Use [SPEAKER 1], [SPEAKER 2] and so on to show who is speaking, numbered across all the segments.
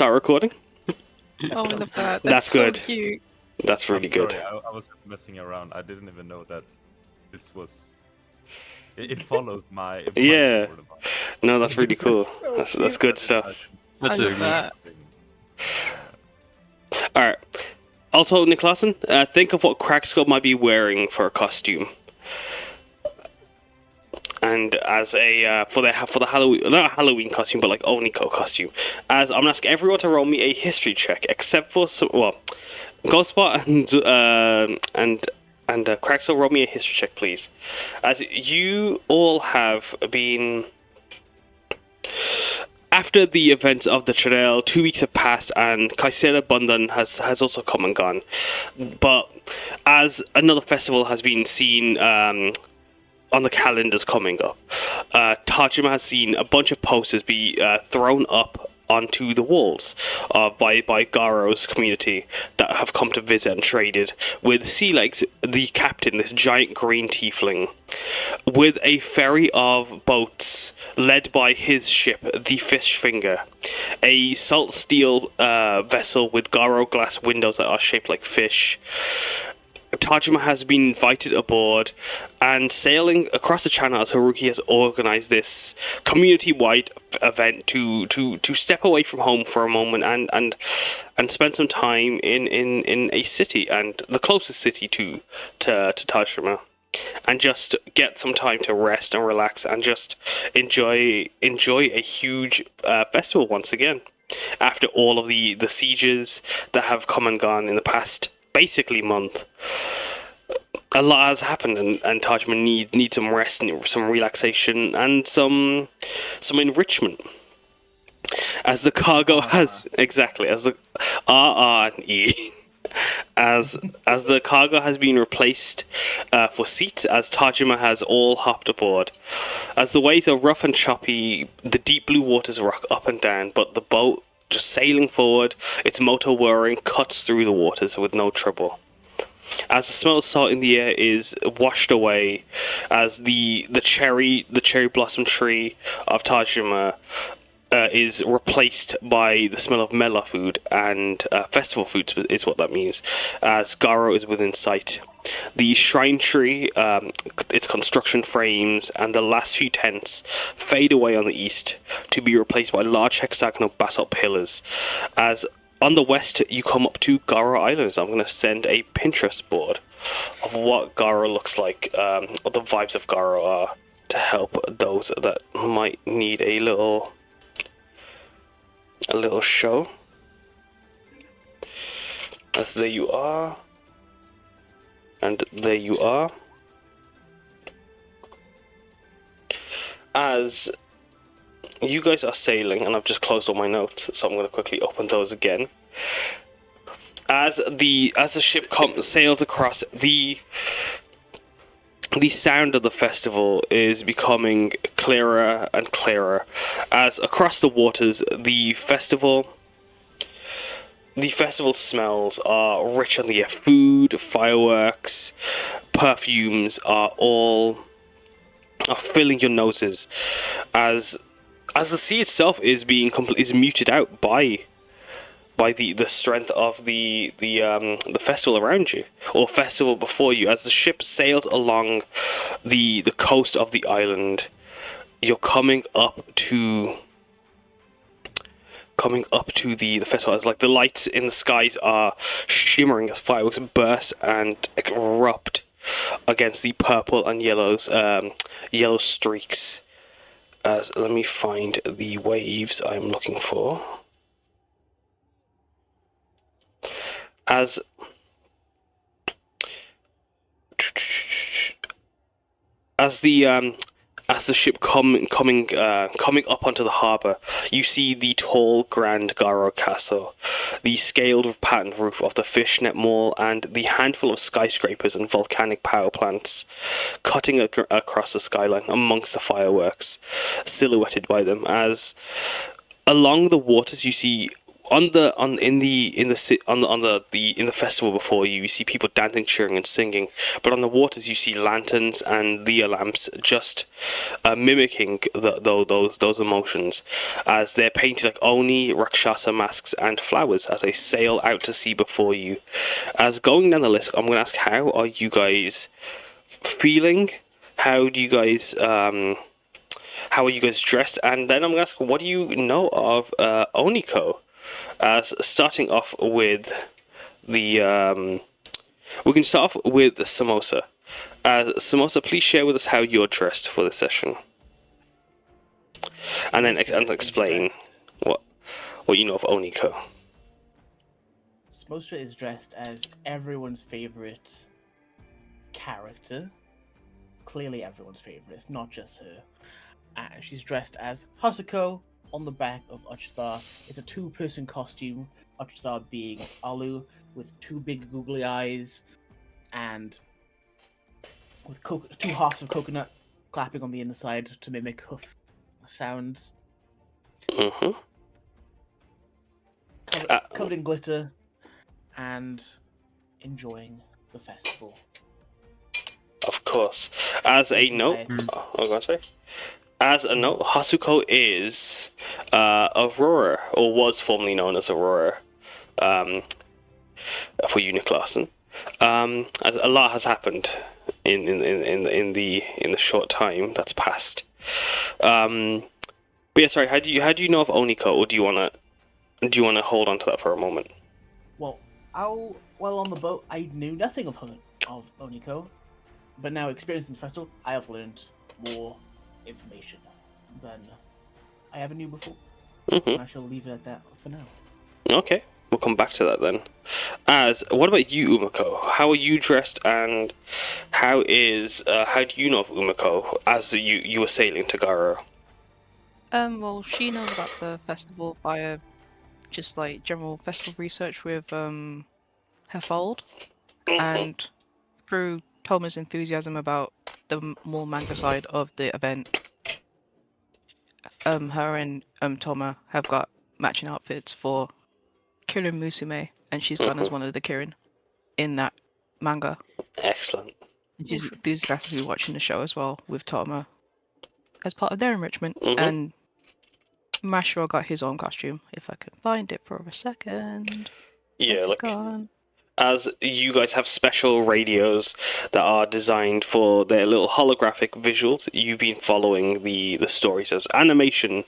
[SPEAKER 1] start recording?
[SPEAKER 2] Oh, I love that.
[SPEAKER 1] That's
[SPEAKER 2] so
[SPEAKER 1] good.
[SPEAKER 2] Cute.
[SPEAKER 1] That's really good.
[SPEAKER 3] Sorry, I was messing around. I didn't even know that this was. It follows my.
[SPEAKER 1] Yeah.
[SPEAKER 3] keyboard.
[SPEAKER 1] No, that's really cool.
[SPEAKER 2] So
[SPEAKER 1] That's good stuff.
[SPEAKER 2] I love that.
[SPEAKER 1] Alright. Also, Niklasson, think of what Kragskull might be wearing for a costume. And as a for the Halloween, not a Halloween costume, but like Oni-Ko costume. As I'm gonna ask everyone to roll me a history check, except for Ghostbot and Kragskull, roll me a history check, please. As you all have been. After the events of the Channel, 2 weeks have passed, and Kaisera Bundan has also come and gone. But as another festival has been seen on the calendars coming up, Tajima has seen a bunch of posters be thrown up onto the walls by Garo's community that have come to visit and traded with Sea Legs, the captain, this giant green tiefling, with a ferry of boats led by his ship, the Fish Finger, a salt steel vessel with Garo glass windows that are shaped like fish. Tajima has been invited aboard, and sailing across the channel as Haruki has organized this community-wide event to step away from home for a moment and spend some time in a city, and the closest city to Tajima, and just get some time to rest and relax and just enjoy a huge festival once again after all of the sieges that have come and gone in the past basically month. A lot has happened, and Tajima need some rest and some relaxation and some enrichment. As the cargo has exactly as the R and E. As the cargo has been replaced for seats, as Tajima has all hopped aboard. As the waves are rough and choppy, the deep blue waters rock up and down, but the boat just sailing forward, its motor whirring, cuts through the waters with no trouble. As the smell of salt in the air is washed away, as the cherry blossom tree of Tajima is replaced by the smell of Mela food and festival foods is what that means, as Garo is within sight. The shrine tree, its construction frames, and the last few tents fade away on the east to be replaced by large hexagonal basalt pillars. As on the west you come up to Garo Islands. I'm going to send a Pinterest board of what Garo looks like, what the vibes of Garo are, to help those that might need a little show. As there you are. And there you are. As you guys are sailing, and I've just closed all my notes, so I'm going to quickly open those again. As the ship sails across, the sound of the festival is becoming clearer and clearer. As across the waters, the festival smells are rich on the air. Food, fireworks, perfumes are filling your noses, as the sea itself is muted out by the strength of the festival around you, or festival before you. As the ship sails along the coast of the island, you're coming up to the festival, as like the lights in the skies are shimmering as fireworks burst and erupt against the purple and yellow streaks. As let me find the waves I'm looking for. As the ship coming up onto the harbour, you see the tall, grand Garo Castle, the scaled patterned roof of the fishnet mall, and the handful of skyscrapers and volcanic power plants cutting across the skyline amongst the fireworks, silhouetted by them. As along the waters you see in the festival before you see people dancing, cheering, and singing. But on the waters, you see lanterns and the lamps, just mimicking those emotions, as they're painted like Oni, Rakshasa masks, and flowers as they sail out to sea before you. As going down the list, I'm going to ask, how are you guys feeling? How do you guys how are you guys dressed? And then I'm going to ask, what do you know of Oni-Ko? As starting off with the we can start off with Samosa. Samosa, please share with us how you're dressed for this session, and then explain what you know of Oni-Ko.
[SPEAKER 4] Samosa is dressed as everyone's favorite character. Clearly everyone's favorite, it's not just her. She's dressed as Hasuko on the back of Uchistar. It's a two-person costume, Uchistar being Alu with two big googly eyes and with two halves of coconut clapping on the inside to mimic hoof sounds.
[SPEAKER 1] Mm-hmm.
[SPEAKER 4] Covered in glitter and enjoying the festival.
[SPEAKER 1] Of course. As a note, As a note, Hasuko is Aurora, or was formerly known as Aurora, for you, Niklasson. As a lot has happened in the short time that's passed. But yeah, sorry. How do you know of Oni-Ko, or do you wanna hold on to that for a moment?
[SPEAKER 4] Well, on the boat, I knew nothing of Oni-Ko, but now experiencing the festival, I have learned more information than I ever knew before.
[SPEAKER 1] Mm-hmm.
[SPEAKER 4] And I shall leave it at that for now.
[SPEAKER 1] Okay, we'll come back to that then. What about you, Umeko? How are you dressed, and how do you know of Umeko as you were sailing to Garo?
[SPEAKER 2] Well, she knows about the festival via just like general festival research with her fold, and through Toma's enthusiasm about the more manga side of the event. Her and Toma have got matching outfits for Kirin Musume, and she's gone as one of the Kirin in that manga.
[SPEAKER 1] Excellent.
[SPEAKER 2] And she's enthusiastically watching the show as well with Toma as part of their enrichment. And Mashiro got his own costume, if I can find it for a second.
[SPEAKER 1] Yeah, as you guys have special radios that are designed for their little holographic visuals, you've been following the stories as animation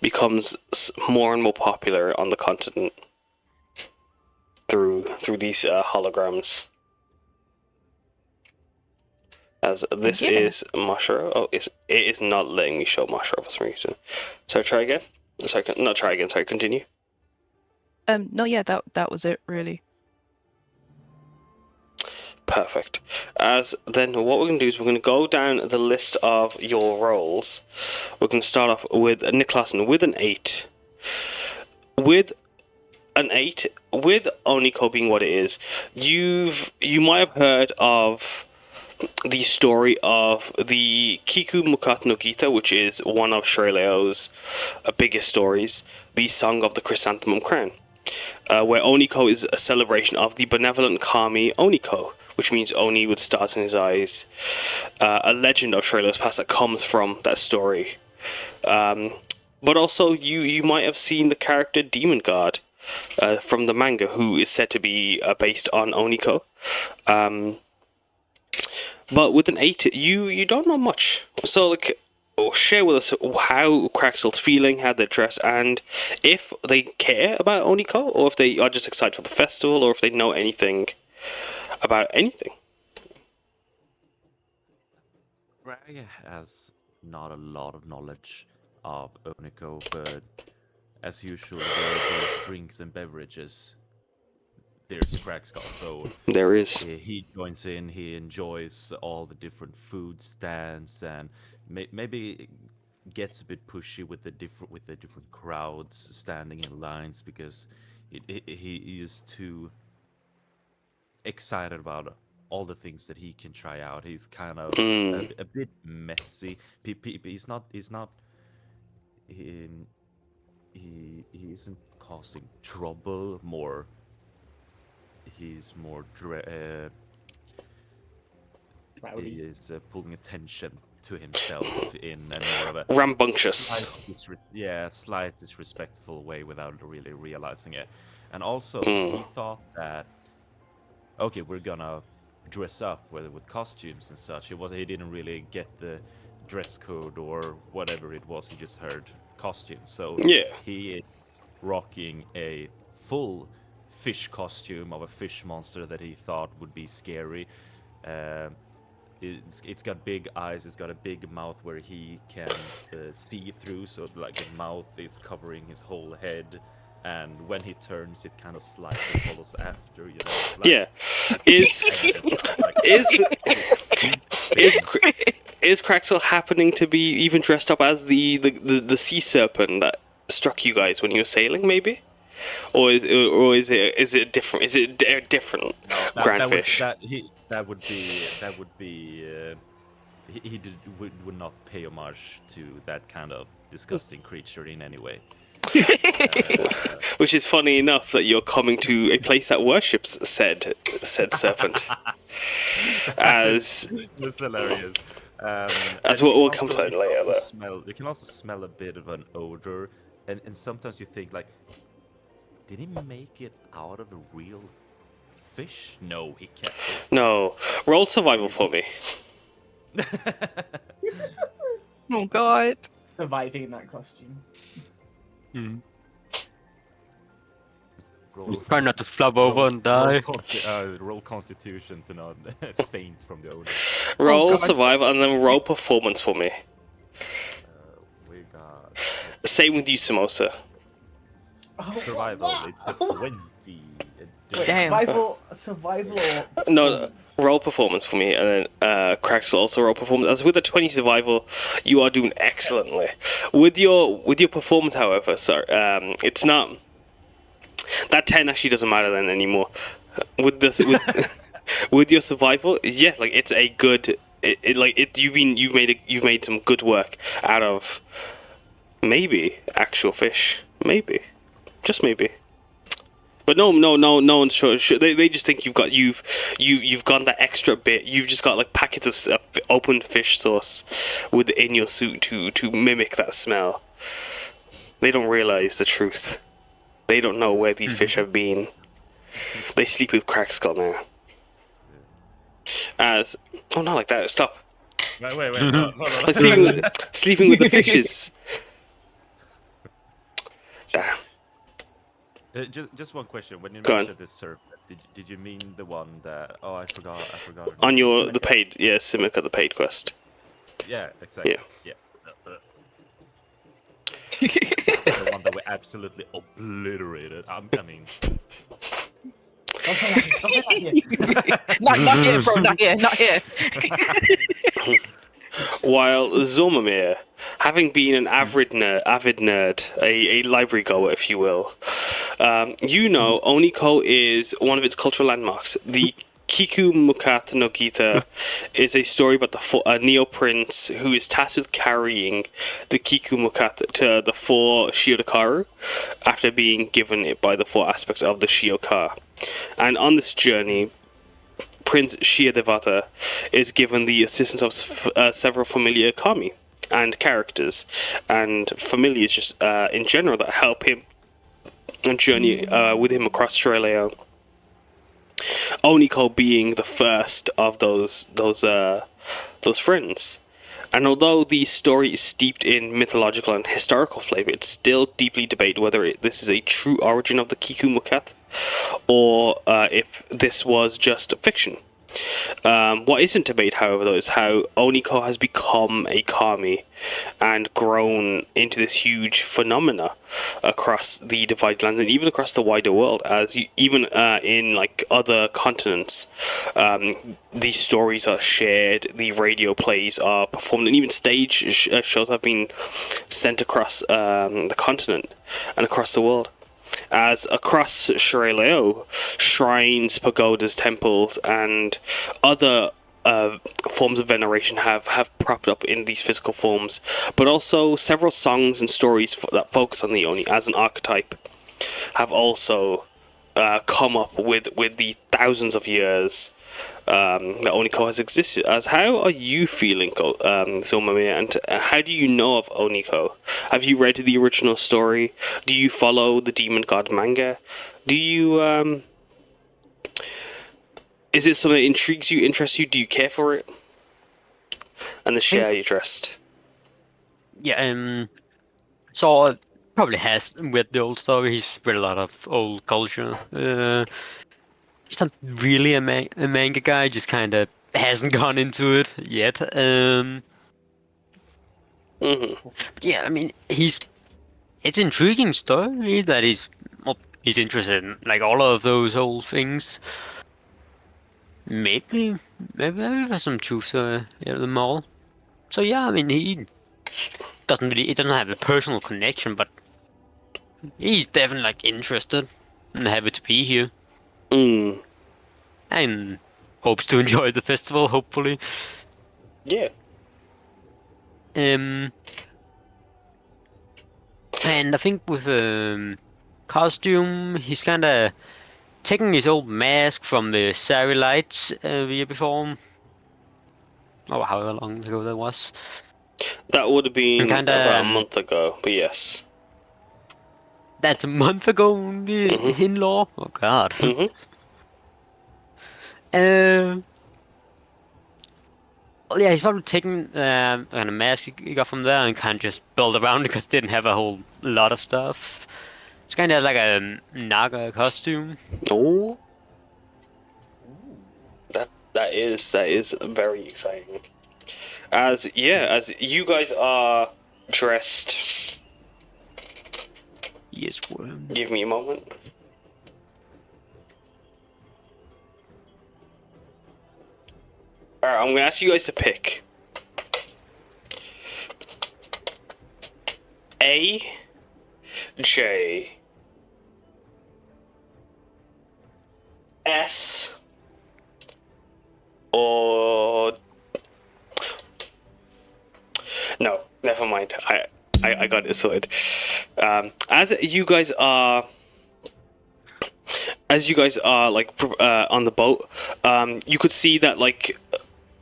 [SPEAKER 1] becomes more and more popular on the continent through these holograms. As this is Mashiro. Oh, it is not letting me show Mashiro for some reason. So try again. Sorry, continue.
[SPEAKER 2] No, yeah, that was it really.
[SPEAKER 1] Perfect. As then, what we're going to do is we're going to go down the list of your roles. We're going to start off with Niklasson with an 8. With an 8, with Oni-Ko being what it is, you might have heard of the story of the Kiku Mukat no Gita, which is one of Shirley's biggest stories, the Song of the Chrysanthemum Crown, where Oni-Ko is a celebration of the benevolent kami Oni-Ko, which means Oni with stars in his eyes. A legend of Shirley's past that comes from that story. But also, you might have seen the character Demon Guard from the manga, who is said to be based on Oni-Ko. But with an 8, you don't know much. So, share with us how Kragskull's feeling, how they're dressed, and if they care about Oni-Ko, or if they are just excited for the festival, or if they know anything about anything.
[SPEAKER 3] Krag has not a lot of knowledge of Oni-Ko, but as usual, there's drinks and beverages. There's Kragskull, so
[SPEAKER 1] there is.
[SPEAKER 3] He joins in. He enjoys all the different food stands, and maybe gets a bit pushy with the different crowds standing in lines because he is too excited about all the things that he can try out. He's kind of a bit messy. He's not he isn't causing trouble. He's more
[SPEAKER 4] Rowdy.
[SPEAKER 3] he is pulling attention to himself in a more of a
[SPEAKER 1] Rambunctious.
[SPEAKER 3] slight disrespectful way without really realizing it. And also,
[SPEAKER 1] Hmm.
[SPEAKER 3] he thought that okay, we're gonna dress up with costumes and such. He didn't really get the dress code or whatever it was. He just heard costume. So
[SPEAKER 1] Yeah.
[SPEAKER 3] he is rocking a full fish costume of a fish monster that he thought would be scary. It's got big eyes. It's got a big mouth where he can see through. So like the mouth is covering his whole head. And when he turns, it kind of slightly follows after, you know. Like,
[SPEAKER 1] Yeah. Is Kragskull happening to be even dressed up as the sea serpent that struck you guys when you were sailing, maybe? Or is it different? Is it a different grandfish?
[SPEAKER 3] He would not pay homage to that kind of disgusting creature in any way.
[SPEAKER 1] Which is funny enough that you're coming to a place that worships said serpent. As
[SPEAKER 3] That's hilarious.
[SPEAKER 1] As
[SPEAKER 3] and
[SPEAKER 1] what
[SPEAKER 3] you
[SPEAKER 1] will
[SPEAKER 3] can
[SPEAKER 1] come
[SPEAKER 3] also-
[SPEAKER 1] to later.
[SPEAKER 3] You can also smell a bit of an odor, and sometimes you think like, did he make it out of a real fish? No, he can't.
[SPEAKER 1] No, roll survival for me.
[SPEAKER 2] Oh god.
[SPEAKER 4] Surviving in that costume.
[SPEAKER 3] Roll,
[SPEAKER 5] Try not to flub over and die.
[SPEAKER 3] roll Constitution to not faint from the odor.
[SPEAKER 1] Roll
[SPEAKER 2] God.
[SPEAKER 1] survival and then roll performance for me.
[SPEAKER 3] We got
[SPEAKER 1] Same with you, Samosa.
[SPEAKER 4] Oh,
[SPEAKER 3] survival.
[SPEAKER 4] what?
[SPEAKER 3] It's a 20.
[SPEAKER 4] Wait,
[SPEAKER 2] Damn.
[SPEAKER 4] survival or
[SPEAKER 1] No,
[SPEAKER 4] performance?
[SPEAKER 1] roll performance for me, and then Kragskull also roll performance. As with a 20 survival, you are doing excellently. With your performance, however, sorry, it's not that 10 actually doesn't matter then anymore. With with your survival, yeah, like it's a good. You've made some good work out of maybe actual fish, maybe, just maybe. But no one's sure. They just think you've gone that extra bit. You've just got like packets of open fish sauce within your suit to mimic that smell. They don't realize the truth. They don't know where these fish have been. They sleep with Kragskull now. Not like that. Stop.
[SPEAKER 3] Wait. No.
[SPEAKER 1] Like sleeping with the fishes. Damn.
[SPEAKER 3] Just one question. When you
[SPEAKER 1] Go on.
[SPEAKER 3] mentioned this serpent, did you mean the one that? Oh, I forgot. her
[SPEAKER 1] On
[SPEAKER 3] name.
[SPEAKER 1] the paid, yeah, Simica, the paid quest.
[SPEAKER 3] Yeah, exactly.
[SPEAKER 1] Yeah.
[SPEAKER 3] The one that we absolutely obliterated. I mean,
[SPEAKER 4] Don't say that.
[SPEAKER 2] Not here, bro. Not here.
[SPEAKER 1] While Zormamir, having been an avid nerd, a library goer, if you will, Oni-Ko is one of its cultural landmarks. The Kiku Mukat no Gita is a story about the Neo Prince who is tasked with carrying the Kiku Mukat to the 4 Shiodakaru after being given it by the 4 aspects of the Shioka. And on this journey, Prince Shiodevata is given the assistance of several familiar kami and characters, and familiars just in general that help him on journey with him across Australia. Oni-Ko being the first of those friends. And although the story is steeped in mythological and historical flavor, it's still deeply debated whether this is a true origin of the Kiku Mukat or if this was just fiction. What isn't debated, however, though, is how Oni-Ko has become a kami and grown into this huge phenomena across the divided land and even across the wider world. Even in like other continents, these stories are shared, the radio plays are performed, and even stage shows have been sent across the continent and across the world. As across Shireleo, shrines, pagodas, temples, and other forms of veneration have propped up in these physical forms, but also several songs and stories that focus on the Oni as an archetype have also come up with the thousands of years that Oni-Ko has existed as. How are you feeling, Zormamir, and how do you know of Oni-Ko? Have you read the original story? Do you follow the Demon God manga? Do you is it something that intrigues you, interests you? Do you care for it? And the share you dressed.
[SPEAKER 5] Yeah, so probably has read the old story. He's read a lot of old culture. He's not really a manga guy. Just kind of hasn't gone into it yet. Yeah, I mean, it's an intriguing story that he's interested in, like all of those old things. Maybe there's some truth to them all. So yeah, I mean, he doesn't have a personal connection, but he's definitely like interested and happy to be here. And hopes to enjoy the festival, hopefully.
[SPEAKER 1] Yeah.
[SPEAKER 5] And I think with costume, he's kind of taking his old mask from the Sari Lights the year before. Oh, however long ago that was.
[SPEAKER 1] That would have been
[SPEAKER 5] Kinda,
[SPEAKER 1] about a month ago, but yes.
[SPEAKER 5] That's a month ago only in law? Oh god. Well, yeah, he's probably taking kind of mask he got from there and kind of just build around it because it didn't have a whole lot of stuff. It's kind of like a Naga costume.
[SPEAKER 1] Oh. That is very exciting. As you guys are dressed.
[SPEAKER 5] Yes,
[SPEAKER 1] Give me a moment. Alright, I'm gonna ask you guys to pick A, J, S, or no, never mind. I got it sorted. As you guys are like on the boat, you could see that like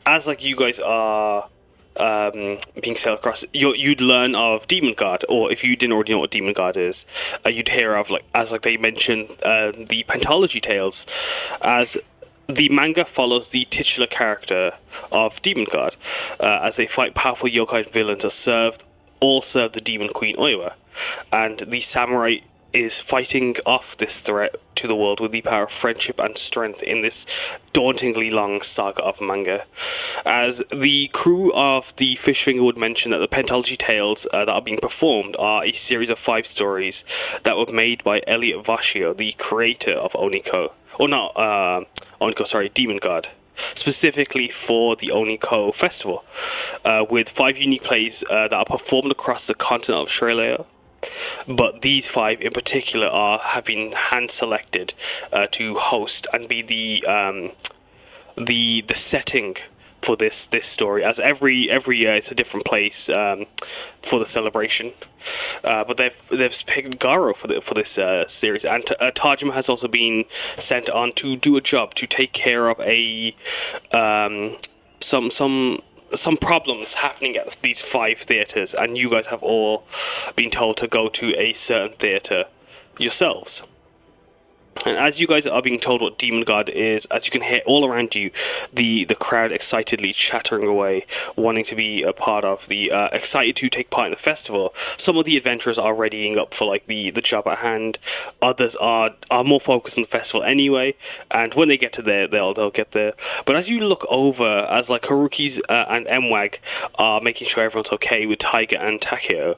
[SPEAKER 1] as like you guys are being sailed across, you'd learn of Demon God, or if you didn't already know what Demon God is, you'd hear of, like, as like they mentioned, the Pentalogy Tales, as the manga follows the titular character of Demon God, as they fight powerful yokai villains that serve the Demon Queen Oiwa, and the samurai is fighting off this threat to the world with the power of friendship and strength in this dauntingly long saga of manga. As the crew of the Fishfinger would mention that the Pentalogy Tales that are being performed are a series of 5 stories that were made by L.E.UT Vashiyo, the creator of Oni-Ko. Or not, Oni-Ko, sorry, Demon God. Specifically for the Oni-Ko festival, with 5 unique plays that are performed across the continent of Australia. But these 5 in particular have been hand selected to host and be the setting for this story. As every year it's a different place for the celebration. But they've picked Garo for this series, and Tajima has also been sent on to do a job to take care of some problems happening at these 5 theatres, and you guys have all been told to go to a certain theatre yourselves. And as you guys are being told what Demon God is, as you can hear all around you, the crowd excitedly chattering away, wanting to be a part of excited to take part in the festival. Some of the adventurers are readying up for like the job at hand. Others are more focused on the festival anyway, and when they get to there, they'll get there. But as you look over, as like Haruki's and Mwag are making sure everyone's okay with Tiger and Takeo,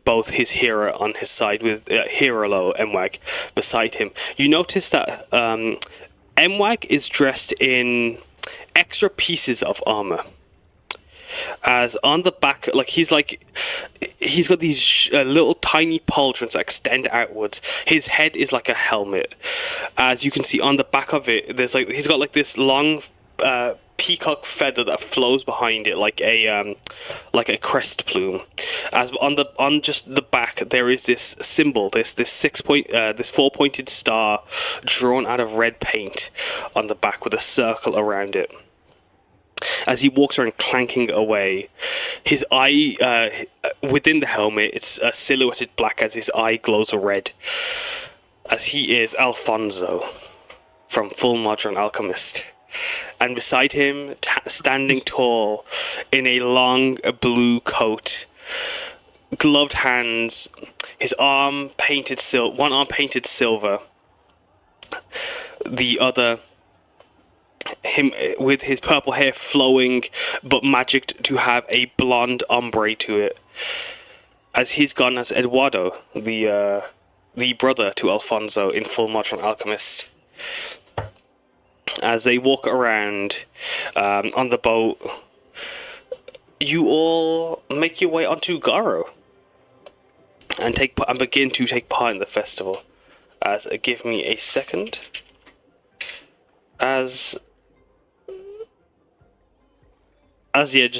[SPEAKER 1] both his hero on his side with Hirolo Mwag beside him, you notice that Mwag is dressed in extra pieces of armor. As on the back, like he's got these little tiny pauldrons that extend outwards. His head is like a helmet. As you can see on the back of it, he's got like this long peacock feather that flows behind it like a crest plume. As on just the back there is this symbol, this 4-pointed star drawn out of red paint on the back with a circle around it. As he walks around clanking away, his eye within the helmet, it's silhouetted black as his eye glows red. As he is Alfonso from Full Modern Alchemist. And beside him, standing tall in a long blue coat, gloved hands, his arm painted one arm painted silver, the other him with his purple hair flowing but magicked to have a blonde ombre to it. As he's gone as Eduardo, the brother to Alfonso in Full Modern Alchemist. As they walk around on the boat, you all make your way onto Garo and begin to take part in the festival. Give me a second. Just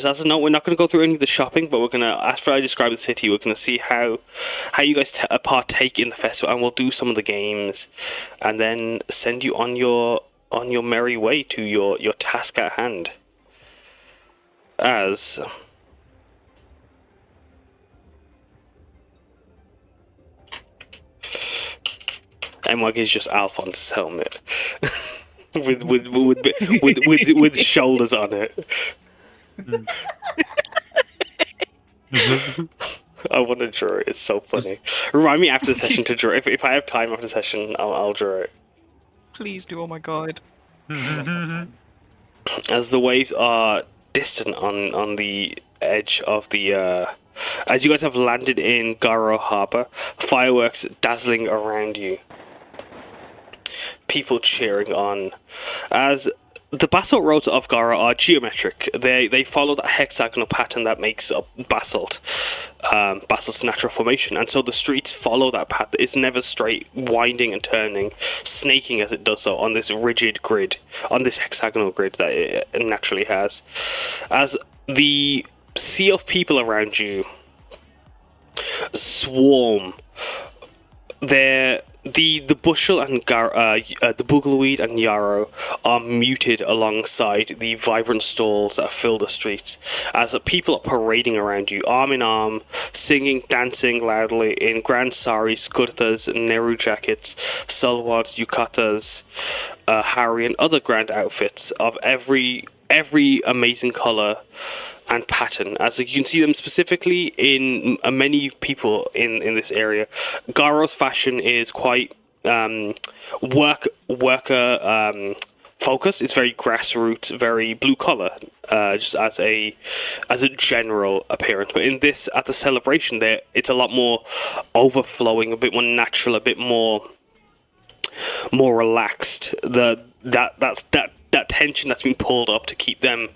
[SPEAKER 1] as a note, we're not going to go through any of the shopping, but we're going to, after I describe the city, we're going to see how you guys partake in the festival, and we'll do some of the games, and then send you on your merry way to your task at hand. Emwag is just Alphonse's helmet with shoulders on it. I want to draw it. It's so funny. Remind me after the session to draw. If I have time after the session, I'll draw it.
[SPEAKER 2] Please do. Oh my god.
[SPEAKER 1] As the waves are distant on the edge of the as you guys have landed in Garo Harbor, fireworks dazzling around you, people cheering on. As the basalt roads of Garo are geometric. They follow that hexagonal pattern that makes up basalt's natural formation, and so the streets follow that path. It's never straight, winding and turning, snaking as it does so on this rigid grid, on this hexagonal grid that it naturally has. As the sea of people around you swarm, the bushel and the boogleweed and yarrow are muted alongside the vibrant stalls that fill the streets, as people are parading around you, arm in arm, singing, dancing loudly in grand saris, kurtas, Nehru jackets, salwars, yukatas, hari, and other grand outfits of every amazing color and pattern. As you can see them specifically in many people in this area. Garo's fashion is quite worker focused. It's very grassroots, very blue collar, just as a general appearance. But in this, at the celebration, there it's a lot more overflowing, a bit more natural, a bit more relaxed. That tension that's been pulled up to keep them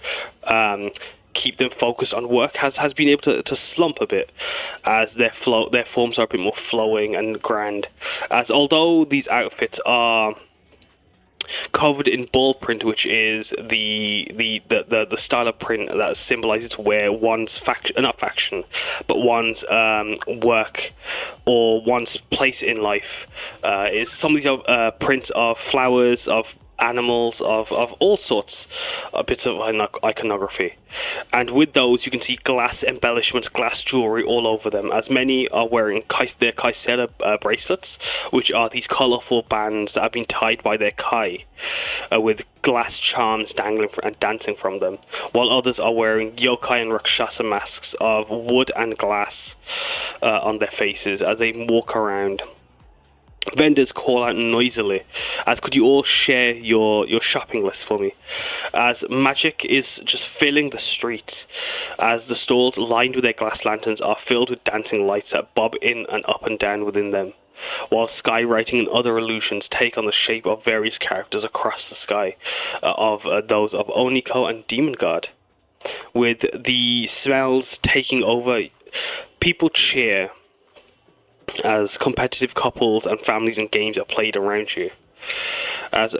[SPEAKER 1] focused on work has been able to slump a bit, as their forms are a bit more flowing and grand. As although these outfits are covered in ball print, which is the style of print that symbolizes where one's one's work or one's place in life is. Some of these are prints of flowers, of animals, of all sorts, bits of iconography, and with those you can see glass embellishments, glass jewelry all over them, as many are wearing their kaisera bracelets, which are these colourful bands that have been tied by their kai with glass charms dangling and dancing from them, while others are wearing yokai and rakshasa masks of wood and glass on their faces as they walk around. Vendors call out noisily, as could you all share your shopping list for me, as magic is just filling the streets, as the stalls lined with their glass lanterns are filled with dancing lights that bob in and up and down within them, while skywriting and other illusions take on the shape of various characters across the sky, of those of Oni-Ko and Demon God. With the smells taking over, people cheer as competitive couples and families and games are played around you. As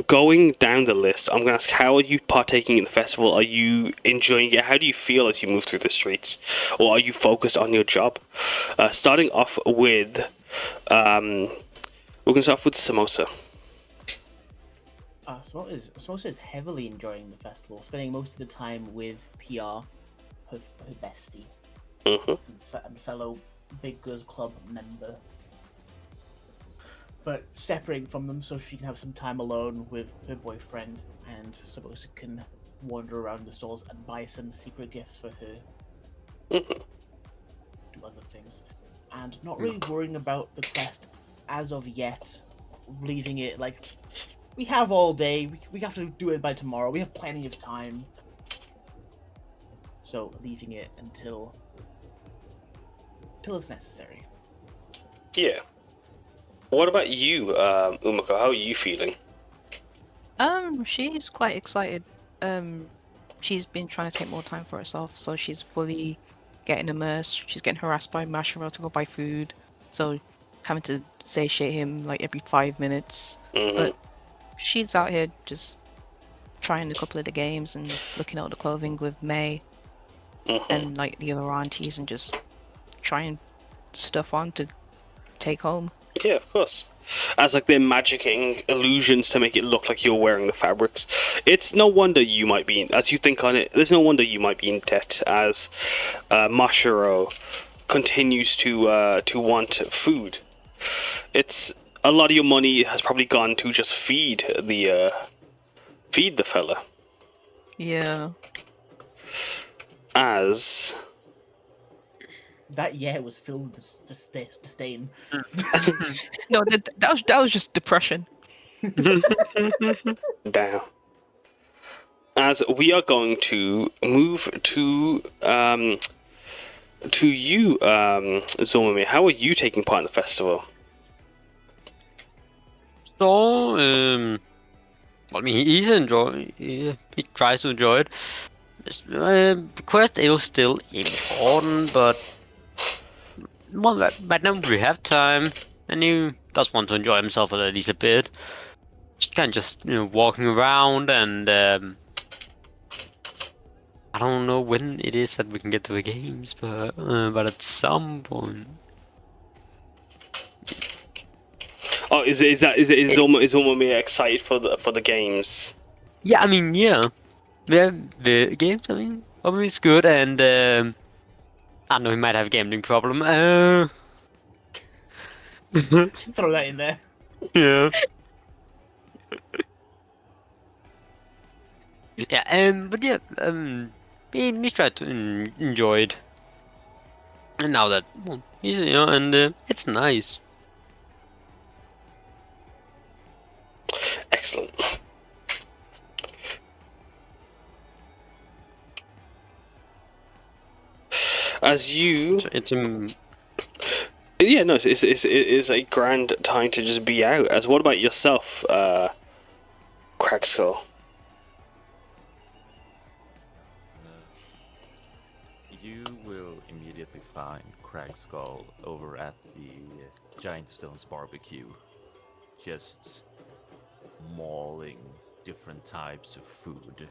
[SPEAKER 1] going down the list, I'm going to ask, how are you partaking in the festival? Are you enjoying it? How do you feel as you move through the streets? Or are you focused on your job? Starting off with, we're going to start off with Samosa.
[SPEAKER 4] Samosa is heavily enjoying the festival, spending most of the time with PR, her bestie, and fellow Big Girls Club member. But separating from them so she can have some time alone with her boyfriend, and Samosa can wander around the stalls and buy some secret gifts for her. Do other things. And not really worrying about the quest as of yet, leaving it like, we have all day, we have to do it by tomorrow, we have plenty of time. So leaving it until it's necessary.
[SPEAKER 1] Yeah. What about you, Umeko? How are you feeling?
[SPEAKER 2] She's quite excited. She's been trying to take more time for herself, so she's fully getting immersed. She's getting harassed by Mashiro to go buy food, so having to satiate him like every 5 minutes. But she's out here just trying a couple of the games and looking at all the clothing with May and like the other aunties and just trying stuff on to take home.
[SPEAKER 1] Yeah, of course. As like they're magicking illusions to make it look like you're wearing the fabrics. It's no wonder you might be, as you think on it, there's no wonder you might be in debt as Mashiro continues to want food. It's a lot of your money has probably gone to just feed the fella.
[SPEAKER 2] Yeah.
[SPEAKER 1] As
[SPEAKER 4] That was filled with disdain.
[SPEAKER 2] No, that was just depression.
[SPEAKER 1] Damn. As we are going to move to you, Zormamir. How are you taking part in the festival?
[SPEAKER 5] So, I mean, he tries to enjoy it. The quest is still important, but well, right now we have time, and he does want to enjoy himself at least a bit. Just walking around, and I don't know when it is that we can get to the games, but at some point.
[SPEAKER 1] Oh, is Zormamir excited for the games?
[SPEAKER 5] Yeah, I mean, yeah, the games. I mean, obviously it's good, and I know he might have a gambling problem.
[SPEAKER 4] Throw that in there.
[SPEAKER 5] Yeah. Yeah, but yeah, he tried to enjoy it. And now that, well, he's, and it's nice.
[SPEAKER 1] Excellent. As you,
[SPEAKER 5] It's
[SPEAKER 1] yeah, no, it's a grand time to just be out. As what about yourself, Kragskull?
[SPEAKER 3] You will immediately find Kragskull over at the Giant Stones barbecue, just mauling different types of food.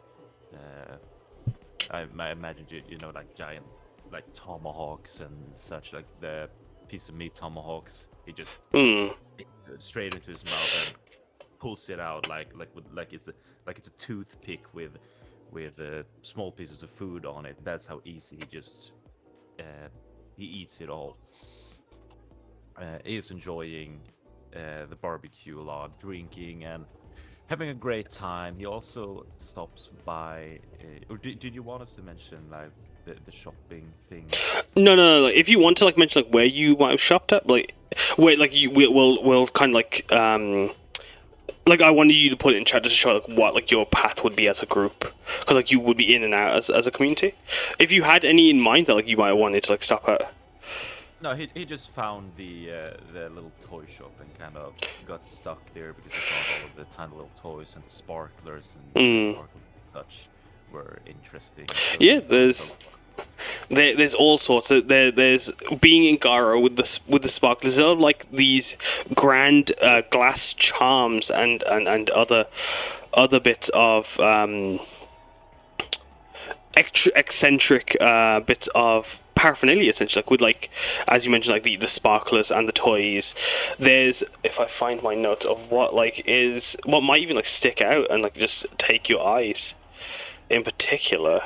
[SPEAKER 3] I imagine like giant, like tomahawks and such, like the piece of meat tomahawks. He just straight into his mouth and pulls it out like it's a toothpick with small pieces of food on it. That's how easy he eats it all. He is enjoying the barbecue a lot, drinking and having a great time. He also stops by. Or did you want us to mention like the shopping thing?
[SPEAKER 1] No. If you want to like mention like where you might have shopped at, like where like we'll kind of like I wanted you to put it in chat just to show like what like your path would be as a group, because like you would be in and out as a community. If you had any in mind that like you might have wanted to like stop at.
[SPEAKER 3] No, he just found the little toy shop and kind of got stuck there because he thought all of the tiny little toys and sparklers and sparkling touch were interesting. So
[SPEAKER 1] Yeah, there's there's all sorts of there's being in Garo with the sparklers. There are like these grand glass charms and other bits of eccentric bits of paraphernalia, essentially, like with, like, as you mentioned, like the sparklers and the toys. There's, if I find my notes of what might even like stick out and like just take your eyes in particular,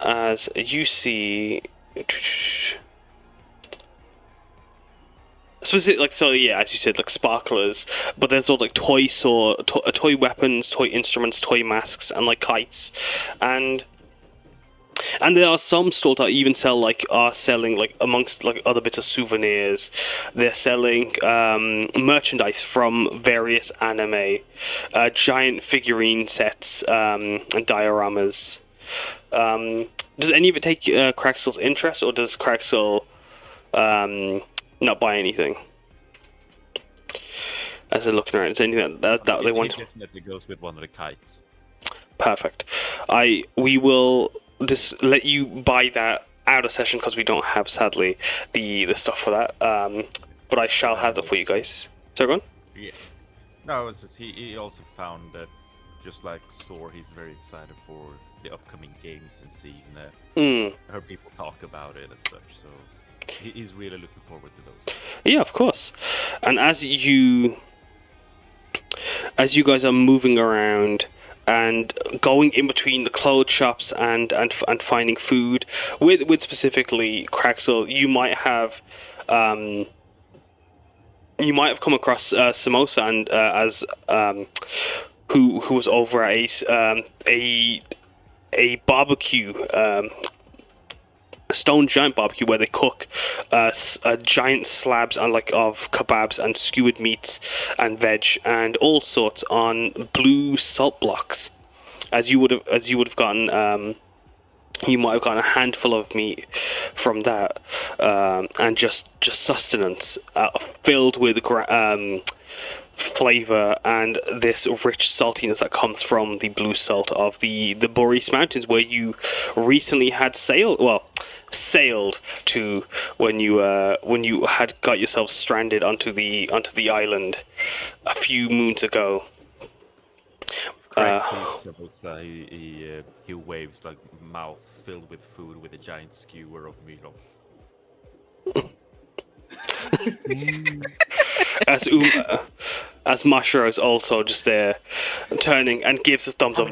[SPEAKER 1] as you see specific, like, so yeah, as you said, like sparklers, but there's all like toy weapons, toy instruments, toy masks, and like kites, and there are some stores that even are selling like, amongst like other bits of souvenirs, they're selling merchandise from various anime, giant figurine sets, and dioramas. Does any of it take Kragskull's interest, or does Kragskull not buy anything? As they're looking around, is there anything that they want?
[SPEAKER 3] It definitely goes with one of the kites.
[SPEAKER 1] Perfect. We will just let you buy that out of session because we don't have, sadly, the stuff for that. But I shall have that for you guys. So go on.
[SPEAKER 3] Yeah. No, it's just he also found that, just like Sor, he's very excited for the upcoming games and seeing heard people talk about it and such. So he's really looking forward to those.
[SPEAKER 1] Yeah, of course. And as you guys are moving around and going in between the clothes shops and finding food, with specifically Kragskull, you might have come across Samosa, and as who was over at a barbecue, stone giant barbecue, where they cook giant slabs of kebabs and skewered meats and veg and all sorts on blue salt blocks. As you would have gotten, you might have gotten a handful of meat from that, and just sustenance filled with flavor and this rich saltiness that comes from the blue salt of the Boreas Mountains, where you recently had sailed to when you had got yourself stranded onto the island a few moons ago.
[SPEAKER 3] He waves like mouth filled with food with a giant skewer of meatloaf.
[SPEAKER 1] As Mashiro is also just there, turning and gives a thumbs up.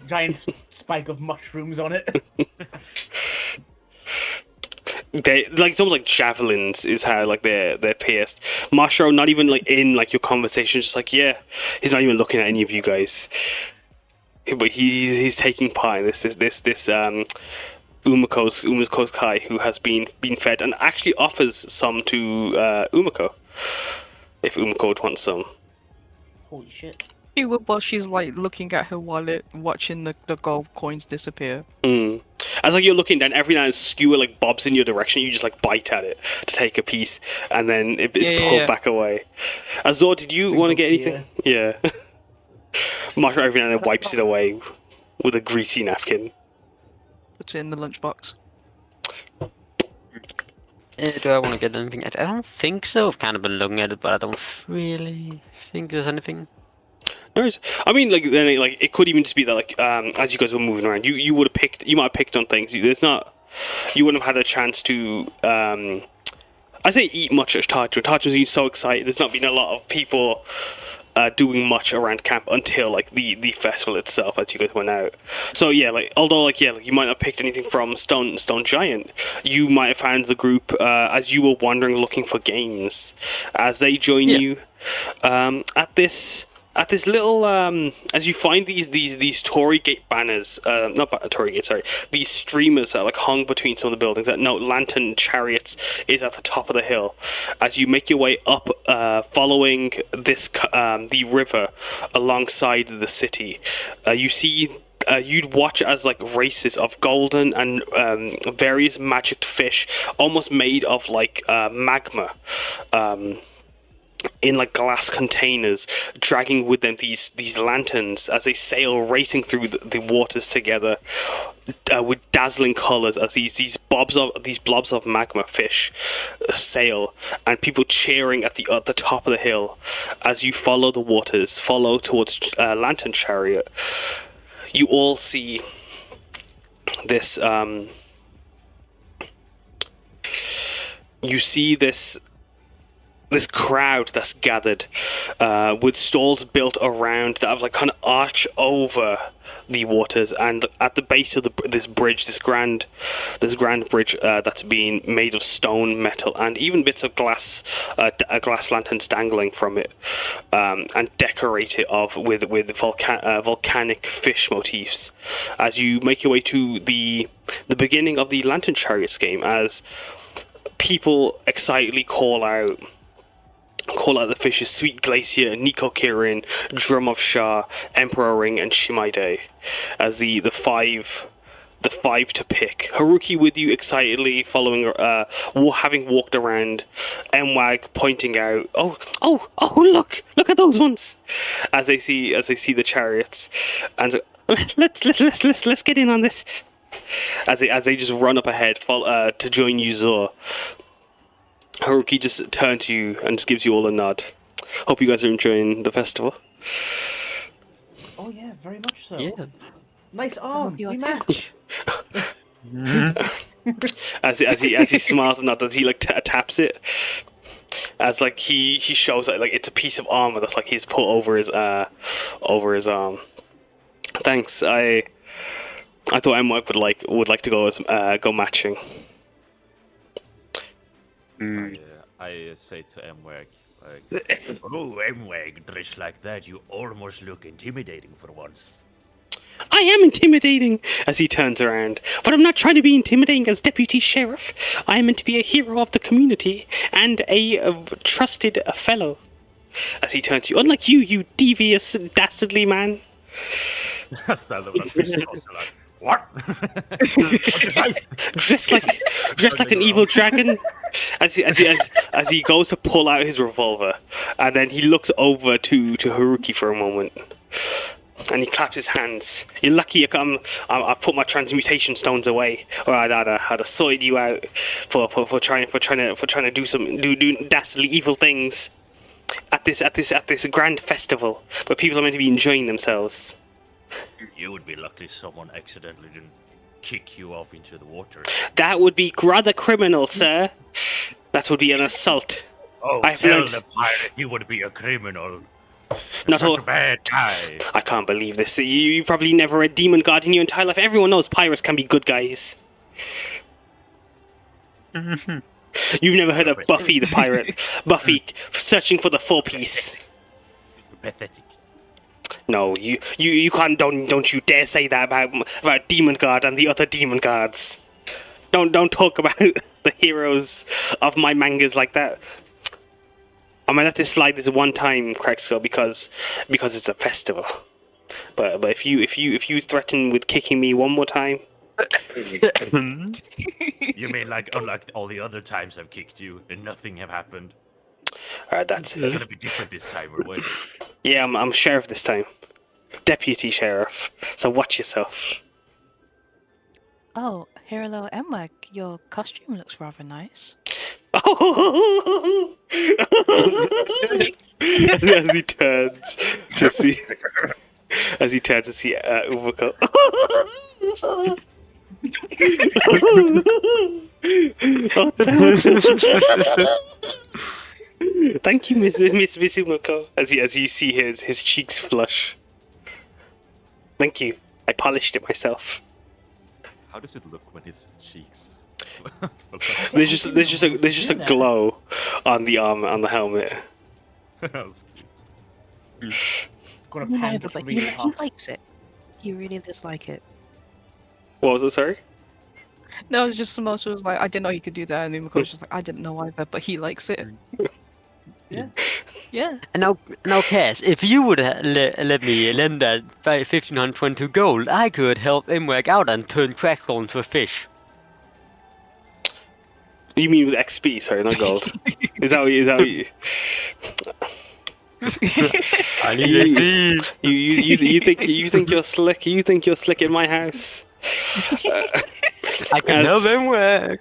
[SPEAKER 4] Giant spike of mushrooms on it.
[SPEAKER 1] They it's almost like javelins is how they're pierced. Mashiro not even in your conversation, just he's not even looking at any of you guys, but he's taking part in this Umeko's Kai, who has been fed, and actually offers some to Umeko if Umeko would want some.
[SPEAKER 4] Holy shit.
[SPEAKER 2] She would, while she's looking at her wallet, watching the gold coins disappear.
[SPEAKER 1] As you're looking down, every now and then skewer bobs in your direction. You just bite at it to take a piece, and then it's pulled back away. Azor, did you want to get anything? Yeah. Mashiro every now and then wipes it away with a greasy napkin.
[SPEAKER 2] Puts it in the lunchbox.
[SPEAKER 5] Do I want to get anything? I don't think so. I've kind of been looking at it, but I don't really think there's anything.
[SPEAKER 1] No, I mean, it could even just be that, as you guys were moving around, you would have picked, you might have picked on things. You wouldn't have had a chance to, I say eat much at Tacho. Tacho's been so excited. There's not been a lot of people doing much around camp until the festival itself, as you guys went out. So yeah, although you might not have picked anything from Stone Giant, you might have found the group as you were wandering looking for games, as they join you at this little as you find these Torii Gate banners, Torii Gate, sorry, these streamers that are hung between some of the buildings that note Lantern Chariots is at the top of the hill. As you make your way up, following this the river alongside the city, you see you'd watch as races of golden and various magic fish, almost made of magma, in like glass containers, dragging with them these lanterns as they sail racing through the waters together, with dazzling colors as these blobs of magma fish sail, and people cheering at the top of the hill as you follow the waters, follow towards Lantern Chariot. You all see this. You see this crowd that's gathered, with stalls built around that have like kind of arch over the waters, and at the base of this grand bridge that's been made of stone, metal, and even bits of glass, glass lanterns dangling from it, and decorated with volcanic fish motifs. As you make your way to the beginning of the Lantern Chariots game, as people excitedly call out the fishes: Sweet Glacier, Nico Kirin, Drum of Shah, Emperor Ring, and Shimaide, as the five to pick. Haruki with you excitedly following, having walked around, Mwag pointing out, oh look at those ones, as they see the chariots, and so, let's get in on this, as they just run up ahead to join you, Zor. Haruki just turns to you and just gives you all a nod. Hope you guys are enjoying the festival.
[SPEAKER 4] Oh yeah, very much so.
[SPEAKER 5] Yeah.
[SPEAKER 4] Nice arm. We match.
[SPEAKER 1] as he smiles and nods, as he like taps it, as like he shows like it's a piece of armor that's like he's put over his arm. Thanks. I thought Mike would like to go matching.
[SPEAKER 3] I say to Mwag, oh, Mwag, dressed like that, you almost look intimidating for once.
[SPEAKER 1] I am intimidating, as he turns around, but I'm not trying to be intimidating as deputy sheriff. I am meant to be a hero of the community and a trusted fellow. As he turns to you, unlike you devious, dastardly man.
[SPEAKER 3] What?
[SPEAKER 1] dressed like an evil dragon, as he goes to pull out his revolver, and then he looks over to Haruki for a moment, and he claps his hands. You're lucky I put my transmutation stones away, or I'd have sorted you out for trying to do dastardly evil things at this grand festival where people are meant to be enjoying themselves.
[SPEAKER 3] You would be lucky someone accidentally didn't kick you off into the water.
[SPEAKER 1] That would be rather criminal, sir. That would be an assault.
[SPEAKER 3] Oh, tell the pirate you would be a criminal.
[SPEAKER 1] Not
[SPEAKER 3] Such
[SPEAKER 1] all.
[SPEAKER 3] a bad guy.
[SPEAKER 1] I can't believe this. You probably never read Demon God in your entire life. Everyone knows pirates can be good guys. You've never heard of Buffy the pirate. Buffy searching for the 4-piece.
[SPEAKER 3] Pathetic.
[SPEAKER 1] No, you can't. Don't you dare say that about Demon God and the other Demon Gods. Don't talk about the heroes of my mangas like that. I'm gonna let this slide this one time, Kragskull, because it's a festival. But if you threaten with kicking me one more time.
[SPEAKER 3] You mean like unlike all the other times I've kicked you and nothing have happened?
[SPEAKER 1] That's
[SPEAKER 3] It's gonna be different this time, or what?
[SPEAKER 1] Yeah, I'm sheriff this time. Deputy sheriff. So watch yourself.
[SPEAKER 2] Oh, Hirolo Mwag, your costume looks rather nice.
[SPEAKER 1] As he turns to see Umeko. Thank you, Miss Umeko. As you see his cheeks flush. Thank you. I polished it myself.
[SPEAKER 3] How does it look when his cheeks?
[SPEAKER 1] There's just a glow on the arm, on the helmet.
[SPEAKER 3] That was cute.
[SPEAKER 4] Gonna
[SPEAKER 2] Me
[SPEAKER 4] pan
[SPEAKER 2] neither,
[SPEAKER 4] just
[SPEAKER 2] but
[SPEAKER 4] really
[SPEAKER 2] he
[SPEAKER 4] hard.
[SPEAKER 2] likes it. He really does like it.
[SPEAKER 1] What was it? Sorry.
[SPEAKER 2] No, it's just Samosa was like, I didn't know he could do that, and Umeko was just like, I didn't know either, but he likes it.
[SPEAKER 4] Yeah.
[SPEAKER 2] Yeah.
[SPEAKER 5] And now, Cass, if you would let me lend that 1522 gold, I could help Mwag out and turn Kragskull into a fish.
[SPEAKER 1] You mean with XP? Sorry, not gold. Is that what you?
[SPEAKER 5] I need to see.
[SPEAKER 1] You think you're slick? You think you're slick in my house?
[SPEAKER 5] I can help him work.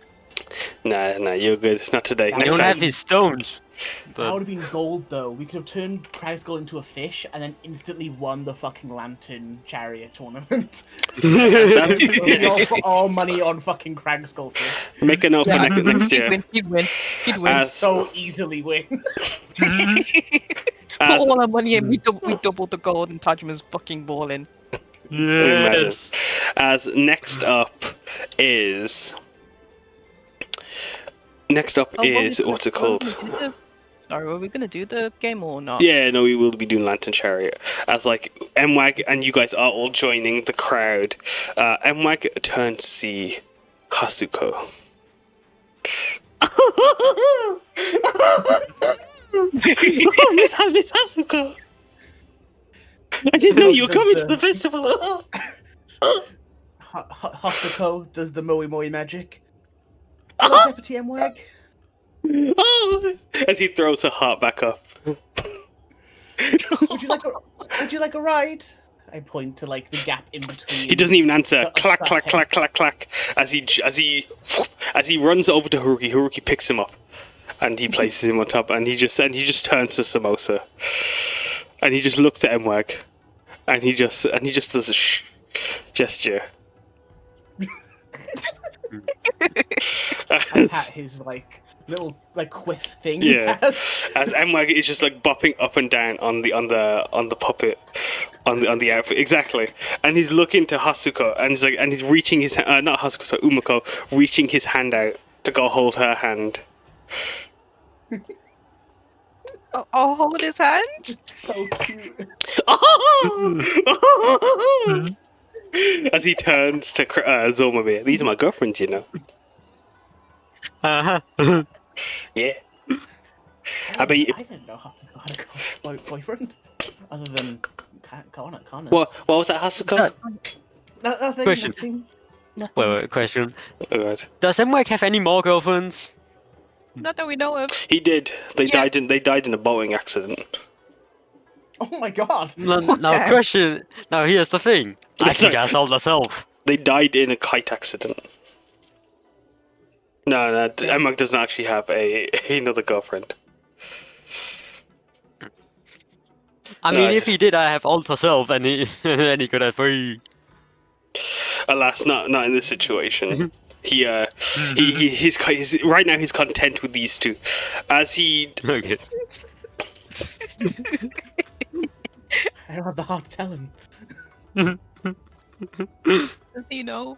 [SPEAKER 1] Nah, you're good. Not today.
[SPEAKER 4] I
[SPEAKER 5] I
[SPEAKER 1] Next
[SPEAKER 5] don't
[SPEAKER 1] time.
[SPEAKER 5] have his stones.
[SPEAKER 4] That
[SPEAKER 5] But
[SPEAKER 4] would have been gold, though. We could have turned Kragskull into a fish and then instantly won the fucking lantern chariot tournament. We all put all money on fucking Kragskull fish.
[SPEAKER 1] Make a note for next year.
[SPEAKER 2] He'd win.
[SPEAKER 1] As,
[SPEAKER 4] So easily win.
[SPEAKER 2] Put
[SPEAKER 1] as,
[SPEAKER 2] all our money in, we doubled the gold and Tajima's fucking balling.
[SPEAKER 5] yes.
[SPEAKER 1] as next up is what's it called?
[SPEAKER 2] Sorry, were we gonna do the game or not?
[SPEAKER 1] Yeah, no, we will be doing Lantern Chariot. As like MWAG and you guys are all joining the crowd. MWAG turns to see Hasuko. Miss Hasuko! I didn't know you were coming to the festival!
[SPEAKER 4] Hasuko does the Moe Moe magic. Hello, Deputy MWAG.
[SPEAKER 1] As he throws her heart back up.
[SPEAKER 4] Would you like a ride? I point to like the gap in between.
[SPEAKER 1] He doesn't even answer.
[SPEAKER 4] the
[SPEAKER 1] Clack,
[SPEAKER 4] strap
[SPEAKER 1] clack,
[SPEAKER 4] head.
[SPEAKER 1] clack, clack, clack. As he runs over to Haruki, Haruki picks him up, and he places him on top. And he just turns to Samosa, and he just looks at MWAG, and he just does a gesture.
[SPEAKER 4] I pat his like little like quiff thing. he
[SPEAKER 1] Yeah.
[SPEAKER 4] has.
[SPEAKER 1] As MWAG is just like bopping up and down on the puppet, on the outfit, exactly. And he's looking to Hasuko, and he's reaching his not Hasuko, sorry, Umeko, reaching his hand out to go hold her hand.
[SPEAKER 2] I'll hold his hand.
[SPEAKER 4] So cute.
[SPEAKER 1] As he turns to Zormamir. These are my girlfriends, you know.
[SPEAKER 5] Uh-huh.
[SPEAKER 1] Yeah. I bet you.
[SPEAKER 4] I didn't know how to call boyfriend other than Connor.
[SPEAKER 1] What was that, Hasuko?
[SPEAKER 4] Nothing.
[SPEAKER 5] Question.
[SPEAKER 4] Nothing.
[SPEAKER 5] Wait, question.
[SPEAKER 1] Oh, God.
[SPEAKER 5] Does MWAG have any more girlfriends?
[SPEAKER 2] Not that we know of.
[SPEAKER 1] He did. They
[SPEAKER 2] Yeah.
[SPEAKER 1] died in a Boeing accident.
[SPEAKER 4] Oh my god.
[SPEAKER 5] Now,
[SPEAKER 2] Okay.
[SPEAKER 5] question. Now, here's the thing. I
[SPEAKER 1] Sorry.
[SPEAKER 5] think I told myself.
[SPEAKER 1] They died in a kite accident. No, Emma does not actually have another girlfriend.
[SPEAKER 5] I mean,
[SPEAKER 1] No.
[SPEAKER 5] if he did, I have all herself, and he and he could have three.
[SPEAKER 1] Alas, not in this situation. He's right now he's content with these two, as he
[SPEAKER 5] Okay.
[SPEAKER 4] I don't have the heart to tell him.
[SPEAKER 2] Does he know?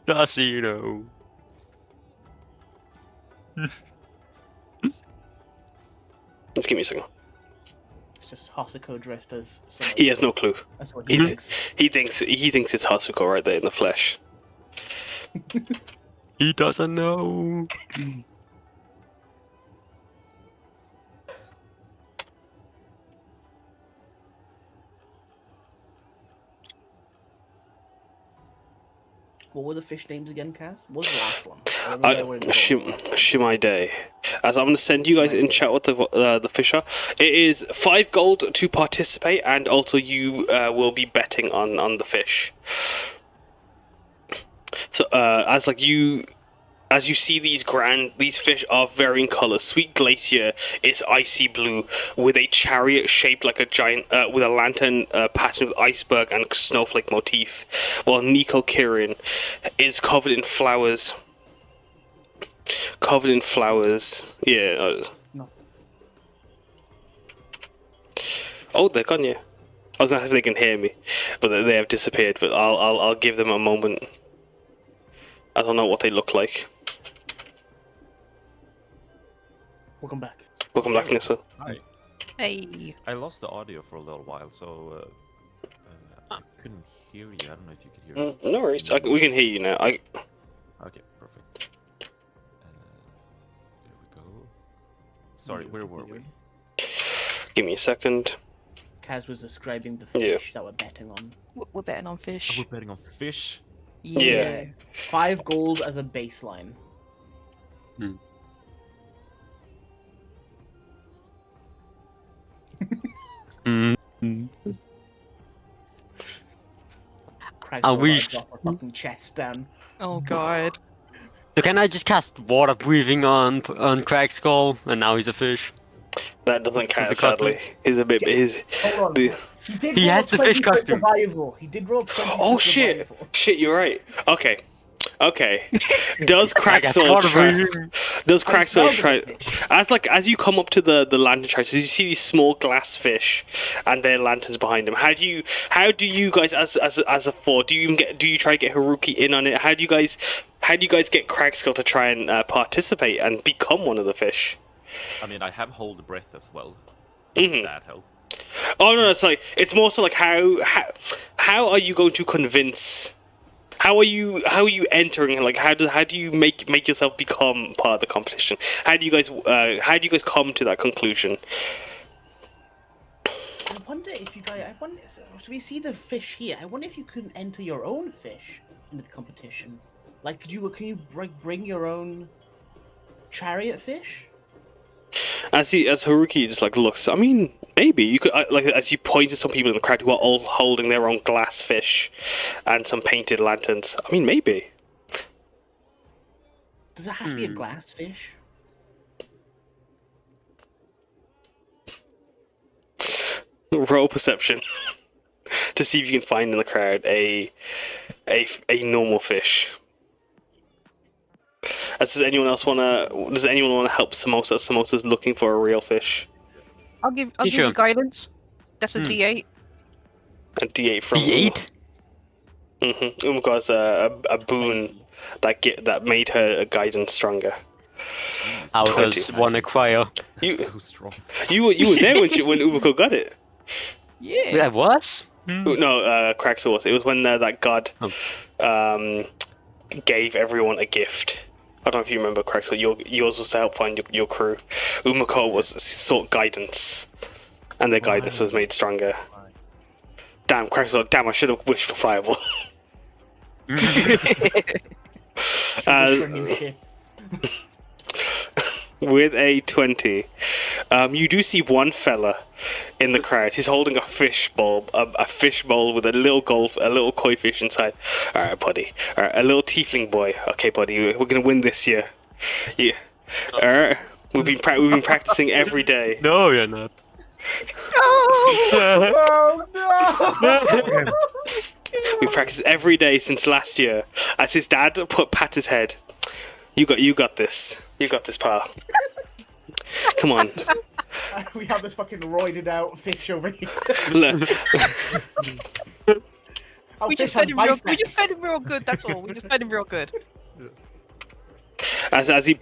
[SPEAKER 5] Does he know?
[SPEAKER 1] Just give me a second.
[SPEAKER 4] It's just Hasuko dressed as someone.
[SPEAKER 1] He has no clue.
[SPEAKER 4] That's what he thinks.
[SPEAKER 1] He thinks it's Hasuko right there in the flesh.
[SPEAKER 5] He doesn't know.
[SPEAKER 4] What were the fish names again, Kaz? What was the last one? I remember they were in the
[SPEAKER 1] Shimai Day. As I'm going to send you guys in chat what the fish are. It is 5 gold to participate, and also you will be betting on the fish. So as you see these fish are varying colors. Sweet Glacier is icy blue with a chariot shaped like a giant with a lantern pattern with iceberg and snowflake motif, while Nico Kirin is covered in flowers. Yeah.
[SPEAKER 4] No.
[SPEAKER 1] Oh, they're gone. Yeah. I was gonna ask if they can hear me, but they have disappeared. But I'll give them a moment. I don't know what they look like.
[SPEAKER 4] Welcome back.
[SPEAKER 1] Welcome back, Nissa.
[SPEAKER 3] Hi.
[SPEAKER 2] Hey.
[SPEAKER 3] I lost the audio for a little while, so I couldn't hear you. I don't know if you could hear me.
[SPEAKER 1] No worries. We can hear you now.
[SPEAKER 3] Okay, perfect. There we go. Sorry, where were we?
[SPEAKER 1] Give me a second.
[SPEAKER 4] Kaz was describing the
[SPEAKER 1] Yeah.
[SPEAKER 4] fish that we're betting on.
[SPEAKER 2] We're betting on
[SPEAKER 3] Oh,
[SPEAKER 2] fish.
[SPEAKER 3] we're betting on fish.
[SPEAKER 1] Yeah.
[SPEAKER 4] 5 gold as a baseline.
[SPEAKER 5] Mm.
[SPEAKER 4] Kragskull
[SPEAKER 5] wish-
[SPEAKER 4] drop her fucking chest down.
[SPEAKER 2] Oh god.
[SPEAKER 5] So can I just cast water breathing on Kragskull, and now he's a fish?
[SPEAKER 1] That doesn't count,
[SPEAKER 5] Is it custom?
[SPEAKER 1] sadly. He's a bit. He's.
[SPEAKER 4] Hold on.
[SPEAKER 1] The,
[SPEAKER 4] He did
[SPEAKER 5] He
[SPEAKER 4] roll
[SPEAKER 5] has the fish
[SPEAKER 4] 20 for
[SPEAKER 5] costume.
[SPEAKER 4] survival. He did roll 20
[SPEAKER 1] oh
[SPEAKER 4] for
[SPEAKER 1] shit!
[SPEAKER 4] survival.
[SPEAKER 1] Shit, you're right. Okay. Does
[SPEAKER 5] I guess
[SPEAKER 1] Kragskull
[SPEAKER 5] water
[SPEAKER 1] try?
[SPEAKER 5] breathing.
[SPEAKER 1] Does
[SPEAKER 4] I
[SPEAKER 1] Kragskull
[SPEAKER 4] smelled
[SPEAKER 1] try?
[SPEAKER 4] the fish.
[SPEAKER 1] As you come up to the lantern charges, you see these small glass fish, and their lanterns behind them. How do you guys as a four do you try to get Haruki in on it? How do you guys get Kragskull to try and participate and become one of the fish?
[SPEAKER 3] I mean, I have hold breath as well.
[SPEAKER 1] Mhm.
[SPEAKER 3] That helps.
[SPEAKER 1] Oh no, it's more so like how are you going to convince? How are you entering? Like how do you make yourself become part of the competition? How do you guys come to that conclusion?
[SPEAKER 4] I wonder if you guys. So we see the fish here. I wonder if you couldn't enter your own fish into the competition. Like, can you bring your own chariot fish?
[SPEAKER 1] As Haruki just like looks, I mean, maybe you could like as you point to some people in the crowd who are all holding their own glass fish and some painted lanterns. I mean, maybe.
[SPEAKER 4] Does it have to be a glass fish?
[SPEAKER 1] Roll perception to see if you can find in the crowd a normal fish. Does anyone wanna help Samosa? Samosa's looking for a real fish.
[SPEAKER 2] I'll give
[SPEAKER 5] sure.
[SPEAKER 2] you guidance. That's a D8.
[SPEAKER 1] A D8 from
[SPEAKER 5] D8?
[SPEAKER 1] Umeko has a boon that made her guidance stronger.
[SPEAKER 5] How
[SPEAKER 1] 20.
[SPEAKER 5] does one acquire?
[SPEAKER 1] You
[SPEAKER 3] So strong.
[SPEAKER 1] you were there when Umeko got it.
[SPEAKER 2] Yeah.
[SPEAKER 5] That was?
[SPEAKER 1] No, Kragskull was. It was when that god
[SPEAKER 5] Oh.
[SPEAKER 1] gave everyone a gift. I don't know if you remember Kragskull. Yours was to help find your crew. Umeko was sought guidance, and their guidance was made stronger. Damn, Kragskull! Damn, I should have wished for fireball.
[SPEAKER 4] For a new ship.
[SPEAKER 1] With a 20, you do see one fella in the crowd. He's holding a fish bowl, a fish bowl with a little koi fish inside. All right, buddy. All right, a little tiefling boy. Okay, buddy, we're gonna win this year. Yeah. All right. We've been practicing every day.
[SPEAKER 5] No, you're not.
[SPEAKER 4] Oh no!
[SPEAKER 1] We practiced every day since last year. As his dad pat his head. You got this. You got this, pal. Come on.
[SPEAKER 4] We have this fucking roided out fish over here.
[SPEAKER 1] Look.
[SPEAKER 4] Our
[SPEAKER 2] We just
[SPEAKER 4] fish has
[SPEAKER 2] fed him real. We
[SPEAKER 4] biceps.
[SPEAKER 2] just fed him real good. That's all. We just fed him real good.
[SPEAKER 1] As his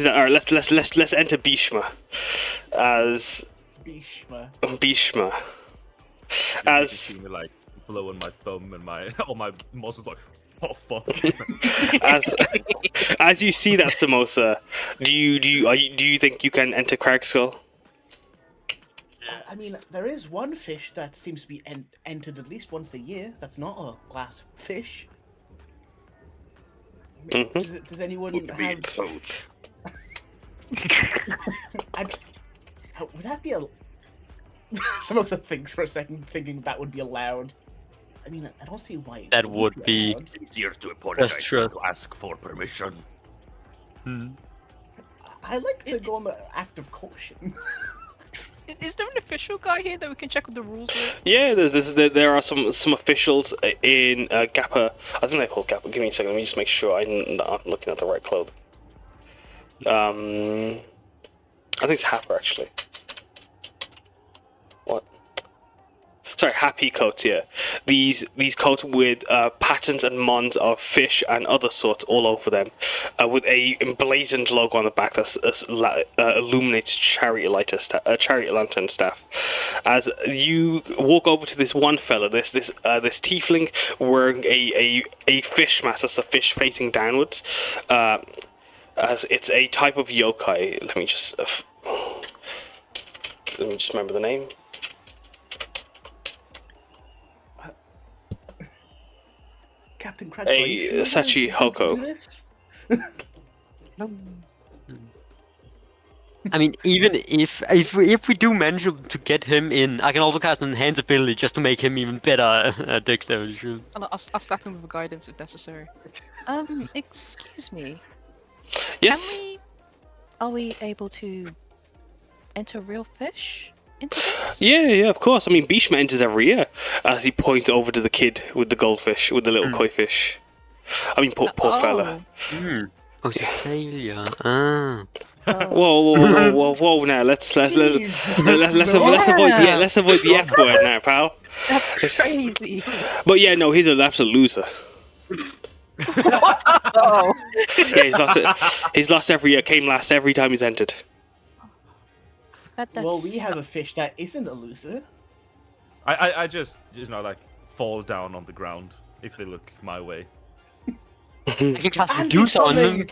[SPEAKER 1] all right, let's enter Bhishma. As
[SPEAKER 4] Bhishma.
[SPEAKER 1] As
[SPEAKER 3] See me like blowing my thumb and all my muscles like, oh fuck.
[SPEAKER 1] as you see that Samosa, do you think you can enter Kragskull?
[SPEAKER 4] I mean, there is one fish that seems to be entered at least once a year. That's not a glass fish. Does anyone have?
[SPEAKER 5] coach.
[SPEAKER 4] Would that be a? Samosa thinks for a second, thinking that would be allowed. I mean, I don't see why.
[SPEAKER 5] That would be
[SPEAKER 4] allowed.
[SPEAKER 3] Easier to apologize
[SPEAKER 5] That's true.
[SPEAKER 3] than to ask for permission.
[SPEAKER 4] I like to go on the act of caution.
[SPEAKER 2] Is there an official guy here that we can check what the rules with?
[SPEAKER 1] Yeah, there are some officials in Gappa. I think they're called Gappa. Give me a second. Let me just make sure I'm looking at the right clothing. I think it's Happer actually. What? Sorry, Happy coats. Yeah, these coats with patterns and mons of fish and other sorts all over them, with a emblazoned logo on the back that illuminates chariot lantern staff. As you walk over to this one fella, this tiefling wearing a fish mask, that's a fish facing downwards. As it's a type of yokai. Let me just remember the name.
[SPEAKER 4] Captain Kragskull, are you sure
[SPEAKER 1] Sachi
[SPEAKER 4] you can
[SPEAKER 1] Hoko.
[SPEAKER 4] do this?
[SPEAKER 5] I mean, even if we do manage to get him in, I can also cast an enhance ability just to make him even better at dexterity.
[SPEAKER 2] I'll slap him with guidance if necessary. Excuse me.
[SPEAKER 1] Yes.
[SPEAKER 2] Are we able to enter real fish into this?
[SPEAKER 1] Yeah, of course. I mean, Bhishma enters every year. As he points over to the kid with the goldfish, with the little koi fish. I mean, poor fella.
[SPEAKER 5] Oh, it's a failure. Ah.
[SPEAKER 1] Whoa! Now let's avoid the F word now, pal.
[SPEAKER 2] That's crazy.
[SPEAKER 1] But yeah, no, he's an absolute loser.
[SPEAKER 2] Oh.
[SPEAKER 1] Yeah, he's lost every year. Came last every time he's entered.
[SPEAKER 4] Well, we have a fish that isn't a loser.
[SPEAKER 3] I just like fall down on the ground if they look my way.
[SPEAKER 5] I can cast
[SPEAKER 4] And
[SPEAKER 5] reduce
[SPEAKER 4] he's
[SPEAKER 5] on him.
[SPEAKER 4] coming.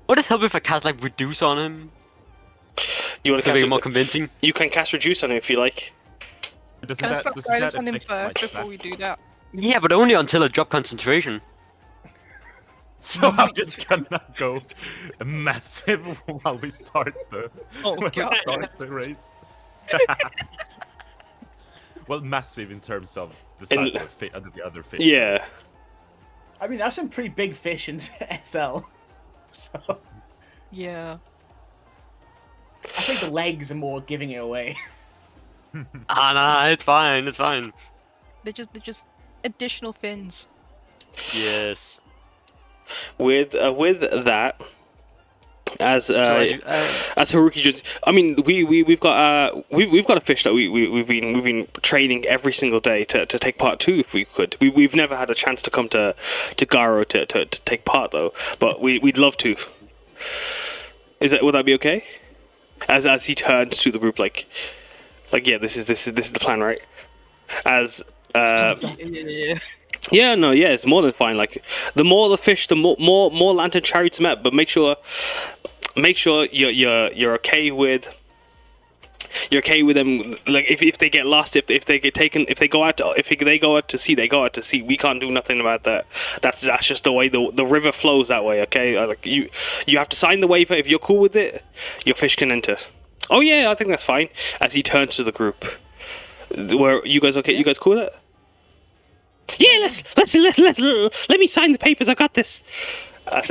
[SPEAKER 5] Would it help if I cast like reduce on him
[SPEAKER 1] You want
[SPEAKER 5] to
[SPEAKER 1] to
[SPEAKER 5] make it
[SPEAKER 1] cast
[SPEAKER 5] more convincing?
[SPEAKER 1] You can cast reduce on him if you like.
[SPEAKER 3] Doesn't
[SPEAKER 2] Can I slap
[SPEAKER 3] doesn't
[SPEAKER 2] guidance on him
[SPEAKER 3] affect my
[SPEAKER 2] first before we
[SPEAKER 3] stats?
[SPEAKER 2] do that?
[SPEAKER 5] Yeah, but only until I drop concentration.
[SPEAKER 3] So I'm just gonna go massive while we start the race. Well, massive in terms of the size of the other fish.
[SPEAKER 1] Yeah.
[SPEAKER 4] I mean, that's some pretty big fish in SL. So
[SPEAKER 2] Yeah.
[SPEAKER 4] I think the legs are more giving it away.
[SPEAKER 5] Nah, it's fine, it's fine.
[SPEAKER 2] They're just additional fins.
[SPEAKER 5] Yes.
[SPEAKER 1] With that, as
[SPEAKER 5] I
[SPEAKER 1] as Haruki just, I mean, we've got a fish that we've been training every single day to take part too if we could. We've never had a chance to come to Garo to take part though, but we'd love to. Would that be okay? As he turns to the group like yeah, this is the plan, right? As yeah, no, yeah, it's more than fine. Like, the more the fish, the more lantern chariots met. But make sure you're okay with them. Like, if they get lost, if they get taken, if they go out to sea, we can't do nothing about that. That's just the way the river flows that way. Okay, like you have to sign the waiver. If you're cool with it, your fish can enter. Oh yeah, I think that's fine. As he turns to the group, were you guys okay? You guys cool with that? Yeah, let me sign the papers. I got this. As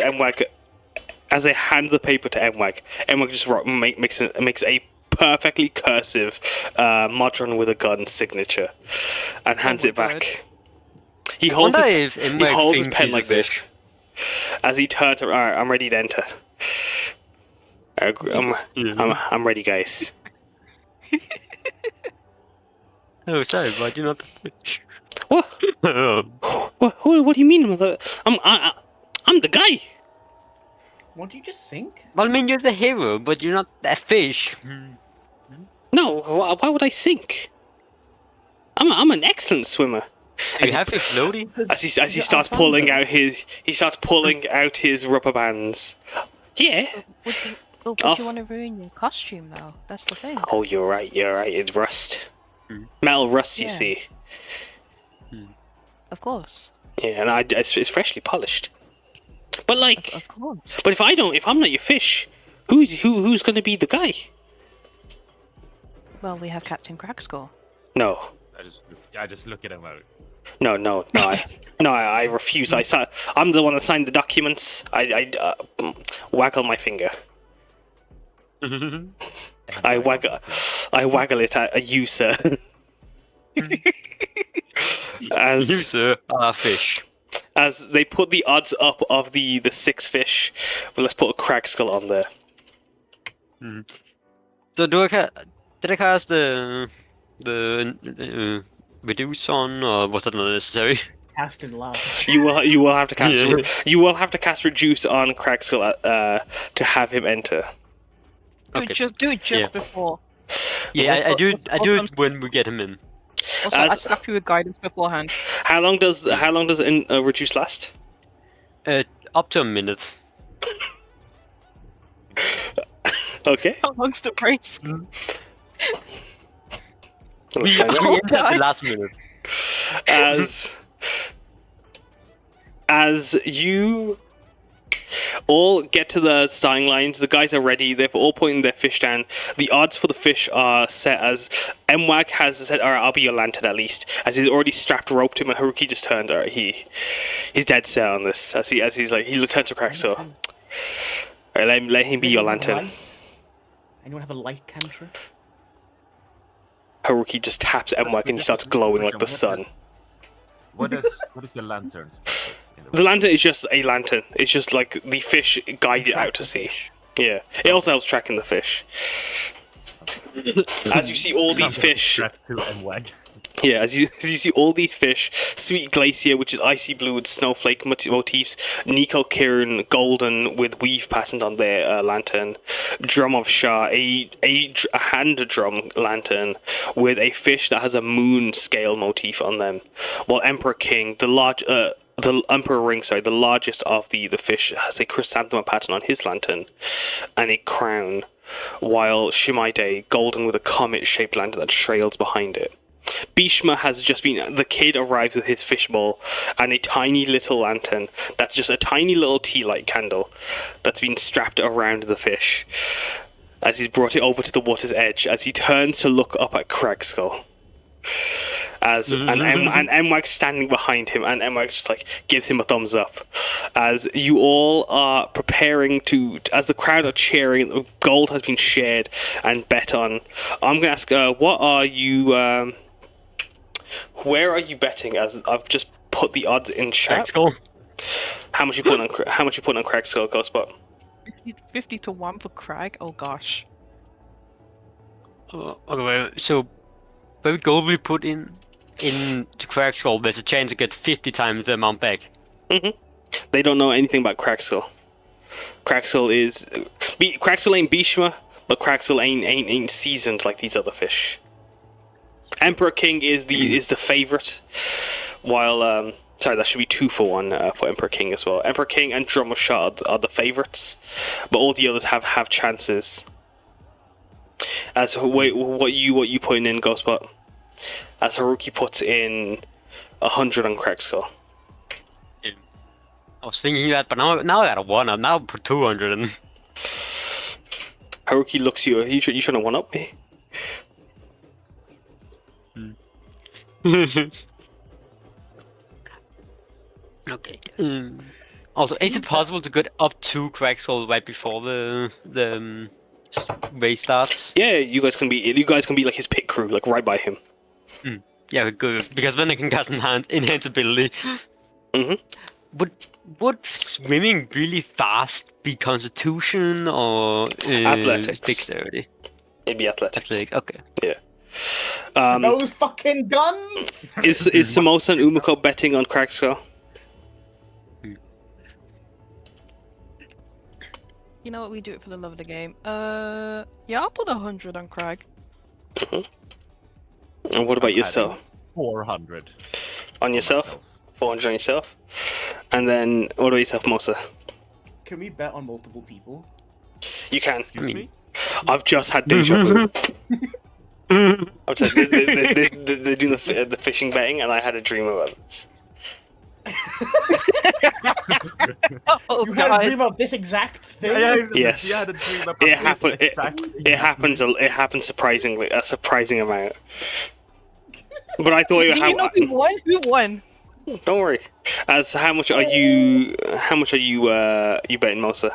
[SPEAKER 1] as they hand the paper to Mwag just makes a perfectly cursive Modron with a gun signature and hands it back. He holds his pen like this. As he turns, alright, I'm ready to enter. I'm ready, guys.
[SPEAKER 5] Oh, sorry, but you're not the fish.
[SPEAKER 1] What? What do you mean? I'm the guy.
[SPEAKER 4] Won't you just sink?
[SPEAKER 5] Well, I mean, you're the hero, but you're not that fish.
[SPEAKER 1] No, why would I sink? I'm an excellent swimmer.
[SPEAKER 5] Do you have your floaty?
[SPEAKER 1] As he starts pulling out his rubber bands. Yeah.
[SPEAKER 2] Would you want to ruin your costume though? That's the thing.
[SPEAKER 1] Oh, you're right. It's rust. Metal rust, you see.
[SPEAKER 2] Of course.
[SPEAKER 1] Yeah, and it's freshly polished. But like,
[SPEAKER 2] Of course.
[SPEAKER 1] but if I'm not your fish, who's gonna be the guy?
[SPEAKER 2] Well, we have Captain Kragskull.
[SPEAKER 1] No.
[SPEAKER 3] I just look at him out.
[SPEAKER 1] No, I refuse. I'm the one that signed the documents. I waggle my finger. I waggle it at you, sir.
[SPEAKER 5] You, sir, are a fish.
[SPEAKER 1] As they put the odds up of the 6 fish, well, let's put a Kragskull on there.
[SPEAKER 5] So did I cast the reduce on, or was that not necessary?
[SPEAKER 4] Cast in large.
[SPEAKER 1] You will have to cast you will have to cast reduce on Kragskull to have him enter.
[SPEAKER 5] Okay.
[SPEAKER 2] Do it just before.
[SPEAKER 5] Yeah, I do it when we get him in.
[SPEAKER 2] Also, I slap you with guidance beforehand.
[SPEAKER 1] How long does reduce last?
[SPEAKER 5] Up to a minute.
[SPEAKER 1] Okay.
[SPEAKER 2] How long's the race?
[SPEAKER 5] We entered the last minute.
[SPEAKER 1] As you all get to the starting lines. The guys are ready. They've all pointed their fish down. The odds for the fish are set as MWAG has said, "All right, I'll be your lantern at least." As he's already roped him, and Haruki just turned. All right, he's dead set on this. As he's like he turns to Kragskull. All right, let him be your lantern.
[SPEAKER 4] Anyone have a light cantrip?
[SPEAKER 1] Haruki just taps MWAG and he starts glowing like the sun.
[SPEAKER 3] What is the lantern's purpose?
[SPEAKER 1] The lantern is just a lantern. It's just like the fish guide it out to sea. Yeah. It also helps tracking the fish. As you see all these fish. Yeah, as you see all these fish, Sweet Glacier, which is icy blue with snowflake motifs, Nico Kirin, golden with weave patterned on their lantern, Drum of Shah, a hand drum lantern with a fish that has a moon scale motif on them, while Emperor King, the Emperor Ring, the largest of the fish, has a chrysanthemum pattern on his lantern, and a crown, while Shimaide, golden with a comet-shaped lantern that trails behind it. Bhishma has just been. The kid arrives with his fishbowl and a tiny little lantern that's just a tiny little tea light candle that's been strapped around the fish as he's brought it over to the water's edge as he turns to look up at Kragskull. And MWAG's standing behind him, and MWAG just like gives him a thumbs up as you all are preparing to, as the crowd are cheering. Gold has been shared and bet on. I'm gonna ask, what are you? Where are you betting? As I've just put the odds in chat.
[SPEAKER 5] Kragskull.
[SPEAKER 1] How much you putting on Kragskull, Ghostbot?
[SPEAKER 2] 50 to 1 for Crag. Oh gosh.
[SPEAKER 5] Okay, so very gold we put in to Kragskull, there's a chance to get 50 times the amount back.
[SPEAKER 1] They don't know anything about Kragskull. Kragskull ain't Bhishma, but Kragskull ain't seasoned like these other fish. Emperor King is the favorite, while sorry, that should be 2 for 1 for Emperor King as well. Emperor King and Drum of Shah are the favorites, but all the others have chances. As what you putting in, Ghostbot? As Haruki puts in 100 on Kragskull.
[SPEAKER 5] I was thinking that, but now I got a 1 up. Now I'll put 200 in.
[SPEAKER 1] Haruki looks at you. Are you trying to 1-up me?
[SPEAKER 5] Okay. Also, is it possible to get up to Kragskull right before the race starts?
[SPEAKER 1] Yeah, you guys can be like his pit crew, like right by him.
[SPEAKER 5] Yeah, good. Because then I can cast enhance ability. Would swimming really fast be Constitution or
[SPEAKER 1] Athletics?
[SPEAKER 5] Dexterity?
[SPEAKER 1] It'd be athletics.
[SPEAKER 5] Okay.
[SPEAKER 1] Yeah.
[SPEAKER 4] Those fucking guns!
[SPEAKER 1] Is Samosa and Umeko betting on Kragskull?
[SPEAKER 2] You know what? We do it for the love of the game. Yeah, I'll put 100 on Crag.
[SPEAKER 1] And what about yourself?
[SPEAKER 3] 400.
[SPEAKER 1] On yourself? 400 on yourself? And then, what about yourself, Mosa?
[SPEAKER 4] Can we bet on multiple people?
[SPEAKER 1] You can.
[SPEAKER 3] Excuse me?
[SPEAKER 1] I've just had deja vu. They're doing the fishing betting, and I had a dream about it.
[SPEAKER 2] Oh,
[SPEAKER 4] You had a dream about this exact thing?
[SPEAKER 1] Yes.
[SPEAKER 3] You had a dream about
[SPEAKER 1] It
[SPEAKER 3] this
[SPEAKER 1] happened.
[SPEAKER 3] exactly.
[SPEAKER 1] It happened surprisingly, a surprising amount. But I thought
[SPEAKER 2] Do you know who won? Who won?
[SPEAKER 1] Don't worry. As how much are you you betting, Mosa?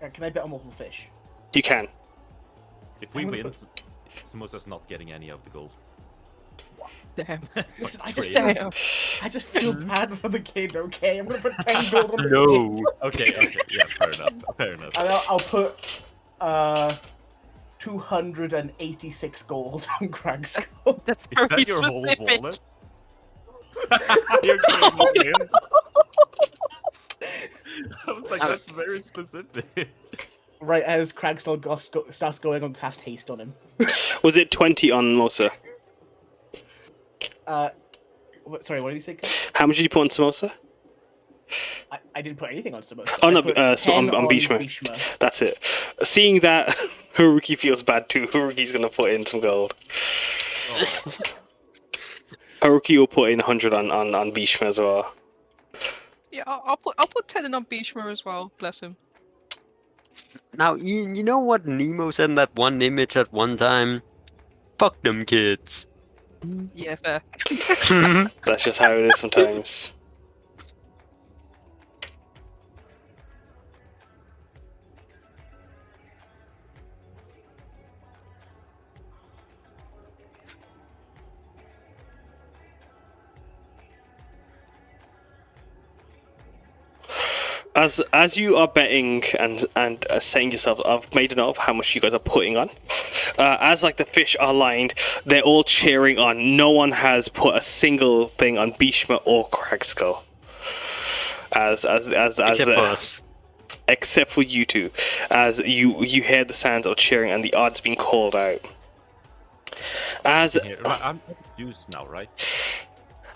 [SPEAKER 4] Can I bet on multiple fish?
[SPEAKER 1] You can.
[SPEAKER 3] If we win, Samosa's not getting any of the gold.
[SPEAKER 2] Damn.
[SPEAKER 4] Listen,
[SPEAKER 2] Damn.
[SPEAKER 4] I just feel bad for the kid, okay? I'm gonna put 10 gold on the
[SPEAKER 5] No.
[SPEAKER 4] kid.
[SPEAKER 3] Okay, yeah, fair enough.
[SPEAKER 4] And I'll put 286 gold on Kragskull.
[SPEAKER 2] That's
[SPEAKER 3] Is
[SPEAKER 2] very
[SPEAKER 3] that your whole
[SPEAKER 2] specific.
[SPEAKER 3] wallet? You're going all in? I was like, that's very specific.
[SPEAKER 4] Right as Kragskull starts going on cast haste on him.
[SPEAKER 1] Was it 20 on Mosa?
[SPEAKER 4] Sorry, what did you say?
[SPEAKER 1] How much did you put on Samosa?
[SPEAKER 4] I didn't put anything on Samosa.
[SPEAKER 1] Oh
[SPEAKER 4] I
[SPEAKER 1] no,
[SPEAKER 4] put
[SPEAKER 1] so
[SPEAKER 4] 10
[SPEAKER 1] on Bhishma. That's it. Seeing that, Haruki feels bad too. Haruki's gonna put in some gold. Haruki will put in 100 on Bhishma as well.
[SPEAKER 2] Yeah, I'll put Tenon on Bhishma as well. Bless him.
[SPEAKER 5] Now, you know what Nemo said in that one image at one time? Fuck them kids.
[SPEAKER 2] Yeah, fair.
[SPEAKER 1] That's just how it is sometimes. As you are betting and saying yourself, I've made a note of how much you guys are putting on. As like the fish are lined, they're all cheering on. No one has put a single thing on Bhishma or Kragskull.
[SPEAKER 5] Except for us.
[SPEAKER 1] Except for you two, as you hear the sounds of cheering and the odds being called out.
[SPEAKER 3] I'm reduced now, right?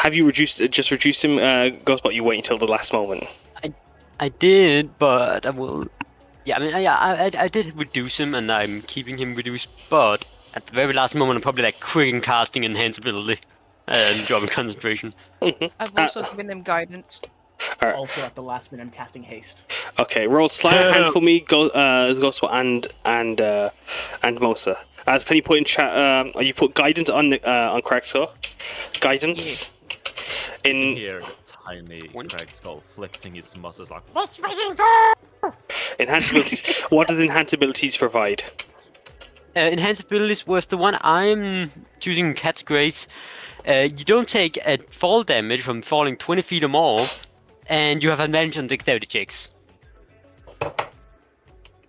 [SPEAKER 1] Have you reduced him, Ghostbot? You wait until the last moment.
[SPEAKER 5] I did, but I will. Yeah, I mean, I did reduce him, and I'm keeping him reduced. But at the very last moment, I'm probably like quick casting enhance ability and dropping concentration.
[SPEAKER 2] I've also given them guidance.
[SPEAKER 1] Alright.
[SPEAKER 4] Also, at the last minute, I'm casting haste.
[SPEAKER 1] Okay, roll sleight of hand for me, Ghostbot and Mosa. As can you put in chat? You put guidance on Kragskull? Guidance. In
[SPEAKER 3] Here, tiny Kragskull flexing his muscles like.
[SPEAKER 1] enhanced abilities. What does enhanced abilities provide?
[SPEAKER 5] Enhanced abilities was the one I'm choosing. Cat's Grace. You don't take a fall damage from falling 20 feet or more, and you have advantage on dexterity checks.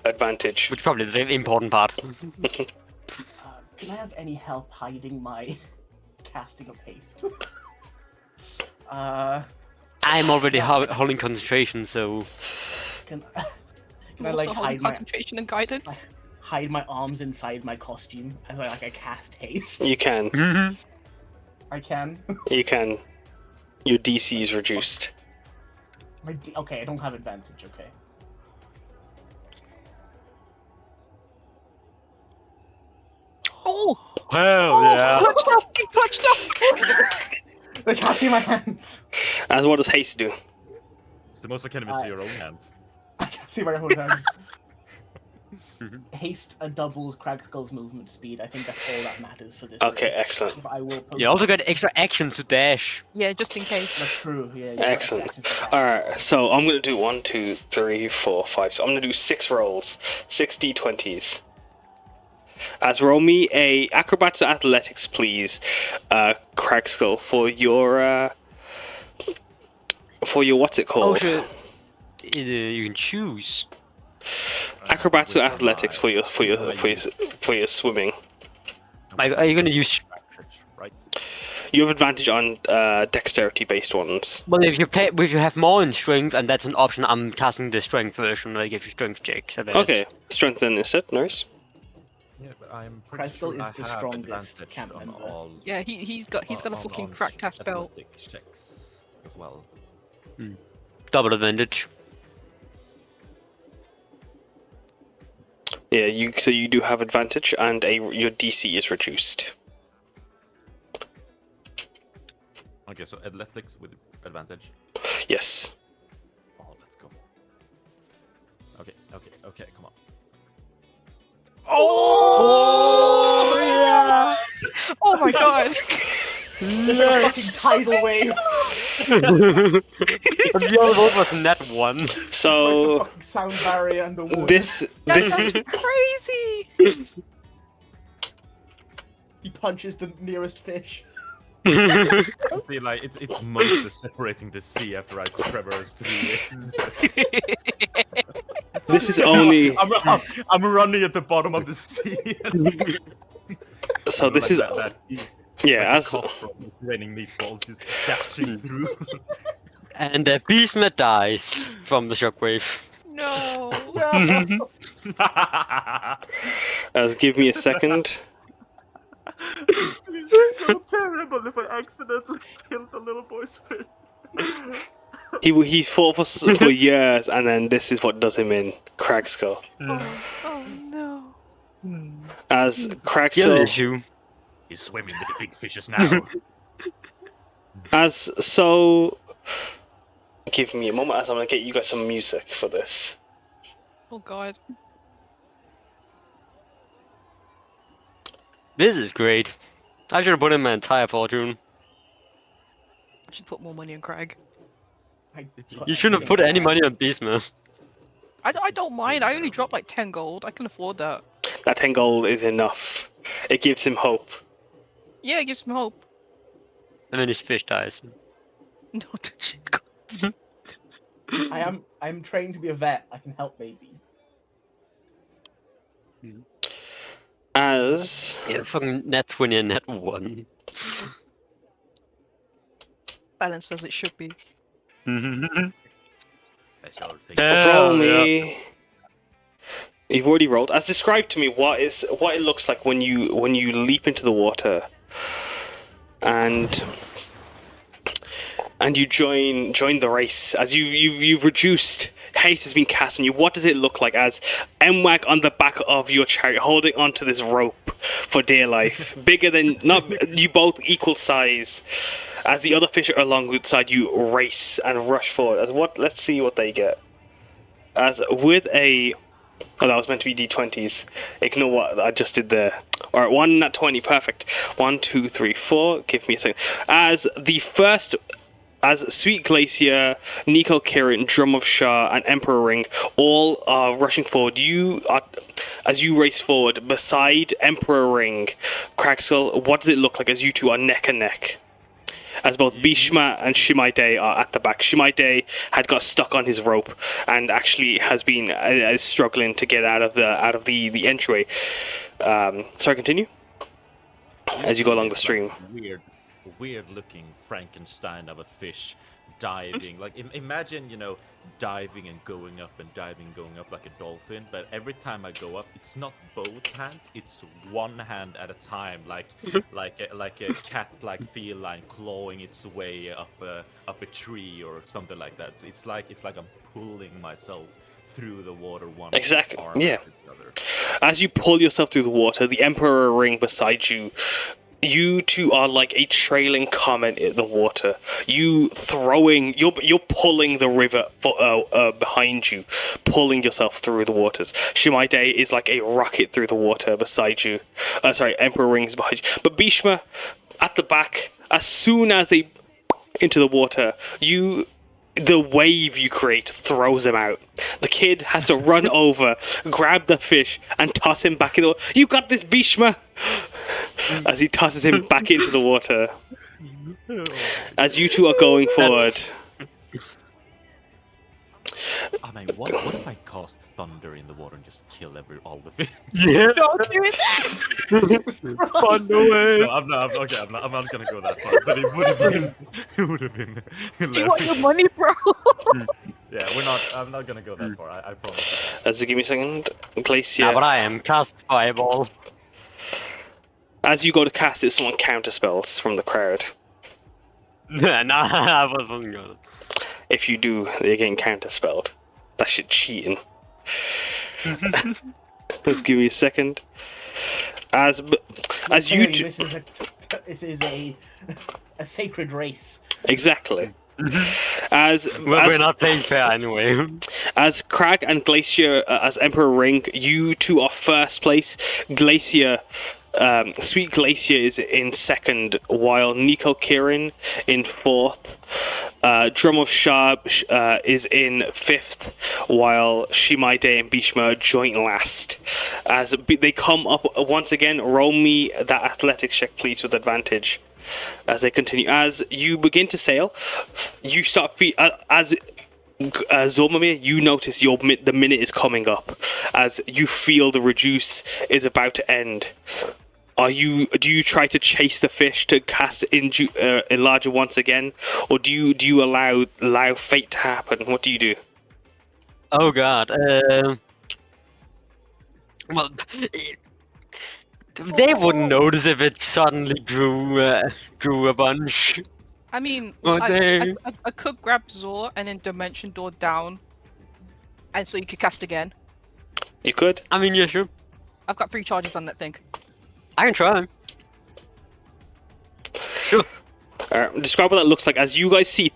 [SPEAKER 1] Advantage.
[SPEAKER 5] Which is probably the important part.
[SPEAKER 4] Can I have any help hiding my casting of haste?
[SPEAKER 5] I'm already holding concentration, so.
[SPEAKER 4] Can
[SPEAKER 2] I'm
[SPEAKER 4] I
[SPEAKER 2] also
[SPEAKER 4] like
[SPEAKER 2] holding
[SPEAKER 4] hide my
[SPEAKER 2] concentration and guidance.
[SPEAKER 4] hide my arms inside my costume as I cast haste?
[SPEAKER 1] You can.
[SPEAKER 4] I can.
[SPEAKER 1] You can. Your DC is reduced.
[SPEAKER 4] Okay, I don't have advantage. Okay.
[SPEAKER 2] Oh!
[SPEAKER 5] Hell yeah!
[SPEAKER 2] Clutched up! He clutched up!
[SPEAKER 4] I can't see my hands.
[SPEAKER 1] As what does haste do?
[SPEAKER 3] It's the most I can even see your own hands.
[SPEAKER 4] I can't see my own hands. Haste doubles Kragskull's movement speed. I think that's all that matters for this.
[SPEAKER 1] Okay,
[SPEAKER 4] race.
[SPEAKER 1] excellent.
[SPEAKER 4] I will post
[SPEAKER 5] You also got extra actions to dash.
[SPEAKER 2] Yeah, just in case.
[SPEAKER 4] That's true. Yeah. you got
[SPEAKER 1] Excellent.
[SPEAKER 4] actions to attack.
[SPEAKER 1] Alright, so I'm gonna do 1, 2, 3, 4, 5. So I'm gonna do 6 rolls. 6 d20s. As roll me a acrobats or athletics, please, Kragskull, for your what's it
[SPEAKER 5] Oh,
[SPEAKER 1] called?
[SPEAKER 5] sure. You can choose.
[SPEAKER 1] Acrobats or athletics for your swimming.
[SPEAKER 5] Are you gonna use?
[SPEAKER 3] Right.
[SPEAKER 1] You have advantage on dexterity based ones.
[SPEAKER 5] Well, if you have more in strength, and that's an option, I'm casting the strength version. Like if you strength checks.
[SPEAKER 1] Okay, strength then is it? Nice.
[SPEAKER 3] Yeah, but I'm pretty
[SPEAKER 4] Kragskull
[SPEAKER 3] sure
[SPEAKER 4] is
[SPEAKER 3] I
[SPEAKER 4] the
[SPEAKER 3] have
[SPEAKER 4] strongest
[SPEAKER 3] advantage
[SPEAKER 4] camp
[SPEAKER 3] on
[SPEAKER 4] member.
[SPEAKER 3] all.
[SPEAKER 2] Yeah, he's got a fucking cracked ass belt.
[SPEAKER 3] athletic checks as well.
[SPEAKER 5] Double advantage.
[SPEAKER 1] Yeah, you do have advantage, and your DC is reduced.
[SPEAKER 3] Okay, so athletics with advantage.
[SPEAKER 1] Yes.
[SPEAKER 3] Oh, let's go. Okay, come on.
[SPEAKER 2] Oh yeah! Oh my god!
[SPEAKER 4] Fucking tidal wave.
[SPEAKER 5] The other one was net one.
[SPEAKER 4] Like some
[SPEAKER 1] So
[SPEAKER 4] fucking sound barrier underwater.
[SPEAKER 1] this
[SPEAKER 2] Crazy!
[SPEAKER 4] He punches the nearest fish.
[SPEAKER 3] I feel like it's Moses separating the sea after I traversed through it.
[SPEAKER 1] this is only
[SPEAKER 3] I'm running at the bottom of the sea.
[SPEAKER 1] so this is yeah, as
[SPEAKER 3] from raining meatballs just dashing through.
[SPEAKER 5] And Beastma dies from the shockwave.
[SPEAKER 2] No!
[SPEAKER 1] give me a second.
[SPEAKER 3] It's so terrible if I accidentally killed the little boy's fish.
[SPEAKER 1] He fought for years, and then this is what does him in. Kragskull.
[SPEAKER 2] Oh no!
[SPEAKER 1] As
[SPEAKER 5] Skill
[SPEAKER 1] Kragskull,
[SPEAKER 5] issue.
[SPEAKER 3] He's swimming with the big fishes now.
[SPEAKER 1] as so Give me a moment as I'm gonna get you guys some music for this.
[SPEAKER 2] Oh god.
[SPEAKER 5] This is great. I should have put in my entire fortune.
[SPEAKER 2] I should put more money on Crag.
[SPEAKER 5] You shouldn't have put any money on Beast, man.
[SPEAKER 2] I don't mind. I only dropped like 10 gold. I can afford that.
[SPEAKER 1] That 10 gold is enough. It gives him hope.
[SPEAKER 2] Yeah, it gives him hope.
[SPEAKER 5] And then his fish dies.
[SPEAKER 2] No, the shit gods.
[SPEAKER 4] I'm trained to be a vet. I can help maybe.
[SPEAKER 1] As
[SPEAKER 5] Yeah, fucking net 20 and net 1.
[SPEAKER 2] Balanced as it should be.
[SPEAKER 3] I sure think
[SPEAKER 1] roll me. You've already rolled. As described to me, what it looks like when you leap into the water, and you join the race. As you've reduced, haste has been cast on you. What does it look like as Mwag on the back of your chariot, holding onto this rope for dear life, bigger than not you both equal size, as the other fish alongside you race and rush forward. As what? Let's see what they get. As with a oh, that was meant to be D20s. Ignore what I just did there. Alright, 1 nat 20, perfect. 1, 2, 3, 4. Give me a second. As Sweet Glacier, Nico Kirin, Drum of Shah, and Emperor Ring all are rushing forward. As you race forward, beside Emperor Ring, Kragskull, what does it look like as you two are neck and neck? As both Bhishma and Shimaide are at the back. Shimaide had got stuck on his rope and actually has been struggling to get out of the entryway. Sorry, continue. As you go along the stream.
[SPEAKER 3] Weird looking Frankenstein of a fish diving. Like imagine, diving and going up like a dolphin, but every time I go up, it's not both hands, it's one hand at a time, like a cat-like feline clawing its way up a tree or something like that. So it's like I'm pulling myself through the water one
[SPEAKER 1] exactly
[SPEAKER 3] arm
[SPEAKER 1] yeah
[SPEAKER 3] after the other.
[SPEAKER 1] As you pull yourself through the water, the Emperor Ring beside you, you two are like a trailing comet in the water. You're pulling the river behind you, pulling yourself through the waters. Shimaide is like a rocket through the water beside you. Emperor Ring is behind you. But Bhishma, at the back, as soon as they into the water, the wave you create throws him out. The kid has to run over, grab the fish, and toss him back in the water. You got this, Bhishma! As he tosses him back into the water. As you two are going forward.
[SPEAKER 3] I mean, what if I cast thunder in the water and just kill all the fish?
[SPEAKER 5] Yeah.
[SPEAKER 2] Don't do that!
[SPEAKER 5] Fun away.
[SPEAKER 3] No, I'm not gonna go that far. But it would have been.
[SPEAKER 2] Do you want your money, bro?
[SPEAKER 3] Yeah, I'm not gonna go that far. I promise.
[SPEAKER 1] As give me a second, Glacier.
[SPEAKER 5] Nah, but I am cast fireball.
[SPEAKER 1] As you go to cast it, someone counter spells from the crowd.
[SPEAKER 5] Nah, I wasn't gonna.
[SPEAKER 1] If you do, they're getting counter spelled. That shit cheating. Let's give me a second. As you two,
[SPEAKER 4] this is a sacred race.
[SPEAKER 1] exactly.
[SPEAKER 5] We're not playing fair anyway.
[SPEAKER 1] As Krag and Glacier, as Emperor Ring, you two are first place. Glacier, Sweet Glacier is in second, while Nico Kirin in fourth. Drum of Shah is in fifth, while Shimaide and Bhishma are joint last. As they come up once again, roll me that athletics check, please, with advantage. As they continue, as you begin to sail, you start as Zormamir, you notice the minute is coming up. As you feel the reduce is about to end. Do you try to chase the fish to cast enlarger once again, or do you allow fate to happen? What do you do?
[SPEAKER 5] Oh god. Well, they wouldn't notice if it suddenly grew a bunch.
[SPEAKER 2] I mean,
[SPEAKER 5] Oh, dang.
[SPEAKER 2] I could grab Zor and then Dimension Door down, and so you could cast again.
[SPEAKER 1] You could.
[SPEAKER 5] I mean, yeah, sure.
[SPEAKER 2] I've got 3 charges on that thing.
[SPEAKER 5] I can try. Sure.
[SPEAKER 1] Describe what that looks like as you guys see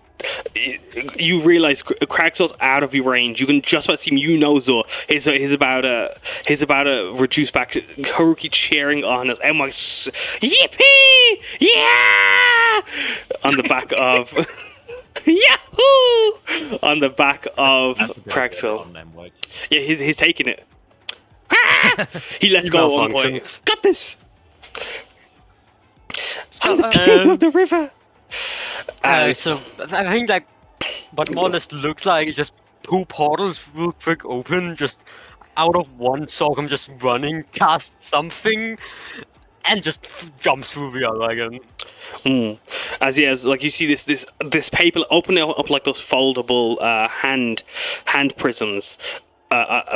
[SPEAKER 1] you realize Kragskull's out of your range. You can just about see him. You know Zor. He's about to reduce back. Haruki cheering on us. Emma, yippee! Yeah! On the back of Yahoo! On the back of Kragskull. Yeah, he's taking it. He lets go at one point. Got this.
[SPEAKER 2] So,
[SPEAKER 1] I'm the king of the river.
[SPEAKER 5] So I think like what more or less looks like is just two portals real quick open, just out of one Sorghum just running, cast something, and just jumps through the other again.
[SPEAKER 1] As like you see this paper opening up like those foldable hand prisms.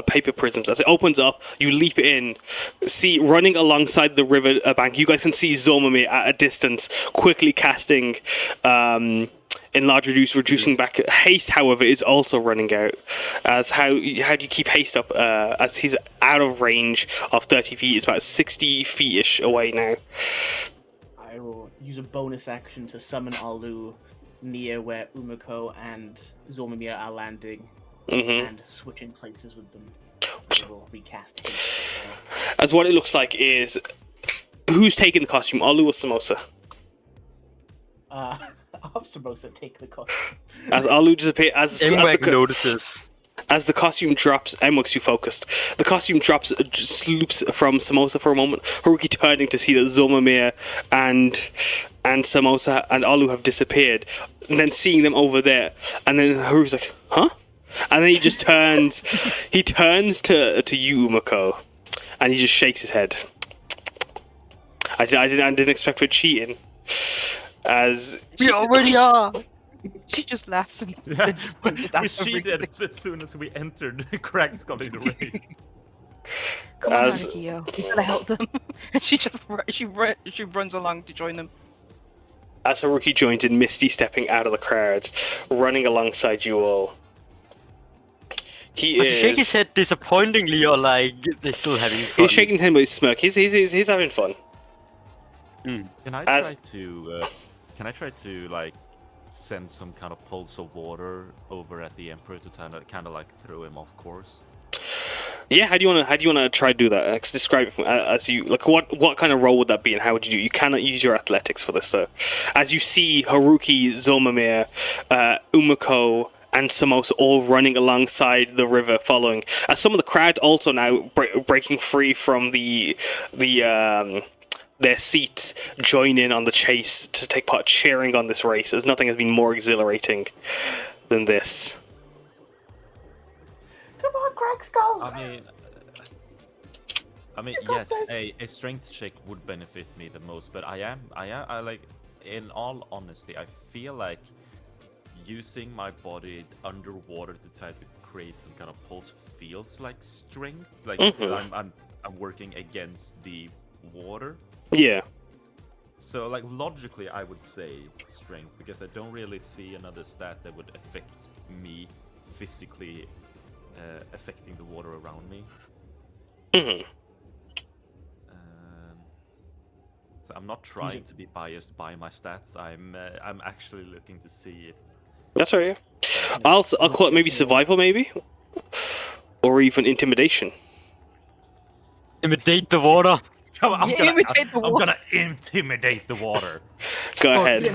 [SPEAKER 1] Paper prisms. As it opens up, you leap in, see running alongside the river bank. You guys can see Zormamir at a distance, quickly casting enlarge, reducing back. Haste, however, is also running out. As how do you keep haste up? As he's out of range of 30 feet, it's about 60 feet-ish away now.
[SPEAKER 4] I will use a bonus action to summon Alu near where Umeko and Zormamir are landing. And switching places with them. I will recast it.
[SPEAKER 1] As what it looks like is, who's taking the costume, Alu or Samosa?
[SPEAKER 4] I'll have Samosa take the costume.
[SPEAKER 1] As Alu disappears,
[SPEAKER 5] Notices.
[SPEAKER 1] As the costume drops, Emwix, you focused. The costume drops, sloops from Samosa for a moment. Haruki turning to see that Zormamir and Samosa and Alu have disappeared, and then seeing them over there, and then Haruki's like, huh? And then he just turns. He turns to you, Umeko, and he just shakes his head. I didn't expect we're cheating. As
[SPEAKER 5] We already are.
[SPEAKER 2] She just laughs and
[SPEAKER 3] We cheated as soon as we entered Kragskull in the raid.
[SPEAKER 2] Come on, Oni-Ko. We gotta help them. And she runs along to join them.
[SPEAKER 1] as Haruki joins in, Misty stepping out of the crowd, running alongside you all.
[SPEAKER 5] Does he shake his head disappointingly, or like they're still having fun?
[SPEAKER 1] He's shaking his head with his smirk. He's having fun.
[SPEAKER 3] Can I try to like send some kind of pulse of water over at the Emperor to kind of like throw him off course?
[SPEAKER 1] Yeah, how do you wanna try to do that? Describe it as you like. What kind of role would that be, and how would you do? You cannot use your athletics for this. So, as you see Haruki, Zormamir, Umeko, and Samosa all running alongside the river, following. As some of the crowd also now breaking free from their seats, join in on the chase to take part, cheering on this race, as nothing has been more exhilarating than this.
[SPEAKER 4] Come on, Kragskull!
[SPEAKER 3] I mean, yes, a strength check would benefit me the most, but I like, in all honesty, I feel like using my body underwater to try to create some kind of pulse feels like strength. Like I'm working against the water.
[SPEAKER 1] Yeah.
[SPEAKER 3] So like logically, I would say strength, because I don't really see another stat that would affect me physically, affecting the water around me. So I'm not trying to be biased by my stats. I'm actually looking to see if.
[SPEAKER 1] That's right. Yeah. I'll call it maybe survival, maybe, or even intimidation.
[SPEAKER 5] Imitate the water.
[SPEAKER 3] I'm gonna intimidate the water.
[SPEAKER 1] Go ahead.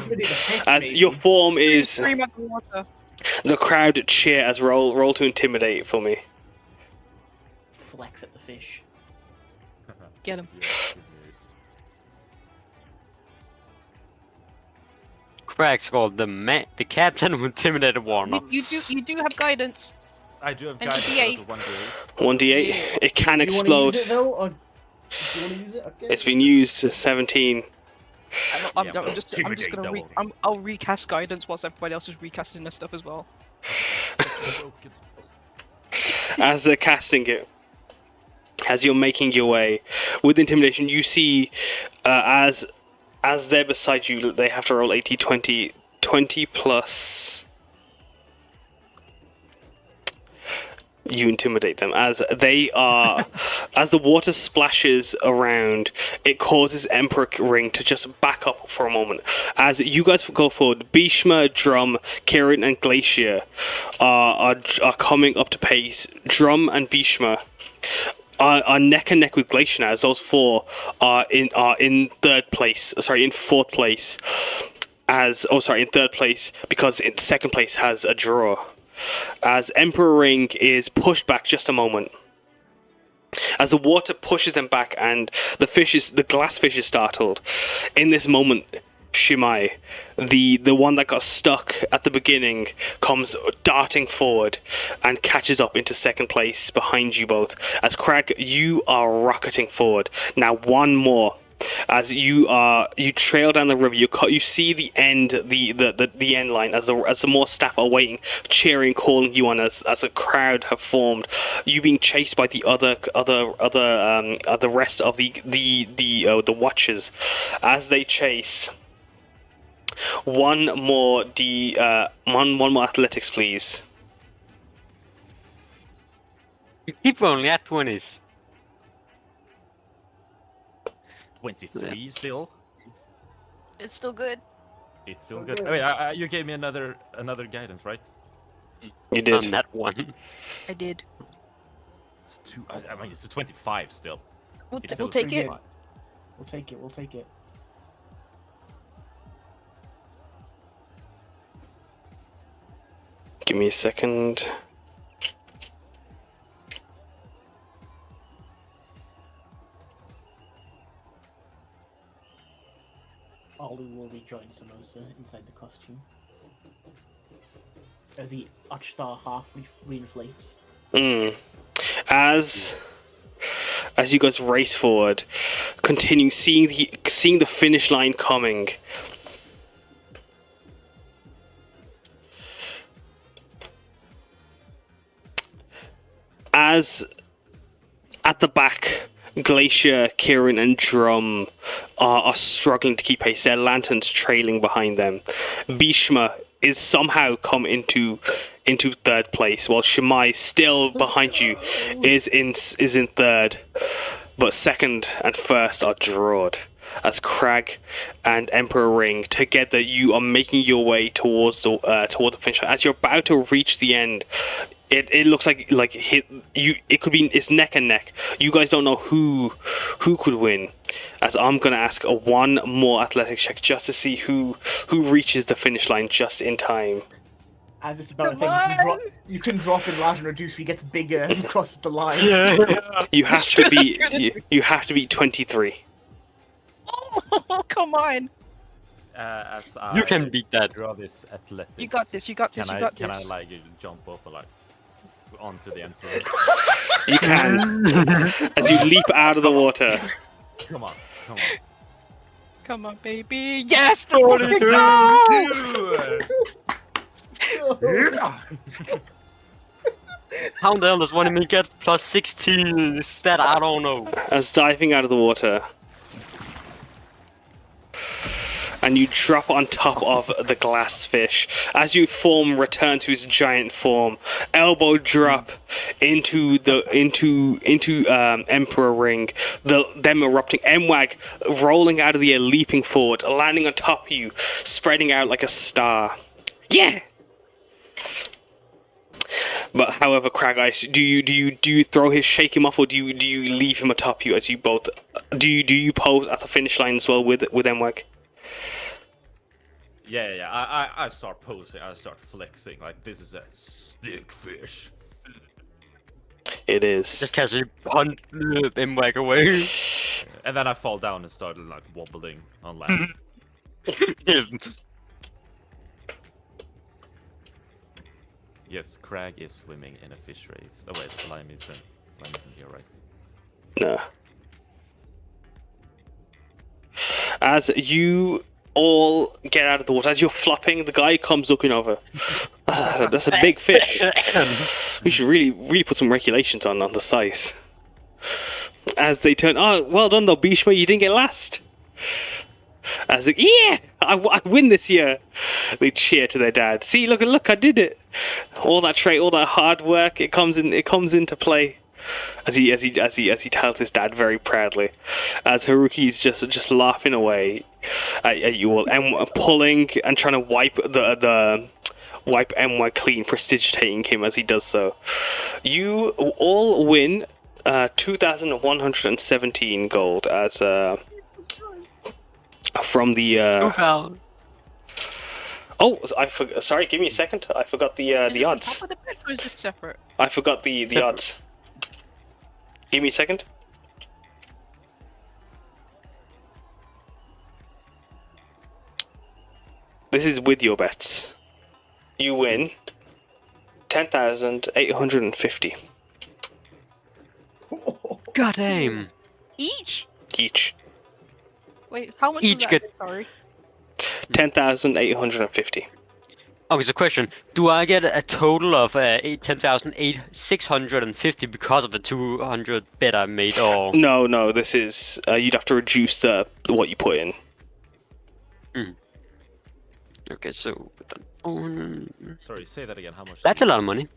[SPEAKER 1] As your form is, the crowd cheer as roll to intimidate for me.
[SPEAKER 4] Flex at the fish.
[SPEAKER 2] Get him.
[SPEAKER 5] Kragskull, the captain who intimidated Warner.
[SPEAKER 2] You do have guidance.
[SPEAKER 3] I do have
[SPEAKER 2] And
[SPEAKER 3] guidance.
[SPEAKER 1] 1d8. It can explode.
[SPEAKER 4] Do you want to use it? Okay.
[SPEAKER 1] It's been used to 17.
[SPEAKER 2] I'm just gonna I'll recast guidance whilst everybody else is recasting their stuff as well.
[SPEAKER 1] As they're casting it, as you're making your way with intimidation, you see as they're beside you, they have to roll 20 plus. You intimidate them as they are. As the water splashes around, it causes Emperor Ring to just back back up for a moment. As you guys go forward, Bhishma, Drum, Kirin, and Glacier are coming up to pace. Drum and Bhishma are neck and neck with Glacier now, as those four are in third place. Sorry, in fourth place. In third place, because in second place has a draw. As Emperor Ring is pushed back just a moment. As the water pushes them back and the glass fish is startled. In this moment, Shimai, the one that got stuck at the beginning, comes darting forward and catches up into second place behind you both. As Krag, you are rocketing forward. Now one more. As you trail down the river, you see the end, the end line as the more staff are waiting, cheering, calling you on as a crowd have formed. You being chased by the rest of the watchers as they chase. One more athletics, please.
[SPEAKER 5] You keep only at 20s.
[SPEAKER 3] 23 still.
[SPEAKER 2] It's still good.
[SPEAKER 3] It's still good. Oh, wait, you gave me another guidance, right?
[SPEAKER 1] You did.
[SPEAKER 5] On that one.
[SPEAKER 2] I did.
[SPEAKER 3] It's two. I mean, it's a 25 still.
[SPEAKER 2] We'll
[SPEAKER 3] It's
[SPEAKER 2] we'll
[SPEAKER 3] still
[SPEAKER 2] take it.
[SPEAKER 3] 25.
[SPEAKER 4] We'll take it.
[SPEAKER 1] Give me a second.
[SPEAKER 4] Ollie will rejoin Samosa inside the costume. As the Archstar half reinflates.
[SPEAKER 1] As you guys race forward, continue seeing the finish line coming. As at the back, Glacier, Kirin, and Drum are struggling to keep pace. Their lanterns trailing behind them. Bhishma is somehow come into third place, while Shimai, still behind you, is in third. But second and first are drawed. As Krag and Emperor Ring together, you are making your way towards the finish line. As you're about to reach the end, it looks like it's neck and neck. You guys don't know who could win. As I'm gonna ask one more athletics check just to see who reaches the finish line just in time.
[SPEAKER 4] As it's about a thing, you can drop and enlarge and reduce. He gets bigger as he crosses the line.
[SPEAKER 1] You have to be you have to be 23.
[SPEAKER 2] Oh, come on.
[SPEAKER 3] As
[SPEAKER 5] You can beat that.
[SPEAKER 3] Draw this athletics.
[SPEAKER 2] You got this. You got this. You got
[SPEAKER 3] Can
[SPEAKER 2] this.
[SPEAKER 3] I like jump up or like onto the Emperor?
[SPEAKER 1] You can. As you leap out of the water.
[SPEAKER 3] Come on.
[SPEAKER 2] Come on, baby. Yes, the
[SPEAKER 5] How the hell does one of me get plus 16 stat? I don't know.
[SPEAKER 1] As diving out of the water. And you drop on top of the glass fish. As you return to his giant form, elbow drop into Emperor Ring, them erupting, Mwag rolling out of the air, leaping forward, landing on top of you, spreading out like a star. Yeah. But however, Krag Ice, do you throw shake him off, or do you leave him atop you as you both? Do you pose at the finish line as well with Mwag?
[SPEAKER 3] Yeah. I start posing. I start flexing. Like, this is a sick fish.
[SPEAKER 1] It is.
[SPEAKER 5] Just casually punch him back away.
[SPEAKER 3] And then I fall down and start like wobbling on land. Yes, Krag is swimming in a fish race. Oh wait, Lime isn't here, right?
[SPEAKER 1] No. As you all get out of the water, as you're flopping, the guy comes looking over. That's a big fish. We should really put some regulations on the size. As they turn, oh, well done though, Bhishma, you didn't get last. As like, yeah, I win this year. They cheer to their dad. See, look, I did it. All that hard work, it comes into play. as he tells his dad very proudly, as Haruki's just laughing away at you all and pulling and trying to wipe wipe MY clean, prestidigitating him as he does so. You all win 2,117 gold as from the Oh, sorry, give me a second. I forgot the odds.
[SPEAKER 2] Is this on top of the bed or is this separate?
[SPEAKER 1] I forgot the odds. Give me a second. This is with your bets. You win 10,850
[SPEAKER 5] God damn.
[SPEAKER 2] Each?
[SPEAKER 1] each.
[SPEAKER 2] Wait, how much
[SPEAKER 5] Each
[SPEAKER 2] was that?
[SPEAKER 5] get-
[SPEAKER 2] Sorry.
[SPEAKER 1] 10,850.
[SPEAKER 5] Okay, so question: do I get a total of 10,650 because of the 200 bet I made, or?
[SPEAKER 1] No. This is you'd have to reduce what you put in.
[SPEAKER 5] Okay, so
[SPEAKER 3] Sorry, say that again. How much?
[SPEAKER 5] that's a lot of money.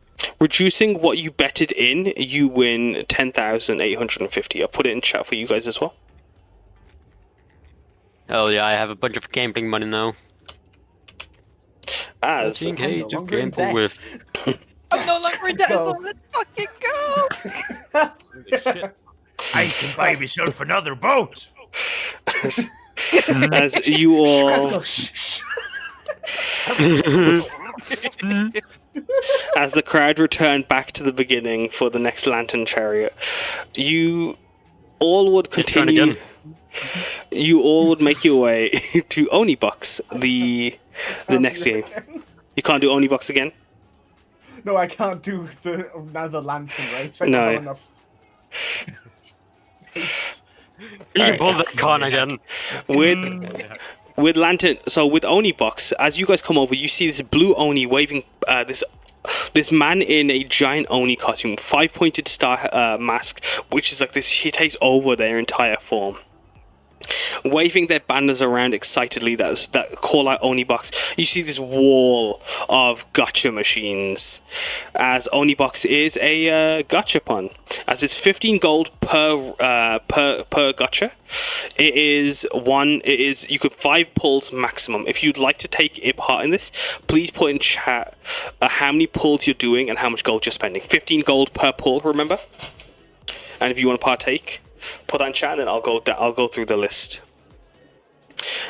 [SPEAKER 1] Reducing what you betted in, you win 10,850. I'll put it in chat for you guys as well.
[SPEAKER 5] Oh yeah, I have a bunch of gambling money now.
[SPEAKER 1] As
[SPEAKER 5] 13K
[SPEAKER 4] no
[SPEAKER 5] to
[SPEAKER 4] longer in
[SPEAKER 5] gamble
[SPEAKER 4] debt.
[SPEAKER 5] with.
[SPEAKER 2] I'm no longer in debt,
[SPEAKER 4] Go.
[SPEAKER 2] so let's fucking go!
[SPEAKER 3] Holy shit.
[SPEAKER 6] I can buy myself another boat.
[SPEAKER 1] as you all
[SPEAKER 4] Kragskull, shh.
[SPEAKER 1] as the crowd return back to the beginning for the next lantern chariot, you all would
[SPEAKER 5] Try it
[SPEAKER 1] continue.
[SPEAKER 5] again.
[SPEAKER 1] You all would make your way to Oni-Box, the next game. You can't do Oni-Box again?
[SPEAKER 4] No, I can't do another lantern race. I
[SPEAKER 1] No.
[SPEAKER 4] don't have enough.
[SPEAKER 5] You can pull that con again.
[SPEAKER 1] With lantern, so with Oni-Box, as you guys come over, you see this blue Oni waving this man in a giant Oni costume, 5-pointed star mask, which is like this. He takes over their entire form, waving their banners around excitedly that call out Oni-Box. You see this wall of gacha machines, as Oni-Box is a gachapon, as it's 15 gold per gacha. It is you could 5 pulls maximum. If you'd like to take a part in this, please put in chat how many pulls you're doing and how much gold you're spending. 15 gold per pull, remember? And if you want to partake, put that in chat, and then I'll go through the list.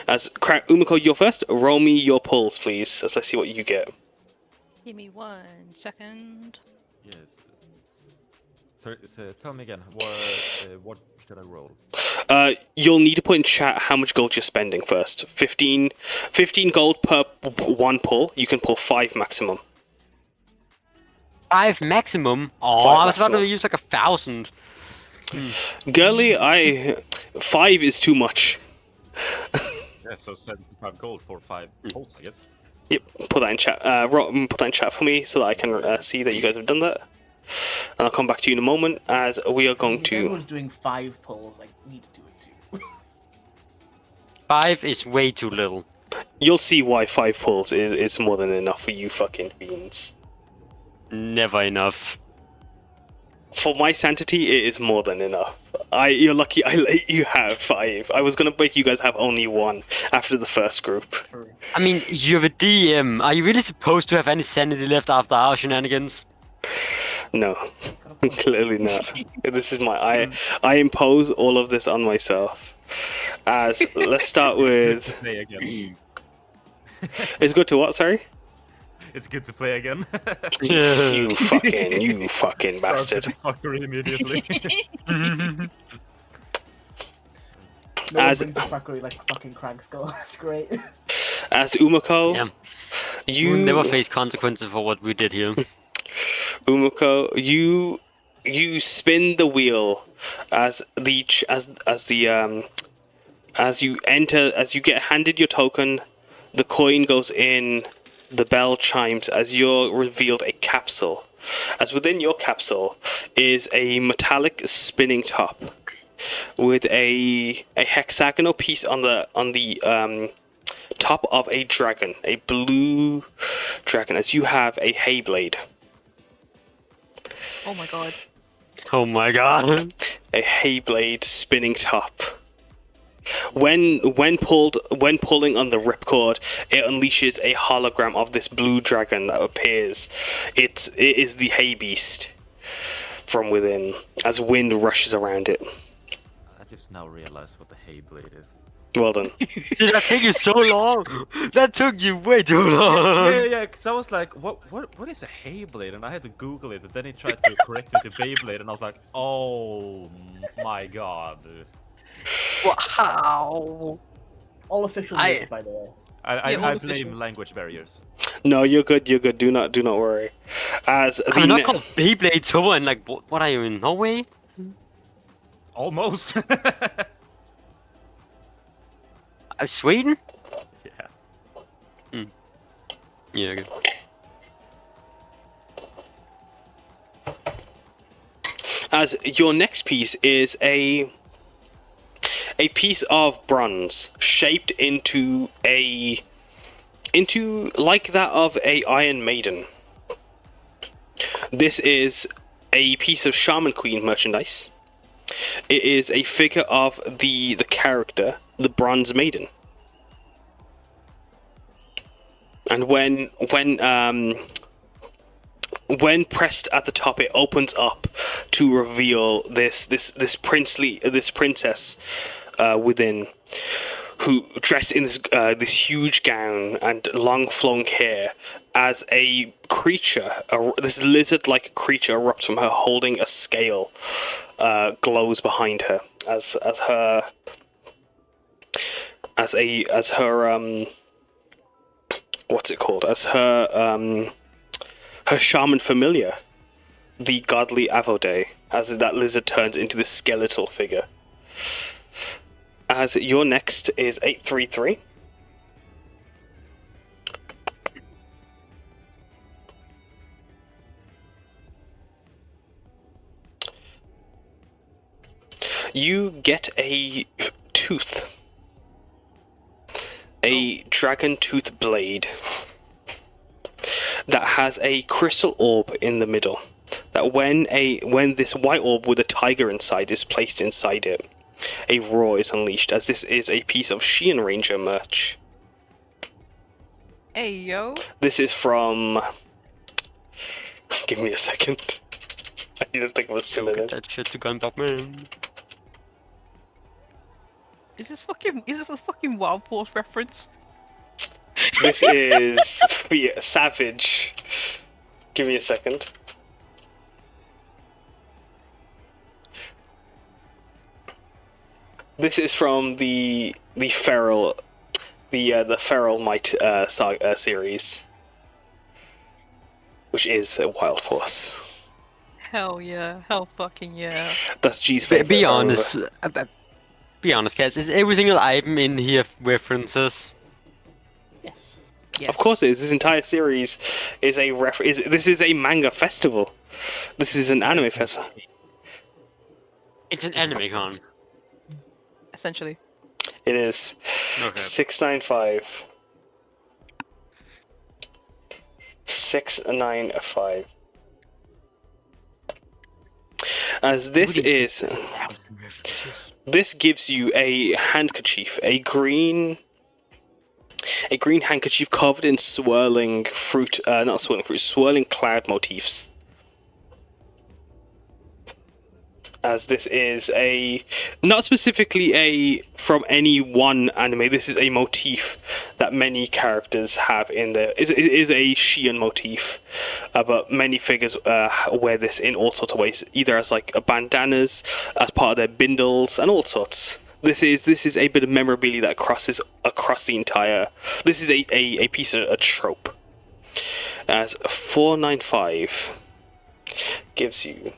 [SPEAKER 1] As Umeko, you're first. Roll me your pulls, please. So let's see what you get.
[SPEAKER 2] Give me 1 second.
[SPEAKER 3] Yes. Sorry, tell me again. What should I roll?
[SPEAKER 1] You'll need to put in chat how much gold you're spending first. 15 gold per 1 pull. You can pull 5 maximum.
[SPEAKER 5] 5 maximum. Oh,
[SPEAKER 1] 5
[SPEAKER 5] I was about to
[SPEAKER 1] maximum.
[SPEAKER 5] use like 1,000.
[SPEAKER 1] Girly, 5 is too much.
[SPEAKER 3] Yeah, so 75 gold for 5 pulls, I guess.
[SPEAKER 1] Yep, put that in chat. Put that in chat for me so that I can see that you guys have done that. And I'll come back to you in a moment, as we are going
[SPEAKER 4] If
[SPEAKER 1] to.
[SPEAKER 4] everyone's doing 5 pulls, I need to do it too.
[SPEAKER 5] 5 is way too little.
[SPEAKER 1] You'll see why 5 pulls is more than enough for you fucking fiends.
[SPEAKER 5] Never enough.
[SPEAKER 1] For my sanity, it is more than enough. You're lucky I let you have 5. I was gonna make you guys have only 1 after the first group.
[SPEAKER 5] I mean, you're a DM. Are you really supposed to have any sanity left after our shenanigans?
[SPEAKER 1] No, clearly not. This is I impose all of this on myself. As let's start with.
[SPEAKER 3] Play again.
[SPEAKER 1] It's good to what? Sorry.
[SPEAKER 3] It's good to play again.
[SPEAKER 1] You fucking bastard.
[SPEAKER 3] Fuckery immediately.
[SPEAKER 4] No
[SPEAKER 1] As-
[SPEAKER 4] one brings fuckery like fucking Kragskull. That's great.
[SPEAKER 1] As Umeko,
[SPEAKER 5] Yeah.
[SPEAKER 1] you
[SPEAKER 5] We'll never face consequences for what we did here.
[SPEAKER 1] Umeko, you spin the wheel as you get handed your token, the coin goes in, the bell chimes as you're revealed a capsule. As within your capsule is a metallic spinning top with a hexagonal piece on the top of a dragon, a blue dragon, as you have a hay blade.
[SPEAKER 2] Oh my god.
[SPEAKER 5] Oh my god.
[SPEAKER 1] A Heyblade spinning top. When pulling on the ripcord, it unleashes a hologram of this blue dragon that appears. It is the Hay Beast from within, as wind rushes around it.
[SPEAKER 3] I just now realized what the Heyblade is.
[SPEAKER 1] Well done.
[SPEAKER 5] Did that take you so long? That took you way too long.
[SPEAKER 3] Yeah, because I was like, what is a Heyblade? And I had to Google it, and then he tried to correct me to Beyblade, and I was like, oh my god.
[SPEAKER 5] Wow.
[SPEAKER 4] All official names, by the way.
[SPEAKER 3] I
[SPEAKER 2] all
[SPEAKER 3] blame
[SPEAKER 2] official.
[SPEAKER 3] language barriers.
[SPEAKER 1] No, you're good. You're good. Do not worry. As the
[SPEAKER 5] I'm not called Beyblade Tour and like, what are you in Norway?
[SPEAKER 3] Almost.
[SPEAKER 5] Sweden?
[SPEAKER 3] Yeah.
[SPEAKER 5] Yeah, okay.
[SPEAKER 1] as your next piece is a piece of bronze shaped into like that of a Iron Maiden. This is a piece of Shaman Queen merchandise. It is a figure of the character, the Bronze Maiden. And when pressed at the top, it opens up to reveal this princess within, who dressed in this huge gown and long flowing hair, as a creature, this lizard-like creature erupts from her, holding a scale, glows behind her as her what's it called? As her shaman familiar, the godly Avode, as that lizard turns into this skeletal figure. As your next is 833. You get a tooth. A dragon tooth blade that has a crystal orb in the middle. That when this white orb with a tiger inside is placed inside it, a roar is unleashed, as this is a piece of Sheehan Ranger merch.
[SPEAKER 2] Hey yo.
[SPEAKER 1] This is from... Give me a second. I need to think of a
[SPEAKER 5] Go
[SPEAKER 1] synonym.
[SPEAKER 5] get that shit to Gunpop Man.
[SPEAKER 2] Is this a fucking Wild Force reference?
[SPEAKER 1] This is Savage. Give me a second. This is from the Feral, the Feral Might saga series, which is a Wild Force.
[SPEAKER 2] Hell yeah. Hell fucking yeah.
[SPEAKER 1] That's G's favorite.
[SPEAKER 5] Be
[SPEAKER 1] I remember.
[SPEAKER 5] honest. Be honest, guys. Is every single item in here references?
[SPEAKER 4] Yes.
[SPEAKER 2] Yes.
[SPEAKER 1] Of course it is. This entire series is a this is a manga festival. This is an anime festival.
[SPEAKER 5] It's an anime con.
[SPEAKER 2] Essentially.
[SPEAKER 1] It is.
[SPEAKER 5] Okay.
[SPEAKER 1] 695. 695. As this is, this gives you a handkerchief, a green handkerchief covered in swirling fruit, swirling cloud motifs. As this is not specifically from any one anime, this is a motif that many characters have in there. It is a Sheehan motif, but many figures wear this in all sorts of ways, either as like bandanas, as part of their bindles, and all sorts. This is a bit of memorabilia that crosses across the entire. This is a piece of a trope. As 495 gives you.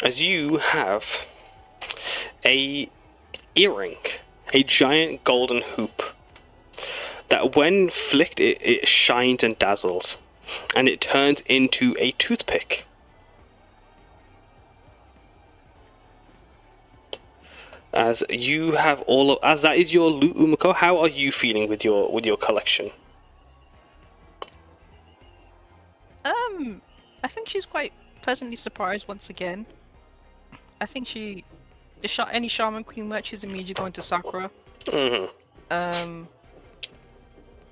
[SPEAKER 1] As you have a earring, a giant golden hoop, that when flicked it shines and dazzles, and it turns into a toothpick. As you have all of, as that is your loot, Umeko, how are you feeling with your collection?
[SPEAKER 2] I think she's quite pleasantly surprised once again. I think any Shaman Queen merch is immediately going to Sakura.
[SPEAKER 1] Mm-hmm.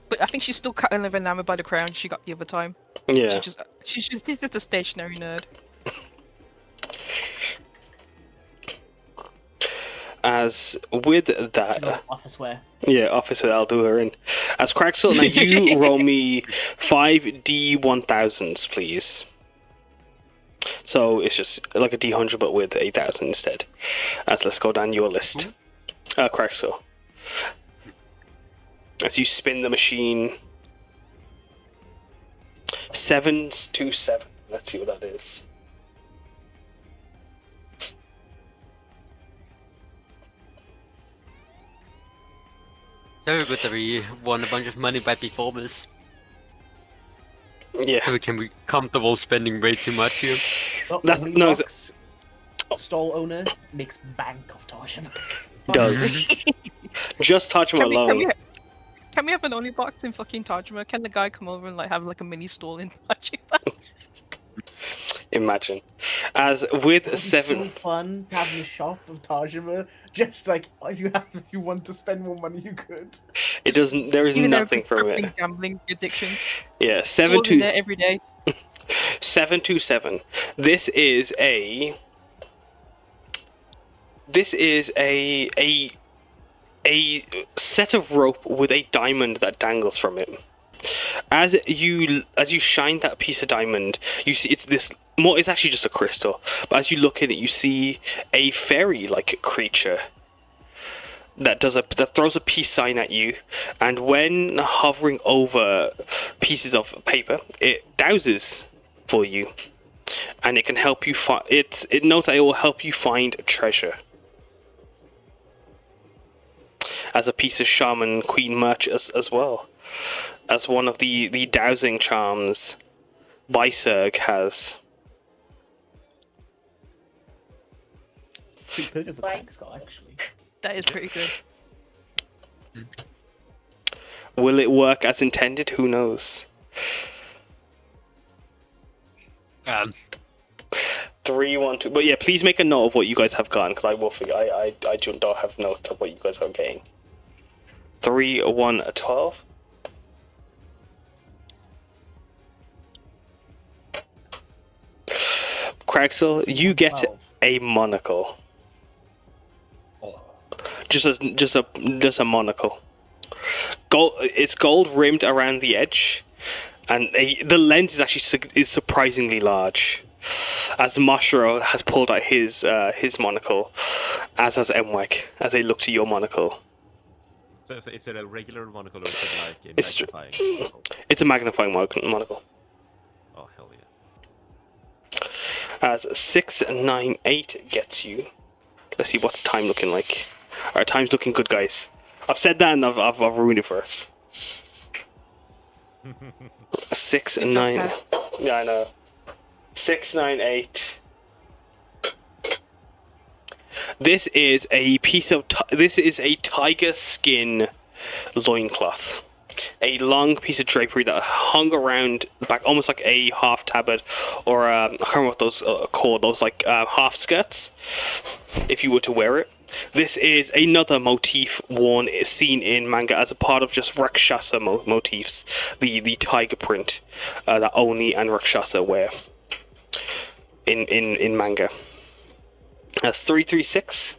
[SPEAKER 2] But I think she's still kind of enamored by the crown she got the other time.
[SPEAKER 1] Yeah.
[SPEAKER 2] She's just a stationary nerd.
[SPEAKER 1] As with that,
[SPEAKER 4] Office wear.
[SPEAKER 1] yeah, officer, I'll do her in. As Kragskull, now you roll me 5d1000s, please. So it's just like a d100, but with 8,000 instead. As let's go down your list. Kragskull. As you spin the machine. 727. Let's see what that is.
[SPEAKER 5] Very good that we won a bunch of money by performance.
[SPEAKER 1] Yeah.
[SPEAKER 5] So we can be comfortable spending way too much here.
[SPEAKER 4] Well,
[SPEAKER 1] That's-
[SPEAKER 4] Holy
[SPEAKER 1] no,
[SPEAKER 4] Box stall owner makes bank of Tajima.
[SPEAKER 1] Does. Just Tajima alone.
[SPEAKER 2] Can we have an Oni box in fucking Tajima? Can the guy come over and like have like a mini stall in Tajima?
[SPEAKER 1] Imagine. As with
[SPEAKER 4] It'd be
[SPEAKER 1] 7.
[SPEAKER 4] so fun having a shop of Tajima. Just like if you want to spend more money, you could.
[SPEAKER 1] It doesn't. There is
[SPEAKER 2] Even though
[SPEAKER 1] nothing from
[SPEAKER 2] crippling
[SPEAKER 1] it.
[SPEAKER 2] gambling addictions.
[SPEAKER 1] Yeah,
[SPEAKER 2] It's all in there every day.
[SPEAKER 1] 727. This is a set of rope with a diamond that dangles from it. As you shine that piece of diamond, you see it's actually just a crystal, but as you look at it, you see a fairy-like creature that throws a peace sign at you, and when hovering over pieces of paper, it douses for you, and it can help you find. It notes that it will help you find treasure. As a piece of Shaman Queen merch as well, as one of the dowsing charms Bysurg has.
[SPEAKER 4] Pretty good for Kragskull, actually.
[SPEAKER 2] That is pretty good.
[SPEAKER 1] Will it work as intended? Who knows? 3, 1, 2. But yeah, please make a note of what you guys have gotten, because I will forget. I don't have note of what you guys are getting. 3, 1, 12. Kragskull, you get
[SPEAKER 4] 12.
[SPEAKER 1] a monocle.
[SPEAKER 4] Oh.
[SPEAKER 1] Just a monocle. It's gold rimmed around the edge, and the lens is actually surprisingly large. As Mashiro has pulled out his monocle, as has Mwag, as they look to your monocle.
[SPEAKER 3] So is it a regular monocle or is it like a
[SPEAKER 1] It's
[SPEAKER 3] magnifying monocle?
[SPEAKER 1] It's a magnifying monocle.
[SPEAKER 3] Oh hell yeah!
[SPEAKER 1] As 698 gets you. Let's see what's time looking like. Our time's looking good, guys. I've said that and I've ruined it for us. 6 9. Yeah, I know. 698. This is a piece of. This is a tiger skin loincloth. A long piece of drapery that hung around the back, almost like a half tabard, or I can't remember what those are called. Those like half skirts, if you were to wear it. This is another motif seen in manga as a part of just Rakshasa motifs. The tiger print that Oni and Rakshasa wear in manga. That's 336.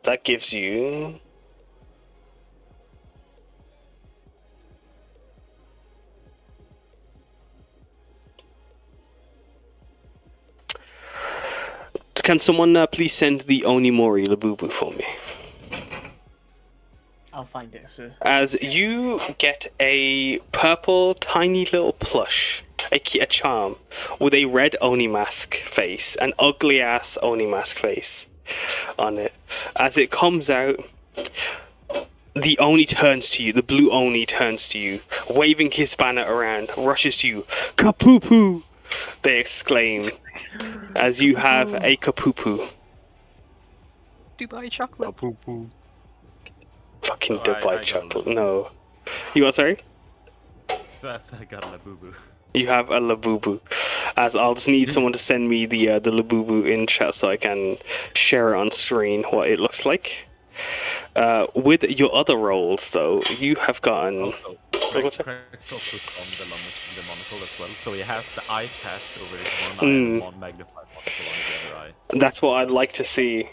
[SPEAKER 1] That gives you. Can someone please send the Onimori Labubu for me?
[SPEAKER 4] I'll find it, sir.
[SPEAKER 1] As you get a purple tiny little plush, a charm, with a red Oni mask face, an ugly ass Oni mask face on it. As it comes out, the Oni turns to you, the blue Oni turns to you, waving his banner around, rushes to you. Kapupu! They exclaim, as you have a Kapupu.
[SPEAKER 2] Dubai chocolate.
[SPEAKER 5] Poo poo.
[SPEAKER 1] Fucking
[SPEAKER 3] Oh,
[SPEAKER 1] Dubai
[SPEAKER 3] I got
[SPEAKER 1] chocolate.
[SPEAKER 3] it.
[SPEAKER 1] No. You are sorry?
[SPEAKER 3] So that's why I got a boo boo.
[SPEAKER 1] You have a Labubu. As I'll just need someone to send me the Labubu in chat so I can share on screen what it looks like. With your other roles, though, you have gotten.
[SPEAKER 3] Also,
[SPEAKER 1] what's that?
[SPEAKER 3] Kragskull put on the monocle as well, so he has the eye patch over his one eye and one magnified monocle on his other eye.
[SPEAKER 1] That's what I'd like to see.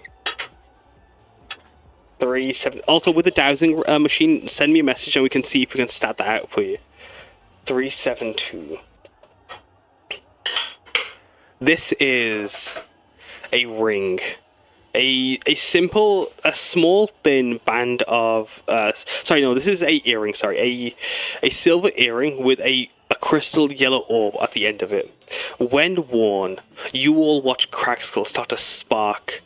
[SPEAKER 1] 3-7. Also, with the dowsing machine, send me a message and we can see if we can stat that out for you. 372. This is a ring. A small thin band of this is a earring, a silver earring with a crystal yellow orb at the end of it. When worn, you all watch Kragskull start to spark.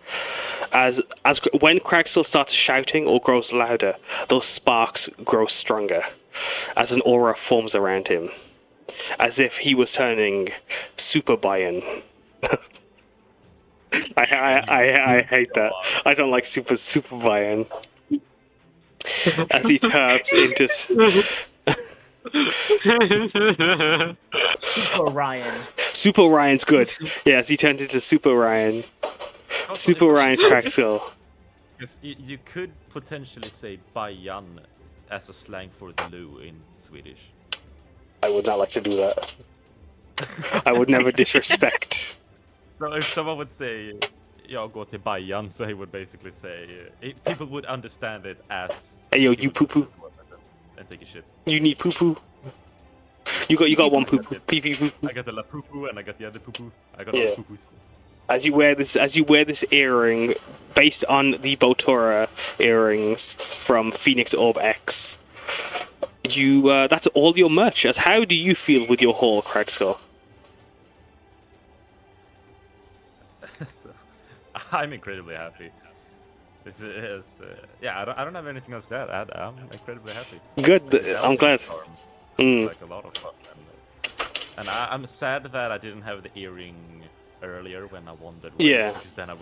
[SPEAKER 1] As when Kragskull starts shouting or grows louder, those sparks grow stronger as an aura forms around him, as if he was turning Super Baiyan. I hate that. I don't like Super Baiyan. As he turns into
[SPEAKER 4] Super Ryan.
[SPEAKER 1] Super Ryan's good. Yes, he turned into Super Ryan.
[SPEAKER 3] Also,
[SPEAKER 1] Super Ryan Kragskull.
[SPEAKER 3] Yes, you could potentially say Bayan as a slang for the loo in Swedish.
[SPEAKER 1] I would not like to do that. I would never disrespect.
[SPEAKER 3] So if someone would say, "Jag går till Bayan," so he would basically say, people would understand it as,
[SPEAKER 1] Hey yo, you poo poo.
[SPEAKER 3] And take a shit.
[SPEAKER 1] You need poo poo. You got one poo poo. Pee pee poo poo.
[SPEAKER 3] I got the la poo poo and I got the other poo poo. I got
[SPEAKER 1] Yeah.
[SPEAKER 3] all poo poos.
[SPEAKER 1] As you wear this earring, based on the Botura earrings from Phoenix Orb X, that's all your merch. As how do you feel with your haul, Kragskull?
[SPEAKER 3] So, I'm incredibly happy. This is, I don't have anything else to add. I'm incredibly happy.
[SPEAKER 1] Good. I'm
[SPEAKER 3] Dowsing
[SPEAKER 1] glad.
[SPEAKER 3] charm
[SPEAKER 1] Mm.
[SPEAKER 3] was, like a lot of fun, and I'm sad that I didn't have the earring earlier when I won that race,
[SPEAKER 1] Yeah.
[SPEAKER 3] because then I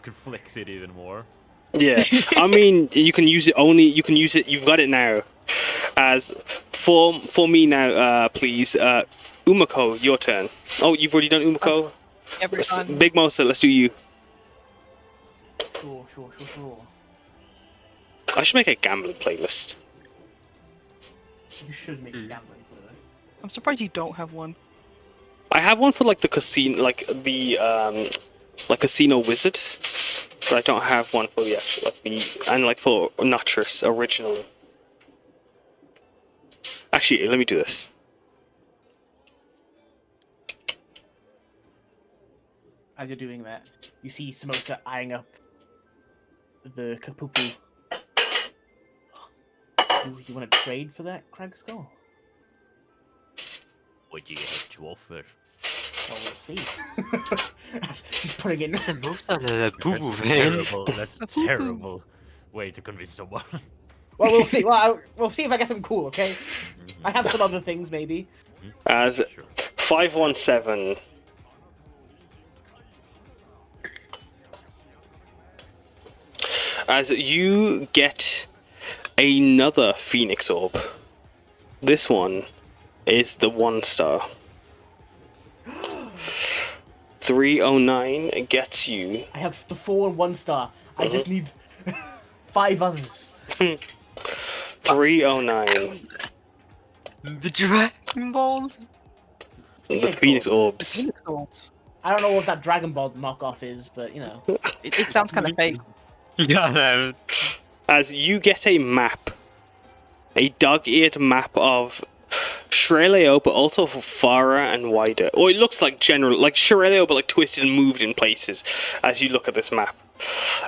[SPEAKER 3] could flex it even more.
[SPEAKER 1] Yeah, I mean, you can use it. You've got it now. As for me now, please, Umeko, your turn. Oh, you've already done Umeko.
[SPEAKER 2] Everyone.
[SPEAKER 1] Big Mosa, let's do you.
[SPEAKER 4] Sure.
[SPEAKER 1] I should make a gambling playlist.
[SPEAKER 4] You should make a gambling playlist.
[SPEAKER 2] I'm surprised you don't have one.
[SPEAKER 1] I have one for like the casino, like the casino wizard, but I don't have one for the actual for Notris originally. Actually, let me do this.
[SPEAKER 4] As you're doing that, you see Samosa eyeing up the Kapupu. You want to trade for that, Kragskull?
[SPEAKER 3] What do you have to offer?
[SPEAKER 4] Well, we'll see. She's putting in.
[SPEAKER 5] It's a most of the poo poo
[SPEAKER 3] That's
[SPEAKER 5] man.
[SPEAKER 3] terrible. That's a terrible way to convince someone.
[SPEAKER 4] Well, we'll see. We'll see if I get some cool. Okay. I have some other things, maybe.
[SPEAKER 1] As
[SPEAKER 3] Sure.
[SPEAKER 1] 517. As you get another Phoenix Orb. This one is the 1-star. 309 gets you.
[SPEAKER 4] I have the 4 and 1 star. I just need 5 others.
[SPEAKER 1] 309.
[SPEAKER 5] The Dragon Balls.
[SPEAKER 1] The Phoenix Orbs.
[SPEAKER 2] Phoenix orbs.
[SPEAKER 4] I don't know what that Dragon Ball knockoff is, but you know.
[SPEAKER 2] It sounds kind of fake.
[SPEAKER 5] Yeah, no.
[SPEAKER 1] As you get a map. A dog-eared map of Shreleo, but also Farah and wider. Or it looks like Shreleo, but like twisted and moved in places as you look at this map.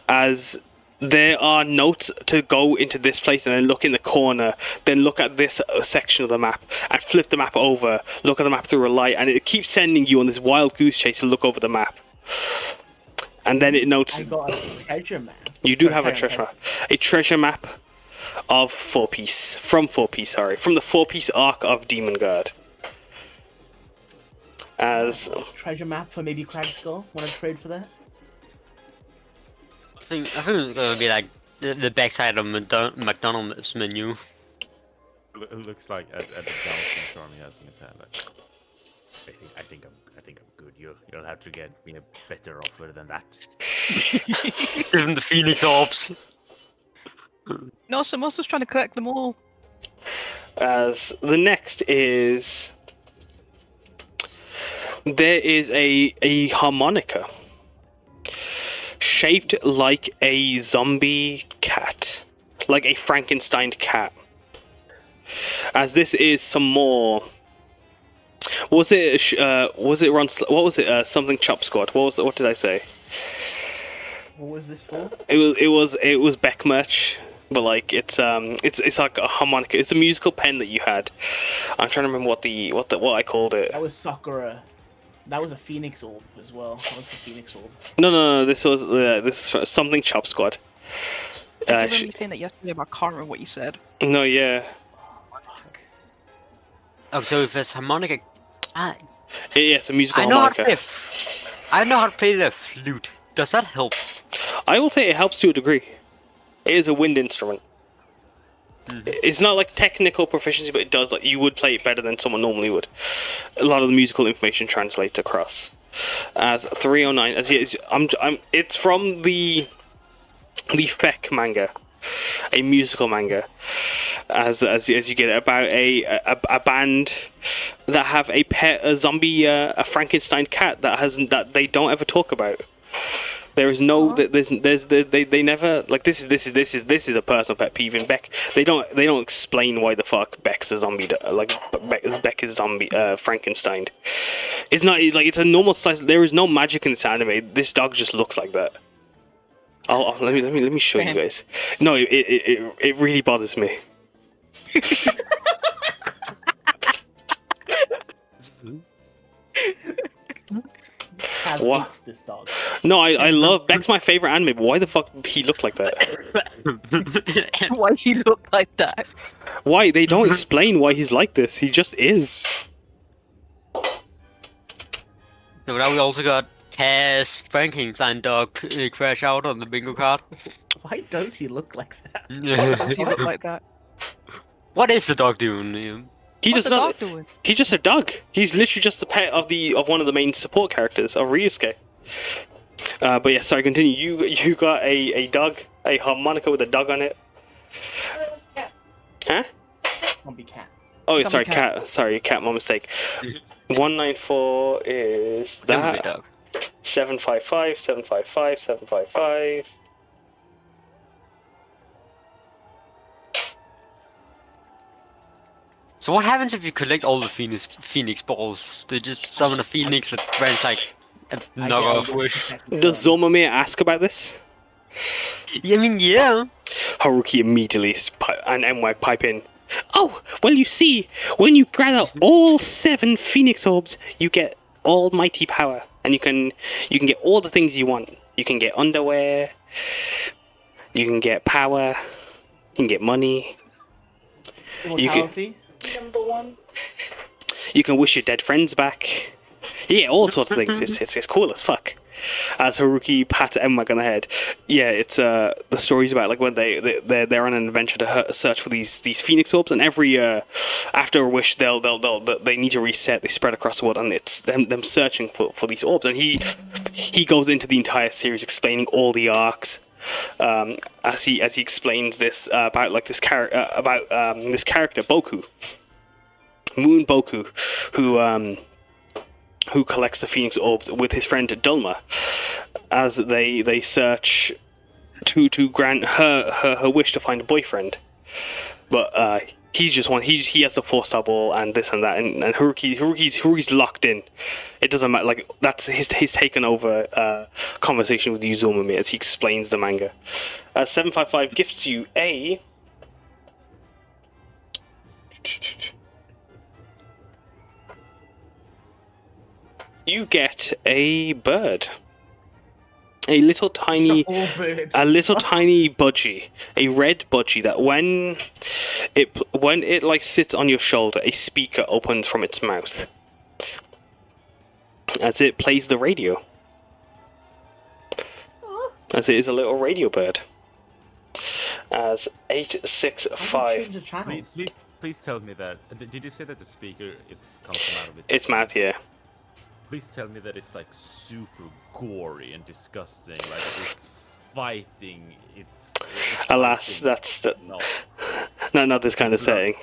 [SPEAKER 1] As there are notes to go into this place and then look in the corner, then look at this section of the map and flip the map over, look at the map through a light, and it keeps sending you on this wild goose chase to look over the map. And then it notes
[SPEAKER 4] I got a treasure map.
[SPEAKER 1] you do have a treasure map. A treasure map of 4-piece. From the 4-piece arc of Demon Guard. As
[SPEAKER 4] Treasure map for maybe Kragskull. Want to trade for that?
[SPEAKER 5] I think it's gonna be like the backside of McDonald's menu.
[SPEAKER 3] It looks like at the bouncing charm he has in his hand. Like, I think I'm good. You'll have to get me a better offer than that.
[SPEAKER 5] Give him the Phoenix Orbs.
[SPEAKER 2] No, Samosa's trying to collect them all.
[SPEAKER 1] As the next is there is a harmonica shaped like a zombie cat, like a Frankenstein cat. As this is some more. Was it Ron? What was it? Something Chop Squad. What did I say?
[SPEAKER 4] What was this for?
[SPEAKER 1] It was Beck merch, but like it's like a harmonica. It's a musical pen that you had. I'm trying to remember what I called it.
[SPEAKER 4] That was Sakura. That was a Phoenix Orb as well. That was the Phoenix Orb.
[SPEAKER 1] No. This is something Chop Squad.
[SPEAKER 2] I remember you saying that yesterday, but I can't remember what you said.
[SPEAKER 1] No, yeah.
[SPEAKER 5] Oh, so if it's harmonica,
[SPEAKER 1] Yeah, it's a musical
[SPEAKER 5] I know
[SPEAKER 1] harmonica.
[SPEAKER 5] I know how to play the flute. Does that help?
[SPEAKER 1] I will say it helps to a degree. It is a wind instrument. It's not like technical proficiency, but it does. Like you would play it better than someone normally would. A lot of the musical information translates across. As 309, it's from the Feck manga, a musical manga. As you get it, about a band that have a zombie, a Frankenstein cat that they don't ever talk about. There is no they never like this is a personal pet peeve in Beck. They don't explain why the fuck Beck's a zombie Beck is zombie Frankenstein. It's not like it's a normal size. There is no magic in this anime. This dog just looks like that. Let me show you guys. No, it really bothers me.
[SPEAKER 4] Kaz
[SPEAKER 1] What?
[SPEAKER 4] hates this dog.
[SPEAKER 1] No, I love Beck's my favorite anime, but why the fuck he look like that?
[SPEAKER 2] Why he look like that?
[SPEAKER 1] Why they don't explain why he's like this? He just is.
[SPEAKER 5] So now we also got Cass Frankenstein dog crash out on the bingo card.
[SPEAKER 4] Why does he look like that?
[SPEAKER 2] Why does he look like that?
[SPEAKER 5] What is the dog doing?
[SPEAKER 1] He
[SPEAKER 2] What's
[SPEAKER 1] does
[SPEAKER 2] the
[SPEAKER 1] not.
[SPEAKER 2] dog doing?
[SPEAKER 1] He's just a dog. He's literally just the pet of one of the main support characters of Ryusuke. But yeah, sorry, continue. You got a dog, a harmonica with a dog on it. Huh?
[SPEAKER 4] Zombie cat.
[SPEAKER 1] Oh,
[SPEAKER 2] Zombie
[SPEAKER 1] sorry,
[SPEAKER 2] cat.
[SPEAKER 1] cat. Sorry, cat. My mistake. 194 is that.
[SPEAKER 5] Dog.
[SPEAKER 1] 755, 755, 755.
[SPEAKER 5] So what happens if you collect all the Phoenix balls? They just summon a Phoenix with friends like a knockoff wish.
[SPEAKER 1] Does Zormamir ask about this?
[SPEAKER 5] I mean, yeah.
[SPEAKER 1] Haruki immediately and MY pipe in. Oh, well, you see, when you gather all 7 Phoenix Orbs, you get almighty power, and you can get all the things you want. You can get underwear, you can get power, you can get money.
[SPEAKER 4] Immortality.
[SPEAKER 1] You can wish your dead friends back. Yeah, all sorts of things. It's cool as fuck. As Haruki pats Emma on the head. Yeah, it's the story's about like when they're on an adventure to search for these Phoenix Orbs, and every after a wish they need to reset. They spread across the world, and it's them searching for these orbs. And he goes into the entire series explaining all the arcs. As he explains this about like this character this character Boku, Moon Boku, who collects the Phoenix Orbs with his friend Dulma, as they search to grant her wish to find a boyfriend, but he has the 4-star ball and this and that, and Haruki's locked in. It doesn't matter, like that's his taken over conversation with Zormamir as he explains the manga. 755 gifts you a you get a bird. A little tiny budgie, a red budgie that when it like sits on your shoulder, a speaker opens from its mouth as it plays the radio. as it is a little radio bird. As
[SPEAKER 4] Why
[SPEAKER 1] 865,
[SPEAKER 4] change the channels?
[SPEAKER 3] Please tell me that. Did you say that the speaker comes from out of it?
[SPEAKER 1] its mouth, yeah.
[SPEAKER 3] Please tell me that it's like super gory and disgusting. Like it's fighting. It's
[SPEAKER 1] Alas,
[SPEAKER 3] fighting.
[SPEAKER 1] that's the,
[SPEAKER 3] No.
[SPEAKER 1] not this kind of setting.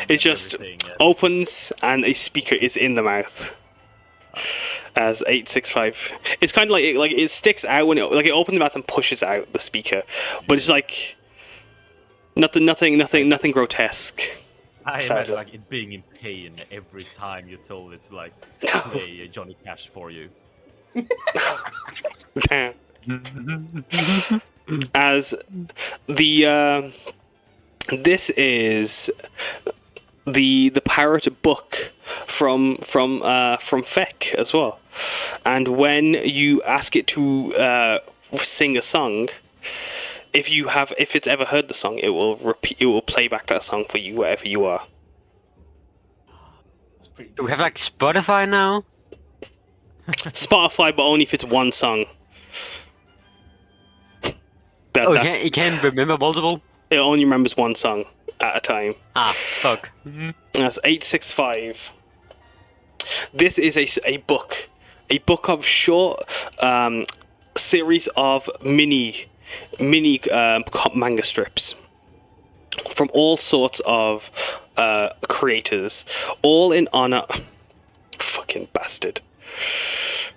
[SPEAKER 1] It just opens and a speaker is in the mouth. As 865, it's kind of like it sticks out when it opens the mouth and pushes out the speaker, but it's like nothing grotesque.
[SPEAKER 3] I
[SPEAKER 1] sadly.
[SPEAKER 3] imagine like it being in pain every time you told it to like play Johnny Cash for you.
[SPEAKER 1] As the this is the pirate book from Feck as well, and when you ask it to sing a song, if it's ever heard the song, it will play back that song for you wherever you are.
[SPEAKER 4] That's pretty
[SPEAKER 5] Do we have like Spotify now?
[SPEAKER 1] Spotify, but only if it's one song.
[SPEAKER 5] Oh, it can't remember multiple?
[SPEAKER 1] It only remembers one song at a time.
[SPEAKER 5] Ah, fuck.
[SPEAKER 1] That's 865. This is a book of short series of mini manga strips from all sorts of creators, all in honor. Fucking bastard.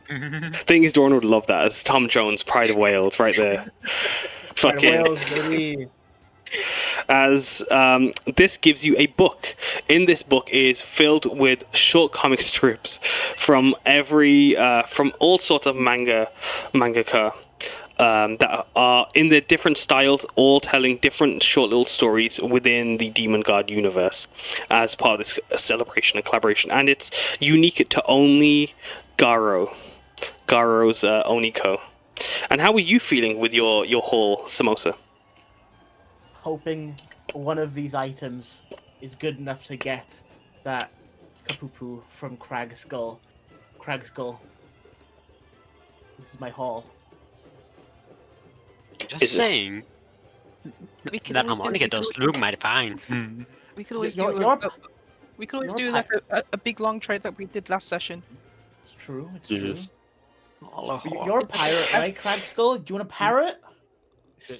[SPEAKER 1] Thing is, Dorn would love that as Tom Jones, Pride of Wales, right there. Fucking.
[SPEAKER 4] Wales, baby.
[SPEAKER 1] As this gives you a book. In this book is filled with short comic strips from from all sorts of mangaka that are in their different styles, all telling different short little stories within the Demon God universe as part of this celebration and collaboration. And it's unique to only Garo's Oni-Ko. And how are you feeling with your haul, Samosa?
[SPEAKER 4] Hoping one of these items is good enough to get that Kapupu from Kragskull. This is my haul.
[SPEAKER 5] Just
[SPEAKER 1] Is it?
[SPEAKER 5] saying.
[SPEAKER 2] We can
[SPEAKER 5] That
[SPEAKER 2] always do-
[SPEAKER 5] harmonica
[SPEAKER 2] we
[SPEAKER 5] does
[SPEAKER 2] could-
[SPEAKER 5] look mighty fine.
[SPEAKER 2] We could always
[SPEAKER 4] Your-
[SPEAKER 2] do.
[SPEAKER 4] your-
[SPEAKER 2] We could always
[SPEAKER 4] your
[SPEAKER 2] do like a big long trade that we did last session.
[SPEAKER 4] It's true. It's true.
[SPEAKER 1] Yes.
[SPEAKER 4] But you're a pirate, right, Kragskull? Do you want a parrot?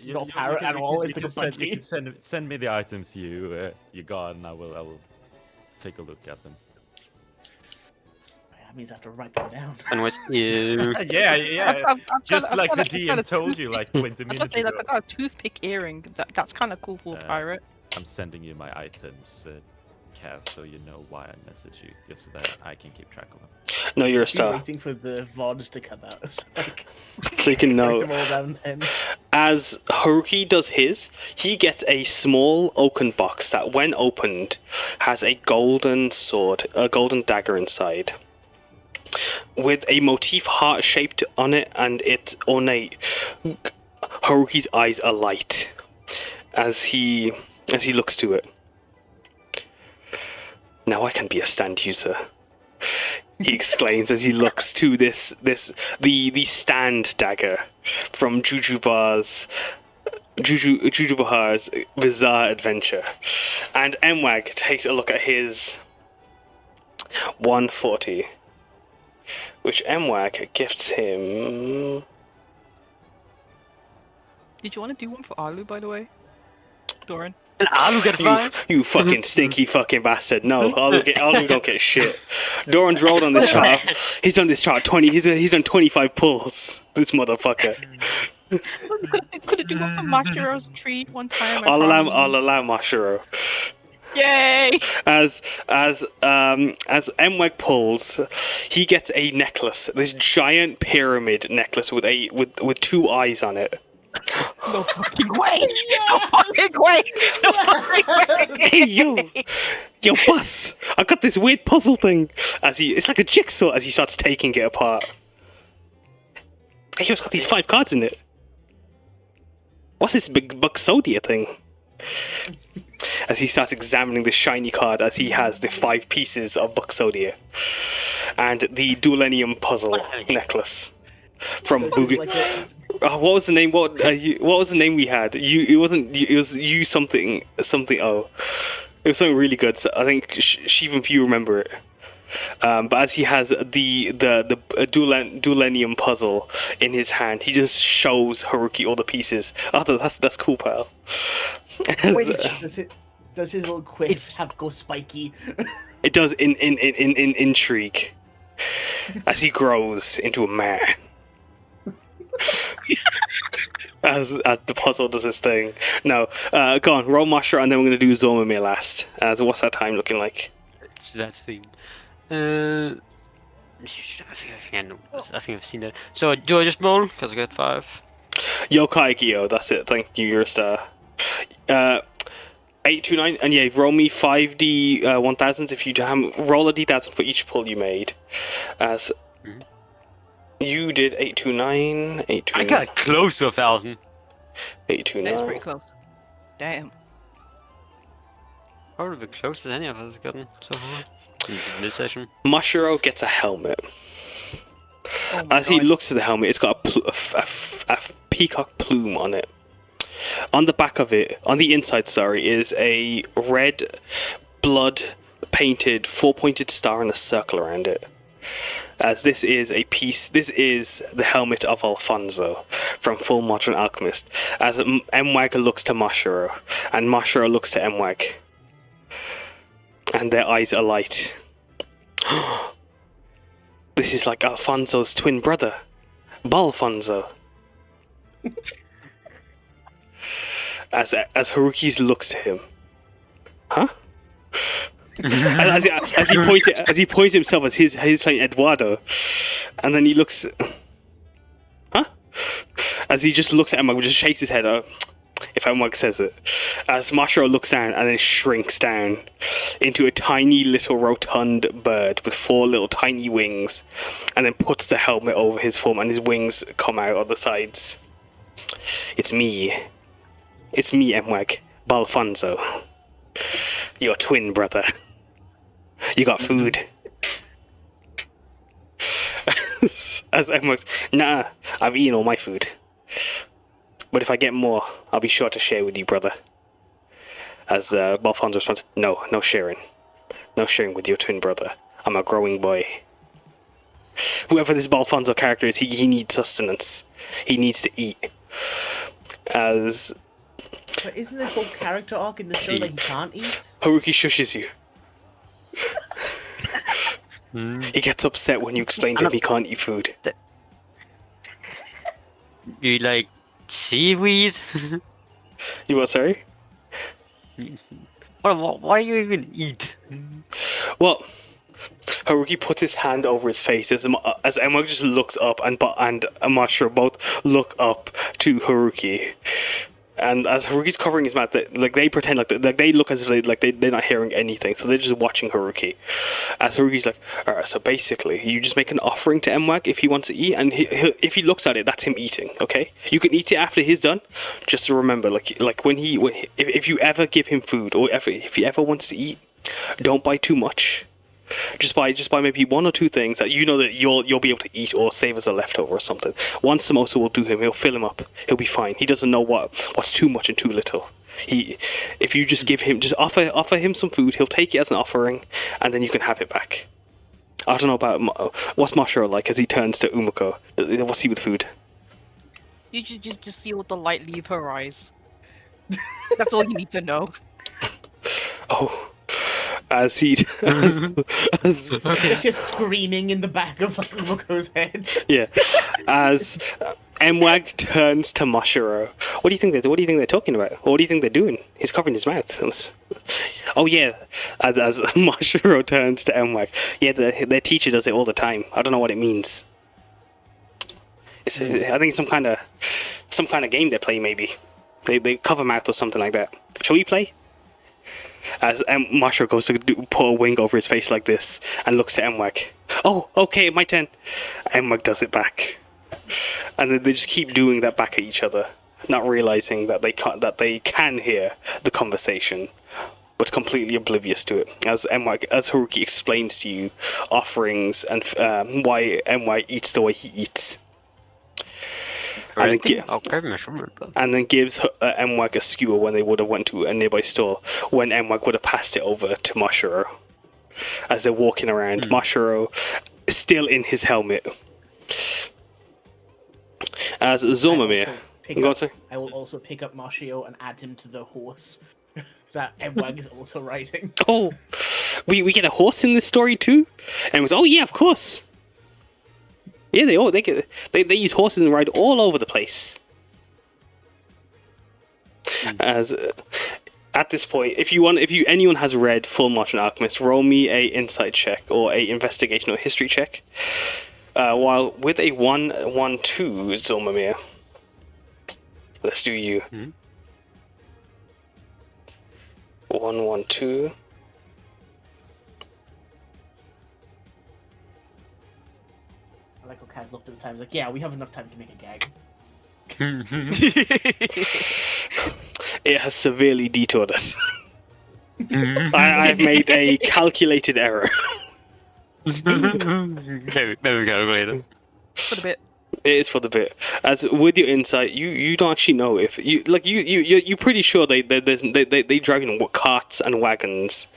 [SPEAKER 3] You-
[SPEAKER 4] Not
[SPEAKER 3] you-
[SPEAKER 4] parrot
[SPEAKER 3] you can-
[SPEAKER 4] at
[SPEAKER 3] you
[SPEAKER 4] all.
[SPEAKER 3] can-
[SPEAKER 4] It's
[SPEAKER 3] you
[SPEAKER 4] like a
[SPEAKER 3] can send- you
[SPEAKER 4] monkey.
[SPEAKER 3] can send me the items you got, and I will take a look at them.
[SPEAKER 4] That means I have to write them down.
[SPEAKER 5] Anyways, you.
[SPEAKER 3] Yeah.
[SPEAKER 2] I've
[SPEAKER 3] Just
[SPEAKER 2] got-
[SPEAKER 3] like
[SPEAKER 2] I've
[SPEAKER 3] the
[SPEAKER 2] got a- I've got
[SPEAKER 3] DM
[SPEAKER 2] a
[SPEAKER 3] told you like 20
[SPEAKER 2] I was
[SPEAKER 3] minutes
[SPEAKER 2] say like
[SPEAKER 3] ago.
[SPEAKER 2] I got a toothpick earring. That's kind of cool for a pirate.
[SPEAKER 3] I'm sending you my items, Cass, so you know why I message you, just so that I can keep track of them.
[SPEAKER 1] No, you're a
[SPEAKER 4] Been
[SPEAKER 1] star.
[SPEAKER 4] waiting for the VODs to come out. It's like,
[SPEAKER 1] So you can
[SPEAKER 4] write
[SPEAKER 1] know.
[SPEAKER 4] them all down then.
[SPEAKER 1] As Haruki does his, he gets a small oaken box that, when opened, has a golden sword, a golden dagger inside, with a motif heart shaped on it, and it's ornate. Haruki's eyes are light as he looks to it. Now I can be a stand user, he exclaims as he looks to the stand dagger from Juju Bahar's Bizarre Adventure. And Mwag takes a look at his 140, which Mwag gifts him.
[SPEAKER 2] Did you want to do one for Alu, by the way, Doran?
[SPEAKER 5] And Alu got five?
[SPEAKER 1] You fucking stinky fucking bastard. No, Alu don't get shit. Doran's rolled on this chart. He's done this chart 20. He's done 25 pulls. This motherfucker.
[SPEAKER 2] Could do one for Mashiro's tree one time.
[SPEAKER 1] I'll allow Mashiro.
[SPEAKER 2] Yay!
[SPEAKER 1] As Mweg pulls, he gets a necklace. This giant pyramid necklace with two eyes on it.
[SPEAKER 2] No fucking way! No fucking way! No fucking way!
[SPEAKER 1] Hey yo, boss! I got this weird puzzle thing. It's like a jigsaw as he starts taking it apart. Hey yo, it's got these 5 cards in it. What's this big Buxodia thing? As he starts examining the shiny card, as he has the 5 pieces of Buxodia and the Duelenium puzzle necklace. from
[SPEAKER 4] This is
[SPEAKER 1] Boogie.
[SPEAKER 4] like a-
[SPEAKER 1] What was the name? What was the name we had? It wasn't. It was you something. Oh, it was something really good. So I think Shivan, if you remember it. But as he has the Dulenium puzzle in his hand, he just shows Haruki all the pieces. Oh, that's cool, pal.
[SPEAKER 4] Does his little quips have go spiky?
[SPEAKER 1] It does in intrigue as he grows into a man. As the puzzle does its thing. No, go on, roll Mashra, and then we're gonna do Zormamir last. So what's that time looking like?
[SPEAKER 5] It's that thing. I think I've seen that. So do I just roll? Because I got 5.
[SPEAKER 1] Yohkai Gyo, that's it. Thank you, you're a star. 829, and yeah, roll me 5d 1000s if you roll a d1000 for each pull you made. As you did 829, 829.
[SPEAKER 5] I got close to 1,000.
[SPEAKER 1] 829.
[SPEAKER 2] That's pretty close. Damn.
[SPEAKER 5] Probably the closest any of us have gotten so far in this session.
[SPEAKER 1] Mashiro gets a helmet.
[SPEAKER 2] Oh my
[SPEAKER 1] As he
[SPEAKER 2] God.
[SPEAKER 1] looks at the helmet, it's got a peacock plume on it. On the back of it, on the inside, sorry, is a red blood painted 4-pointed star and a circle around it. As this is the helmet of Alfonso from Full Modern Alchemist. As Mwag looks to Mashiro, and Mashiro looks to Mwag. And their eyes alight. This is like Alfonso's twin brother, Balfonso. As Haruki looks to him, huh? as he points himself as he's playing Eduardo, and then he looks, huh? As he just looks at Emma, just shakes his head. If Emma says it, as Mashiro looks down and then shrinks down into a tiny little rotund bird with 4 little tiny wings, and then puts the helmet over his form, and his wings come out on the sides. It's me, Mwag, Balfonso, your twin brother. You got food? As Mwag's, nah, I've eaten all my food. But if I get more, I'll be sure to share with you, brother. As Balfonso responds, no sharing. No sharing with your twin brother. I'm a growing boy. Whoever this Balfonso character is, he needs sustenance. He needs to eat. As
[SPEAKER 4] But isn't this whole character arc in the show that he can't eat?
[SPEAKER 1] Haruki shushes you. He gets upset when you explain to him he can't eat food.
[SPEAKER 5] You like seaweed?
[SPEAKER 1] You what, sorry?
[SPEAKER 5] What do you even eat?
[SPEAKER 1] Well, Haruki puts his hand over his face as Emma just looks up, and Amashiro both look up to Haruki. And as Haruki's covering his mouth, they pretend like they look as if they're not hearing anything, so they're just watching Haruki. As Haruki's like, alright, so basically, you just make an offering to Mwag if he wants to eat, and if he looks at it, that's him eating. Okay, you can eat it after he's done. Just to remember, if you ever give him food, or if he ever wants to eat, don't buy too much. Just buy maybe 1 or 2 things that you know that you'll be able to eat or save as a leftover or something. One samosa will do him. He'll fill him up. He'll be fine. He doesn't know what's too much and too little. If you just offer him some food, he'll take it as an offering, and then you can have it back. I don't know about what's Mashiro like as he turns to Umeko. What's he with food?
[SPEAKER 2] You just see all the light leave her eyes. That's all you need to know.
[SPEAKER 1] Oh. As he
[SPEAKER 4] It's just screaming in the back of Umeko's head.
[SPEAKER 1] yeah, as Mwag turns to Mashiro. What do you think they're talking about? What do you think they're doing? He's covering his mouth. Oh yeah, as Mashiro turns to Mwag. Yeah, their teacher does it all the time. I don't know what it means. I think it's some kind of game they play. Maybe they cover mouth or something like that. Shall we play? As Mashiro goes to put a wing over his face like this and looks at Mwag. Oh, okay, my turn. Mwag does it back, and then they just keep doing that back at each other, not realizing that they can hear the conversation, but completely oblivious to it. As Haruki explains to you offerings and why Mwag eats the way he eats. And then,
[SPEAKER 5] Interesting. Okay, measurement.
[SPEAKER 1] and then gives Mwag a skewer when they would have went to a nearby store, when Mwag would have passed it over to Mashiro. As they're walking around, Mashiro still in his helmet. As Zormamir.
[SPEAKER 4] I will also pick up Mashio and add him to the horse that Mwag is also riding.
[SPEAKER 1] Oh, we get a horse in this story too? And it was, oh yeah, of course. Yeah, they use horses and ride all over the place. As at this point, if anyone has read Full Martian Alchemist, roll me a insight check or a investigation or history check. While with a 1-1-2 Zormamir. Let's do you. 1-1-2.
[SPEAKER 4] I like how Kaz looked at the time. He's like, yeah, we have enough time to make a gag.
[SPEAKER 1] It has severely detoured us. I've made a calculated error.
[SPEAKER 5] Very calculated.
[SPEAKER 2] For the bit.
[SPEAKER 1] It is for the bit. As with your insight, you don't actually know if you're pretty sure they drive in carts and wagons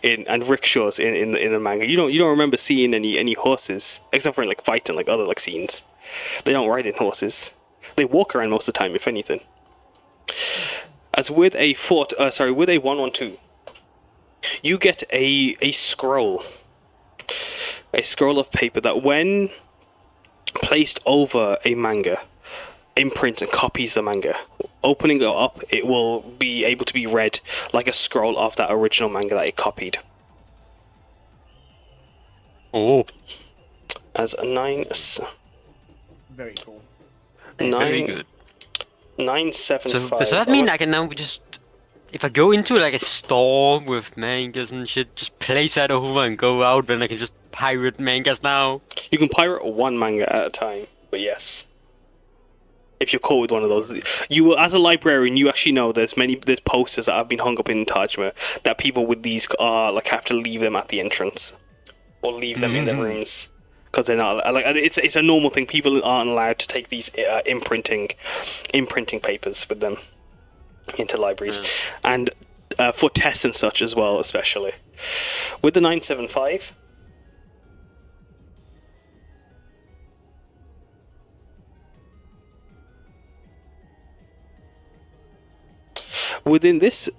[SPEAKER 1] and rickshaws in the manga. You don't remember seeing any horses except for like fighting like other like scenes. They don't ride in horses. They walk around most of the time, if anything. As with a 1-1-2, you get a scroll of paper that when placed over a manga, imprints and copies the manga. Opening it up, it will be able to be read like a scroll of that original manga that it copied.
[SPEAKER 5] Oh.
[SPEAKER 1] As a 9...
[SPEAKER 4] Very cool.
[SPEAKER 5] Very good.
[SPEAKER 1] 975.
[SPEAKER 5] So does that mean I can now just, if I go into like a store with mangas and shit, just place that over and go out, then I can just pirate mangas now?
[SPEAKER 1] You can pirate one manga at a time, but yes. If you're caught with one of those, you will, as a librarian, you actually know there's posters that have been hung up in Tajima that people with these are like have to leave them at the entrance or leave them in their rooms because they're not like it's a normal thing. People aren't allowed to take these imprinting papers with them into libraries and for tests and such as well, especially with the 975. Within this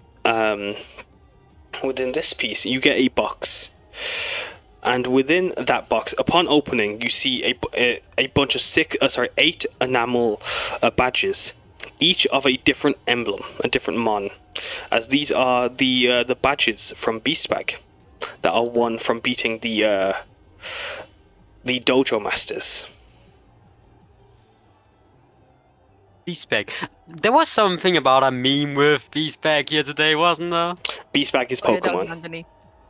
[SPEAKER 1] piece, you get a box, and within that box, upon opening, you see a bunch of 8 enamel badges, each of a different emblem, a different mon, as these are the badges from Beastbag that are won from beating the dojo masters.
[SPEAKER 5] Beastbag. There was something about a meme with Beastbag here today, wasn't there?
[SPEAKER 1] Beastbag is
[SPEAKER 2] Oh, yeah, that
[SPEAKER 1] Pokemon.
[SPEAKER 2] was Nandini.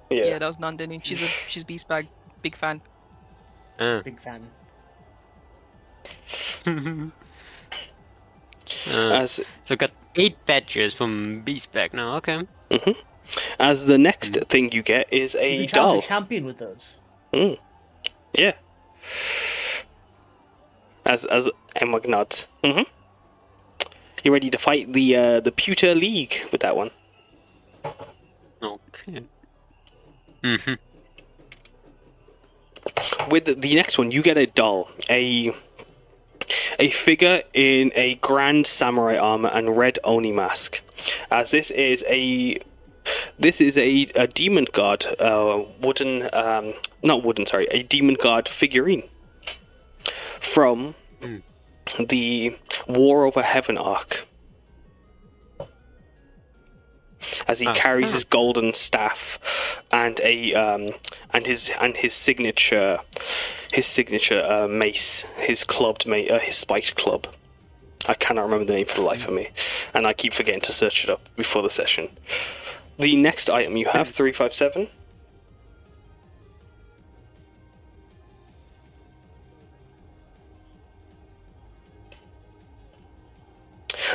[SPEAKER 1] Yeah.
[SPEAKER 2] Yeah, that was Nandini. She's Beastbag. Big fan.
[SPEAKER 4] Big fan.
[SPEAKER 1] As
[SPEAKER 5] So I got 8 badges from Beastbag now, okay.
[SPEAKER 1] as the next thing you get is
[SPEAKER 4] You
[SPEAKER 1] a
[SPEAKER 4] can challenge
[SPEAKER 1] doll.
[SPEAKER 4] a champion with those.
[SPEAKER 1] Yeah. As Emma nods. You ready to fight the Pewter League with that one?
[SPEAKER 5] Okay.
[SPEAKER 1] With the next one, you get a doll, a figure in a grand samurai armor and red oni mask. As this is a demon god, a demon god figurine from the War Over Heaven arc. As he carries his golden staff and his signature mace, his spiked club. I cannot remember the name for the life of me, and I keep forgetting to search it up before the session. The next item you have 357.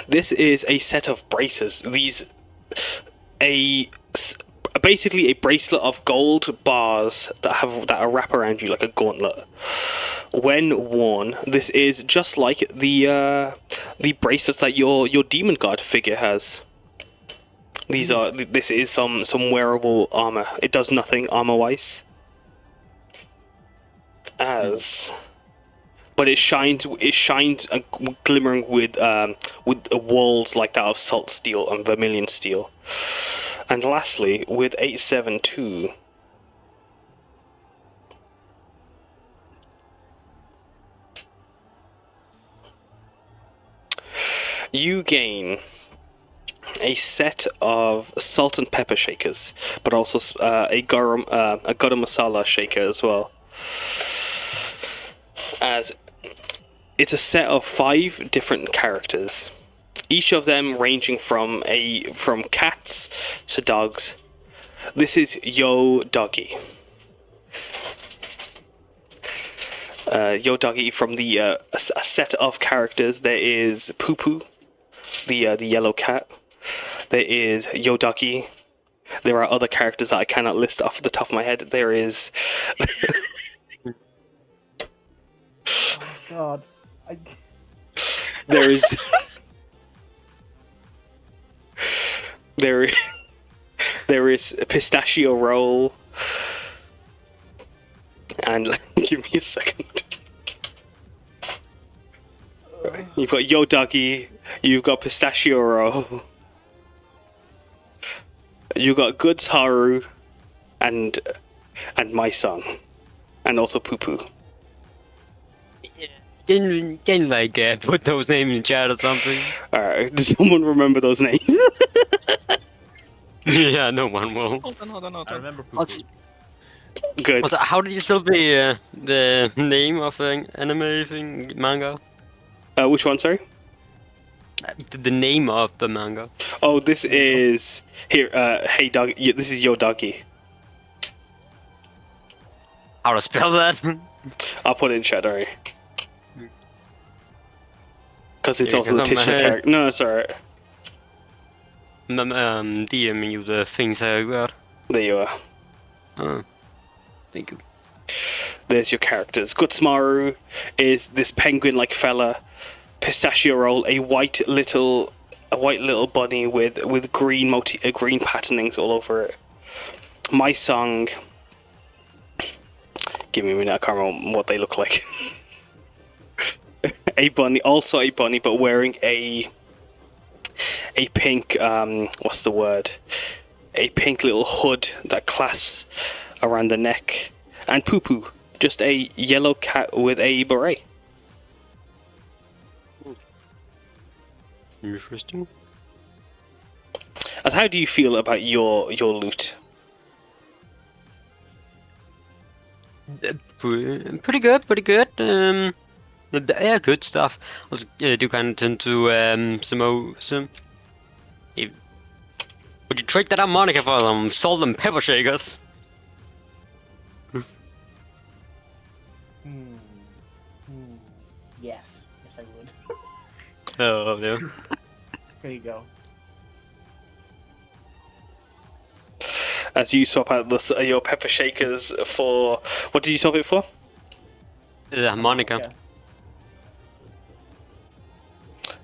[SPEAKER 1] This is a set of braces. Basically a bracelet of gold bars that are wrap around you like a gauntlet. When worn, this is just like the bracelets that your demon god figure has. This is some wearable armor. It does nothing armor-wise. But it shines glimmering with walls like that of salt steel and vermilion steel. And lastly, with 872, you gain a set of salt and pepper shakers, but also a garam masala shaker as well. As it's a set of 5 different characters, each of them ranging from cats to dogs. This is Yo Doggy. Yo Doggy from the a set of characters. There is Poo Poo, the yellow cat. There is Yo Doggy. There are other characters that I cannot list off the top of my head. There is.
[SPEAKER 4] Oh God.
[SPEAKER 1] There is. There is a pistachio roll. And give me a second. You've got Yo Doggy, you've got pistachio roll, you got Goods Haru, and my song, and also Poo Poo.
[SPEAKER 5] Can like put those names in chat or something?
[SPEAKER 1] Alright, does someone remember those names?
[SPEAKER 5] Yeah, no one will.
[SPEAKER 2] Hold on.
[SPEAKER 3] I remember
[SPEAKER 5] What's,
[SPEAKER 1] Good.
[SPEAKER 5] how did you spell the name of an anime thing, manga?
[SPEAKER 1] Which one, sorry?
[SPEAKER 5] The name of the manga.
[SPEAKER 1] Oh, this is here. Hey dog. Yeah, this is Yo Doggy.
[SPEAKER 5] How to spell that?
[SPEAKER 1] I'll put it in chat, alright. Because it's
[SPEAKER 5] Yeah,
[SPEAKER 1] also the
[SPEAKER 5] 'cause I'm
[SPEAKER 1] titular
[SPEAKER 5] ahead.
[SPEAKER 1] character. No, it's alright.
[SPEAKER 5] DMing you the things I got.
[SPEAKER 1] There you are.
[SPEAKER 5] Oh, thank you.
[SPEAKER 1] There's your characters. Gutsmaru is this penguin-like fella. Pistachio roll, a white little bunny with green green patternings all over it. My song. Give me a minute. I can't remember what they look like. A bunny, also a bunny, but wearing a pink. What's the word? A pink little hood that clasps around the neck. And Poo Poo, just a yellow cat with a beret.
[SPEAKER 5] Interesting.
[SPEAKER 1] As how do you feel about your loot?
[SPEAKER 5] Pretty good. Yeah, good stuff. I was do kind of tend to Samosa. Would you trade that harmonica for them salt and pepper shakers?
[SPEAKER 4] Yes. Yes, I would.
[SPEAKER 5] Oh yeah.
[SPEAKER 4] There you go.
[SPEAKER 1] As you swap out your pepper shakers for what did you swap it for?
[SPEAKER 5] The harmonica.
[SPEAKER 4] Okay.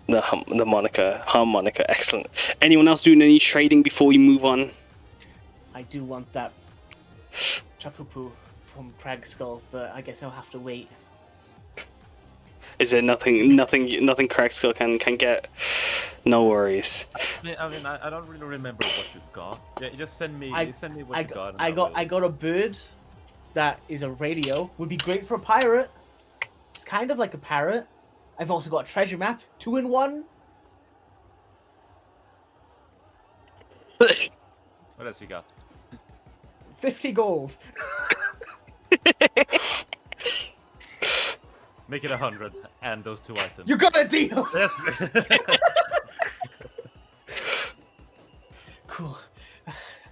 [SPEAKER 1] The harmonica. Excellent. Anyone else doing any trading before we move on?
[SPEAKER 4] I do want that Chapupu from Kragskull, but I guess I'll have to wait.
[SPEAKER 1] Is there nothing Kragskull can get? No worries.
[SPEAKER 3] I don't really remember what you got. Yeah, just send me what you got. And
[SPEAKER 4] I got a bird that is a radio. Would be great for a pirate. It's kind of like a parrot. I've also got a treasure map, 2-in-1.
[SPEAKER 3] What else you got?
[SPEAKER 4] 50 gold.
[SPEAKER 3] Make it 100 and those 2 items.
[SPEAKER 4] You got a deal.
[SPEAKER 3] Yes.
[SPEAKER 4] Cool.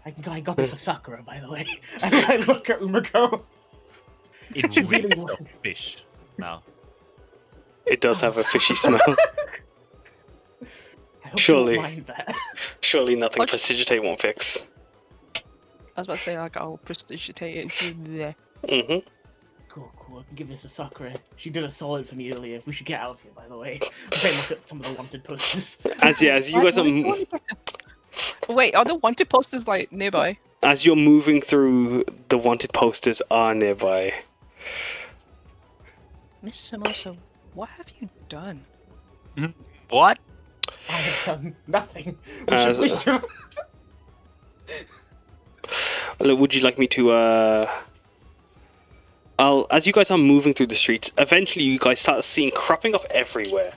[SPEAKER 4] I got this for Sakura, by the way. And I look at Umeko.
[SPEAKER 3] It
[SPEAKER 4] She really
[SPEAKER 3] reeks
[SPEAKER 4] won't.
[SPEAKER 3] of fish now.
[SPEAKER 1] It does have a fishy smell.
[SPEAKER 4] I hope
[SPEAKER 1] Surely.
[SPEAKER 4] you won't mind that.
[SPEAKER 1] Surely nothing
[SPEAKER 2] What?
[SPEAKER 1] Prestigitate won't fix.
[SPEAKER 2] I was about to say, like, I'll prestigitate it into there.
[SPEAKER 1] Mm-hmm.
[SPEAKER 4] Cool. can give this to Sakura. She did a solid for me earlier. We should get out of here, by the way. I'm trying to look at some of the wanted posters.
[SPEAKER 1] As you guys are
[SPEAKER 2] Wait, are the wanted posters like nearby?
[SPEAKER 1] as you're moving through, the wanted posters are nearby.
[SPEAKER 2] Miss Samosa, what have you done?
[SPEAKER 5] What?
[SPEAKER 4] I have done nothing. We
[SPEAKER 1] As-
[SPEAKER 4] should leave.
[SPEAKER 1] Would you like me to as you guys are moving through the streets, eventually you guys start seeing cropping up everywhere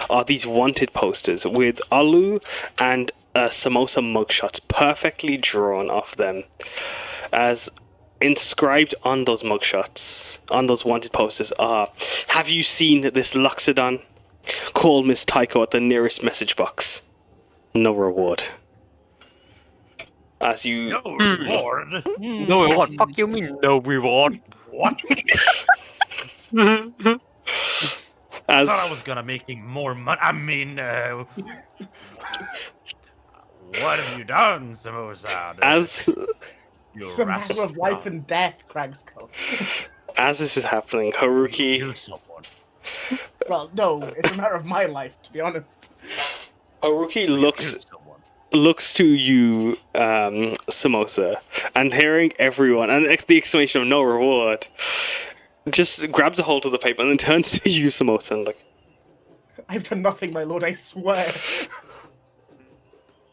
[SPEAKER 1] are these wanted posters with Alu and Samosa mugshots perfectly drawn off them. As inscribed on those mugshots, on those wanted posters are, have you seen this Loxodon? Call Miss Taiko at the nearest message box. No reward. As you...
[SPEAKER 6] No reward.
[SPEAKER 5] No reward. Fuck you mean no reward?
[SPEAKER 6] What? I
[SPEAKER 1] As
[SPEAKER 6] thought I was gonna making more money. I mean, what have you done, Samosa?
[SPEAKER 1] as
[SPEAKER 6] You
[SPEAKER 4] It's a matter of
[SPEAKER 6] rascal.
[SPEAKER 4] life and death, Kragskull.
[SPEAKER 1] as this is happening, Haruki
[SPEAKER 6] Killed someone.
[SPEAKER 4] Well, no, it's a matter of my life, to be honest.
[SPEAKER 1] looks
[SPEAKER 6] Killed someone.
[SPEAKER 1] looks to you, Samosa, and hearing everyone and the exclamation of no reward, just grabs a hold of the paper and then turns to you, Samosa, and like,
[SPEAKER 4] I've done nothing, my lord, I swear.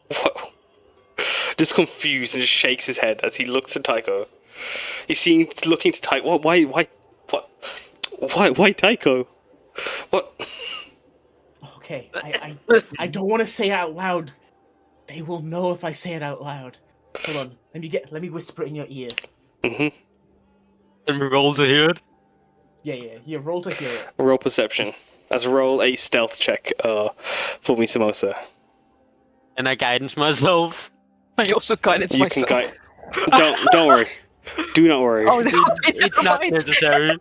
[SPEAKER 1] what? Just confused and just shakes his head as he looks at Taiko. He's looking to Taiko. Why Taiko? What?
[SPEAKER 4] Okay, I don't want to say it out loud. They will know if I say it out loud. Hold on, let me whisper it in your ear.
[SPEAKER 1] Mm-hmm.
[SPEAKER 5] And we roll to hear it.
[SPEAKER 4] Yeah, roll to hear it.
[SPEAKER 1] Roll perception. As roll a stealth check for me, Samosa.
[SPEAKER 5] And I guidance myself.
[SPEAKER 2] I also guided
[SPEAKER 1] You
[SPEAKER 2] myself.
[SPEAKER 1] can guide. Don't worry. Do not worry.
[SPEAKER 2] Oh no,
[SPEAKER 5] It's not necessary.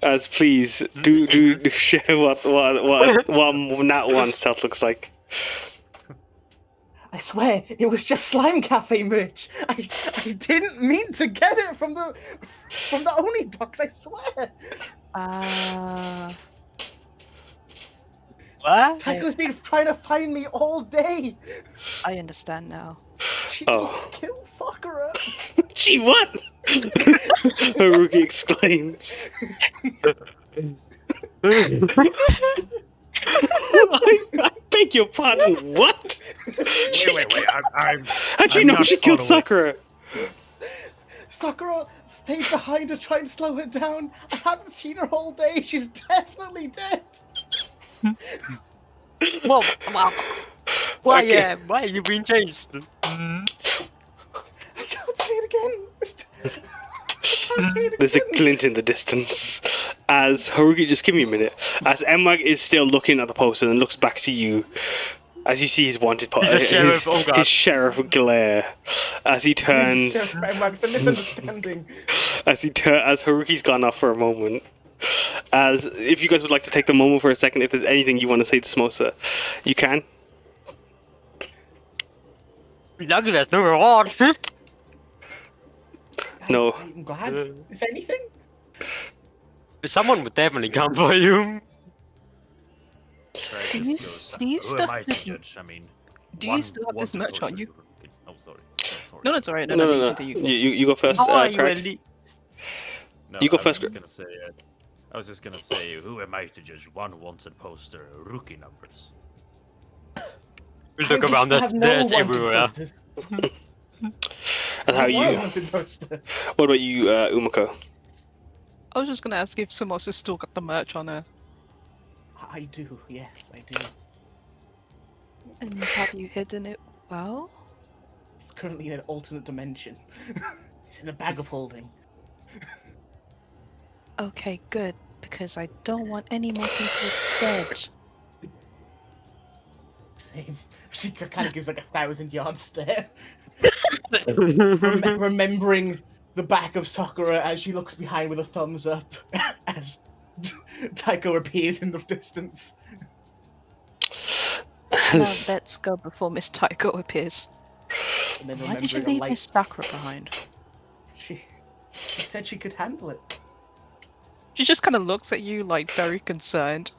[SPEAKER 1] As please do share what Nat 1 stealth looks like.
[SPEAKER 4] I swear, it was just Slime Cafe merch. I didn't mean to get it from the Oni box, I swear.
[SPEAKER 5] What?
[SPEAKER 4] Taiko's been trying to find me all day.
[SPEAKER 2] I understand now.
[SPEAKER 4] She
[SPEAKER 1] Oh.
[SPEAKER 4] killed Sakura.
[SPEAKER 1] Gee, what? Haruki exclaims. I beg your pardon, what?
[SPEAKER 6] Wait.
[SPEAKER 1] How'd you
[SPEAKER 6] I'm
[SPEAKER 1] know
[SPEAKER 6] not
[SPEAKER 1] she killed
[SPEAKER 6] following.
[SPEAKER 1] Sakura?
[SPEAKER 4] Sakura stayed behind to try and slow her down. I haven't seen her all day. She's definitely dead.
[SPEAKER 5] Well, why?
[SPEAKER 1] Okay.
[SPEAKER 5] Why are you being chased?
[SPEAKER 4] I can't say it again. I can't say it
[SPEAKER 1] There's a
[SPEAKER 4] again.
[SPEAKER 1] glint in the distance. As Haruki, just give me a minute. As Emwag is still looking at the poster and looks back to you, as you see his wanted
[SPEAKER 5] He's a sheriff, oh God.
[SPEAKER 1] his sheriff glare, as he turns,
[SPEAKER 4] It's a misunderstanding.
[SPEAKER 1] as Haruki's gone off for a moment. As if you guys would like to take the moment for a second, if there's anything you want to say to Samosa, you can.
[SPEAKER 5] Luckily, there's no reward.
[SPEAKER 1] No.
[SPEAKER 4] I'm glad. If anything,
[SPEAKER 5] Someone would definitely come for you.
[SPEAKER 6] Right,
[SPEAKER 2] Do
[SPEAKER 6] this
[SPEAKER 2] you-
[SPEAKER 6] goes,
[SPEAKER 2] do you
[SPEAKER 6] who
[SPEAKER 2] still
[SPEAKER 6] am I
[SPEAKER 2] have
[SPEAKER 6] to
[SPEAKER 2] this-
[SPEAKER 6] judge? I mean,
[SPEAKER 2] Do you still have this
[SPEAKER 6] one
[SPEAKER 2] merch on
[SPEAKER 6] poster
[SPEAKER 2] you?
[SPEAKER 6] to- Oh, sorry.
[SPEAKER 2] No, it's alright.
[SPEAKER 1] No.
[SPEAKER 2] You continue.
[SPEAKER 1] You go first,
[SPEAKER 5] How are you,
[SPEAKER 1] Craig.
[SPEAKER 5] Ellie?
[SPEAKER 6] No,
[SPEAKER 1] You go
[SPEAKER 6] I was
[SPEAKER 1] first,
[SPEAKER 6] just gonna say, I was just gonna say, who am I to judge one wanted poster rookie numbers?
[SPEAKER 5] We look
[SPEAKER 4] I
[SPEAKER 5] around,
[SPEAKER 4] have
[SPEAKER 5] there's,
[SPEAKER 4] no
[SPEAKER 5] there's
[SPEAKER 4] wanted
[SPEAKER 5] everywhere.
[SPEAKER 4] posters.
[SPEAKER 1] And how
[SPEAKER 4] Why
[SPEAKER 1] you?
[SPEAKER 4] wanted poster?
[SPEAKER 1] What about you, Umeko?
[SPEAKER 2] I was just gonna ask if Samosa's still got the merch on her.
[SPEAKER 4] I do. Yes, I do.
[SPEAKER 2] And have you hidden it well?
[SPEAKER 4] It's currently in an alternate dimension. It's in a bag of holding.
[SPEAKER 2] Okay, good. Because I don't want any more people dead.
[SPEAKER 4] Same. She kind of gives like 1,000-yard stare, remembering the back of Sakura as she looks behind with a thumbs up as Taiko appears in the distance.
[SPEAKER 2] Now let's go before Miss Taiko appears.
[SPEAKER 4] And then
[SPEAKER 2] Why did you
[SPEAKER 4] remembering a
[SPEAKER 2] leave
[SPEAKER 4] light.
[SPEAKER 2] Miss Sakura behind?
[SPEAKER 4] She said she could handle it.
[SPEAKER 2] She just kind of looks at you like very concerned,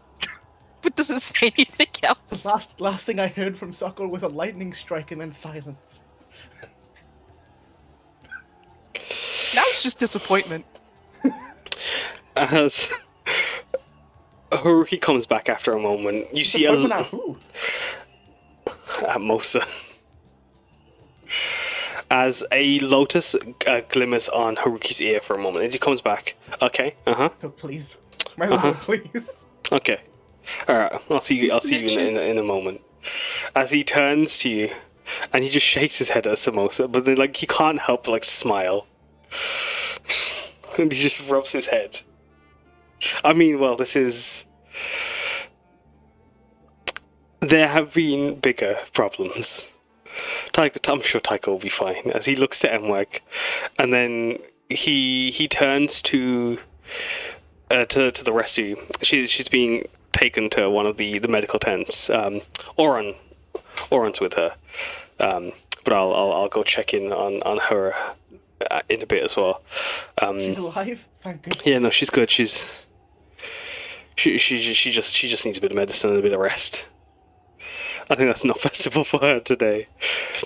[SPEAKER 2] but doesn't say anything else.
[SPEAKER 4] The last thing I heard from Sokol was a lightning strike and then silence.
[SPEAKER 2] Now it's just disappointment.
[SPEAKER 1] As Haruki comes back after a moment, you see
[SPEAKER 4] Disappointment at who?
[SPEAKER 1] at Mosa. As a lotus glimmers on Haruki's ear for a moment as he comes back. Okay,
[SPEAKER 4] Oh, please. My lord, please.
[SPEAKER 1] okay. Alright, I'll see you in a moment. As he turns to you, and he just shakes his head at Samosa, but then like he can't help but like smile. And he just rubs his head. I mean, well, this is... There have been bigger problems. I'm sure Taiko will be fine. As he looks to Mwag, and then he turns to the rest of you. She's being taken to one of the medical tents. Oron's with her, but I'll go check in on her in a bit as well.
[SPEAKER 4] She's alive? Thank goodness.
[SPEAKER 1] Yeah, no, she's good. She just needs a bit of medicine and a bit of rest. I think that's enough festival for her today.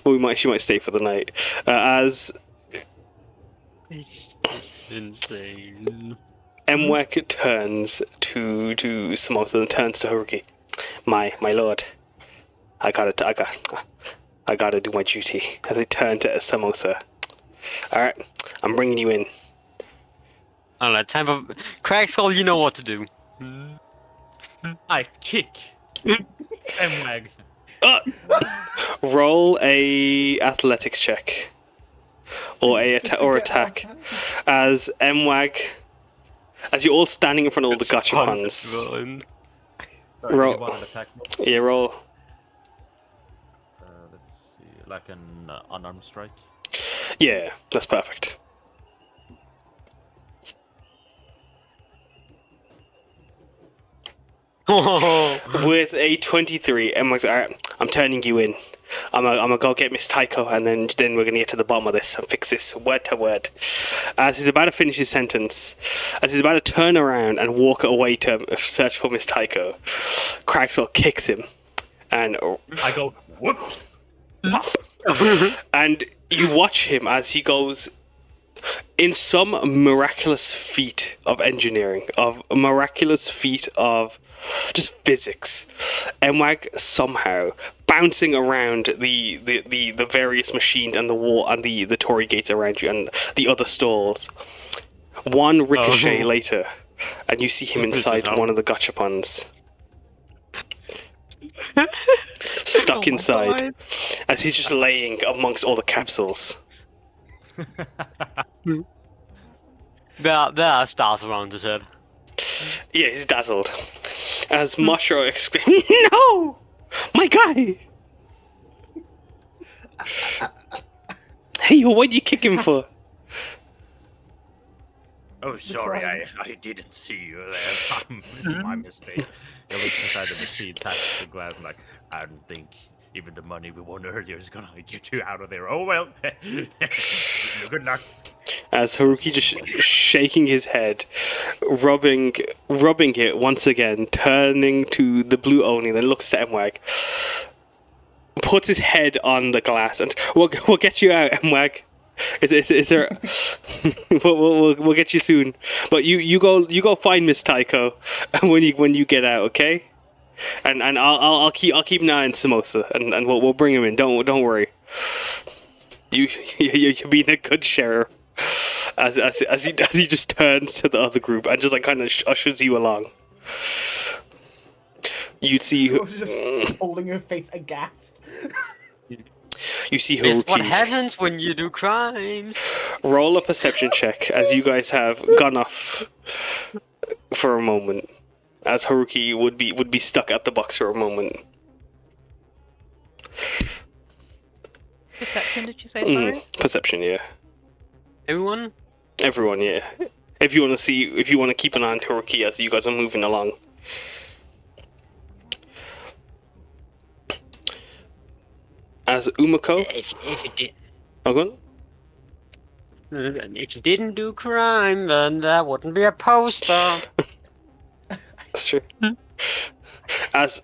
[SPEAKER 1] But she might stay for the night. As
[SPEAKER 5] It's insane.
[SPEAKER 1] Mwek turns to Samosa and turns to Haruki. My lord, I gotta do my duty. As they turn to Samosa. All right, I'm bringing you in.
[SPEAKER 5] Alright, time for Kragskull. You know what to do.
[SPEAKER 6] I kick. Mwag.
[SPEAKER 1] Roll a athletics check, or attack. As Mwag, as you're all standing in front of all the gachapons.
[SPEAKER 6] Sorry,
[SPEAKER 1] Roll.
[SPEAKER 6] you want an attack?
[SPEAKER 1] Yeah, roll.
[SPEAKER 6] Let's see, like an unarmed strike.
[SPEAKER 1] Yeah, that's perfect. With a 23, Emma's alright, I'm turning you in. I'm gonna go get Miss Taiko, and then we're gonna get to the bottom of this and fix this word to word. As he's about to finish his sentence, as he's about to turn around and walk away to search for Miss Taiko, Kragskull kicks him, and
[SPEAKER 6] I go, whoops.
[SPEAKER 1] and you watch him as he goes in some miraculous feat of engineering, of a miraculous feat of just physics. Mwag somehow bouncing around the various machines and the wall and the torii gates around you and the other stalls. One ricochet later, and you see him inside one of the gachapons. Stuck inside, as he's just laying amongst all the capsules.
[SPEAKER 5] There are stars around his head.
[SPEAKER 1] Yeah, he's dazzled. As Mashro exclaims, "No! My guy!" Hey, what are you kicking for?
[SPEAKER 6] Oh, sorry, I didn't see you there. It's my mistake. He looks inside the machine, taps the glass, and like, I don't think even the money we won earlier is gonna get you out of there. Oh well. Good luck.
[SPEAKER 1] As Haruki just shaking his head, rubbing it once again, turning to the blue Oni, then looks at Mwag, puts his head on the glass, and we'll get you out, Mwag. Is there? we'll get you soon. But you go find Miss Taiko when you get out, okay? And I'll keep an eye on Samosa, and we'll bring him in. Don't worry. You're being a good sheriff. As he just turns to the other group and just like kind of ushers you along. You'd see
[SPEAKER 4] So just holding her face aghast.
[SPEAKER 1] you see
[SPEAKER 5] It's what
[SPEAKER 1] Haruki.
[SPEAKER 5] happens when you do crimes.
[SPEAKER 1] Roll a perception check as you guys have gone off for a moment. As Haruki would be stuck at the box for a moment.
[SPEAKER 2] Perception, did you say? Sorry.
[SPEAKER 1] Perception, yeah.
[SPEAKER 5] Everyone?
[SPEAKER 1] Everyone, yeah. If you want to keep an eye on Haruki as you guys are moving along. As Umeko.
[SPEAKER 5] If you did.
[SPEAKER 1] Oh, go on.
[SPEAKER 5] If you didn't do crime, then there wouldn't be a poster.
[SPEAKER 1] That's true. As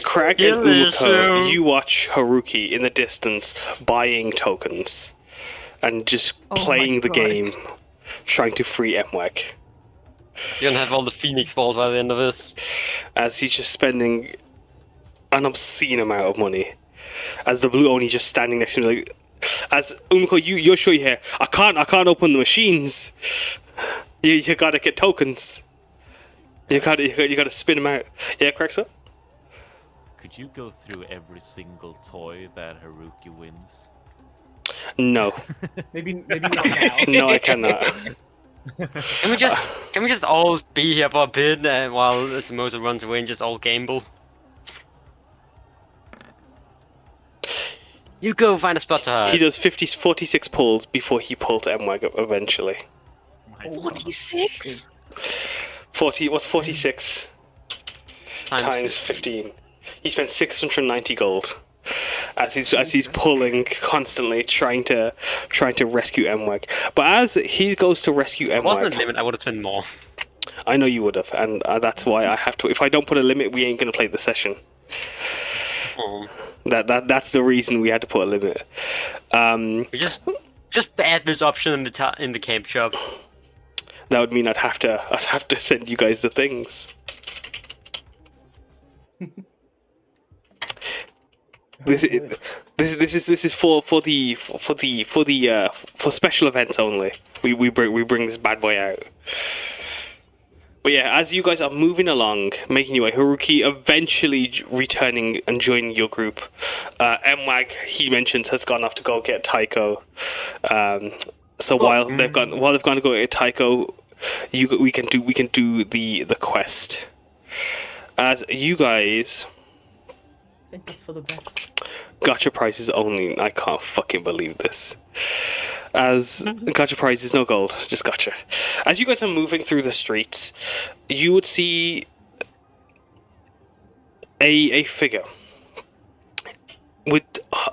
[SPEAKER 1] Krag and
[SPEAKER 5] Delicious.
[SPEAKER 1] Umeko, you watch Haruki in the distance buying tokens and just
[SPEAKER 2] Oh my
[SPEAKER 1] playing the
[SPEAKER 2] God.
[SPEAKER 1] game, trying to free Mwag.
[SPEAKER 5] You're gonna have all the Phoenix balls by the end of this.
[SPEAKER 1] As he's just spending an obscene amount of money. As the blue Oni just standing next to him, like, as Umeko, you're sure here. I can't open the machines. You gotta get tokens. You gotta spin them out. Yeah, Kragskull?
[SPEAKER 3] Could you go through every single toy that Haruki wins?
[SPEAKER 1] No,
[SPEAKER 4] Maybe not now.
[SPEAKER 1] no, I cannot.
[SPEAKER 5] Can we just all be here for a bit while Samosa runs away and just all gamble? You go find a spot to hide.
[SPEAKER 1] He does 46 pulls before he pulls Mwag up eventually.
[SPEAKER 6] My God.
[SPEAKER 2] 46?
[SPEAKER 1] 40. What's 46 times 15? He spent 690 gold. As he's pulling constantly, trying to rescue Mwag. But as he goes to rescue
[SPEAKER 5] If it wasn't a
[SPEAKER 1] Mwag,
[SPEAKER 5] limit, I would have spent more.
[SPEAKER 1] I know you would have, and that's why I have to. If I don't put a limit, we ain't gonna play the session. That's the reason we had to put a limit.
[SPEAKER 5] We just add this option in the camp shop.
[SPEAKER 1] That would mean I'd have to send you guys the things. This is for special events only. We bring this bad boy out. But yeah, as you guys are moving along, making your way, Haruki eventually returning and joining your group. Mwag, he mentions, has gone off to go get Taiko. So while they've gone to go get Taiko, we can do the quest. As you guys,
[SPEAKER 4] I think that's for the best.
[SPEAKER 1] gotcha prices only. I can't fucking believe this. As gotcha prize is no gold, just gotcha. As you guys are moving through the streets, you would see a figure with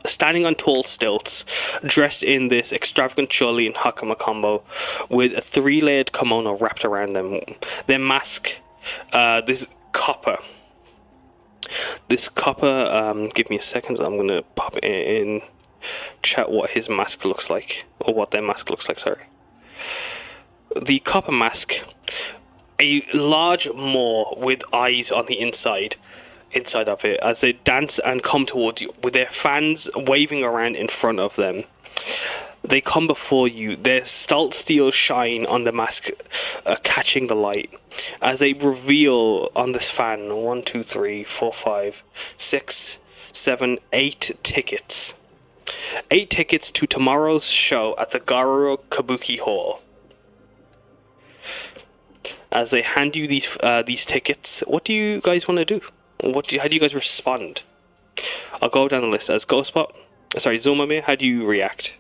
[SPEAKER 1] standing on tall stilts, dressed in this extravagant choli and hakama combo, with a 3-layered kimono wrapped around them. Their mask, this copper. Give me a second. I'm gonna pop it in chat what his mask looks like, or what their mask looks like. Sorry. The copper mask, a large maw with eyes on the inside of it, as they dance and come towards you with their fans waving around in front of them. They come before you, their salt steel shine on the mask catching the light, as they reveal on this fan 1, 2, 3, 4, 5, 6, 7, 8 tickets. 8 tickets to tomorrow's show at the Garo Kabuki Hall. As they hand you these tickets, what do you guys want to do? How do you guys respond? I'll go down the list. As Zormamir, how do you react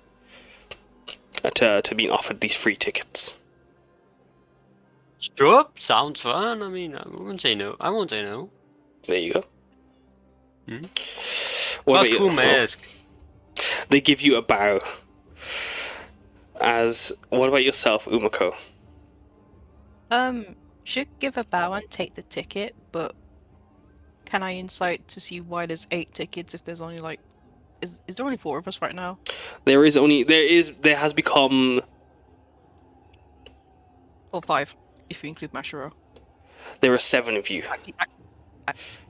[SPEAKER 1] to being offered these free tickets?
[SPEAKER 5] Sure, sounds fun. I mean, I won't say no.
[SPEAKER 1] There you go.
[SPEAKER 5] What's cool mask?
[SPEAKER 1] They give you a bow. What about yourself, Umeko?
[SPEAKER 2] Should give a bow and take the ticket, but can I insight to see why there's 8 tickets if there's only is there only 4 of us right now?
[SPEAKER 1] There has become,
[SPEAKER 2] Or 5, if you include Mashiro.
[SPEAKER 1] there are 7 of you,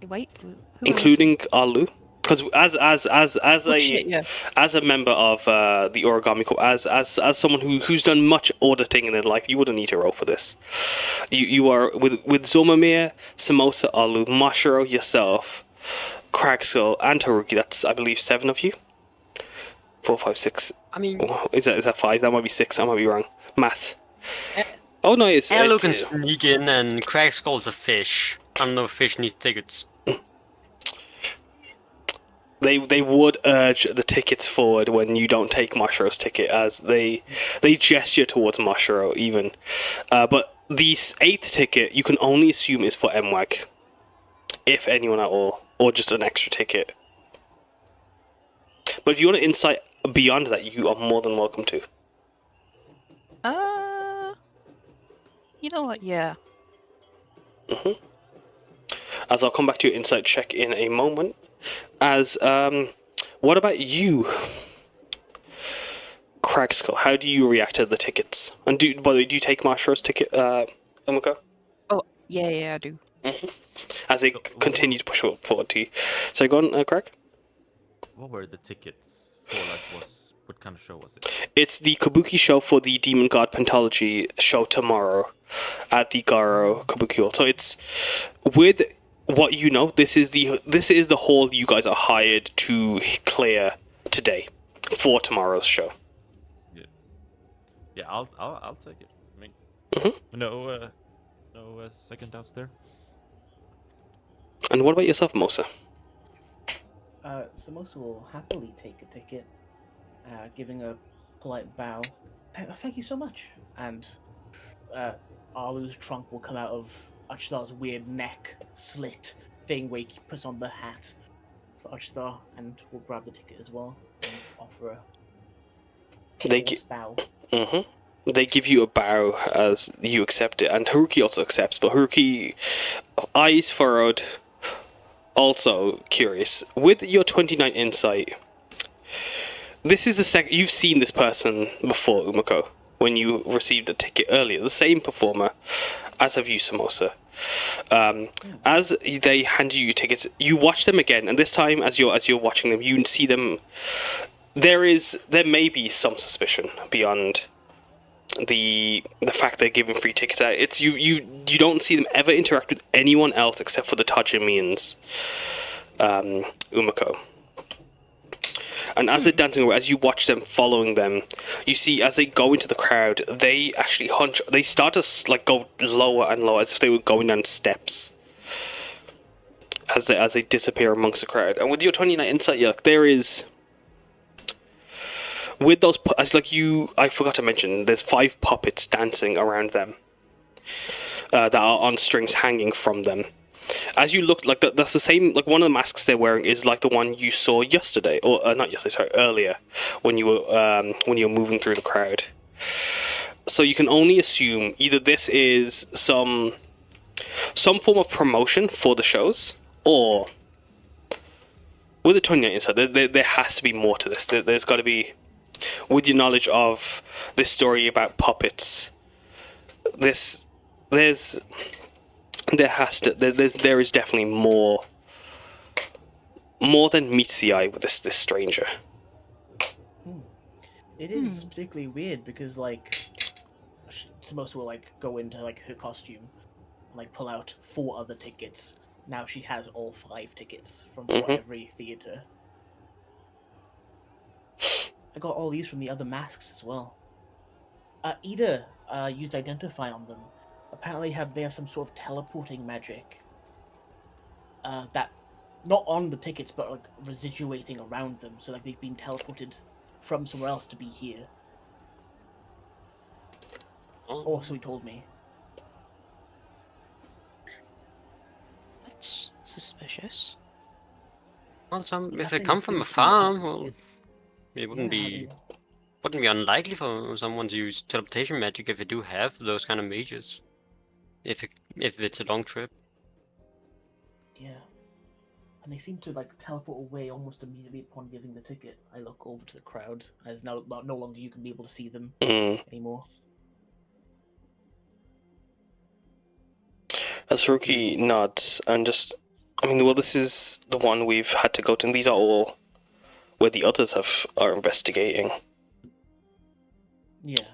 [SPEAKER 2] Wait, who
[SPEAKER 1] including Alu. Because as
[SPEAKER 2] yeah.
[SPEAKER 1] as a member of the Origami Corps, as someone who's done much auditing in their life, you wouldn't need to roll for this. You are with Zormamir, Samosa, Alu, Mashiro, yourself, Kragskull, and Haruki. That's, I believe, 7 of you. 4, 5, 6.
[SPEAKER 5] I mean,
[SPEAKER 1] Is that 5? That might be 6. I might be wrong. Math. Oh no, it's
[SPEAKER 5] Hello can sneak in, and Kragskull's a fish. I don't know if fish needs tickets.
[SPEAKER 1] They would urge the tickets forward when you don't take Mashiro's ticket, as they gesture towards Mashiro even. But the 8th ticket you can only assume is for Mwag, if anyone at all, or just an extra ticket. But if you want to insight beyond that, you are more than welcome to.
[SPEAKER 2] You know what? Yeah.
[SPEAKER 1] As I'll come back to your insight check in a moment. As what about you, Kragskull? How do you react to the tickets? And by the way, do you take Marsha's ticket, Umeko?
[SPEAKER 2] Oh, yeah, I do.
[SPEAKER 1] As they continue to push forward to you. So go on, Craig.
[SPEAKER 3] What were the tickets for? Like, what kind of show was it?
[SPEAKER 1] It's the Kabuki show for the Demon God Pentalogy show tomorrow at the Garo Kabuki Hall. So it's with what you know. This is the hall you guys are hired to clear today for tomorrow's show.
[SPEAKER 3] Yeah, I'll take it. I mean, no second doubts there.
[SPEAKER 1] And what about yourself, Mosa?
[SPEAKER 4] Samosa will happily take a ticket, giving a polite bow. Thank you so much. And Alu's trunk will come out of Uchtar's weird neck slit thing where he puts on the hat for Uchtar, and will grab the ticket as well and offer a bow.
[SPEAKER 1] They give you a bow as you accept it, and Haruki also accepts, but Haruki, eyes furrowed, also curious. With your 29 insight, this is the second you've seen this person before, Umeko, when you received a ticket earlier. The same performer, as have you, Samosa. As they hand you tickets, you watch them again, and this time, as you're watching them, you see them. There may be some suspicion beyond the fact they're giving free tickets out. It's you don't see them ever interact with anyone else except for the Tajimans, Umeko. And as they're dancing away, as you watch them following them, you see as they go into the crowd, they actually hunch. They start to like go lower and lower, as if they were going down steps. As they disappear amongst the crowd, and with your 29 insight, there is. With those, as I forgot to mention, there's 5 puppets dancing around them that are on strings hanging from them. As you look, that's the same. Like one of the masks they're wearing is like the one you saw yesterday, or not yesterday, sorry, earlier, when you were moving through the crowd. So you can only assume either this is some form of promotion for the shows, or with the 29 inside, there has to be more to this. There's got to be. With your knowledge of this story about puppets, there is definitely more than meets the eye with this stranger.
[SPEAKER 4] It is particularly weird because Samosa will go into her costume and pull out 4 other tickets. Now she has all 5 tickets from every theater. I got all these from the other masks as well. Ida used Identify on them. Apparently they have some sort of teleporting magic. That not on the tickets, but residuating around them. So they've been teleported from somewhere else to be here. Or so he told me.
[SPEAKER 2] That's suspicious.
[SPEAKER 5] Well, if they
[SPEAKER 4] Nothing
[SPEAKER 5] come from a
[SPEAKER 4] seems to be
[SPEAKER 5] farm, well,
[SPEAKER 4] happening.
[SPEAKER 5] it wouldn't
[SPEAKER 4] Yeah,
[SPEAKER 5] be unlikely for someone to use teleportation magic if they do have those kind of mages. If it's a long trip.
[SPEAKER 4] Yeah. And they seem to teleport away almost immediately upon giving the ticket. I look over to the crowd, as no longer you can be able to see them anymore.
[SPEAKER 1] As Haruki nods and this is the one we've had to go to, and these are all where the others are investigating.
[SPEAKER 4] Yeah.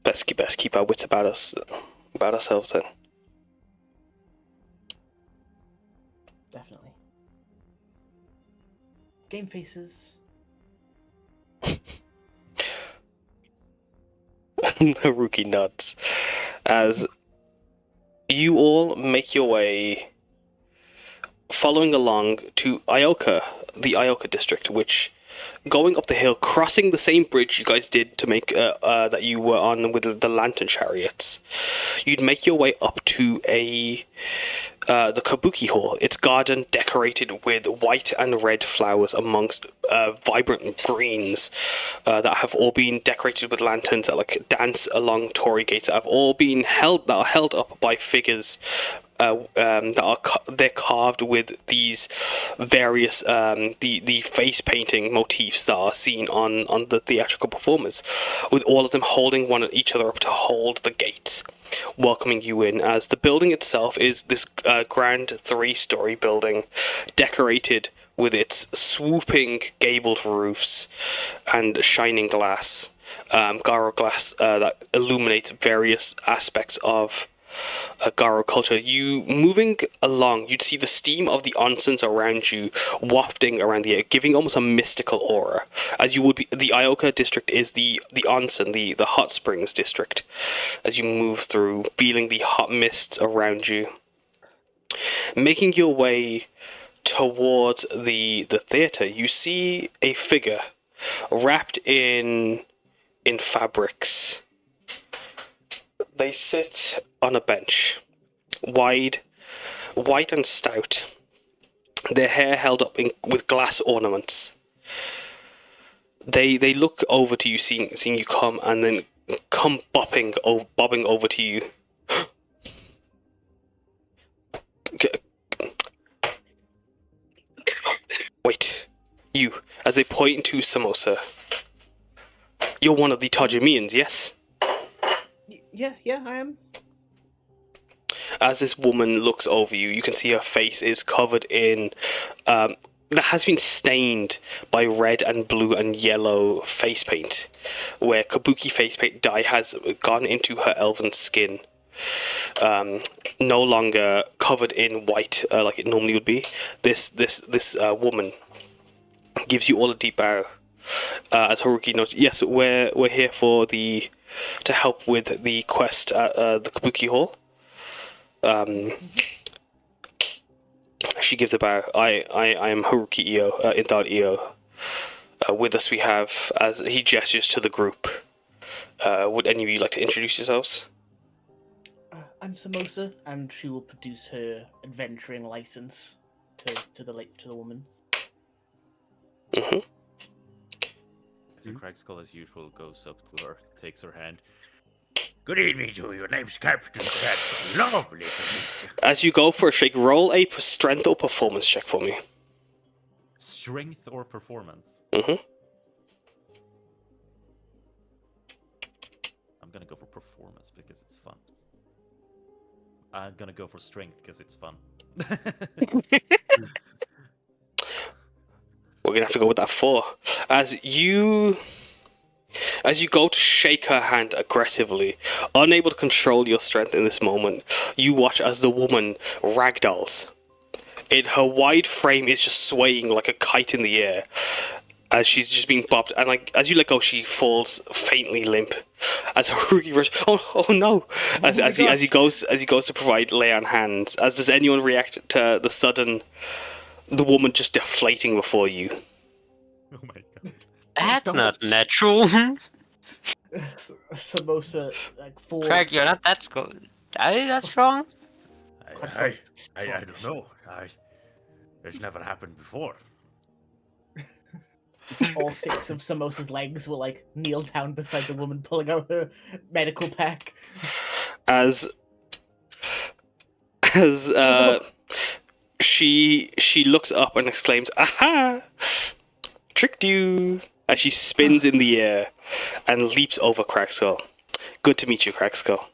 [SPEAKER 1] Best keep our wits about ourselves then.
[SPEAKER 4] Definitely. Game faces.
[SPEAKER 1] Haruki nods as you all make your way following along to Ioka, the Ioka district, which going up the hill, crossing the same bridge you guys did to make that you were on with the lantern chariots. You'd make your way up to the Kabuki Hall. It's garden decorated with white and red flowers amongst vibrant greens that have all been decorated with lanterns that like dance along torii gates that have all been held up by figures they're carved with these various the face painting motifs that are seen on the theatrical performers, with all of them holding each other up to hold the gates, welcoming you in. As the building itself is this grand 3-story building, decorated with its swooping gabled roofs and shining glass, Garo glass that illuminates various aspects of Garo culture. You moving along, you'd see the steam of the onsens around you wafting around the air, giving almost a mystical aura. As you would be, the Ioka district is the onsen, the hot springs district. As you move through, feeling the hot mists around you, making your way towards the theater, you see a figure wrapped in fabrics. They sit on a bench, white and stout, their hair held up with glass ornaments. They look over to you, seeing you come, and then come bobbing over to you. Wait, you, as they point to Samosa. You're one of the Tajimians, yes?
[SPEAKER 4] Yeah, I am.
[SPEAKER 1] As this woman looks over you, you can see her face is covered in that has been stained by red and blue and yellow face paint, where kabuki face paint dye has gone into her elven skin. No longer covered in white like it normally would be. This woman gives you all a deep bow. As Haruki notes, yes, we're here to help with the quest at the Kabuki Hall. She gives a bow. I am Haruki Io, Indal Io. With us we have, as he gestures to the group. Would any of you like to introduce yourselves?
[SPEAKER 4] I'm Samosa, and she will produce her adventuring license to the woman.
[SPEAKER 1] Mm-hmm.
[SPEAKER 3] Kragskull, as usual, goes up to her, takes her hand.
[SPEAKER 6] Good evening to you. Your name's Captain Kragskull. Lovely to meet you.
[SPEAKER 1] As you go for a shake, roll a strength or performance check for me.
[SPEAKER 3] Strength or performance?
[SPEAKER 1] Mm-hmm.
[SPEAKER 3] I'm gonna go for performance because it's fun. I'm gonna go for strength because it's fun.
[SPEAKER 1] We're gonna have to go with that 4. As you go to shake her hand aggressively, unable to control your strength in this moment, you watch as the woman ragdolls. Her wide frame is just swaying like a kite in the air as she's just being bobbed, and as you let go, she falls faintly limp. As Haruki rushes, oh no! As he goes to provide lay on hands. As does anyone react to the woman just deflating before you?
[SPEAKER 3] Oh my god.
[SPEAKER 5] That's not natural.
[SPEAKER 4] Samosa, for
[SPEAKER 5] Craig, you're not that good. That's wrong.
[SPEAKER 6] I don't know. It's never happened before.
[SPEAKER 4] all 6 of Samosa's legs will kneel down beside the woman, pulling out her medical pack.
[SPEAKER 1] As she looks up and exclaims, "Aha! Tricked you!" As she spins in the air and leaps over Kragskull. Good to meet you, Kragskull.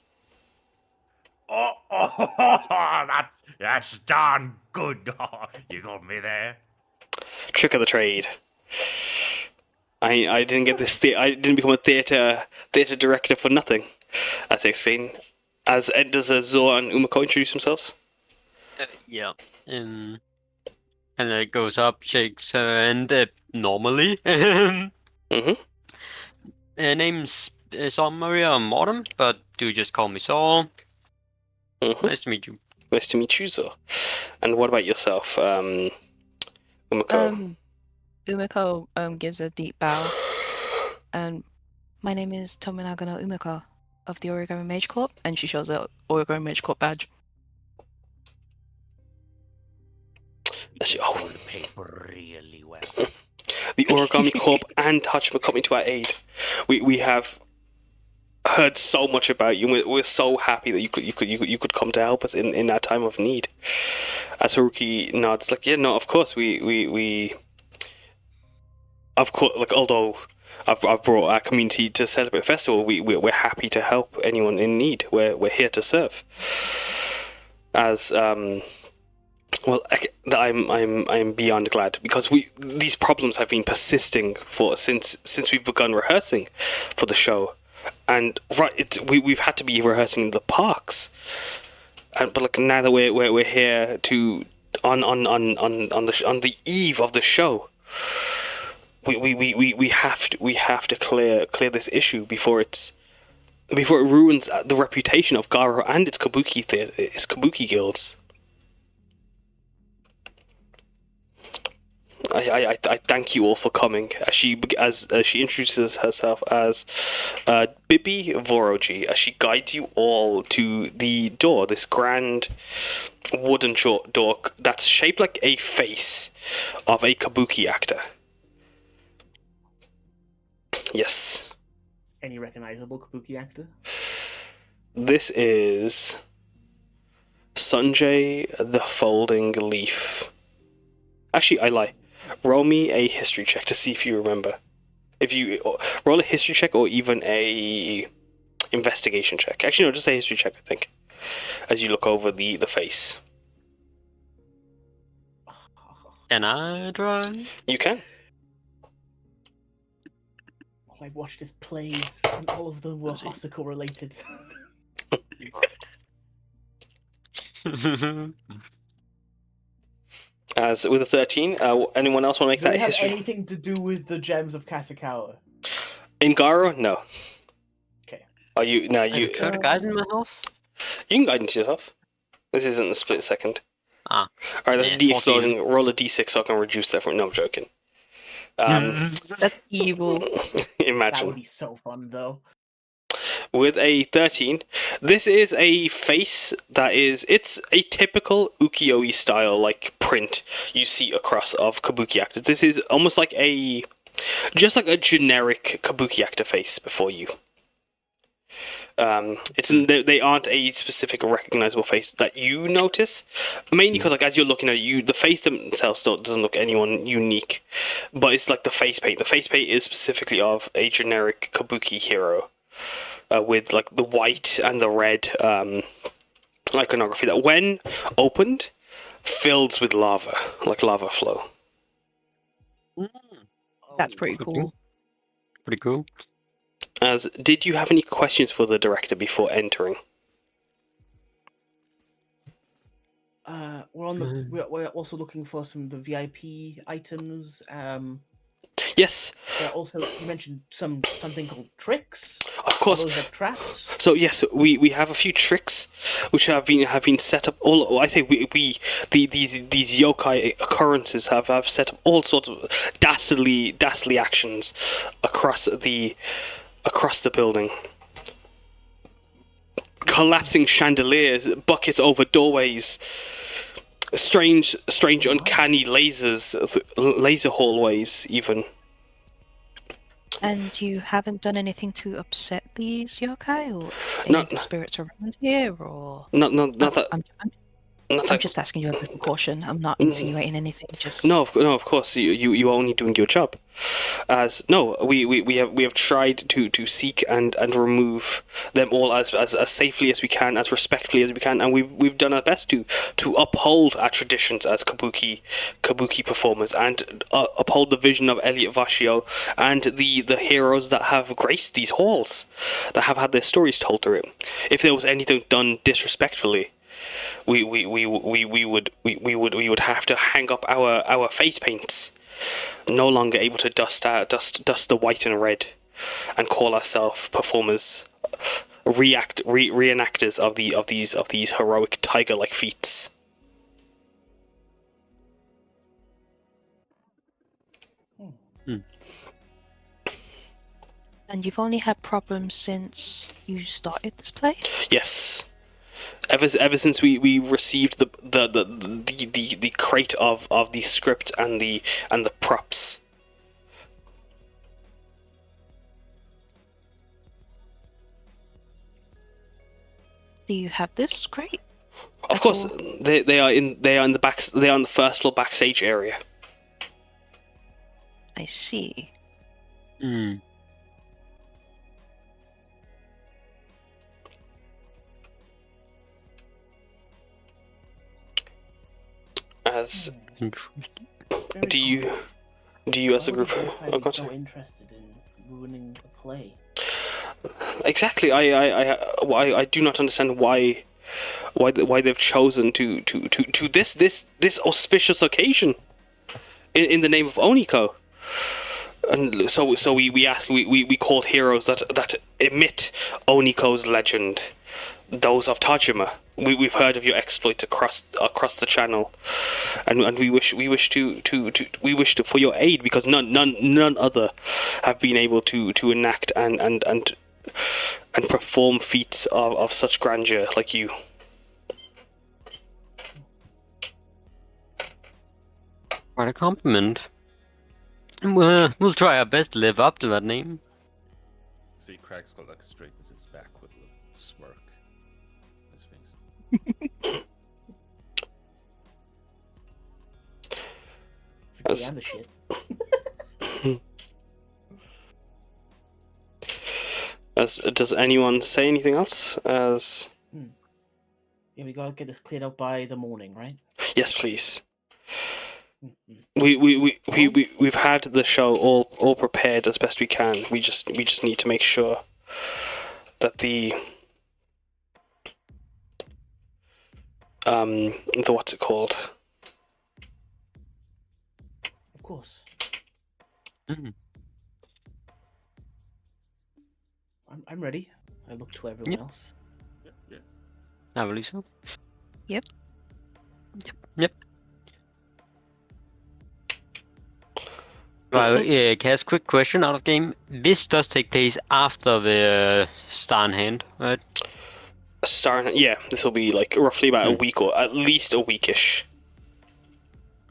[SPEAKER 6] That's darn good. You got me there.
[SPEAKER 1] Trick of the trade. I didn't get this. I didn't become a theater director for nothing. As they explain. As does Zor and Umeko introduce themselves?
[SPEAKER 5] Yeah. And it goes up, shakes her hand normally.
[SPEAKER 1] Mm-hmm.
[SPEAKER 5] Name's Zormamir or Mortem, but do just call me Zor.
[SPEAKER 1] Mm-hmm.
[SPEAKER 5] Nice to meet you.
[SPEAKER 1] Nice to meet you, Zor. And what about yourself, Umeko?
[SPEAKER 2] Umeko gives a deep bow. My name is Tominaga no Umeko of the Origami Mage Corp, and she shows the Origami Mage Corp badge.
[SPEAKER 1] Oh,
[SPEAKER 6] The paper really well.
[SPEAKER 1] the Origami Corp and Hachima coming to our aid. We have heard so much about you. We're so happy that you could come to help us in that time of need. As Haruki nods, like, yeah, no, of course we of course, like, although I've brought our community to celebrate the festival, we're happy to help anyone in need. We're here to serve. As well, I'm beyond glad, because these problems have been persisting since we've begun rehearsing for the show, and we've had to be rehearsing in the parks, but like now that we're here to on the eve of the show, we have to clear this issue before it ruins the reputation of Garo and its kabuki guilds. I thank you all for coming. As she introduces herself as Bibi Voroji, as she guides you all to the door, this grand wooden door that's shaped like a face of a kabuki actor. Yes.
[SPEAKER 4] Any recognizable kabuki actor?
[SPEAKER 1] This is Sanjay the Folding Leaf. Actually, I lie. Roll me a history check to see if you remember. If you roll a history check or even a investigation check. Actually, no, just a history check, I think. As you look over the face.
[SPEAKER 5] Can I try?
[SPEAKER 1] You can.
[SPEAKER 4] I've watched his plays, and all of them were Hosako related.
[SPEAKER 1] As with a 13, anyone else want to make
[SPEAKER 4] Do
[SPEAKER 1] that
[SPEAKER 4] they have
[SPEAKER 1] history?
[SPEAKER 4] anything to do with the gems of Kasakawa?
[SPEAKER 1] In Garo, no.
[SPEAKER 4] Okay.
[SPEAKER 1] Are you now? You
[SPEAKER 5] Try to guide myself.
[SPEAKER 1] you can guidance yourself. This isn't a split second.
[SPEAKER 5] Ah.
[SPEAKER 1] Alright, that's
[SPEAKER 5] Yeah,
[SPEAKER 1] de-exploding. Roll a d6 so I can reduce that from. No, I'm joking.
[SPEAKER 2] That's evil.
[SPEAKER 4] That
[SPEAKER 1] Imagine.
[SPEAKER 4] would be so fun, though.
[SPEAKER 1] With a 13, this is a face it's a typical ukiyo-e style, like, print you see across of kabuki actors. This is almost like just like a generic kabuki actor face before you. They aren't a specific recognizable face that you notice, mainly because, like, as you're looking at it, the face themselves doesn't look anyone unique, but it's like the face paint. The face paint is specifically of a generic kabuki hero. With like the white and the red iconography that, when opened, fills with lava, like lava flow.
[SPEAKER 2] That's pretty cool.
[SPEAKER 5] Pretty cool.
[SPEAKER 1] Did you have any questions for the director before entering?
[SPEAKER 4] We're also looking for some of the VIP items.
[SPEAKER 1] Yes,
[SPEAKER 4] Also, you mentioned something called tricks.
[SPEAKER 1] of course.
[SPEAKER 4] Are those like traps?
[SPEAKER 1] So yes, we have a few tricks which have been set up. These yokai occurrences have set up all sorts of dastardly actions across the building. Collapsing chandeliers, buckets over doorways, strange uncanny laser hallways even.
[SPEAKER 2] And you haven't done anything to upset these yokai or
[SPEAKER 1] No.
[SPEAKER 2] any of the spirits around here, or?
[SPEAKER 1] Not that.
[SPEAKER 2] I'm just asking you a bit of caution. I'm not insinuating anything. Just
[SPEAKER 1] No, of course, you are only doing your job. We have tried to seek and remove them all as safely as we can, as respectfully as we can, and we've done our best to uphold our traditions as kabuki performers and uphold the vision of L.E.UT Vashiyo and the heroes that have graced these halls, that have had their stories told through it. If there was anything done disrespectfully, we would have to hang up our face paints, no longer able to dust the white and red, and call ourselves performers, reenactors of these heroic tiger-like feats.
[SPEAKER 2] And you've only had problems since you started this play?
[SPEAKER 1] Yes. Ever since we received the crate of the script and the props.
[SPEAKER 2] Do you have this crate?
[SPEAKER 1] Of course, they are in the first floor backstage area.
[SPEAKER 2] I see.
[SPEAKER 5] Hmm.
[SPEAKER 1] As
[SPEAKER 5] Interesting.
[SPEAKER 4] Very
[SPEAKER 1] do you as a
[SPEAKER 4] Why would
[SPEAKER 1] group?
[SPEAKER 4] the Yohkai
[SPEAKER 1] Oh,
[SPEAKER 4] be
[SPEAKER 1] God.
[SPEAKER 4] so interested in ruining a play?
[SPEAKER 1] Exactly. I do not understand why they've chosen to this auspicious occasion in the name of Oni-Ko. And so we called heroes that emit Oni-Ko's legend, those of Tajima. We've heard of your exploits across the channel, and we wish to for your aid, because none other have been able to enact and perform feats of such grandeur like you.
[SPEAKER 5] Quite a compliment. We'll try our best to live up to that name.
[SPEAKER 3] See, Kragskull like straightens his back with a smirk. His face.
[SPEAKER 4] It's the key and the shit.
[SPEAKER 1] Does anyone say anything else? As
[SPEAKER 4] Yeah, we gotta get this cleared out by the morning, right?
[SPEAKER 1] yes, please.
[SPEAKER 4] Mhm.
[SPEAKER 1] We've had the show all prepared as best we can. We just need to make sure that the what's it called?
[SPEAKER 4] Of course.
[SPEAKER 5] Mhm.
[SPEAKER 4] I'm ready. I look to everyone
[SPEAKER 5] Yep.
[SPEAKER 4] else.
[SPEAKER 5] I believe so.
[SPEAKER 2] Yep.
[SPEAKER 5] Right, yeah, Cass, quick question out of game. This does take place after the Star in Hand, right?
[SPEAKER 1] Yeah, this will be like roughly about a week, or at least a weekish.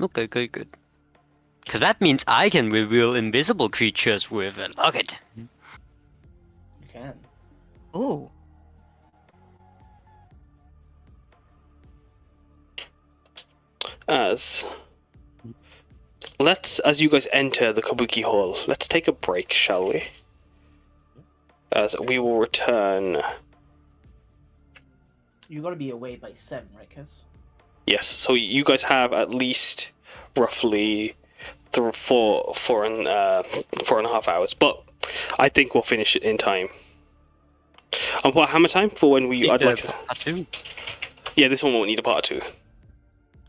[SPEAKER 5] Okay, good. Because that means I can reveal invisible creatures with a locket.
[SPEAKER 4] You can.
[SPEAKER 2] Oh.
[SPEAKER 1] As you guys enter the Kabuki Hall, let's take a break, shall we? As we will return.
[SPEAKER 4] You gotta be away by 7, right, Kez?
[SPEAKER 1] Yes, so you guys have at least roughly four and a half hours, but I think we'll finish it in time. And what hammer time for when we? I'd like.
[SPEAKER 5] Part 2.
[SPEAKER 1] Yeah, this one won't need a part 2.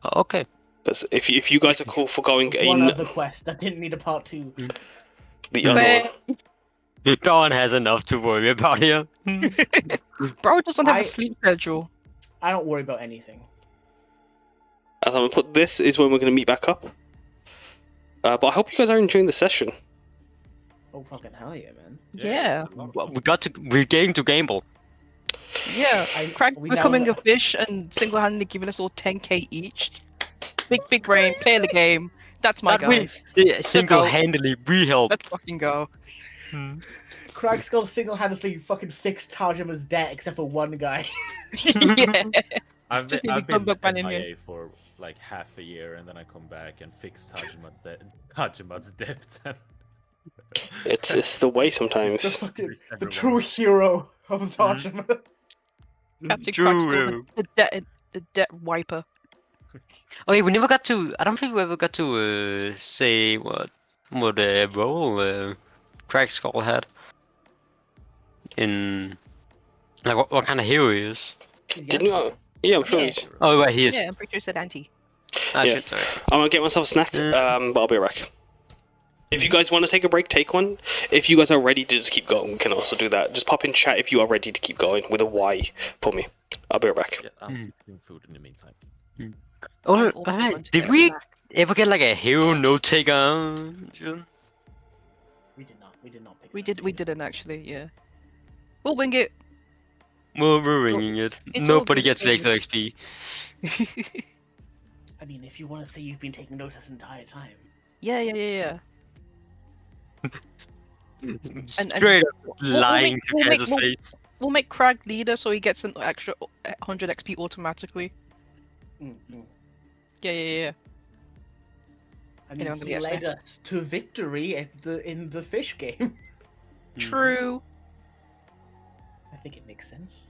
[SPEAKER 5] Oh, okay.
[SPEAKER 1] Because if you guys are cool for going
[SPEAKER 4] One
[SPEAKER 1] in
[SPEAKER 4] other quest that didn't need a part 2.
[SPEAKER 1] the other one.
[SPEAKER 5] Dawn has enough to worry about here.
[SPEAKER 2] Bro doesn't have
[SPEAKER 4] I-
[SPEAKER 2] a sleep schedule.
[SPEAKER 4] I don't worry about anything.
[SPEAKER 1] As I'm gonna put this is when we're gonna meet back up. But I hope you guys are enjoying the session.
[SPEAKER 4] Oh fucking hell yeah, man.
[SPEAKER 2] Yeah.
[SPEAKER 3] it's a lot of
[SPEAKER 5] Well,
[SPEAKER 3] fun.
[SPEAKER 5] we're getting to gamble.
[SPEAKER 2] Yeah. Craig
[SPEAKER 4] we now-
[SPEAKER 2] becoming a fish and single-handedly giving us all 10k each. Big brain, play the game. That's my
[SPEAKER 5] That we-
[SPEAKER 2] guys.
[SPEAKER 5] Yeah, single-handedly, we help.
[SPEAKER 2] Let's fucking go.
[SPEAKER 4] Kragskull single-handedly fucking fixed Tajima's debt except for one guy.
[SPEAKER 2] Yeah.
[SPEAKER 6] I've
[SPEAKER 2] Just
[SPEAKER 6] been,
[SPEAKER 2] need to
[SPEAKER 6] I've
[SPEAKER 2] come
[SPEAKER 6] been
[SPEAKER 2] back by Indian.
[SPEAKER 6] MIA for like half a year, and then I come back and fix Tajima's debt. And
[SPEAKER 1] It's the way
[SPEAKER 4] the
[SPEAKER 1] sometimes.
[SPEAKER 4] fucking the
[SPEAKER 6] Everyone.
[SPEAKER 4] true hero of Tajima.
[SPEAKER 2] Captain
[SPEAKER 5] True.
[SPEAKER 2] Kragskull, the debt wiper.
[SPEAKER 5] Okay, we never got to. I don't think we ever got to say what role Kragskull had in, like, what kind of hero he is.
[SPEAKER 1] Didn't you? Yeah, I'm sure.
[SPEAKER 2] Yeah.
[SPEAKER 5] Oh, right, he is.
[SPEAKER 2] Yeah, I'm pretty sure it said anti.
[SPEAKER 5] Ah,
[SPEAKER 1] Yeah.
[SPEAKER 5] shit, sorry.
[SPEAKER 1] I'm gonna get myself a snack. But I'll be right back. If you guys want to take a break, take one. If you guys are ready to just keep going, we can also do that. Just pop in chat if you are ready to keep going with a Y for me. I'll be right back.
[SPEAKER 3] Yeah, I'm fixing food in the meantime.
[SPEAKER 5] Oh,
[SPEAKER 2] I'm also
[SPEAKER 5] alright,
[SPEAKER 2] going to
[SPEAKER 5] did
[SPEAKER 2] get a
[SPEAKER 5] we
[SPEAKER 2] snack.
[SPEAKER 5] ever get like a hero note taker?
[SPEAKER 4] We did not pick.
[SPEAKER 2] We didn't actually. Yeah. We'll wing it.
[SPEAKER 5] We're ringing it.
[SPEAKER 2] it's all
[SPEAKER 5] Nobody
[SPEAKER 2] good,
[SPEAKER 5] gets
[SPEAKER 2] it's all
[SPEAKER 5] extra XP.
[SPEAKER 4] I mean, if you want to say you've been taking notes this entire time.
[SPEAKER 2] Yeah.
[SPEAKER 5] Straight up
[SPEAKER 2] we'll
[SPEAKER 5] lying
[SPEAKER 2] make-
[SPEAKER 5] to
[SPEAKER 2] we'll make-
[SPEAKER 5] Kaz's
[SPEAKER 2] we'll-
[SPEAKER 5] face.
[SPEAKER 2] We'll make Krag leader so he gets an extra 100 XP automatically.
[SPEAKER 4] Mm-hmm.
[SPEAKER 2] Yeah.
[SPEAKER 4] I mean,
[SPEAKER 2] I'm gonna
[SPEAKER 4] he
[SPEAKER 2] get
[SPEAKER 4] led us to victory in the fish game.
[SPEAKER 2] True.
[SPEAKER 4] I think it makes sense.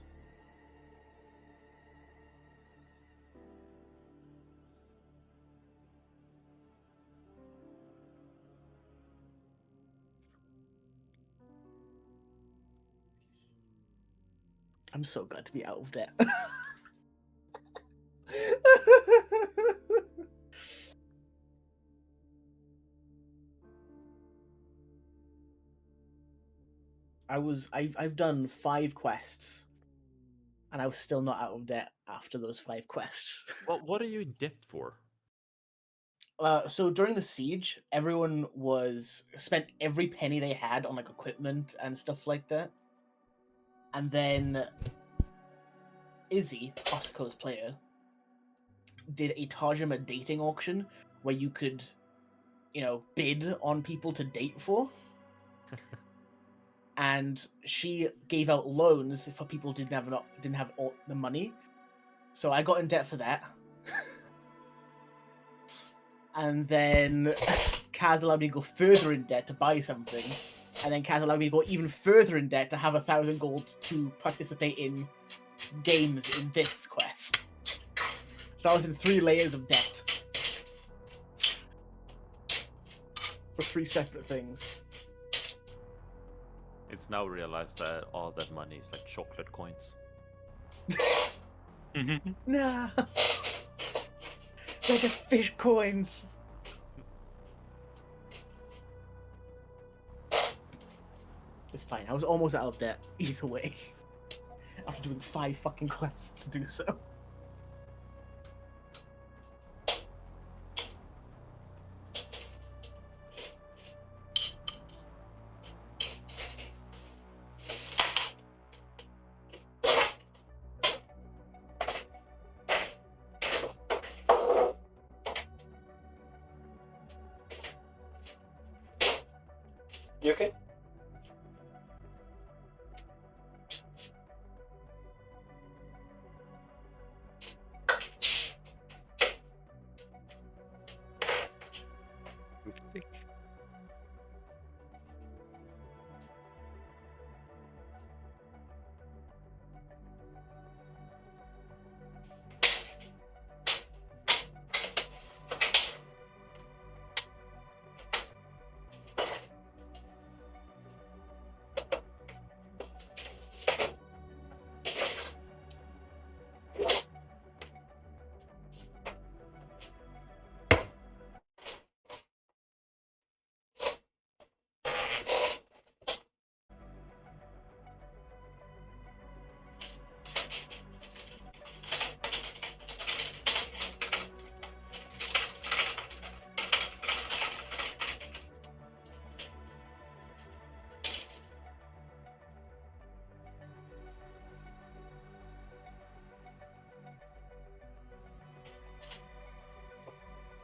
[SPEAKER 4] I'm so glad to be out of debt. I've done 5 quests, and I was still not out of debt after those 5 quests.
[SPEAKER 3] What are you in debt for?
[SPEAKER 4] So during the siege, everyone spent every penny they had on like equipment and stuff like that. And then Izzy, Hosko's player, did a Tajima dating auction where you could, bid on people to date for. And she gave out loans for people who didn't have all the money. So I got in debt for that. And then Kaz allowed me to go further in debt to buy something. And then Kaz allowed me to go even further in debt to have 1,000 gold to participate in games in this quest. So I was in 3 layers of debt. For 3 separate things.
[SPEAKER 3] It's now realized that all that money is like chocolate coins.
[SPEAKER 4] Nah. They're just fish coins. It's fine. I was almost out of debt either way. After doing 5 fucking quests to do so.
[SPEAKER 1] You okay?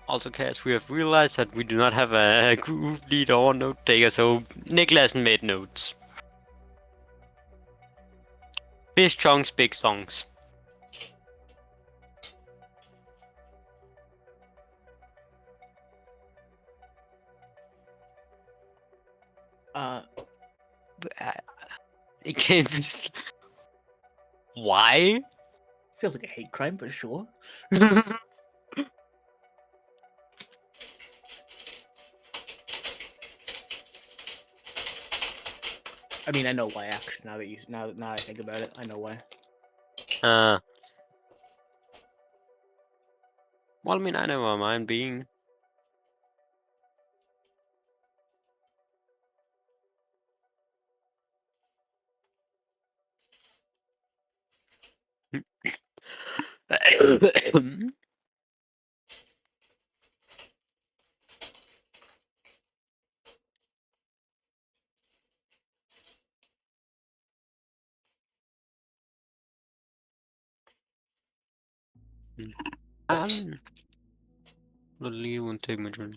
[SPEAKER 5] Also, Cass, we have realized that we do not have a group leader or note taker, so Niklasson made notes. Fish chunks, big songs. It can't be. Why?
[SPEAKER 4] Feels like a hate crime, but sure. I mean, I know why. Actually, now I think about it, I know why.
[SPEAKER 5] Well, I mean, I know why mine being. Lily won't take my turn.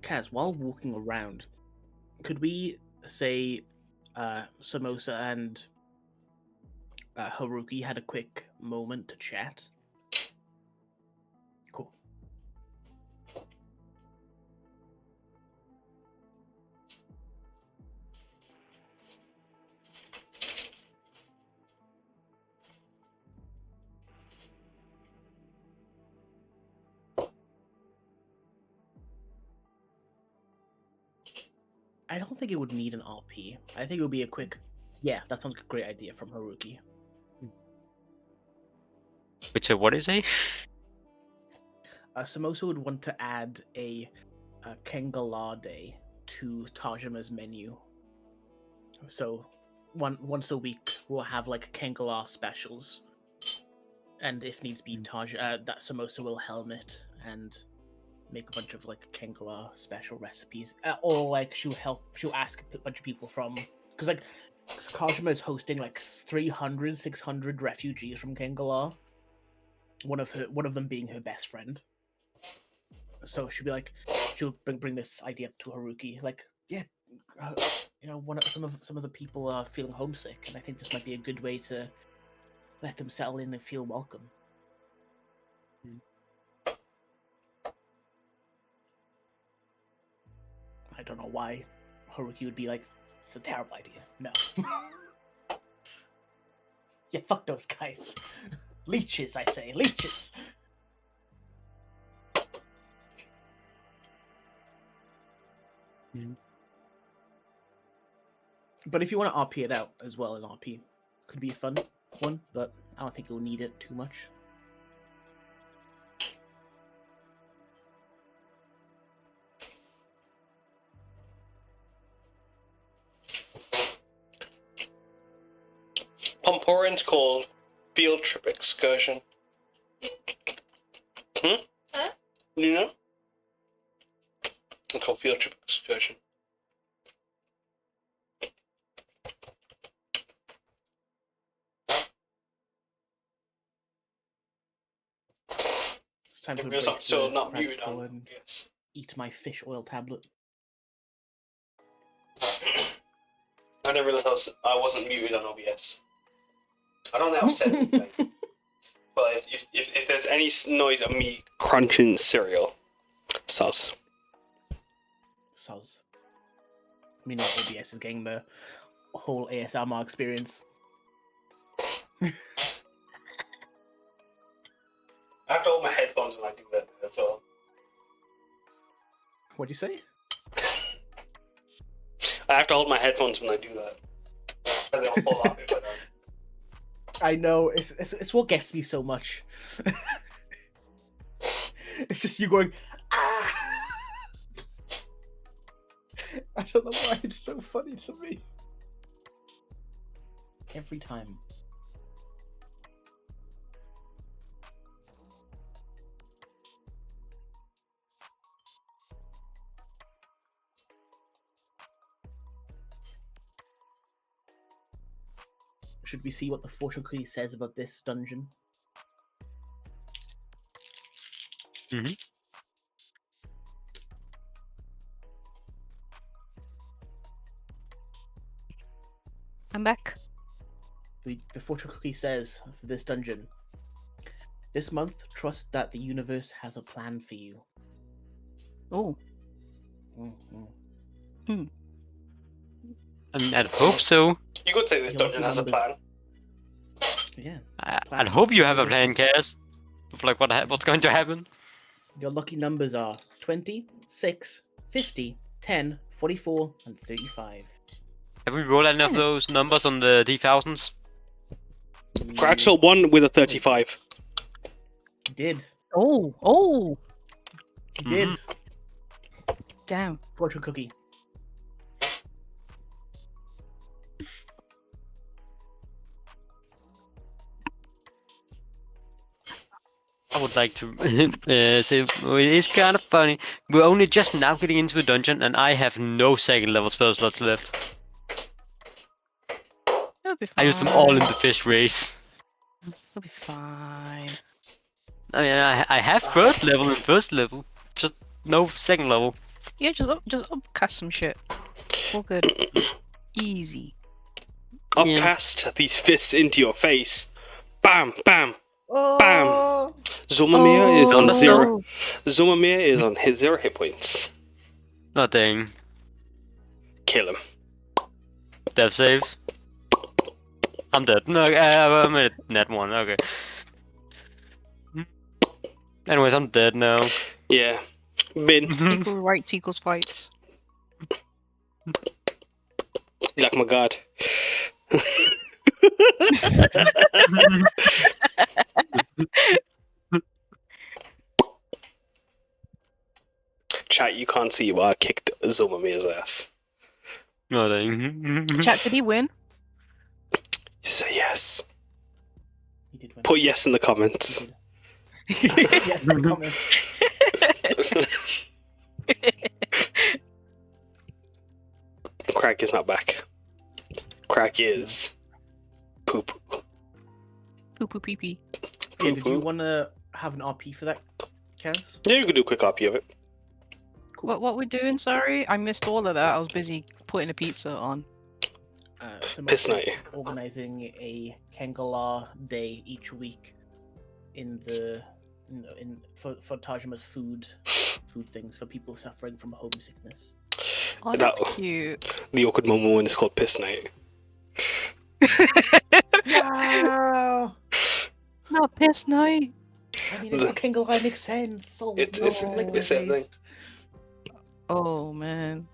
[SPEAKER 4] Kaz, while walking around, could we say Samosa and Haruki had a quick moment to chat? Cool. I don't think it would need an RP. I think it would be a quick, yeah, that sounds like a great idea from Haruki.
[SPEAKER 5] Wait, so what is it?
[SPEAKER 4] Samosa would want to add a Kengala Day to Tajima's menu. So once a week we'll have like Kengala specials, and if needs be, that Samosa will helm it and make a bunch of like Kengala special recipes, or like she'll ask a bunch of people from, because like Kajima is hosting like 300-600 refugees from Kengala. One of them being her best friend. So she'll bring this idea to Haruki, like, yeah, some of the people are feeling homesick, and I think this might be a good way to let them settle in and feel welcome. I don't know why Haruki would be like, it's a terrible idea. No. Yeah, fuck those guys. Leeches, I say, leeches. But if you want to RP it out as well, an RP could be a fun one, but I don't think you'll need it too much.
[SPEAKER 1] Pomporan's called Field Trip Excursion. Huh? You know? It's called Field Trip Excursion.
[SPEAKER 4] It's time to
[SPEAKER 1] Because I'm
[SPEAKER 4] embrace
[SPEAKER 1] still
[SPEAKER 4] the
[SPEAKER 1] not muted
[SPEAKER 4] Kragskull
[SPEAKER 1] on.
[SPEAKER 4] and
[SPEAKER 1] Yes.
[SPEAKER 4] eat my fish oil tablet.
[SPEAKER 1] I never realized I wasn't muted on OBS. I don't know how to say anything. But if there's any noise of me crunching cereal, sus.
[SPEAKER 4] Soz. I mean, OBS is getting the whole ASMR experience.
[SPEAKER 1] I have to hold my headphones when I do that as well.
[SPEAKER 4] What'd you say?
[SPEAKER 1] I have to hold my headphones when I do that. And they'll fall off if I don't.
[SPEAKER 4] I know, it's what gets me so much. It's just you going, ah! I don't know why, it's so funny to me. Every time. Should we see what the fortune cookie says about this dungeon?
[SPEAKER 2] I'm back.
[SPEAKER 4] The fortune cookie says for this dungeon, this month, trust that the universe has a plan for you.
[SPEAKER 2] Oh.
[SPEAKER 5] I'd hope so.
[SPEAKER 1] You could say this dungeon has a plan.
[SPEAKER 4] Yeah.
[SPEAKER 5] I'd hope you have a plan, Cass. Of like what's going to happen.
[SPEAKER 4] Your lucky numbers are 20, 6, 50, 10, 44 and 35.
[SPEAKER 5] Have we rolled any of those numbers on the D1000s?
[SPEAKER 1] Kragskull won with a 35.
[SPEAKER 4] He did.
[SPEAKER 2] Oh,
[SPEAKER 4] He did.
[SPEAKER 2] damn.
[SPEAKER 4] Fortune cookie.
[SPEAKER 5] I would like to say it's kind of funny. We're only just now getting into a dungeon, and I have no second level spell slots left.
[SPEAKER 2] It'll be fine.
[SPEAKER 5] I used them all in the fish race.
[SPEAKER 2] It'll be fine.
[SPEAKER 5] I mean, I have third level and first level, just no second level.
[SPEAKER 2] Yeah, just upcast some shit. All good. Easy.
[SPEAKER 1] Upcast these fists into your face. Bam, bam,
[SPEAKER 4] Oh!
[SPEAKER 1] bam. Zormamir is on
[SPEAKER 2] Oh.
[SPEAKER 1] 0. Zormamir is on his 0 hit points.
[SPEAKER 5] Oh dang.
[SPEAKER 1] Kill him.
[SPEAKER 5] Death saves. I'm dead. No, I'm at net 1, okay. Anyways, I'm dead now.
[SPEAKER 1] Yeah. Bin.
[SPEAKER 2] Equal rights equals fights.
[SPEAKER 1] Like my god. Chat, you can't see, but I kicked Zormamir's ass.
[SPEAKER 5] Oh dang.
[SPEAKER 2] Chat, did he win?
[SPEAKER 1] Say yes.
[SPEAKER 4] He did win.
[SPEAKER 1] Put yes in the comments.
[SPEAKER 4] He did. Yes, in the comment.
[SPEAKER 1] Crag is not back. Crag is poop.
[SPEAKER 2] Poo poo pee pee.
[SPEAKER 4] Yeah, did you want to have an RP for that, Kaz?
[SPEAKER 1] Yeah, you can do a quick RP of it.
[SPEAKER 2] What we're doing? Sorry, I missed all of that. I was busy putting a pizza on.
[SPEAKER 4] So
[SPEAKER 1] Piss
[SPEAKER 4] Marcus
[SPEAKER 1] night.
[SPEAKER 4] is organizing a Kangala day each week for Tajima's food things for people suffering from homesickness.
[SPEAKER 2] Oh, that's cute.
[SPEAKER 1] The awkward moment when it's called piss night.
[SPEAKER 4] Wow!
[SPEAKER 2] Not piss night.
[SPEAKER 4] I mean, it's for Kangala makes sense. So
[SPEAKER 1] It's
[SPEAKER 4] liquid
[SPEAKER 1] the same thing.
[SPEAKER 4] based.
[SPEAKER 2] Oh man.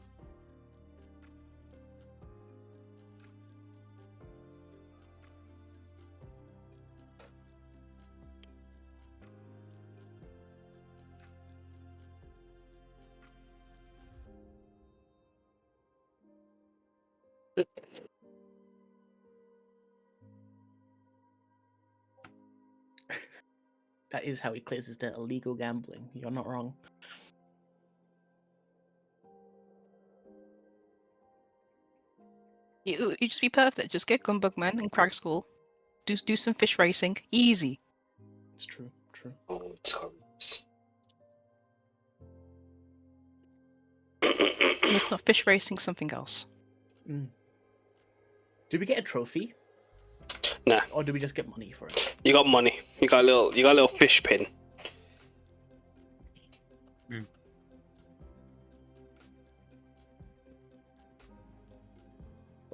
[SPEAKER 4] That is how he clears his debt. Illegal gambling. You're not wrong.
[SPEAKER 2] You just be perfect. Just get Gumbugman and Kragskull. Do some fish racing. Easy.
[SPEAKER 4] It's true. True.
[SPEAKER 1] Oh, it's horrible.
[SPEAKER 2] And if not fish racing, something else.
[SPEAKER 4] Did we get a trophy?
[SPEAKER 1] Nah.
[SPEAKER 4] Or did we just get money for it?
[SPEAKER 1] You got money. You got a little fish pin.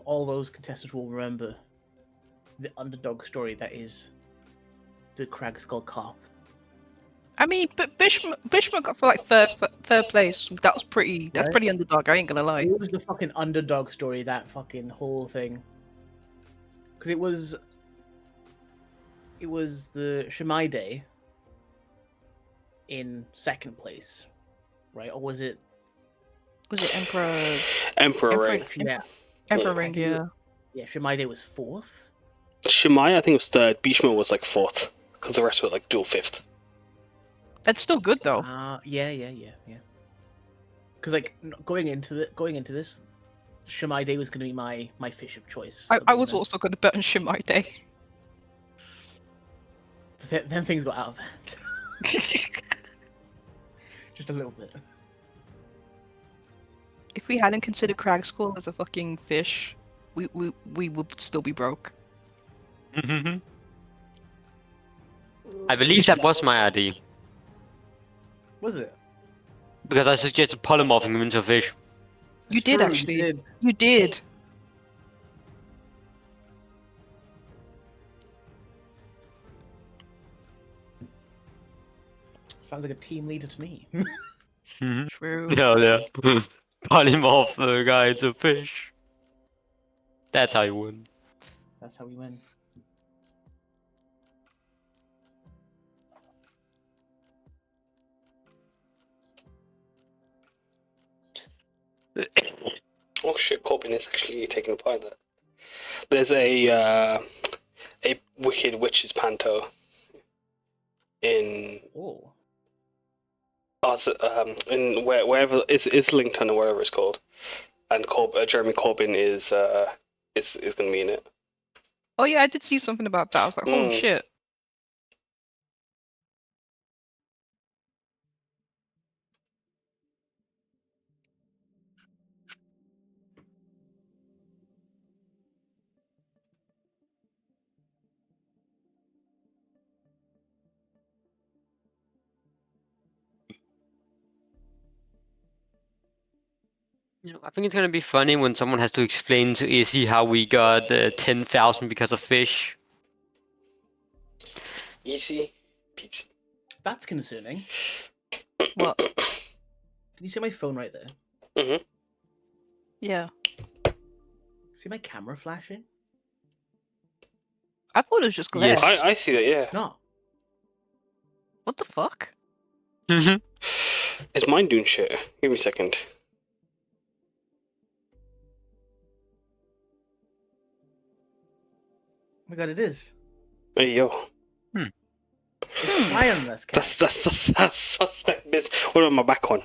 [SPEAKER 4] All those contestants will remember the underdog story that is the Kragskull Cop.
[SPEAKER 2] I mean, but Bishma got for like third place. That was pretty. That's
[SPEAKER 4] Right.
[SPEAKER 2] pretty underdog. I ain't gonna lie.
[SPEAKER 4] It was the fucking underdog story, that fucking whole thing. Because it was the Shimai Day in second place, right? Or was it?
[SPEAKER 2] Was it Emperor?
[SPEAKER 1] Emperor Ring.
[SPEAKER 4] Yeah,
[SPEAKER 2] Emperor
[SPEAKER 1] Yeah.
[SPEAKER 2] Ring, yeah.
[SPEAKER 4] yeah. Shimai Day was fourth.
[SPEAKER 1] Shimai, I think, was 3rd. Bishma was like 4th. Because the rest were like dual 5th.
[SPEAKER 2] That's still good though.
[SPEAKER 4] Yeah. Because like going into this, Shimai Day was going to be my fish of choice. for the
[SPEAKER 2] I was
[SPEAKER 4] event.
[SPEAKER 2] also going to bet on Shimai Day.
[SPEAKER 4] But then things got out of hand. Just a little bit.
[SPEAKER 2] If we hadn't considered Kragskull as a fucking fish, we would still be broke.
[SPEAKER 5] I believe that was my idea,
[SPEAKER 4] Was it?
[SPEAKER 5] because I suggested polymorphing him into a fish.
[SPEAKER 2] You
[SPEAKER 4] It's
[SPEAKER 2] did
[SPEAKER 4] true,
[SPEAKER 2] actually.
[SPEAKER 4] You did.
[SPEAKER 2] You did.
[SPEAKER 4] Sounds like a team leader to me.
[SPEAKER 2] True.
[SPEAKER 5] Yeah. polymorph the guy into fish. That's how you win.
[SPEAKER 4] That's how we win.
[SPEAKER 1] Oh shit, Corbin is actually taking a part in that. There's a Wicked Witches panto in
[SPEAKER 4] Oh.
[SPEAKER 1] in wherever it's Lincoln or whatever it's called, and Jeremy Corbyn is going to be in it.
[SPEAKER 2] Oh yeah, I did see something about that. I was like, holy
[SPEAKER 1] Mm.
[SPEAKER 2] shit.
[SPEAKER 5] I think it's gonna be funny when someone has to explain to Izzy how we got 10,000 because of fish.
[SPEAKER 1] Easy peasy.
[SPEAKER 4] That's concerning.
[SPEAKER 2] What?
[SPEAKER 4] Can you see my phone right there?
[SPEAKER 1] Mm-hmm.
[SPEAKER 2] Yeah.
[SPEAKER 4] See my camera flashing?
[SPEAKER 2] I thought it was just glare.
[SPEAKER 5] Yes.
[SPEAKER 1] I see that. Yeah,
[SPEAKER 4] It's not.
[SPEAKER 2] What the fuck?
[SPEAKER 1] it's mine doing shit. Give me a second.
[SPEAKER 4] Oh my god, it is.
[SPEAKER 1] There you go.
[SPEAKER 4] It's wireless.
[SPEAKER 1] That's suspect. What about my back one?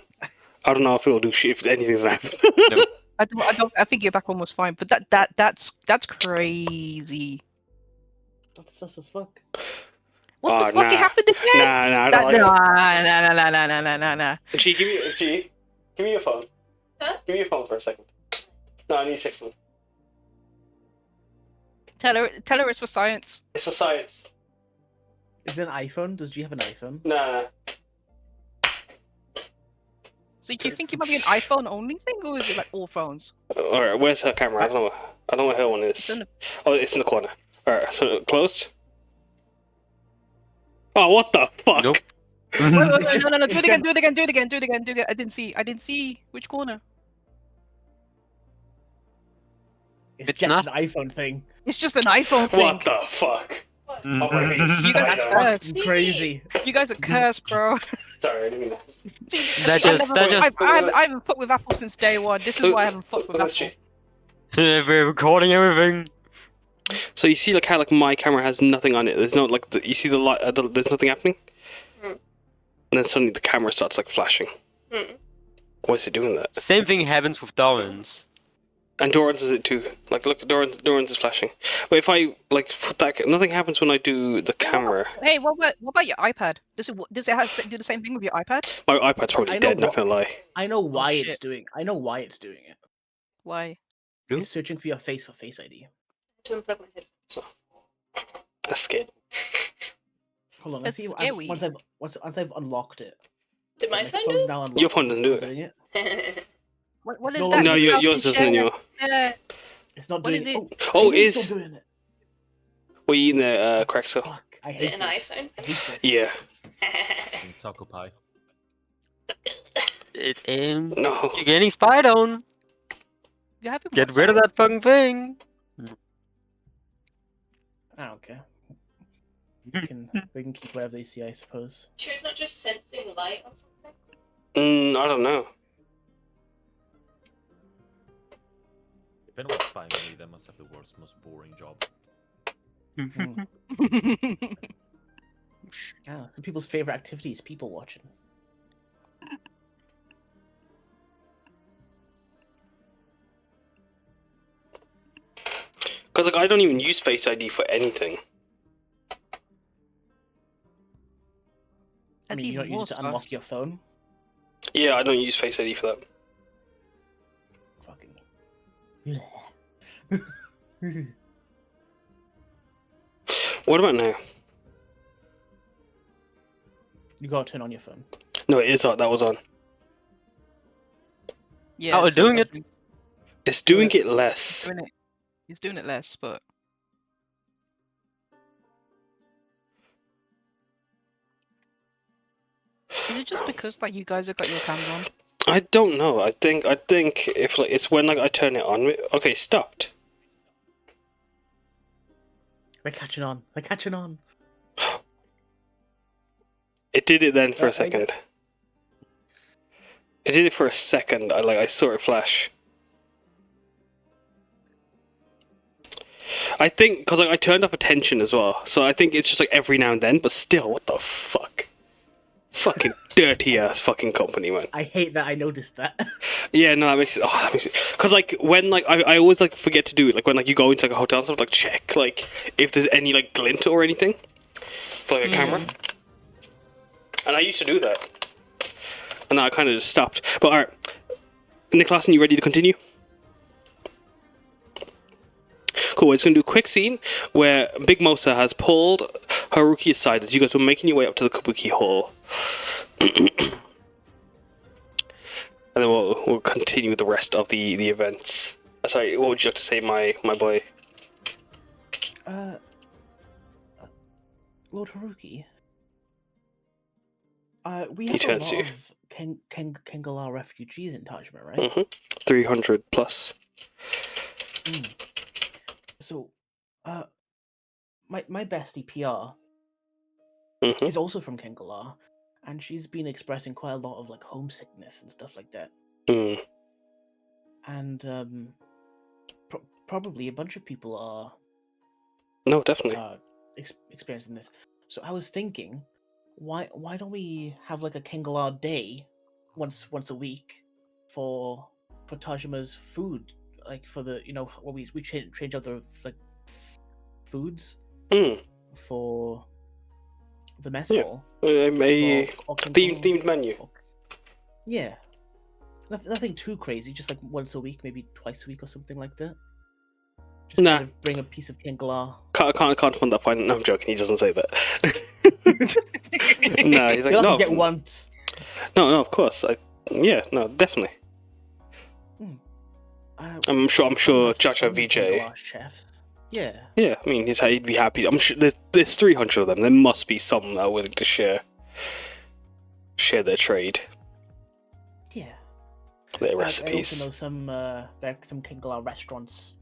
[SPEAKER 1] I don't know if it'll do shit if anything's happened.
[SPEAKER 2] I think your back one was fine, but that's crazy.
[SPEAKER 4] That's sus as fuck.
[SPEAKER 2] What the
[SPEAKER 1] Oh,
[SPEAKER 2] fuck? It
[SPEAKER 1] nah.
[SPEAKER 2] happened again?
[SPEAKER 1] Nah, I don't like it.
[SPEAKER 2] Nah.
[SPEAKER 1] G, give me your phone. Huh? Give me your phone for a second. No, I need to check something.
[SPEAKER 2] Tell her it's for science.
[SPEAKER 1] It's for science.
[SPEAKER 4] Is it an iPhone? Does G have an iPhone?
[SPEAKER 1] Nah.
[SPEAKER 2] So do you think it might be an iPhone only thing, or is it like all phones?
[SPEAKER 1] Alright, where's her camera? I don't know where her one is.
[SPEAKER 2] It's in the-
[SPEAKER 1] Oh, it's in the corner. Alright, so closed. Oh, what the fuck?
[SPEAKER 5] Nope.
[SPEAKER 2] Wait,
[SPEAKER 4] It's
[SPEAKER 2] no,
[SPEAKER 4] just-
[SPEAKER 2] do
[SPEAKER 4] it's
[SPEAKER 2] it again,
[SPEAKER 4] just-
[SPEAKER 2] do it again, do it again, do it again, do it again. I didn't see which corner.
[SPEAKER 4] It's
[SPEAKER 5] It's
[SPEAKER 4] just
[SPEAKER 5] not.
[SPEAKER 4] an iPhone thing.
[SPEAKER 2] It's just an iPhone thing.
[SPEAKER 1] What the fuck?
[SPEAKER 5] Mm.
[SPEAKER 1] Oh my God.
[SPEAKER 2] You guys
[SPEAKER 4] That's
[SPEAKER 2] are
[SPEAKER 4] fucking
[SPEAKER 2] cursed.
[SPEAKER 4] crazy.
[SPEAKER 2] You guys are cursed, bro.
[SPEAKER 1] Sorry, I didn't mean that.
[SPEAKER 2] See,
[SPEAKER 5] That just-
[SPEAKER 2] I haven't fucked with Apple since day one. This is why I haven't fucked with
[SPEAKER 1] Let's
[SPEAKER 2] Apple.
[SPEAKER 1] check.
[SPEAKER 5] We're recording everything.
[SPEAKER 1] So you see like how like my camera has nothing on it. There's no like you see the light. There's nothing happening. And then suddenly the camera starts like flashing. Why is it doing that?
[SPEAKER 5] Same thing happens with Doran's.
[SPEAKER 1] And Doran's is it too. Like look, Doran's is flashing. But if I like put that, nothing happens when I do the camera.
[SPEAKER 2] Hey, what about your iPad? Does it do the same thing with your iPad?
[SPEAKER 1] My iPad's probably
[SPEAKER 4] I know
[SPEAKER 1] dead. Not
[SPEAKER 4] what-
[SPEAKER 1] gonna lie.
[SPEAKER 4] I know why it's
[SPEAKER 2] shit.
[SPEAKER 4] doing. I know why it's doing it.
[SPEAKER 2] Why?
[SPEAKER 5] Who?
[SPEAKER 4] It's searching for your face for Face ID.
[SPEAKER 1] That's scared.
[SPEAKER 4] Hold on, let's
[SPEAKER 2] That's
[SPEAKER 4] see.
[SPEAKER 2] scary.
[SPEAKER 4] Once I've unlocked it.
[SPEAKER 7] Did my
[SPEAKER 4] My
[SPEAKER 7] phone
[SPEAKER 4] phone's
[SPEAKER 7] do
[SPEAKER 4] now unlocked.
[SPEAKER 1] Your phone
[SPEAKER 4] Is it
[SPEAKER 1] doesn't do
[SPEAKER 4] still
[SPEAKER 1] it.
[SPEAKER 4] doing
[SPEAKER 7] it?
[SPEAKER 2] What
[SPEAKER 4] It's
[SPEAKER 2] is
[SPEAKER 4] no
[SPEAKER 2] that?
[SPEAKER 4] longer-
[SPEAKER 1] No,
[SPEAKER 2] you guys
[SPEAKER 1] yours
[SPEAKER 2] can
[SPEAKER 1] doesn't.
[SPEAKER 2] share?
[SPEAKER 1] Your
[SPEAKER 4] It's not
[SPEAKER 2] What
[SPEAKER 4] doing
[SPEAKER 2] is
[SPEAKER 4] it.
[SPEAKER 2] it?
[SPEAKER 1] Oh,
[SPEAKER 4] it
[SPEAKER 1] it
[SPEAKER 4] is
[SPEAKER 1] is.
[SPEAKER 4] still doing it.
[SPEAKER 1] Were you in the Kragskull?
[SPEAKER 4] Fuck, I
[SPEAKER 7] Is
[SPEAKER 4] hate
[SPEAKER 7] it an
[SPEAKER 4] this.
[SPEAKER 7] iPhone?
[SPEAKER 4] I hate this.
[SPEAKER 1] Yeah.
[SPEAKER 3] And taco pie.
[SPEAKER 5] It's
[SPEAKER 1] No.
[SPEAKER 5] You're getting spied on.
[SPEAKER 2] You have it
[SPEAKER 5] Get rid of that fucking thing.
[SPEAKER 4] I don't care. They can keep whatever they see, I suppose.
[SPEAKER 7] Sure, it's not just sensing light or something.
[SPEAKER 1] I don't know.
[SPEAKER 3] If anyone's spying on me, they must have the world's most boring job.
[SPEAKER 4] Yeah, some people's favorite activity is people watching.
[SPEAKER 1] Because like I don't even use Face ID for anything.
[SPEAKER 4] I
[SPEAKER 2] That's
[SPEAKER 4] mean, you
[SPEAKER 2] even
[SPEAKER 4] don't use
[SPEAKER 2] more
[SPEAKER 4] it to unlock
[SPEAKER 2] sus.
[SPEAKER 4] your phone.
[SPEAKER 1] Yeah, I don't use Face ID for that.
[SPEAKER 4] Fucking.
[SPEAKER 1] What about now?
[SPEAKER 4] You gotta turn on your phone.
[SPEAKER 1] No, it is on. That was on.
[SPEAKER 2] Yeah,
[SPEAKER 5] Oh,
[SPEAKER 2] it's
[SPEAKER 5] doing it.
[SPEAKER 1] It's doing it less.
[SPEAKER 2] He's doing it less, but is it just because like you guys have got your cams on?
[SPEAKER 1] I don't know. I think if like it's when like I turn it on. Okay, stopped.
[SPEAKER 4] They're catching on. They're catching on.
[SPEAKER 1] It did it then for
[SPEAKER 4] I-
[SPEAKER 1] a second. It did it for a second. I saw it flash. I think because like I turned off attention as well, so I think it's just like every now and then. But still, what the fuck? Fucking dirty ass fucking company, man.
[SPEAKER 4] I hate that I noticed that.
[SPEAKER 1] Yeah, no, that makes it. Oh, that makes it. Because like when like I always like forget to do it. Like when like you go into like a hotel and stuff, like check like if there's any like glint or anything for like a camera. And I used to do that, and now I kind of just stopped. But alright, Niklasson, you ready to continue? Cool, it's going to do a quick scene where Big Mosa has pulled Haruki aside as you guys are making your way up to the Kabuki Hall. And then we'll continue with the rest of the events. Sorry, what would you like to say, my boy?
[SPEAKER 4] Lord Haruki. We
[SPEAKER 1] He
[SPEAKER 4] have a
[SPEAKER 1] turns to
[SPEAKER 4] lot
[SPEAKER 1] you.
[SPEAKER 4] of Kengalar refugees in Tajima, right?
[SPEAKER 1] 300 plus.
[SPEAKER 4] So, my bestie PR
[SPEAKER 1] Mhm.
[SPEAKER 4] is also from Kengalar, and she's been expressing quite a lot of like homesickness and stuff like that.
[SPEAKER 1] Mm.
[SPEAKER 4] And probably a bunch of people are
[SPEAKER 1] No, definitely.
[SPEAKER 4] experiencing this. So I was thinking, why don't we have like a Kengalar day once a week for Tajima's food, like for the when we change out the like foods
[SPEAKER 1] Mm.
[SPEAKER 4] for the mess
[SPEAKER 1] Yeah.
[SPEAKER 4] hall.
[SPEAKER 1] A
[SPEAKER 4] for
[SPEAKER 1] themed menu.
[SPEAKER 4] Yeah, nothing too crazy. Just like once a week, maybe twice a week or something like that. Just
[SPEAKER 1] Nah.
[SPEAKER 4] kind of bring a piece of Kengalar.
[SPEAKER 1] Can't fund that fine. No, I'm joking. He doesn't say that. No, he's like
[SPEAKER 4] You'll
[SPEAKER 1] no.
[SPEAKER 4] have to get once.
[SPEAKER 1] No, of course. No, definitely. I'm sure Chacha VJ.
[SPEAKER 4] Chefs. Yeah.
[SPEAKER 1] Yeah, I mean, he'd be happy. I'm sure there's 300 of them. There must be some that are willing to share their trade,
[SPEAKER 4] Yeah.
[SPEAKER 1] their
[SPEAKER 4] I
[SPEAKER 1] recipes.
[SPEAKER 4] also know some there are some Kengalar restaurants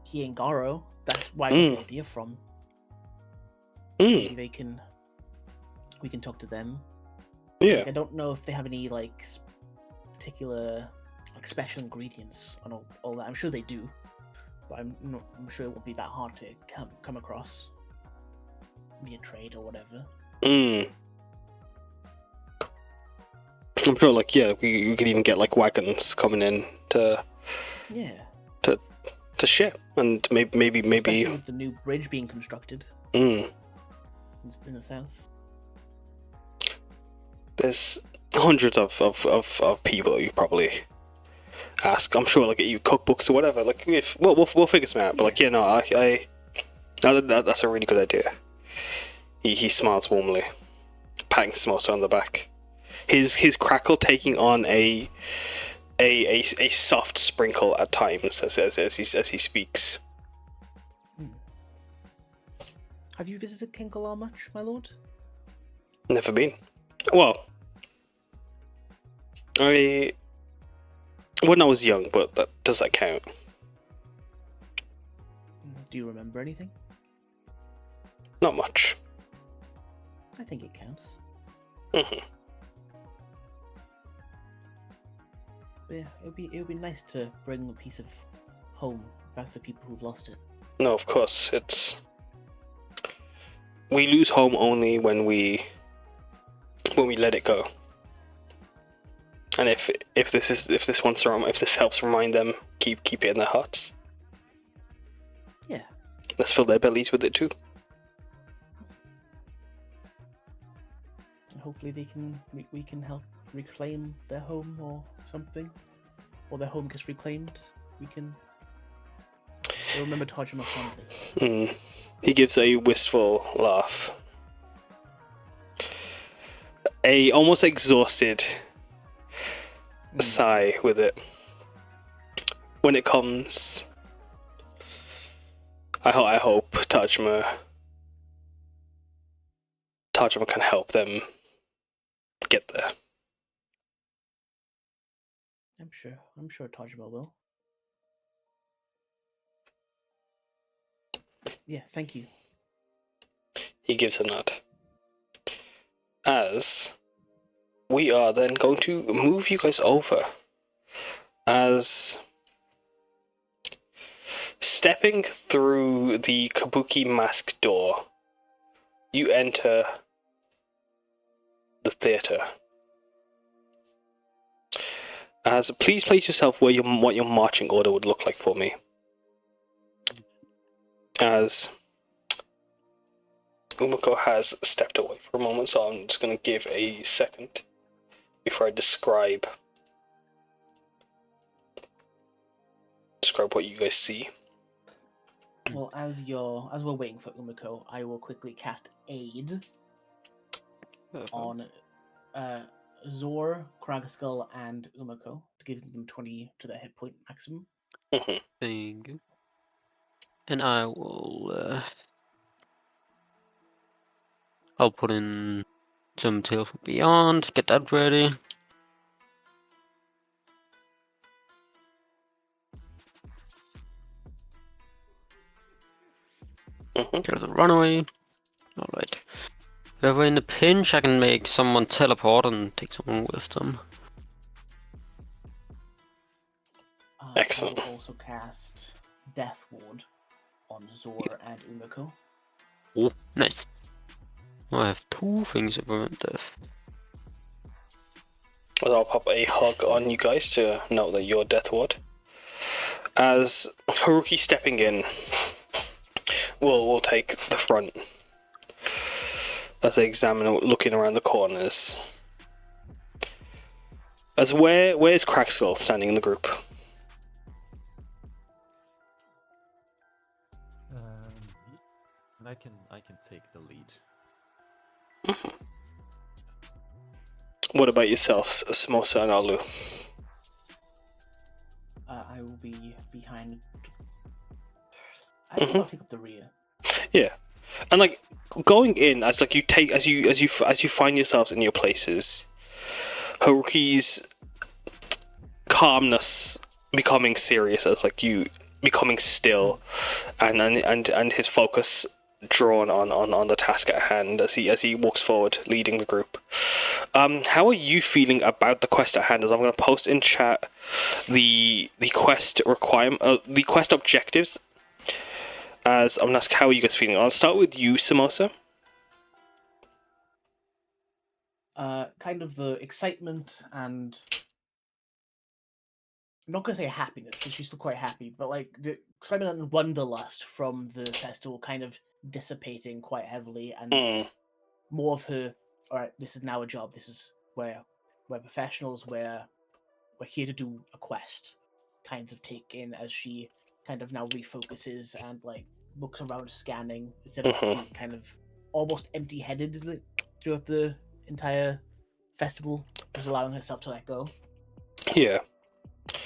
[SPEAKER 4] here in Garo. That's where I got the idea from. Maybe we can talk to them.
[SPEAKER 1] Yeah.
[SPEAKER 4] Like, I don't know if they have any like particular like special ingredients and all that. I'm sure they do, but I'm sure it won't be that hard to come across via trade or whatever.
[SPEAKER 1] I'm sure, like, yeah, we could even get like wagons coming in to share, and maybe.
[SPEAKER 4] Especially with the new bridge being constructed in the south.
[SPEAKER 1] There's hundreds of people that you probably ask. I'm sure, like, you cookbooks or whatever. Like, we'll figure something out. But like, that's a really good idea. He smiles warmly, patting Samosa on the back. His crackle taking on a soft sprinkle at times as he speaks.
[SPEAKER 4] Have you visited Kengalar much, my lord?
[SPEAKER 1] Never been. Well, when I was young, but does that count?
[SPEAKER 4] Do you remember anything?
[SPEAKER 1] Not much.
[SPEAKER 4] I think it counts. But yeah, it would be nice to bring a piece of home back to people who've lost it.
[SPEAKER 1] No, of course. We lose home only when we let it go. And if this helps remind them, keep it in their hearts.
[SPEAKER 4] Yeah.
[SPEAKER 1] Let's fill their bellies with it too.
[SPEAKER 4] And hopefully we can help reclaim their home or something, or their home gets reclaimed. They'll remember Tajima fondly.
[SPEAKER 1] He gives a wistful laugh, a almost exhausted sigh with it. When it comes, I hope Tajima can help them get there.
[SPEAKER 4] I'm sure Tajima will. Yeah, thank you.
[SPEAKER 1] He gives a nod. As we are then going to move you guys over. As stepping through the kabuki mask door, you enter the theatre. As please place yourself where what your marching order would look like for me. As Umeko has stepped away for a moment, so I'm just going to give a second before I describe what you guys see.
[SPEAKER 4] Well, as we're waiting for Umeko, I will quickly cast Aid on Zor, Kragskull, and Umeko to give them 20 to their hit point maximum.
[SPEAKER 5] Thank you. And I will. I'll put in some Tales from Beyond. Get that ready. Get the runaway. Alright. If we're in a pinch, I can make someone teleport and take someone with them.
[SPEAKER 1] Excellent.
[SPEAKER 4] I will also cast Death Ward on Zor and Umeko.
[SPEAKER 5] Oh, nice. I have 2 things that prevent death.
[SPEAKER 1] Well, I'll pop a hug on you guys to note that you're Death Ward. As Haruki stepping in, we'll take the front. As I examine, looking around the corners. As where's Kragskull standing in the group?
[SPEAKER 3] I can take the lead.
[SPEAKER 1] What about yourselves, Samosa and Alu?
[SPEAKER 4] I will be behind. I think I'll take up the rear.
[SPEAKER 1] Yeah, and like going in as like you take as you find yourselves in your places, Haruki's calmness becoming serious as like you becoming still, and his focus drawn on the task at hand as he walks forward leading the group. How are you feeling about the quest at hand? As I'm going to post in chat the quest the quest objectives. As I'm going to ask, how are you guys feeling? I'll start with you, Samosa.
[SPEAKER 4] Kind of the excitement and I'm not gonna say happiness because she's still quite happy, but like the excitement and wanderlust from the festival kind of dissipating quite heavily, and more of her. All right, this is now a job. This is where we're professionals. We're here to do a quest. Kinds of take in as she kind of now refocuses and like looks around, scanning instead of being kind of almost empty-headed throughout the entire festival, just allowing herself to let go.
[SPEAKER 1] Yeah.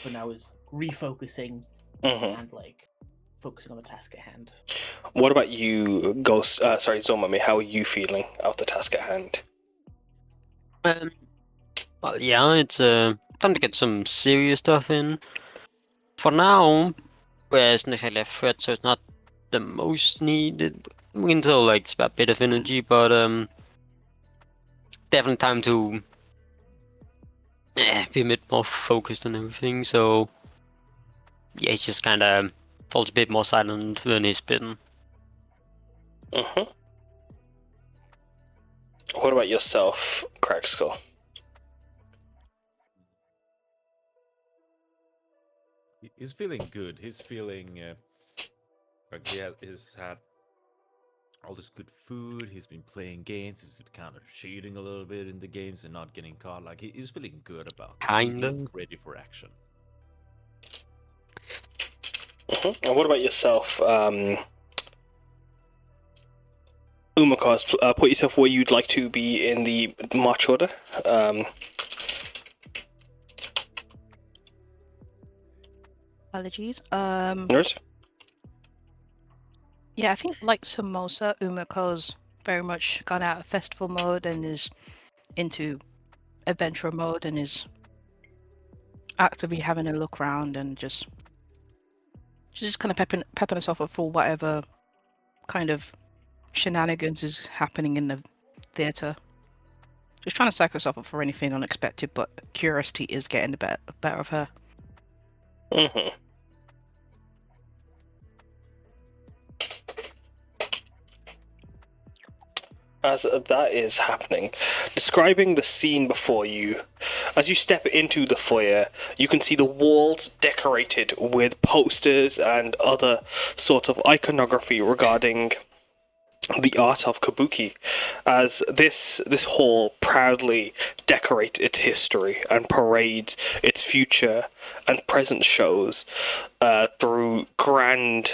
[SPEAKER 4] But now is refocusing and like focusing on the task at hand.
[SPEAKER 1] What about you, Zormamir? How are you feeling of the task at hand?
[SPEAKER 5] Well, yeah, it's time to get some serious stuff in. For now, it's not exactly a threat, so it's not the most needed. We can tell like it's about a bit of energy, but definitely time to be a bit more focused on everything. So yeah, it's just kind of falls a bit more silent than he's been.
[SPEAKER 1] What about yourself, Kragskull?
[SPEAKER 3] He's feeling good. He's feeling like he's had all this good food. He's been playing games. He's kind of cheating a little bit in the games and not getting caught. Like he's feeling good about this. He's ready for action.
[SPEAKER 1] And what about yourself? Umeko has put yourself where you'd like to be in the march order.
[SPEAKER 2] Apologies.
[SPEAKER 1] Yours?
[SPEAKER 2] Yeah, I think like Samosa, Umeko's very much gone out of festival mode and is into adventure mode and is actively having a look around and just she's just kind of pepping herself up for whatever kind of shenanigans is happening in the theater. Just trying to psych herself up for anything unexpected, but curiosity is getting the better of her.
[SPEAKER 8] Mm-hmm. As that is happening, describing the scene before you, as you step into the foyer, you can see the walls decorated with posters and other sorts of iconography regarding the art of kabuki, as this hall proudly decorates its history and parades its future and present shows through grand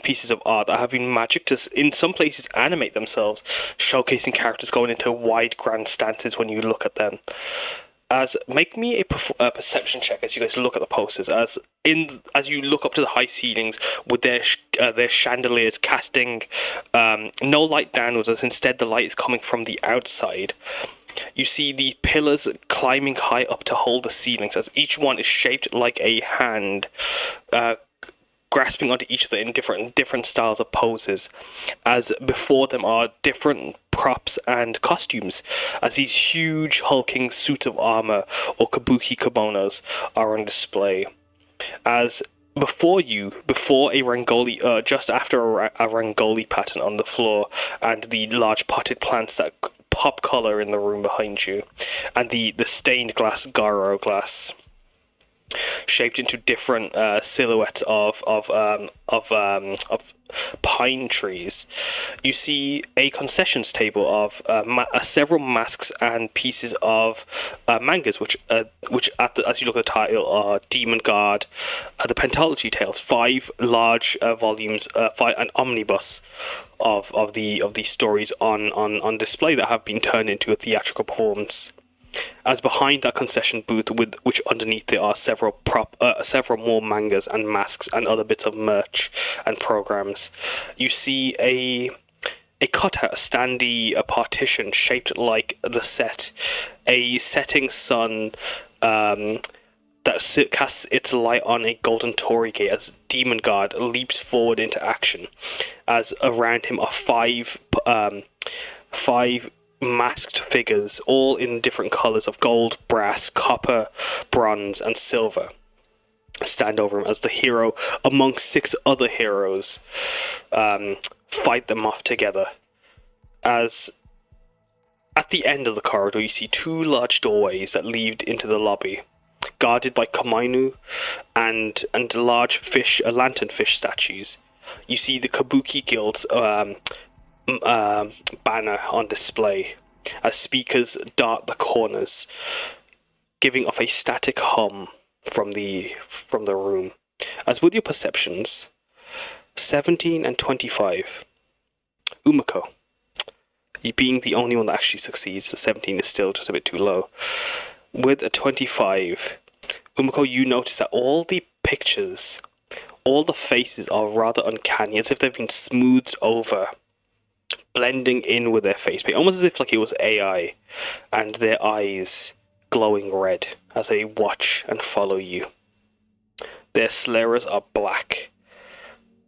[SPEAKER 8] pieces of art that have been magic to, in some places, animate themselves, showcasing characters going into wide grand stances when you look at them. As make me a perception check as you guys look at the posters, as you look up to the high ceilings with their chandeliers casting no light downwards, as instead the light is coming from the outside. You see the pillars climbing high up to hold the ceilings, as each one is shaped like a hand, grasping onto each other in different styles of poses, as before them are different props and costumes, as these huge hulking suits of armor or kabuki kimonos are on display. As before a Rangoli, just after a Rangoli pattern on the floor, and the large potted plants that pop color in the room behind you, and the stained glass Garo glass, shaped into different silhouettes of pine trees. You see a concessions table of several masks and pieces of mangas, which as you look at the title are Demon Guard, the Pentalogy Tales, 5 large volumes, an omnibus of the stories on display that have been turned into a theatrical performance. As behind that concession booth, which underneath there are several more mangas and masks and other bits of merch and programs, you see a cutout, a standee, a partition shaped like the set, a setting sun that casts its light on a golden torii gate as Demon Guard leaps forward into action, as around him are five masked figures, all in different colours of gold, brass, copper, bronze, and silver, stand over him as the hero, amongst 6 other heroes, fight them off together. As at the end of the corridor, you see 2 large doorways that lead into the lobby, guarded by kamainu and large lanternfish statues. You see the Kabuki Guild's banner on display as speakers dart the corners, giving off a static hum from the room. As with your perceptions, 17 and 25, Umeko, you being the only one that actually succeeds, the 17 is still just a bit too low. With a 25, Umeko, you notice that all the pictures, all the faces are rather uncanny, as if they've been smoothed over, blending in with their face paint, almost as if like it was AI, and their eyes glowing red as they watch and follow you. Their slayers are black,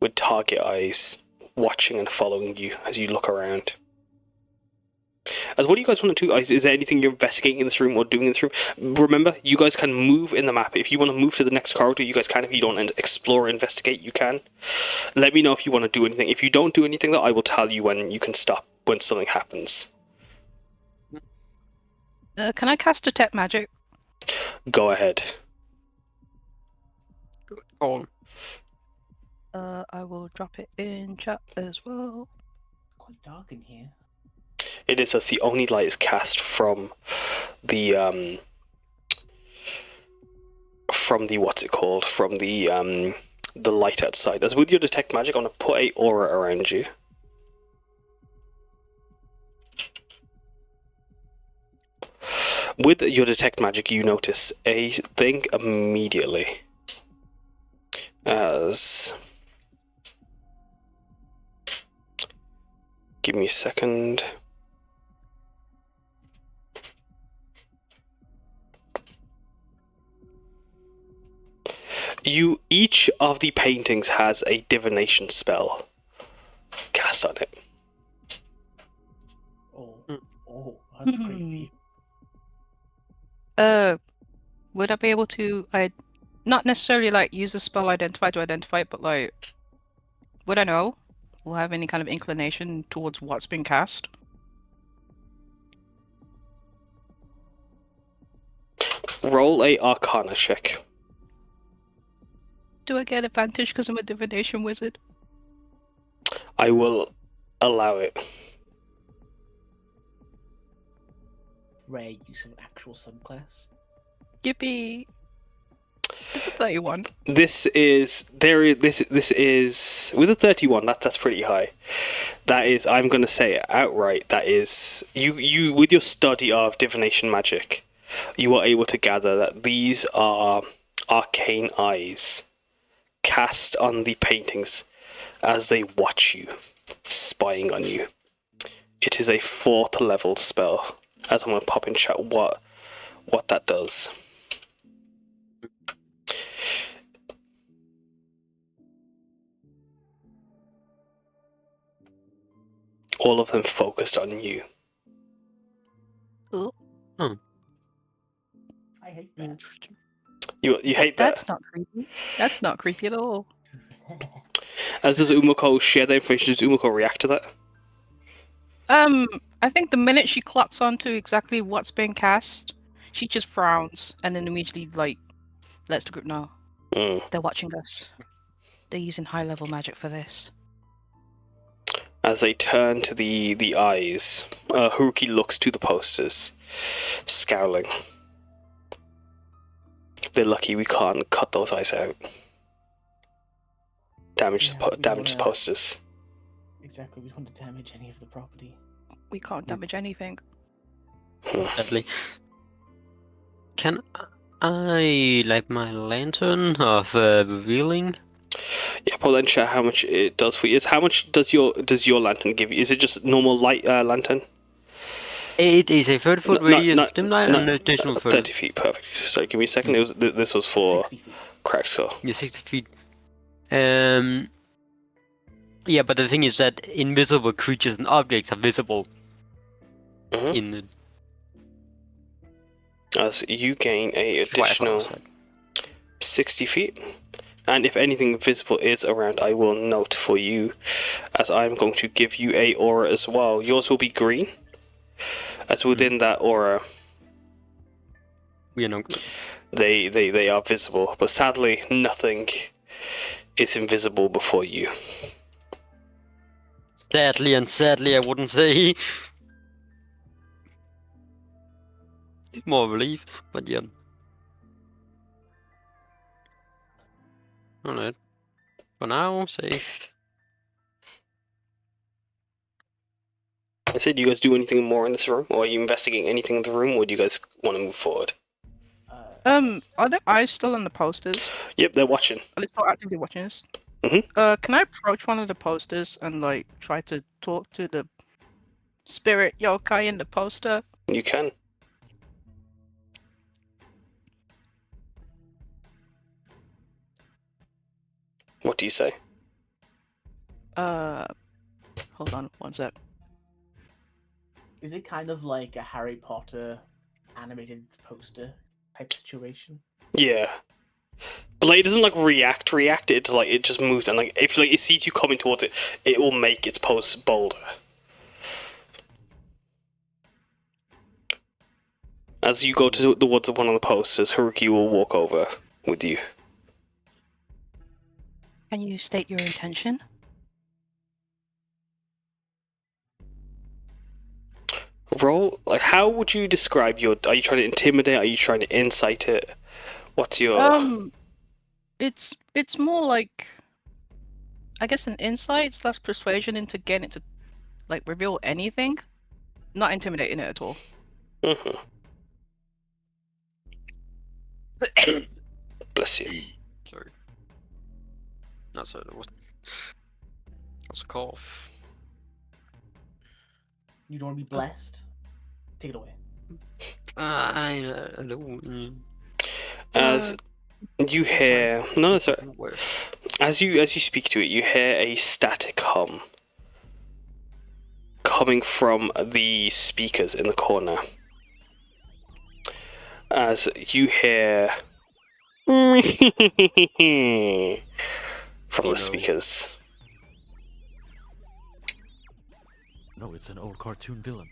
[SPEAKER 8] with target eyes, watching and following you as you look around. As what do you guys want to do? Is there anything you're investigating in this room or doing in this room? Remember, you guys can move in the map. If you want to move to the next corridor, you guys can. If you don't explore or investigate, you can. Let me know if you want to do anything. If you don't do anything, though, I will tell you when you can stop when something happens.
[SPEAKER 2] Can I cast Detect Magic?
[SPEAKER 8] Go ahead.
[SPEAKER 5] Oh,
[SPEAKER 2] I will drop it in chat as well.
[SPEAKER 4] It's quite dark in here.
[SPEAKER 8] It is, as the only light is cast from the what's it called? From the light outside. As with your Detect Magic, I'm gonna put a aura around you. With your Detect Magic, you notice a thing immediately. As give me a second. Each of the paintings has a divination spell cast on it.
[SPEAKER 4] Oh, that's creepy.
[SPEAKER 2] Would I be able to not necessarily like use a spell identify to identify it, but like would I know? Will I have any kind of inclination towards what's been cast?
[SPEAKER 8] Roll a Arcana check.
[SPEAKER 2] Do I get advantage because I'm a divination wizard?
[SPEAKER 8] I will allow it.
[SPEAKER 4] Rare use of actual subclass.
[SPEAKER 2] Yippee! It's a 31.
[SPEAKER 8] This is with a 31. That's pretty high. That is, I'm going to say it outright. That is you with your study of divination magic, you are able to gather that these are arcane eyes cast on the paintings as they watch you, spying on you. It is a 4th level spell. As I'm going to pop in chat what that does. All of them focused on you.
[SPEAKER 2] Ooh.
[SPEAKER 4] I hate that.
[SPEAKER 8] You hate that.
[SPEAKER 2] That's not creepy. That's not creepy at all.
[SPEAKER 8] As does Umeko share the information, does Umeko react to that?
[SPEAKER 2] I think the minute she clocks onto exactly what's being cast, she just frowns and then immediately like lets the group know. They're watching us. They're using high level magic for this.
[SPEAKER 8] As they turn to the eyes, Haruki looks to the posters, scowling. They're lucky we can't cut those eyes out. Damage the posters.
[SPEAKER 4] Exactly, we don't want to damage any of the property.
[SPEAKER 2] We can't damage anything.
[SPEAKER 5] Sadly. Can I light my lantern of revealing?
[SPEAKER 8] Yeah, Paul, then share how much it does for you. How much does your lantern give you? Is it just normal light lantern?
[SPEAKER 5] It is a 30-foot radius of dim light and an additional
[SPEAKER 8] 30 feet, perfect. Sorry, give me a second. This was for
[SPEAKER 4] 60 feet.
[SPEAKER 8] Kragskull.
[SPEAKER 5] Yeah, 60 feet. Yeah, but the thing is that invisible creatures and objects are visible in the...
[SPEAKER 8] As you gain a additional 60 feet. And if anything visible is around, I will note for you, as I'm going to give you a aura as well. Yours will be green, as within that aura,
[SPEAKER 5] We are not...
[SPEAKER 8] they are visible. But sadly, nothing is invisible before you.
[SPEAKER 5] Sadly, I wouldn't say. More relief, but yeah. Alright. For now, safe.
[SPEAKER 8] I said, do you guys do anything more in this room, or are you investigating anything in the room, or do you guys want to move forward?
[SPEAKER 2] Are the eyes still on the posters?
[SPEAKER 8] Yep, they're watching.
[SPEAKER 2] Are they still actively watching us?
[SPEAKER 8] Mhm.
[SPEAKER 2] Can I approach one of the posters and like try to talk to the spirit yokai in the poster?
[SPEAKER 8] You can. What do you say?
[SPEAKER 2] Hold on one sec.
[SPEAKER 4] Is it kind of like a Harry Potter animated poster type situation?
[SPEAKER 8] Yeah. But like, it doesn't like react. It's like it just moves, and like if like it sees you coming towards it, it will make its post bolder. As you go towards one of the posters, Haruki will walk over with you.
[SPEAKER 2] Can you state your intention?
[SPEAKER 8] Roll, like, how would you describe your... Are you trying to intimidate? Are you trying to incite it? What's your...
[SPEAKER 2] It's more like, I guess, an insight / persuasion into getting it to, like, reveal anything. Not intimidating it at all.
[SPEAKER 8] Mm-hmm. Bless you.
[SPEAKER 5] Sorry. Not so. That was a cough.
[SPEAKER 4] You don't want to be blessed? Take it away.
[SPEAKER 5] I don't.
[SPEAKER 8] As
[SPEAKER 1] You hear no, sorry.
[SPEAKER 5] Where?
[SPEAKER 1] As you speak to it, you hear a static hum coming from the speakers in the corner. As you hear from
[SPEAKER 3] Oh, no.
[SPEAKER 1] the speakers.
[SPEAKER 3] No, it's an old cartoon villain.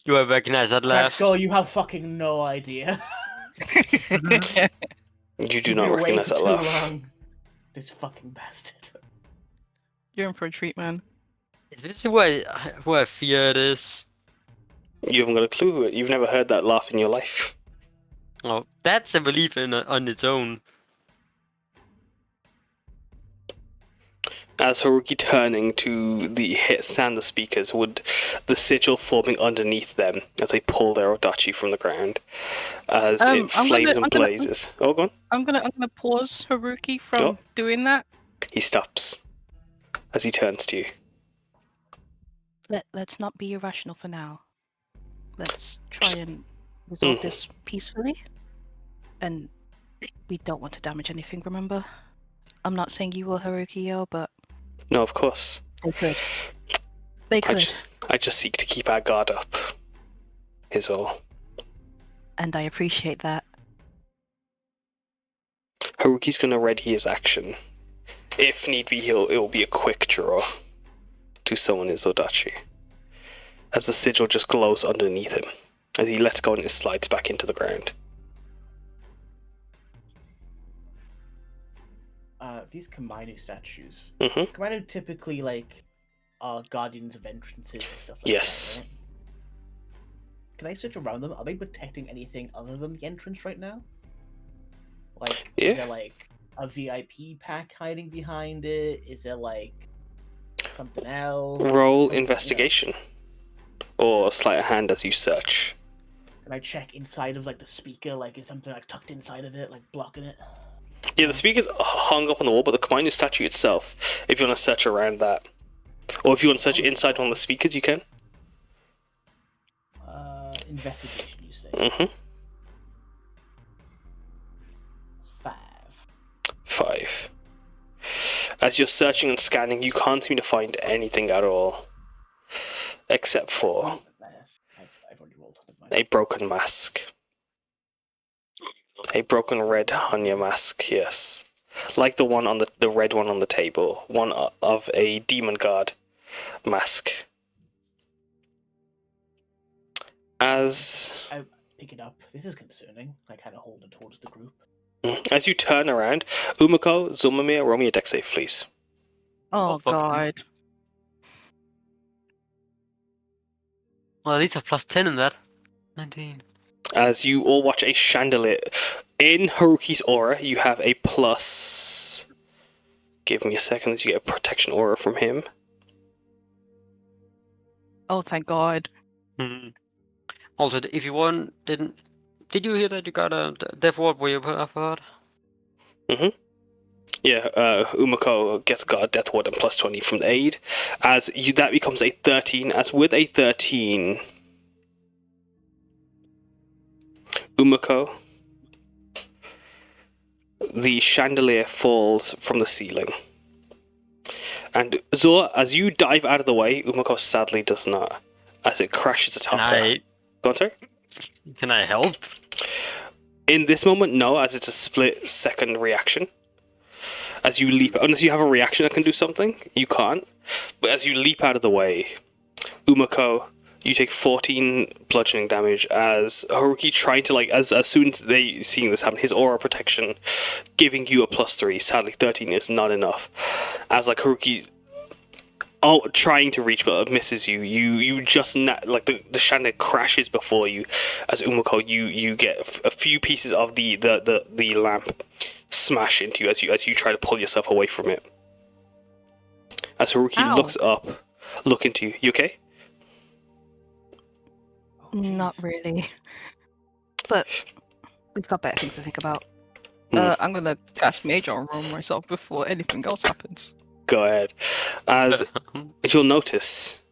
[SPEAKER 5] Do I recognize that laugh?
[SPEAKER 4] Kragskull, you have fucking no idea.
[SPEAKER 1] You do
[SPEAKER 4] You've
[SPEAKER 1] not
[SPEAKER 4] been away
[SPEAKER 1] recognize
[SPEAKER 4] for
[SPEAKER 1] that
[SPEAKER 4] too
[SPEAKER 1] laugh.
[SPEAKER 4] long. This fucking bastard.
[SPEAKER 2] You're in for a treat, man.
[SPEAKER 5] Is this who I fear it is?
[SPEAKER 1] You haven't got a clue. You've never heard that laugh in your life.
[SPEAKER 5] Oh, that's a relief on its own.
[SPEAKER 1] As Haruki turning to the hit sound the speakers, would the sigil forming underneath them as they pull their odachi from the ground, as it
[SPEAKER 2] I'm
[SPEAKER 1] flames
[SPEAKER 2] gonna-
[SPEAKER 1] and blazes. Oh, go on.
[SPEAKER 2] I'm gonna pause Haruki from
[SPEAKER 1] Oh.
[SPEAKER 2] doing that.
[SPEAKER 1] He stops as he turns to you.
[SPEAKER 2] Let's not be irrational for now. Let's try and resolve this peacefully. And we don't want to damage anything, remember? I'm not saying you will, Haruki, but
[SPEAKER 1] No, of course.
[SPEAKER 2] they could. They could.
[SPEAKER 1] I just seek to keep our guard up. Is all.
[SPEAKER 2] And I appreciate that.
[SPEAKER 1] Haruki's gonna ready his action. If need be, it will be a quick draw to summon his odachi. As the sigil just glows underneath him, as he lets go and it slides back into the ground.
[SPEAKER 4] These Kamainu statues.
[SPEAKER 1] Mhm.
[SPEAKER 4] Kamainu typically are guardians of entrances and stuff like
[SPEAKER 1] Yes.
[SPEAKER 4] that. Right? Can I search around them? Are they protecting anything other than the entrance right now? Like,
[SPEAKER 1] Yeah.
[SPEAKER 4] is there like a VIP pack hiding behind it? Is there like something else?
[SPEAKER 1] Roll
[SPEAKER 4] Something,
[SPEAKER 1] investigation. Or sleight of hand as you search.
[SPEAKER 4] Can I check inside of like the speaker? Like, is something like tucked inside of it, like blocking it?
[SPEAKER 1] Yeah, the speaker's hung up on the wall, but the Kamainu statue itself, if you want to search around that. Or if you want to search inside one of the speakers, you can.
[SPEAKER 4] Investigation, you say?
[SPEAKER 1] Mm-hmm.
[SPEAKER 4] It's 5.
[SPEAKER 1] 5. As you're searching and scanning, you can't seem to find anything at all. Except for
[SPEAKER 4] I've already rolled.
[SPEAKER 1] a broken mask. A broken red Hanya mask, yes. Like the one on the red one on the table. One of a demon guard mask. As
[SPEAKER 4] I pick it up. This is concerning. I kind of hold it towards the group.
[SPEAKER 1] as you turn around, Umeko, Zormamir, roll me a dex save, please.
[SPEAKER 2] Oh,
[SPEAKER 5] fuck.
[SPEAKER 2] God.
[SPEAKER 5] Well, at least a plus 10 in that. 19.
[SPEAKER 1] As you all watch a chandelier. In Haruki's aura, you have a plus... Give me a second as you get a protection aura from him.
[SPEAKER 2] Oh, thank God.
[SPEAKER 5] Also, if you want, did you hear that you got a death ward where you have heard?
[SPEAKER 1] Yeah, Umeko got a death ward and plus 20 from the aid. That becomes a 13. As with a 13... Umeko, the chandelier falls from the ceiling. And Zor, as you dive out of the way, Umeko sadly does not, as it crashes atop her. Go on, sorry?
[SPEAKER 5] Can I help?
[SPEAKER 1] In this moment, no, as it's a split-second reaction. As you leap, unless you have a reaction that can do something, you can't. But as you leap out of the way, Umeko, you take 14 bludgeoning damage as Haruki trying to, as soon as they seeing this happen, his aura protection giving you a plus 3. Sadly, 13 is not enough. As, Haruki trying to reach but misses you. You just, the chandelier crashes before you. As Umeko, you get a few pieces of the lamp smash into you as you try to pull yourself away from it. As Haruki
[SPEAKER 2] Ow.
[SPEAKER 1] looks up, look into you. You okay?
[SPEAKER 2] Not really. But we've got better things to think about. I'm gonna cast Mage Armor on myself before anything else happens.
[SPEAKER 1] Go ahead. As you'll notice,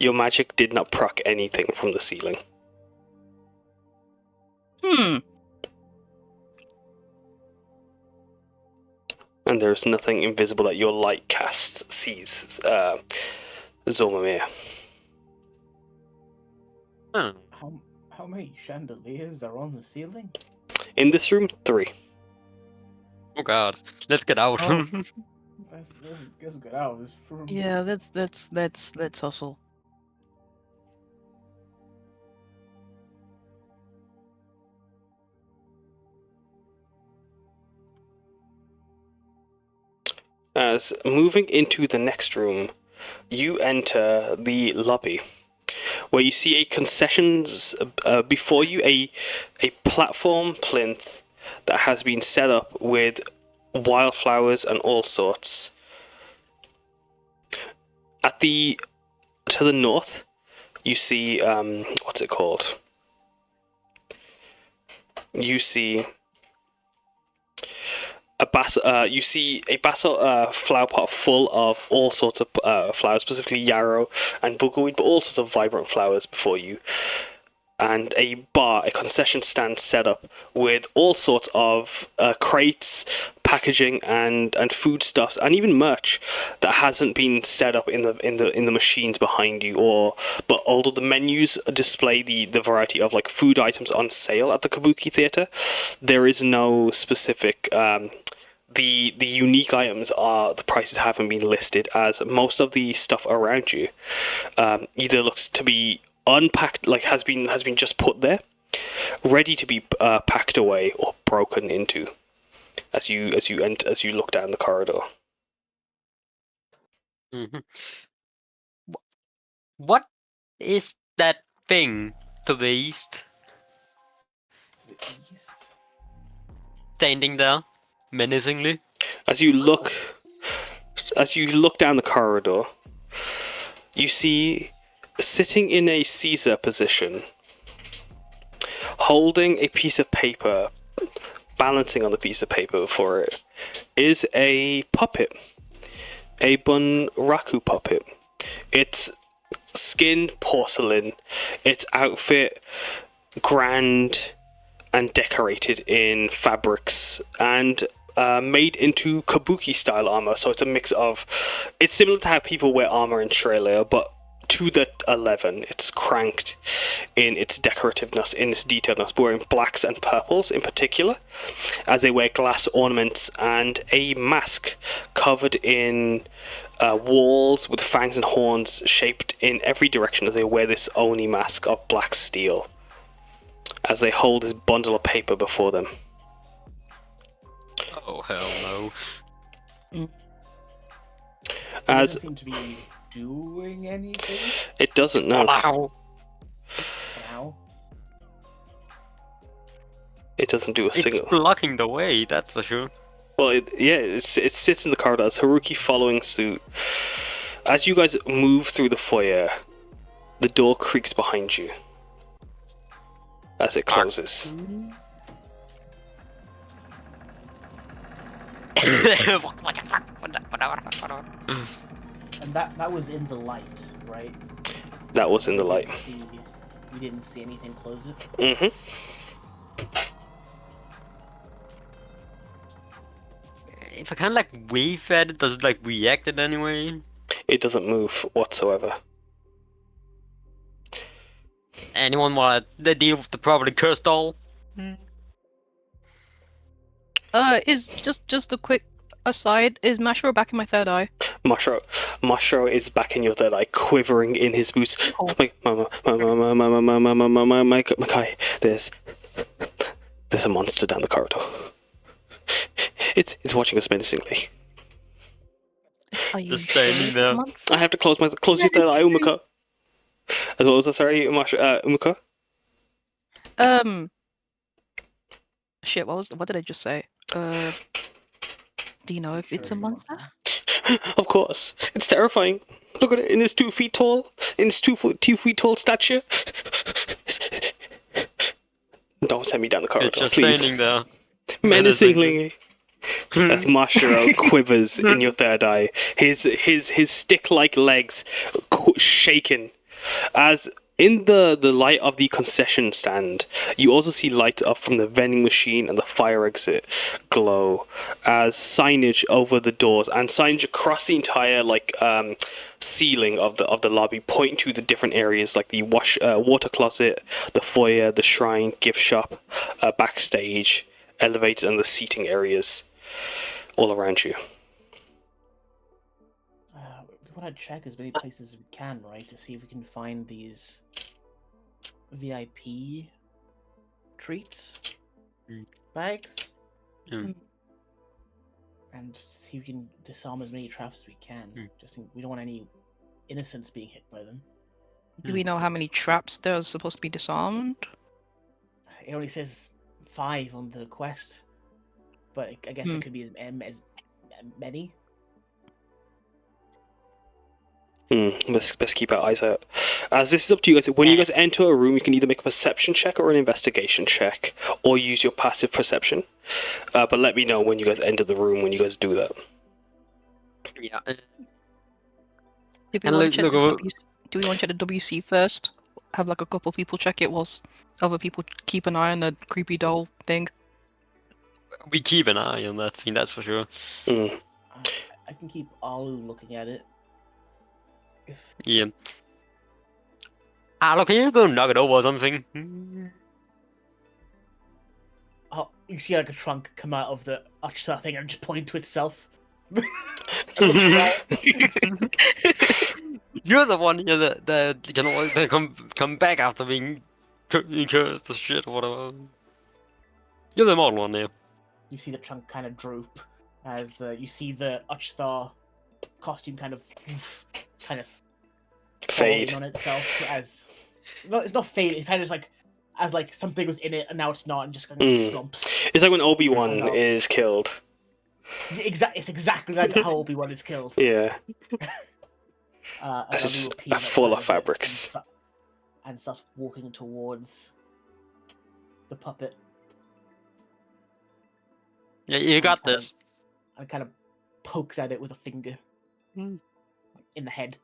[SPEAKER 1] your magic did not proc anything from the ceiling.
[SPEAKER 8] And there's nothing invisible that your light cast sees, Zormamir.
[SPEAKER 5] I don't know.
[SPEAKER 4] How many chandeliers are on the ceiling?
[SPEAKER 8] In this room, 3.
[SPEAKER 5] Oh god, let's get out.
[SPEAKER 4] Oh. Let's get out of this room.
[SPEAKER 2] Yeah, let's hustle.
[SPEAKER 8] As moving into the next room, you enter the lobby, where you see a concessions before you, a platform plinth that has been set up with wildflowers and all sorts. To the north, you see what's it called? You see a basil flower pot full of all sorts of flowers, specifically yarrow and bugleweed, but all sorts of vibrant flowers before you. And a concession stand set up with all sorts of crates, packaging, and foodstuffs, and even merch that hasn't been set up in the machines behind you. But although the menus display the variety of like food items on sale at the Kabuki Theatre, there is no specific. The unique items the prices haven't been listed, as most of the stuff around you either looks to be unpacked, like has been just put there, ready to be packed away or broken into, as you look down the corridor.
[SPEAKER 5] Mhm. What is that thing to the east,
[SPEAKER 4] To the east.
[SPEAKER 5] standing there menacingly?
[SPEAKER 8] As you look down the corridor, you see, sitting in a Caesar position, holding a piece of paper, balancing on the piece of paper before it, is a puppet, a Bunraku puppet. It's skin porcelain, its outfit grand and decorated in fabrics and made into kabuki style armor. So it's a mix of, it's similar to how people wear armor in Australia, but to the 11, it's cranked in its decorativeness, in its detailedness, wearing blacks and purples in particular, as they wear glass ornaments and a mask covered in walls with fangs and horns shaped in every direction, as they wear this Oni mask of black steel, as they hold this bundle of paper before them.
[SPEAKER 5] Oh hell no.
[SPEAKER 4] It
[SPEAKER 8] As
[SPEAKER 4] doesn't seem to be doing anything
[SPEAKER 8] it doesn't know.
[SPEAKER 5] Wow.
[SPEAKER 4] now.
[SPEAKER 8] It doesn't do a
[SPEAKER 5] It's
[SPEAKER 8] single.
[SPEAKER 5] blocking the way, that's for sure.
[SPEAKER 8] Well, it sits in the corridor, as Haruki following suit. As you guys move through the foyer, the door creaks behind you as it closes.
[SPEAKER 4] And that was in the light, right?
[SPEAKER 8] That was in the light.
[SPEAKER 4] You didn't see anything close it?
[SPEAKER 8] Mm-hmm.
[SPEAKER 5] If I kind of like wave at it, does it like react in any way?
[SPEAKER 8] It doesn't move whatsoever.
[SPEAKER 5] Anyone want to deal with the probably cursed doll?
[SPEAKER 2] Is just a quick aside. Is Mashiro back in my third eye?
[SPEAKER 8] Mashiro is back in your third eye, quivering in his boots.
[SPEAKER 2] Oh.
[SPEAKER 8] Makai, there's a monster down the corridor. It's watching us menacingly.
[SPEAKER 2] Are you
[SPEAKER 5] Just standing there.
[SPEAKER 8] I have to close your third eye, Umeko. As well as that, sorry, Umeko.
[SPEAKER 2] Shit. What did I just say? Do you know if it's a monster?
[SPEAKER 8] Of course, it's terrifying. Look at it in his 2 feet tall, in his 2 feet tall stature. Don't send me down the corridor,
[SPEAKER 5] It's just
[SPEAKER 8] please.
[SPEAKER 5] standing there.
[SPEAKER 8] Menacingly. As Mashiro quivers in your third eye, his stick-like legs shaken, as
[SPEAKER 1] In the light of the concession stand, you also see light up from the vending machine and the fire exit glow as signage over the doors and signage across the entire ceiling of the lobby point to the different areas like the water closet, the foyer, the shrine, gift shop, backstage, elevators, and the seating areas all around you.
[SPEAKER 4] We want to check as many places as we can, right, to see if we can find these VIP treats bags,
[SPEAKER 5] Mm.
[SPEAKER 4] and see if we can disarm as many traps as we can. We don't want any innocents being hit by them.
[SPEAKER 2] Do we know how many traps there's supposed to be disarmed?
[SPEAKER 4] It only says 5 on the quest, but I guess it could be as many.
[SPEAKER 1] Let's keep our eyes out. As this is up to you guys. When you guys enter a room, you can either make a perception check or an investigation check, or use your passive perception. But let me know when you guys enter the room when you guys do that.
[SPEAKER 5] Yeah.
[SPEAKER 2] Do we
[SPEAKER 5] And
[SPEAKER 2] want to check
[SPEAKER 5] look
[SPEAKER 2] the
[SPEAKER 5] over-
[SPEAKER 2] do we want to check the WC first? Have like a couple people check it whilst other people keep an eye on the creepy doll thing.
[SPEAKER 5] We keep an eye on that thing, that's for sure.
[SPEAKER 4] I can keep Alu looking at it.
[SPEAKER 5] Yeah. Look, can you go knock it over or something?
[SPEAKER 4] Oh, you see like a trunk come out of the Uchta thing and just point to itself.
[SPEAKER 5] You're the one here that can always come back after being cursed or shit or whatever. You're the model one there.
[SPEAKER 4] You see the trunk kind of droop as you see the Uchta costume kind of
[SPEAKER 1] Fade.
[SPEAKER 4] falling on itself as no, it's not fade. It kind of like as like something was in it and now it's not, and just kind of slumps.
[SPEAKER 1] It's like when Obi-Wan is killed.
[SPEAKER 4] It's exactly like how Obi-Wan is killed.
[SPEAKER 1] Yeah.
[SPEAKER 4] And
[SPEAKER 1] This is
[SPEAKER 4] Alu appears
[SPEAKER 1] full of
[SPEAKER 4] outside it
[SPEAKER 1] fabrics.
[SPEAKER 4] and starts walking towards the puppet.
[SPEAKER 5] Yeah, you got this.
[SPEAKER 4] And kind of pokes at it with a finger in the head.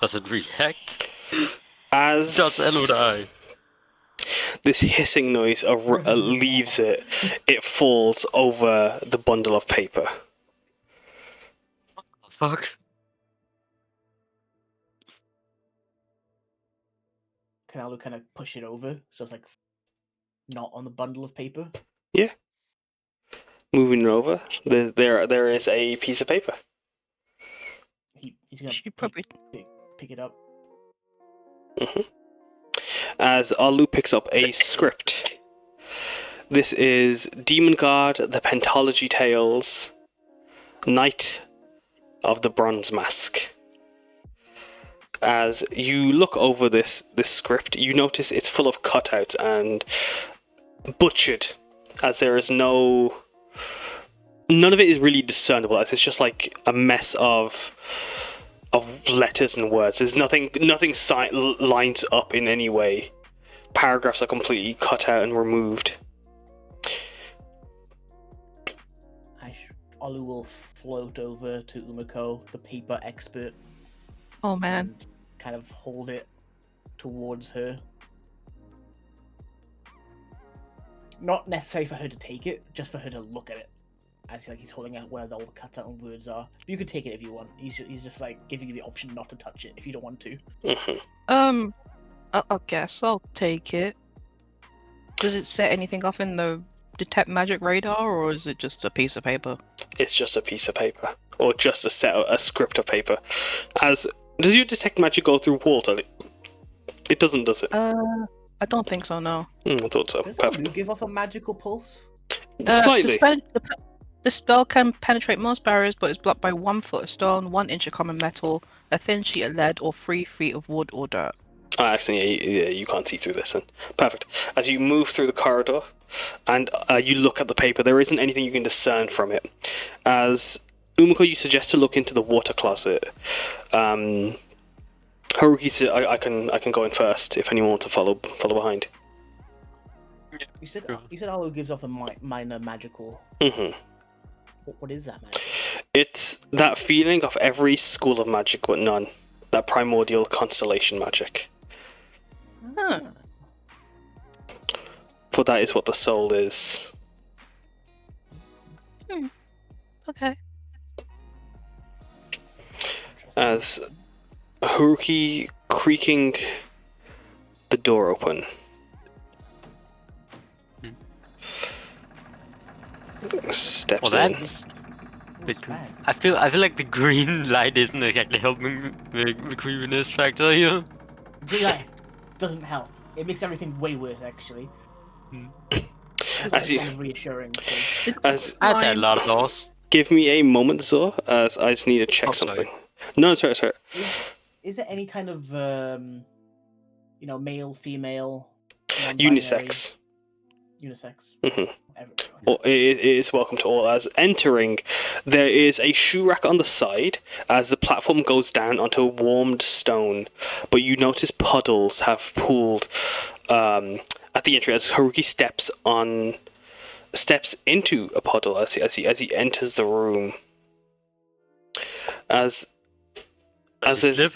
[SPEAKER 5] Does it react?
[SPEAKER 1] As
[SPEAKER 5] Just L.E.UT.
[SPEAKER 1] this hissing noise leaves it, it falls over the bundle of paper.
[SPEAKER 5] Fuck.
[SPEAKER 4] Can Alu kind of push it over so it's like not on the bundle of paper?
[SPEAKER 1] Yeah. Moving it over, there is a piece of paper.
[SPEAKER 4] He's gonna
[SPEAKER 2] She probably
[SPEAKER 4] pick it up.
[SPEAKER 1] As Alu picks up a script. This is Demon Guard, the Pentalogy Tales, Knight of the Bronze Mask. As you look over this script, you notice it's full of cutouts and butchered, as there is none of it is really discernible, as it's just like a mess of letters and words. There's nothing lines up in any way. Paragraphs are completely cut out and removed.
[SPEAKER 4] Alu will float over to Umeko, the paper expert.
[SPEAKER 2] Oh man.
[SPEAKER 4] And kind of hold it towards her. Not necessarily for her to take it, just for her to look at it. As he's holding out where all the cut out words are. You could take it if you want. He's just like giving you the option not to touch it if you don't want to.
[SPEAKER 2] I guess I'll take it. Does it set anything off in the detect magic radar, or is it just a piece of paper?
[SPEAKER 1] It's just a piece of paper, or just a script of paper. As does your detect magic go through walls? It doesn't, does it?
[SPEAKER 2] I don't think so. No.
[SPEAKER 1] I thought so.
[SPEAKER 4] Does
[SPEAKER 1] Perfect.
[SPEAKER 4] Alu give off a magical pulse?
[SPEAKER 1] Slightly.
[SPEAKER 2] The spell can penetrate most barriers, but is blocked by 1 foot of stone, 1 inch of common metal, a thin sheet of lead, or 3 feet of wood or dirt.
[SPEAKER 1] Actually, yeah, you can't see through this. Then perfect. As you move through the corridor, and you look at the paper, there isn't anything you can discern from it. As Umeko, you suggest to look into the water closet. Haruki, I can go in first if anyone wants to follow behind.
[SPEAKER 4] You said Alu gives off a minor magical.
[SPEAKER 1] Mm-hmm.
[SPEAKER 4] What is that magic?
[SPEAKER 1] It's
[SPEAKER 8] that feeling of every school of magic but none. That primordial constellation magic.
[SPEAKER 2] Huh.
[SPEAKER 8] For that is what the soul is.
[SPEAKER 2] Okay.
[SPEAKER 8] As Haruki creaking the door open. Steps
[SPEAKER 5] Well,
[SPEAKER 8] in.
[SPEAKER 5] that's a bit cool.
[SPEAKER 4] bad?
[SPEAKER 5] I feel like the green light isn't exactly helping the creepiness factor here.
[SPEAKER 4] Yeah, doesn't help. It makes everything way worse, actually.
[SPEAKER 8] As you-
[SPEAKER 4] Kind of reassuring. So.
[SPEAKER 8] As
[SPEAKER 5] I had that a
[SPEAKER 2] Fine.
[SPEAKER 5] lot of doors.
[SPEAKER 8] give me a moment, Zor, as I just need to check
[SPEAKER 5] Oh, sorry.
[SPEAKER 8] something. No, sorry.
[SPEAKER 4] Is there any kind of male, female,
[SPEAKER 8] Unisex.
[SPEAKER 4] unisex?
[SPEAKER 8] Mhm.
[SPEAKER 4] Everywhere.
[SPEAKER 8] Well, it is welcome to all. As entering, there is a shoe rack on the side as the platform goes down onto warmed stone, but you notice puddles have pooled at the entry as Haruki steps into a puddle as he enters the room. As
[SPEAKER 5] Does he
[SPEAKER 8] is
[SPEAKER 5] slip?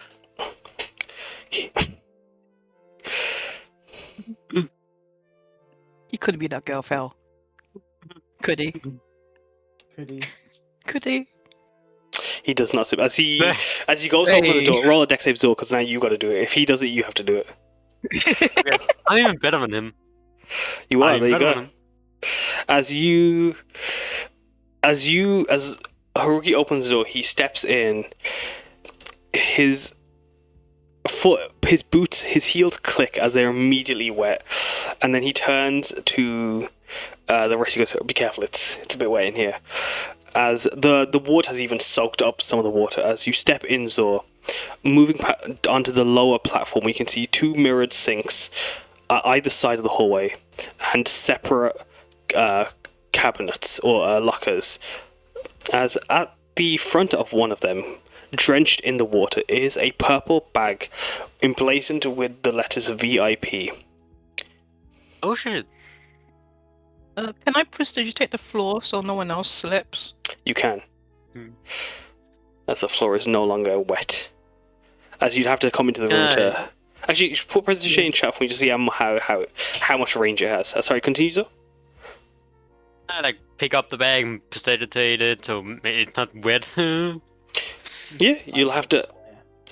[SPEAKER 2] He couldn't be that girl, Phil. Could he?
[SPEAKER 4] Could he?
[SPEAKER 2] Could he?
[SPEAKER 8] he does not slip as he goes over the
[SPEAKER 2] Hey.
[SPEAKER 8] door. Roll a dex save, Zor, because now you got to do it. If he does it, you have to do it.
[SPEAKER 5] I'm even better than him.
[SPEAKER 8] You are.
[SPEAKER 5] I'm
[SPEAKER 8] There you
[SPEAKER 5] better
[SPEAKER 8] go.
[SPEAKER 5] than him.
[SPEAKER 8] As Haruki opens the door, he steps in. His boots, his heels click as they're immediately wet, and then he turns to the rest. He goes, "Be careful, it's a bit wet in here." As the water has even soaked up some of the water. As you step in, Zor, moving onto the lower platform, you can see two mirrored sinks either side of the hallway, and separate cabinets or lockers. As at the front of one of them, drenched in the water, is a purple bag emblazoned with the letters VIP.
[SPEAKER 5] Oh shit.
[SPEAKER 2] Can I prestidigitate the floor so no one else slips?
[SPEAKER 8] You can.
[SPEAKER 5] Hmm.
[SPEAKER 8] As the floor is no longer wet. As you'd have to come into the room to... Actually, you should put prestidigitation in chat for me to see how much range it has. Sorry, continue, Zo?
[SPEAKER 5] I like pick up the bag and prestidigitate it so it's not wet.
[SPEAKER 8] Yeah, you'll have to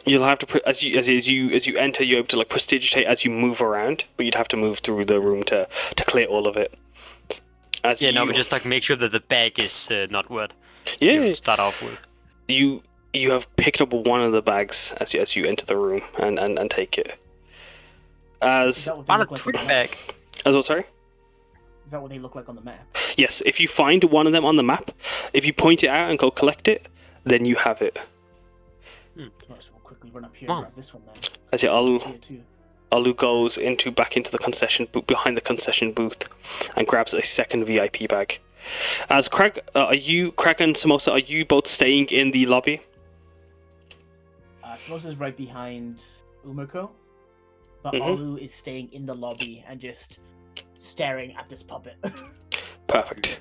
[SPEAKER 8] as you enter, you're able to like prestidigitate as you move around, but you'd have to move through the room to clear all of it. As
[SPEAKER 5] Yeah,
[SPEAKER 8] you,
[SPEAKER 5] no, but just like make sure that the bag is not wet.
[SPEAKER 8] yeah,
[SPEAKER 5] You start off with.
[SPEAKER 8] you have picked up one of the bags as you enter the room and take it.
[SPEAKER 4] Is
[SPEAKER 8] As
[SPEAKER 4] that what they
[SPEAKER 5] On a
[SPEAKER 4] look like on
[SPEAKER 5] twig
[SPEAKER 4] the
[SPEAKER 5] bag.
[SPEAKER 4] map?
[SPEAKER 8] as well, sorry.
[SPEAKER 4] Is that what they look like on the map?
[SPEAKER 8] Yes, if you find one of them on the map, if you point it out and go collect it, then you have it.
[SPEAKER 4] Nice, we'll quickly run up here
[SPEAKER 5] Wow.
[SPEAKER 4] and grab this one then.
[SPEAKER 8] As Alu
[SPEAKER 4] Here too.
[SPEAKER 8] goes back into the concession booth behind the concession booth and grabs a second VIP bag. As Krag and Samosa, are you both staying in the lobby?
[SPEAKER 4] Samosa's right behind Umeko, but
[SPEAKER 8] Mhm.
[SPEAKER 4] Olu is staying in the lobby and just staring at this puppet.
[SPEAKER 8] Perfect.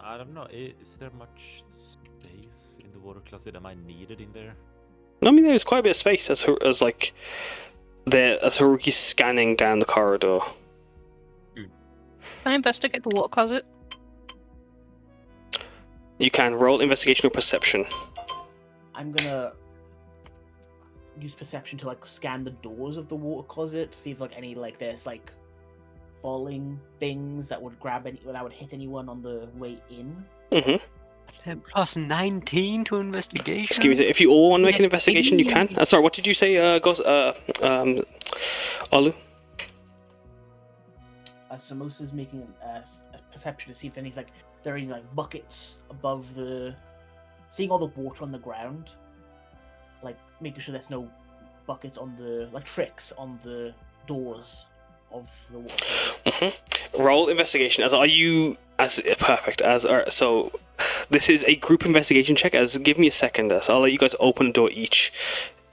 [SPEAKER 3] I don't know. Is there much space in the water closet? Am I needed in there?
[SPEAKER 8] I mean, there's quite a bit of space as Haruki's scanning down the corridor.
[SPEAKER 2] Can I investigate the water closet?
[SPEAKER 8] You can roll investigation or perception.
[SPEAKER 4] I'm gonna use perception to like scan the doors of the water closet, see if like any like there's like falling things that would hit anyone on the way in.
[SPEAKER 8] Mm-hmm.
[SPEAKER 5] Plus 19 to investigation.
[SPEAKER 8] Just give me. If you all want to make an
[SPEAKER 2] Yeah.
[SPEAKER 8] investigation, you can. Sorry, what did you say, Olu?
[SPEAKER 4] Samosa's making a perception to see if any like there are any like buckets above seeing all the water on the ground, like making sure there's no buckets on the like tricks on the doors of the water.
[SPEAKER 8] Mm-hmm. Roll investigation. So this is a group investigation check. As give me a second. So I'll let you guys open a door each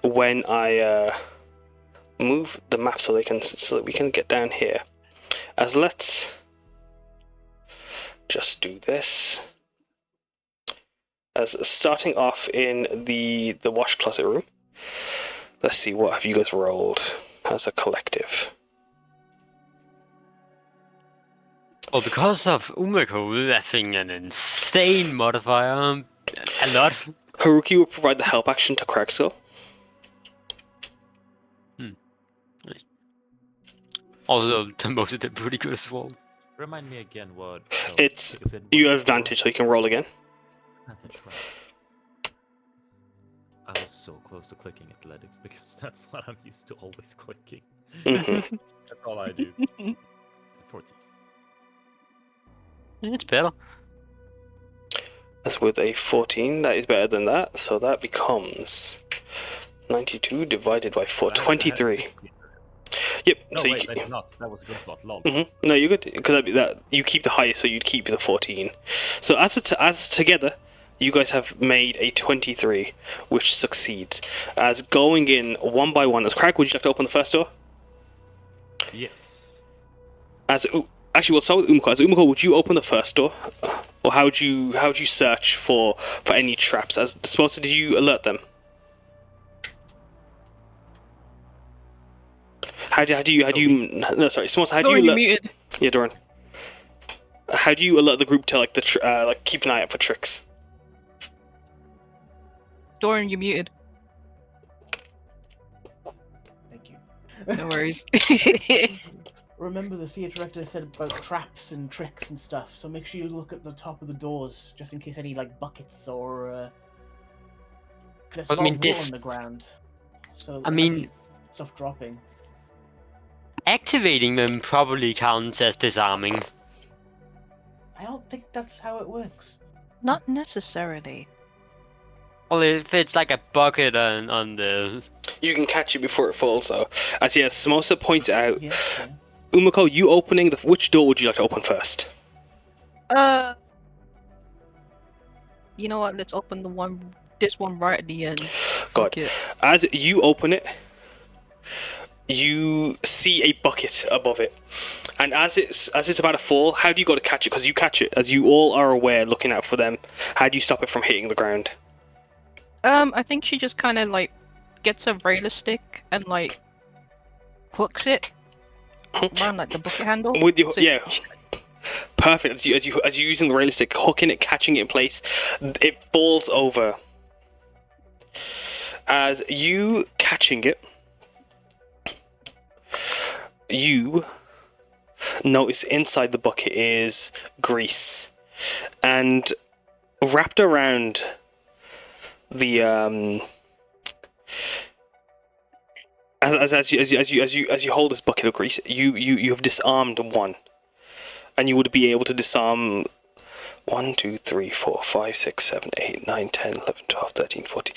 [SPEAKER 8] when I move the map so that we can get down here. As let's just do this. As starting off in the wash closet room. Let's see, what have you guys rolled as a collective?
[SPEAKER 5] Well, because of Umeko having an insane modifier, a lot.
[SPEAKER 8] Haruki will provide the help action to Kragskull.
[SPEAKER 5] Although the most of them pretty good as well.
[SPEAKER 3] Remind me again what.
[SPEAKER 8] It's you have advantage, so you can roll again.
[SPEAKER 3] Advantage, right. I was so close to clicking athletics because that's what I'm used to always clicking.
[SPEAKER 8] Mm-hmm.
[SPEAKER 3] That's all I do. 14.
[SPEAKER 5] It's better.
[SPEAKER 8] As with a 14, that is better than that, so that becomes 92 divided by 4, 23. Yep.
[SPEAKER 3] No,
[SPEAKER 8] so
[SPEAKER 3] wait,
[SPEAKER 8] you,
[SPEAKER 3] that's not. That was a good spot. Lol.
[SPEAKER 8] No, you're good because that you keep the highest, so you'd keep the 14. So as together, you guys have made a 23, which succeeds. As going in one by one, as Crag, would you like to open the first door?
[SPEAKER 3] Yes.
[SPEAKER 8] Actually, we'll start with Umeko. As Umeko, would you open the first door, or how would you search for any traps? As Samosa, did you alert them? How do you no, sorry, Samosa, how do you alert?
[SPEAKER 2] Muted.
[SPEAKER 8] Yeah, Doran. How do you alert the group to like keep an eye out for tricks?
[SPEAKER 2] Doran, you're muted.
[SPEAKER 4] Thank you.
[SPEAKER 2] No worries.
[SPEAKER 4] Remember the theatre director said about traps and tricks and stuff, so make sure you look at the top of the doors, just in case any, like, buckets or, there's a lot of wood on the ground. So
[SPEAKER 5] I mean...
[SPEAKER 4] stuff dropping.
[SPEAKER 5] Activating them probably counts as disarming.
[SPEAKER 4] I don't think that's how it works.
[SPEAKER 2] Not necessarily.
[SPEAKER 5] Well, if it's like a bucket on the...
[SPEAKER 8] You can catch it before it falls, though. As yes, Samosa points out...
[SPEAKER 4] Yeah.
[SPEAKER 8] Umeko, you opening which door would you like to open first?
[SPEAKER 2] You know what? Let's open this one right at the end.
[SPEAKER 8] God. As you open it, you see a bucket above it, and as it's about to fall, how do you go to catch it? Because you catch it, as you all are aware, looking out for them. How do you stop it from hitting the ground?
[SPEAKER 2] I think she just kind of like gets a railer stick and like hooks it around like the bucket handle.
[SPEAKER 8] With your
[SPEAKER 2] So
[SPEAKER 8] perfect. As you using the railer stick, hooking it, catching it in place, it falls over. As you catching it, you notice inside the bucket is grease, and wrapped around the as you hold this bucket of grease, you have disarmed one, and you would be able to disarm 1, 2, 3, 4, 5, 6, 7, 8, 9, 10, 11, 12, 13, 14,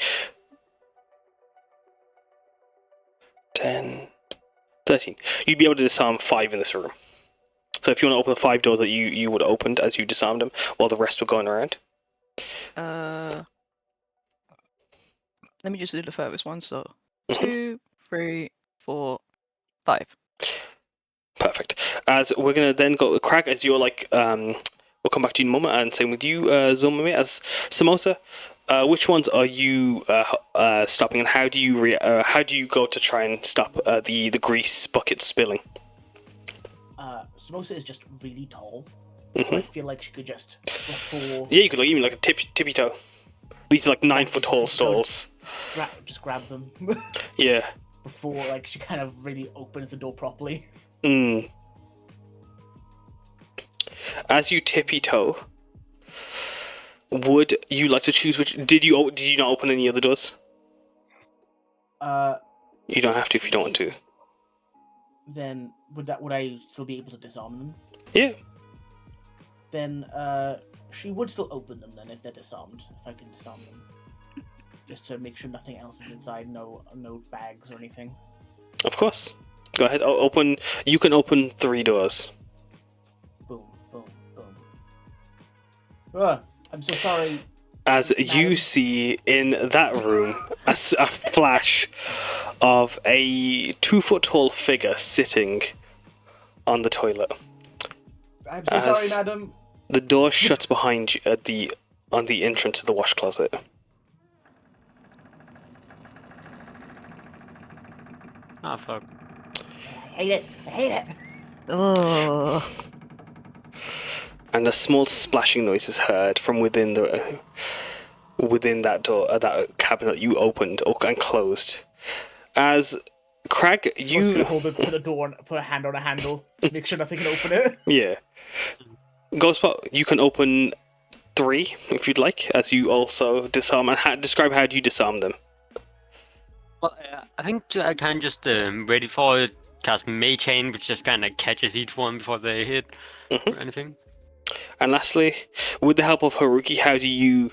[SPEAKER 8] 10, 13. You'd be able to disarm 5 in this room. So if you want to open the 5 doors that you would have opened as you disarmed them, while the rest were going around.
[SPEAKER 2] Let me just do the furthest one. So 2, 3, 4, 5.
[SPEAKER 8] Perfect. As we're gonna then go Crag, as you're like we'll come back to you in a moment, and same with you, Zormamir. As Samosa, which ones are you stopping, and how do you go to try and stop the grease bucket spilling?
[SPEAKER 4] Samosa is just really tall, so I feel like she could just before.
[SPEAKER 8] Yeah, you could even like a tippy toe. These are like 9-foot tall stalls.
[SPEAKER 4] Just grab them.
[SPEAKER 8] Yeah.
[SPEAKER 4] Before like she kind of really opens the door properly.
[SPEAKER 8] As you tippy toe, would you like to choose which? Did you not open any other doors? You don't have to if you don't want to.
[SPEAKER 4] Then would I still be able to disarm them?
[SPEAKER 8] Yeah.
[SPEAKER 4] Then she would still open them then if they're disarmed. If I can disarm them, just to make sure nothing else is inside, no bags or anything.
[SPEAKER 8] Of course. Go ahead. Open. You can open 3 doors.
[SPEAKER 4] Boom, boom, boom. I'm so sorry.
[SPEAKER 8] As you see in that room a flash of a 2-foot tall figure sitting on the toilet.
[SPEAKER 4] I'm so sorry, madam.
[SPEAKER 8] The door shuts behind you. on the entrance to the wash closet.
[SPEAKER 5] Ah, fuck.
[SPEAKER 4] I hate it.
[SPEAKER 2] Ugh.
[SPEAKER 8] And a small splashing noise is heard from within that door, that cabinet you opened and closed. As Crag,
[SPEAKER 4] You gonna hold it to the door and put a hand on a handle to make sure nothing can open it.
[SPEAKER 8] yeah, Ghostbot, you can open 3 if you'd like, as you also disarm. And describe how do you disarm them?
[SPEAKER 5] Well, I think I can just ready for it. Cast May Chain, which just kind of catches each one before they hit or anything.
[SPEAKER 8] And lastly, with the help of Haruki, how do you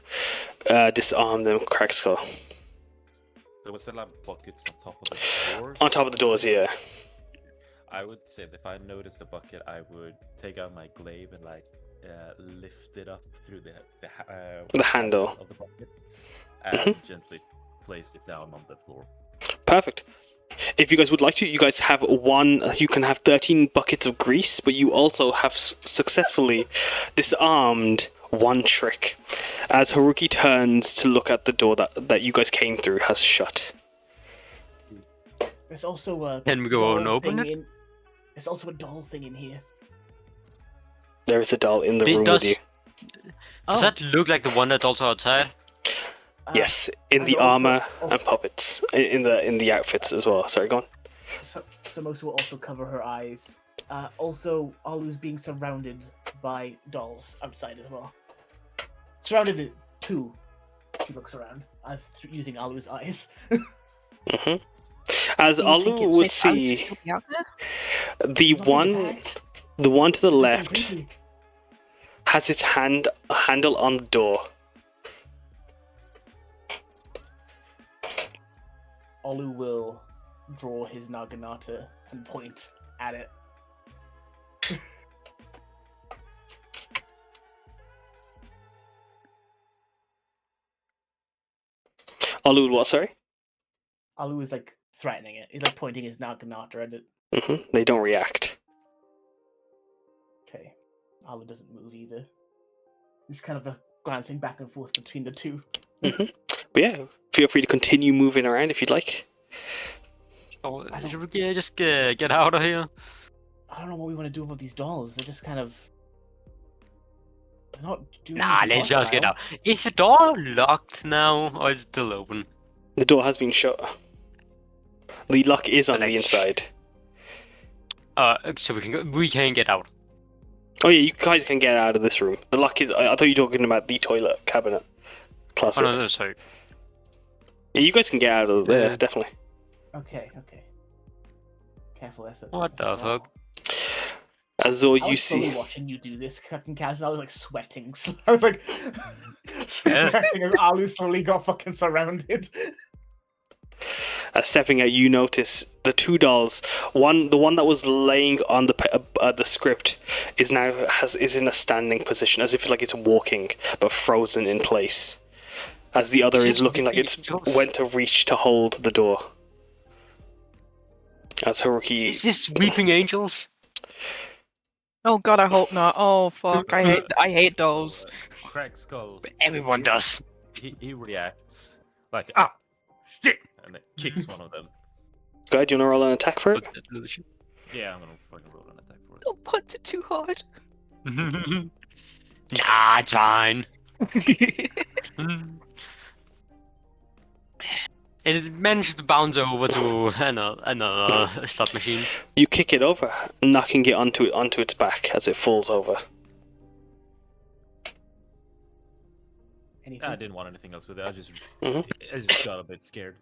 [SPEAKER 8] disarm them, Kragskull?
[SPEAKER 3] So was there like buckets on top of the doors?
[SPEAKER 8] On top of the doors, yeah.
[SPEAKER 3] I would say that if I noticed a bucket, I would take out my glaive and like lift it up through the
[SPEAKER 8] handle
[SPEAKER 3] of the bucket and gently place it down on the floor.
[SPEAKER 8] Perfect. If you guys would like to, you guys have you can have 13 buckets of grease, but you also have successfully disarmed 1 trick, as Haruki turns to look at the door that you guys came through has shut.
[SPEAKER 4] There's also a
[SPEAKER 5] Can we go and
[SPEAKER 4] doll
[SPEAKER 5] open
[SPEAKER 4] thing
[SPEAKER 5] it?
[SPEAKER 4] There's also a doll thing in here.
[SPEAKER 8] There is a doll in the room
[SPEAKER 5] Does
[SPEAKER 8] with you.
[SPEAKER 5] does that look like the one that's also outside?
[SPEAKER 8] Yes, in
[SPEAKER 4] and
[SPEAKER 8] the
[SPEAKER 4] also-
[SPEAKER 8] armor and puppets, in the outfits as well. Sorry, go on.
[SPEAKER 4] Samosa will also cover her eyes. Also, Alu's being surrounded by dolls outside as well. Surrounded at 2. She looks around as using Alu's eyes.
[SPEAKER 8] As
[SPEAKER 2] Do you
[SPEAKER 8] Alu
[SPEAKER 2] think it's
[SPEAKER 8] would
[SPEAKER 2] safe for Alu to
[SPEAKER 8] see,
[SPEAKER 2] still be out there?
[SPEAKER 8] the
[SPEAKER 4] It's not being
[SPEAKER 8] one
[SPEAKER 4] attacked.
[SPEAKER 8] to the
[SPEAKER 4] It's being
[SPEAKER 8] left
[SPEAKER 4] creepy.
[SPEAKER 8] has its handle on the door.
[SPEAKER 4] Alu will draw his naginata and point at it.
[SPEAKER 8] Alu, what? Sorry.
[SPEAKER 4] Alu is like threatening it. He's like pointing his naginata at it.
[SPEAKER 8] They don't react.
[SPEAKER 4] Okay. Alu doesn't move either. He's kind of glancing back and forth between the 2.
[SPEAKER 8] But yeah, feel free to continue moving around if you'd like.
[SPEAKER 5] Or
[SPEAKER 4] I don't-
[SPEAKER 5] should we just get out of here?
[SPEAKER 4] I don't know what we want to do about these dolls. They're just kind of. They're not doing
[SPEAKER 5] Nah,
[SPEAKER 4] anything
[SPEAKER 5] let's just get
[SPEAKER 4] hostile.
[SPEAKER 5] out. Is the door locked now, or is it still open?
[SPEAKER 8] The door has been shut. The lock is on
[SPEAKER 5] Like-
[SPEAKER 8] the inside.
[SPEAKER 5] So we can get out.
[SPEAKER 8] Oh yeah, you guys can get out of this room. The lock is. I thought you were talking about the toilet cabinet closet.
[SPEAKER 5] Oh no, sorry.
[SPEAKER 8] Yeah, you guys can get out of there,
[SPEAKER 5] Yeah.
[SPEAKER 8] definitely.
[SPEAKER 4] Okay. Careful, that's a.
[SPEAKER 5] What
[SPEAKER 4] that's a
[SPEAKER 5] the
[SPEAKER 4] doll.
[SPEAKER 8] As though
[SPEAKER 4] I
[SPEAKER 8] you
[SPEAKER 4] was slowly
[SPEAKER 8] see.
[SPEAKER 4] watching you do this, Captain Kaz, and I was like sweating. I was like sweating as Alu slowly got fucking surrounded.
[SPEAKER 8] Stepping out, you notice the 2 dolls. The one that was laying on the script is in a standing position, as if like it's walking but frozen in place. As the other is
[SPEAKER 5] Just
[SPEAKER 8] looking like it's
[SPEAKER 5] angels.
[SPEAKER 8] went to reach to hold the door. As Haruki,
[SPEAKER 5] Is this weeping angels?
[SPEAKER 2] Oh god, I hope not. Oh fuck, I hate those.
[SPEAKER 3] Kragskull.
[SPEAKER 5] Everyone does.
[SPEAKER 3] He reacts like
[SPEAKER 5] Ah.
[SPEAKER 3] shit, and it kicks one of them.
[SPEAKER 8] go ahead, do you want to roll an attack for it?
[SPEAKER 3] Yeah, I'm gonna fucking roll an attack for it.
[SPEAKER 2] Don't punch it too hard.
[SPEAKER 5] Nah, it's fine. It managed to bounce over to another slot machine.
[SPEAKER 8] You kick it over, knocking it onto its back as it falls over.
[SPEAKER 4] Anything?
[SPEAKER 3] I didn't want anything else with it. I just got a bit scared.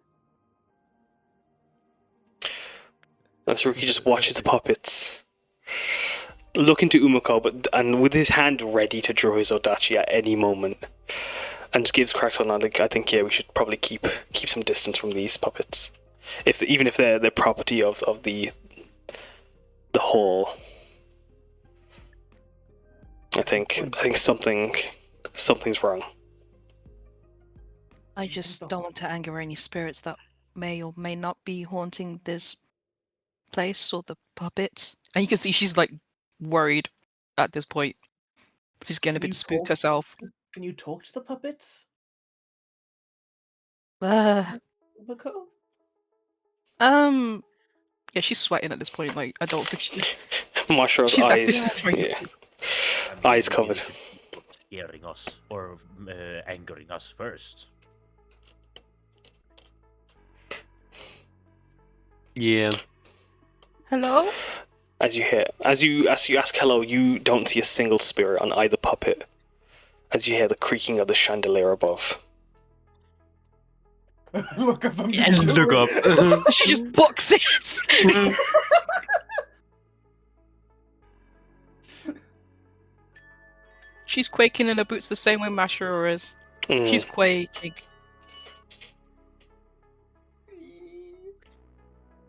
[SPEAKER 8] As Haruki just watches the puppets. Looking to Umeko, and with his hand ready to draw his Odachi at any moment. And just gives Kragskull I think yeah, we should probably keep some distance from these puppets. Even if they're property of the hall. I think something's wrong.
[SPEAKER 2] I just don't want to anger any spirits that may or may not be haunting this place or the puppets. And you can see she's like worried at this point. She's getting a
[SPEAKER 4] Can
[SPEAKER 2] bit
[SPEAKER 4] you
[SPEAKER 2] spooked
[SPEAKER 4] pull-
[SPEAKER 2] herself.
[SPEAKER 4] Can you talk to the puppets,
[SPEAKER 2] Uh,
[SPEAKER 4] Umeko?
[SPEAKER 2] yeah, she's sweating at this point. Like, I don't think
[SPEAKER 8] Masharo's
[SPEAKER 2] she's
[SPEAKER 8] eyes.
[SPEAKER 2] acting.
[SPEAKER 8] Yeah.
[SPEAKER 6] I mean,
[SPEAKER 8] Eyes
[SPEAKER 6] maybe
[SPEAKER 8] covered.
[SPEAKER 6] they should keep scaring us or angering us first.
[SPEAKER 5] Yeah.
[SPEAKER 2] Hello.
[SPEAKER 8] As you ask hello, you don't see a single spirit on either puppet. As you hear the creaking of the chandelier above.
[SPEAKER 4] Look up
[SPEAKER 5] And look up.
[SPEAKER 2] She just books it. She's quaking in her boots the same way Mashiro is.
[SPEAKER 8] Mm.
[SPEAKER 2] She's quaking.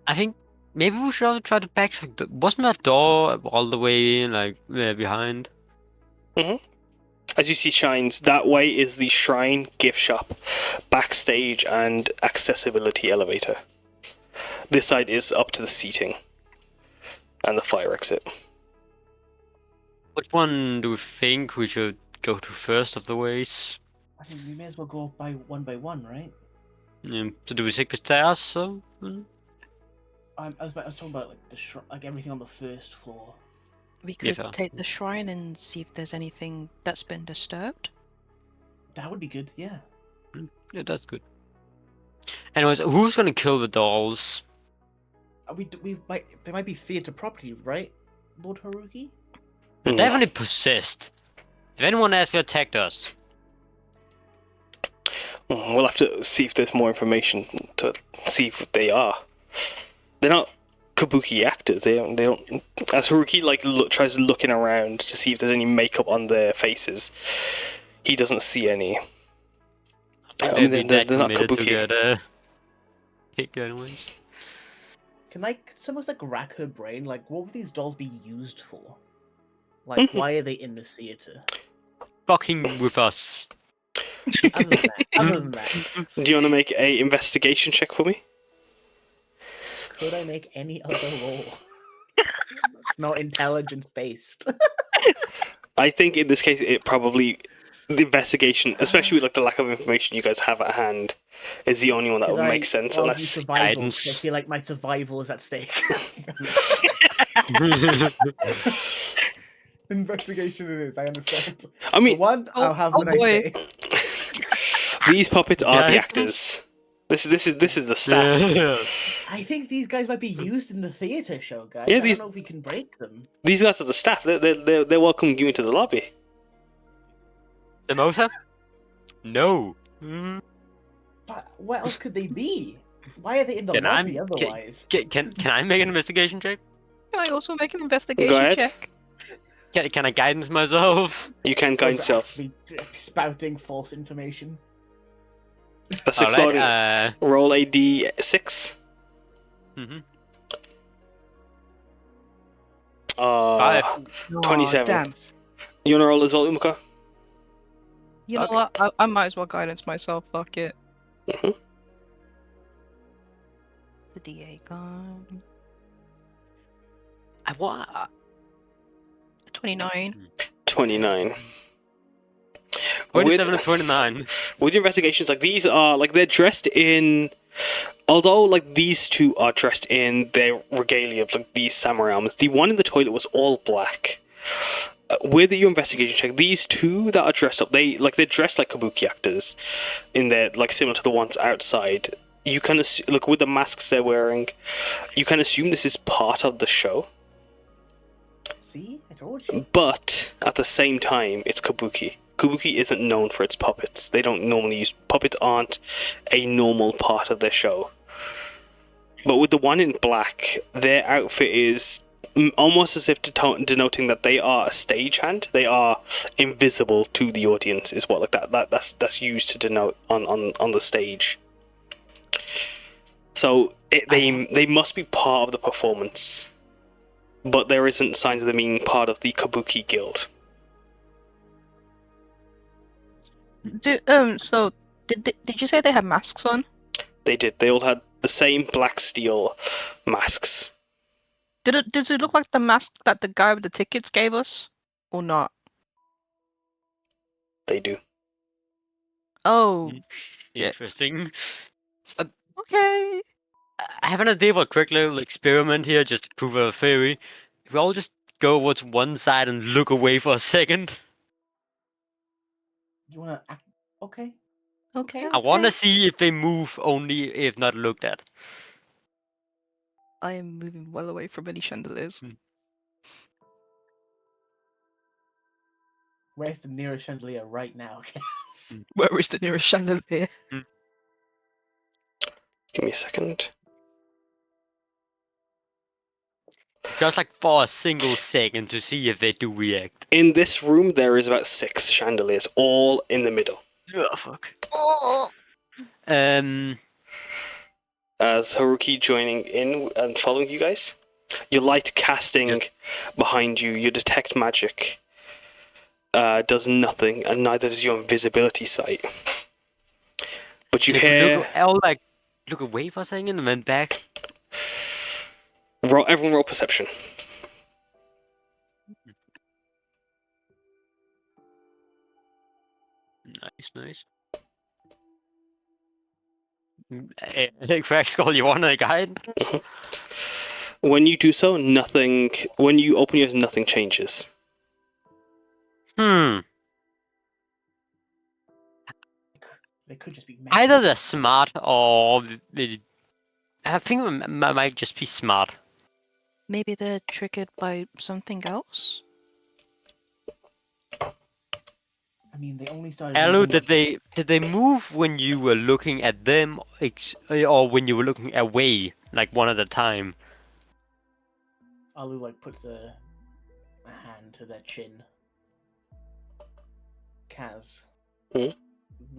[SPEAKER 5] I think maybe we should also try to backtrack. Wasn't that door all the way like behind?
[SPEAKER 8] As you see shines, that way is the shrine, gift shop, backstage, and accessibility elevator. This side is up to the seating and the fire exit.
[SPEAKER 5] Which one do we think we should go to first of the ways?
[SPEAKER 4] I think we may as well go by one, right?
[SPEAKER 5] So do we take the stairs? So?
[SPEAKER 4] I was talking about like like everything on the first floor.
[SPEAKER 2] We could
[SPEAKER 5] fair.
[SPEAKER 2] take the shrine and see if there's anything that's been disturbed.
[SPEAKER 4] That would be good. Yeah.
[SPEAKER 5] Yeah, that's good. Anyways, who's gonna kill the dolls?
[SPEAKER 4] They might be theater property, right, Lord Haruki?
[SPEAKER 5] They're definitely possessed. If anyone actually attacked us,
[SPEAKER 8] We'll have to see if there's more information to see if they are. They're not kabuki actors. They don't. As Haruki tries looking around to see if there's any makeup on their faces, he doesn't see any. I mean, they're not
[SPEAKER 5] committed
[SPEAKER 8] kabuki.
[SPEAKER 5] to get kick anyways.
[SPEAKER 4] Can someone like rack her brain? Like, what would these dolls be used for? Like, why are they in the theater?
[SPEAKER 5] Fucking with us.
[SPEAKER 4] Other than that,
[SPEAKER 8] Do you want to make a investigation check for me?
[SPEAKER 4] could I make any other roll? It's not intelligence based.
[SPEAKER 8] I think in this case, it probably the investigation, especially with like the lack of information you guys have at hand, is the only one that would make sense. Unless
[SPEAKER 4] survival,
[SPEAKER 5] guidance.
[SPEAKER 4] 'cause I feel like my survival is at stake. Investigation it is. I understand.
[SPEAKER 8] I mean,
[SPEAKER 4] I'll have a nice
[SPEAKER 2] boy.
[SPEAKER 4] day.
[SPEAKER 8] these puppets are the
[SPEAKER 5] Guidance?
[SPEAKER 8] actors. This is the staff.
[SPEAKER 4] I think these guys might be used in the theater show, guys.
[SPEAKER 8] Yeah,
[SPEAKER 4] I
[SPEAKER 8] these-
[SPEAKER 4] don't know if we can break them.
[SPEAKER 8] These guys are the staff. They're welcoming you into the lobby.
[SPEAKER 5] Samosa? No.
[SPEAKER 4] But what else could they be? Why are they in the
[SPEAKER 5] Can
[SPEAKER 4] lobby
[SPEAKER 5] I-
[SPEAKER 4] otherwise?
[SPEAKER 5] Can I make an investigation check?
[SPEAKER 2] Can I also make an investigation
[SPEAKER 8] ahead.
[SPEAKER 2] check?
[SPEAKER 5] Can I guidance myself?
[SPEAKER 8] You can
[SPEAKER 4] So
[SPEAKER 8] guide
[SPEAKER 4] it's
[SPEAKER 8] yourself.
[SPEAKER 4] actually spouting false information.
[SPEAKER 8] That's
[SPEAKER 5] Alright,
[SPEAKER 8] exploding. Roll a d6.
[SPEAKER 5] mhm.
[SPEAKER 8] 27.
[SPEAKER 2] Aw, damn.
[SPEAKER 8] You wanna roll as well, Umeko?
[SPEAKER 2] You know
[SPEAKER 5] Okay.
[SPEAKER 2] what? I might as well guidance myself. Fuck it.
[SPEAKER 8] Mhm.
[SPEAKER 2] The DA gone.
[SPEAKER 5] I want.
[SPEAKER 2] 29.
[SPEAKER 8] 29.
[SPEAKER 5] 27 and 29.
[SPEAKER 8] With your investigations, like these are like they're dressed in. Although like these two are dressed in their regalia of like these samurai armors, the one in the toilet was all black. With your investigation check, these two that are dressed up, they're dressed like kabuki actors, in their like similar to the ones outside. You can look with the masks they're wearing, you can assume this is part of the show.
[SPEAKER 4] See? I told you.
[SPEAKER 8] But at the same time, it's kabuki. Kabuki isn't known for its puppets. They don't normally use puppets. Aren't a normal part of their show. But with the one in black, their outfit is almost as if denoting that they are a stagehand. They are invisible to the audience. Is what like that's used to denote on the stage. So they must be part of the performance. But there isn't signs of them being part of the Kabuki Guild.
[SPEAKER 2] So did you say they have masks on?
[SPEAKER 8] They did. They all had the same black steel masks.
[SPEAKER 2] Does it look like the mask that the guy with the tickets gave us, or not?
[SPEAKER 8] They do.
[SPEAKER 2] Oh, shit.
[SPEAKER 5] Interesting.
[SPEAKER 2] Okay.
[SPEAKER 5] I have an idea for a quick little experiment here, just to prove a theory. If we all just go over to one side and look away for a second,
[SPEAKER 4] You wanna act? Okay.
[SPEAKER 2] Okay.
[SPEAKER 5] I want to see if they move only if not looked at.
[SPEAKER 2] I am moving well away from any chandeliers.
[SPEAKER 4] Where's the nearest chandelier right now, Cass?
[SPEAKER 2] Where is the nearest chandelier?
[SPEAKER 8] Give me a second.
[SPEAKER 5] Just like for a single second to see if they do react.
[SPEAKER 8] In this room, there is about 6 chandeliers, all in the middle.
[SPEAKER 5] Oh, fuck. Um,
[SPEAKER 8] As Haruki joining in and following you guys, your light casting behind you, your detect magic does nothing, and neither does your invisibility sight. But you
[SPEAKER 5] if we
[SPEAKER 8] hear.
[SPEAKER 5] I'll like look away for a second and then back.
[SPEAKER 8] Everyone roll perception.
[SPEAKER 5] Nice. Kragskull, you want a guide?
[SPEAKER 8] When you do so, nothing. When you open yours, nothing changes.
[SPEAKER 4] They could just be magic.
[SPEAKER 5] Either they're smart or I think it might just be smart.
[SPEAKER 2] Maybe they're triggered by something else?
[SPEAKER 4] I mean, they only started.
[SPEAKER 5] L.E.UT, did they move when you were looking at them, or when you were looking away, like one at a time?
[SPEAKER 4] Alu like puts a hand to their chin. Kaz.
[SPEAKER 8] Hmm?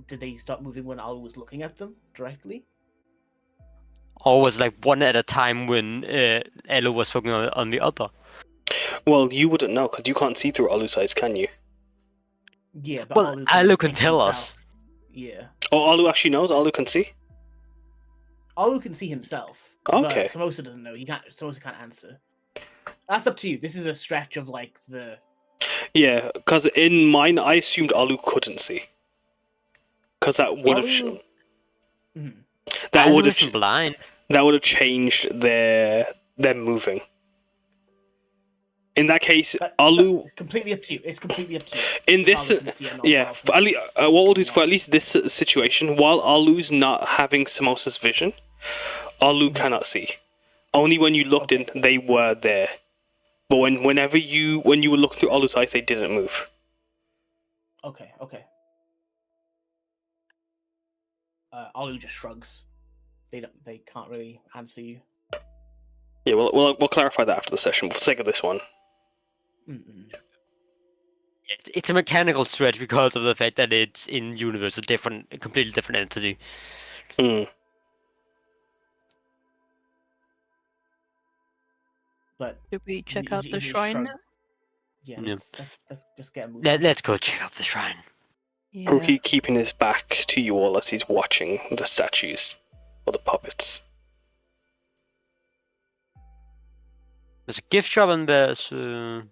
[SPEAKER 4] Did they start moving when Alu was looking at them directly?
[SPEAKER 5] Or was like one at a time when Elu was focusing on the other?
[SPEAKER 8] Well, you wouldn't know because you can't see through Alu's eyes, can you?
[SPEAKER 4] Yeah, but
[SPEAKER 5] Well, Alu can tell us.
[SPEAKER 4] Yeah.
[SPEAKER 8] Oh, Alu actually knows. Alu can see.
[SPEAKER 4] Alu can see himself.
[SPEAKER 8] Okay.
[SPEAKER 4] But Samosa doesn't know. Samosa can't answer. That's up to you. This is a stretch of like the.
[SPEAKER 8] Yeah, because in mine, I assumed Alu couldn't see. Because that would have. That
[SPEAKER 5] Alu
[SPEAKER 8] would have.
[SPEAKER 5] isn't blind.
[SPEAKER 8] That would have changed them moving. In that case, Alu.
[SPEAKER 4] It's completely up to you. It's completely up to you.
[SPEAKER 8] In this,
[SPEAKER 4] Alu can see and
[SPEAKER 8] yeah.
[SPEAKER 4] Alu
[SPEAKER 8] For at least, what we'll do is for at least this situation, while Alu's not having Samosa's vision, Alu cannot see. Only when you looked in, they were there. But when you were looking through Alu's eyes, they didn't move.
[SPEAKER 4] Okay. Alu just shrugs. They can't really answer you.
[SPEAKER 8] Yeah, we'll clarify that after the session. For the sake of this one.
[SPEAKER 5] It's a mechanical stretch because of the fact that it's in universe a completely different entity.
[SPEAKER 4] But
[SPEAKER 2] Should we check
[SPEAKER 4] he-
[SPEAKER 2] out
[SPEAKER 4] he
[SPEAKER 2] the shrine
[SPEAKER 4] shrugs.
[SPEAKER 2] now?
[SPEAKER 4] Yeah,
[SPEAKER 5] Yeah.
[SPEAKER 4] let's just get a move.
[SPEAKER 5] Let's go check out the shrine.
[SPEAKER 2] Yeah.
[SPEAKER 8] Haruki keeping his back to you all as he's watching the statues or the puppets.
[SPEAKER 5] There's a gift shop and there's an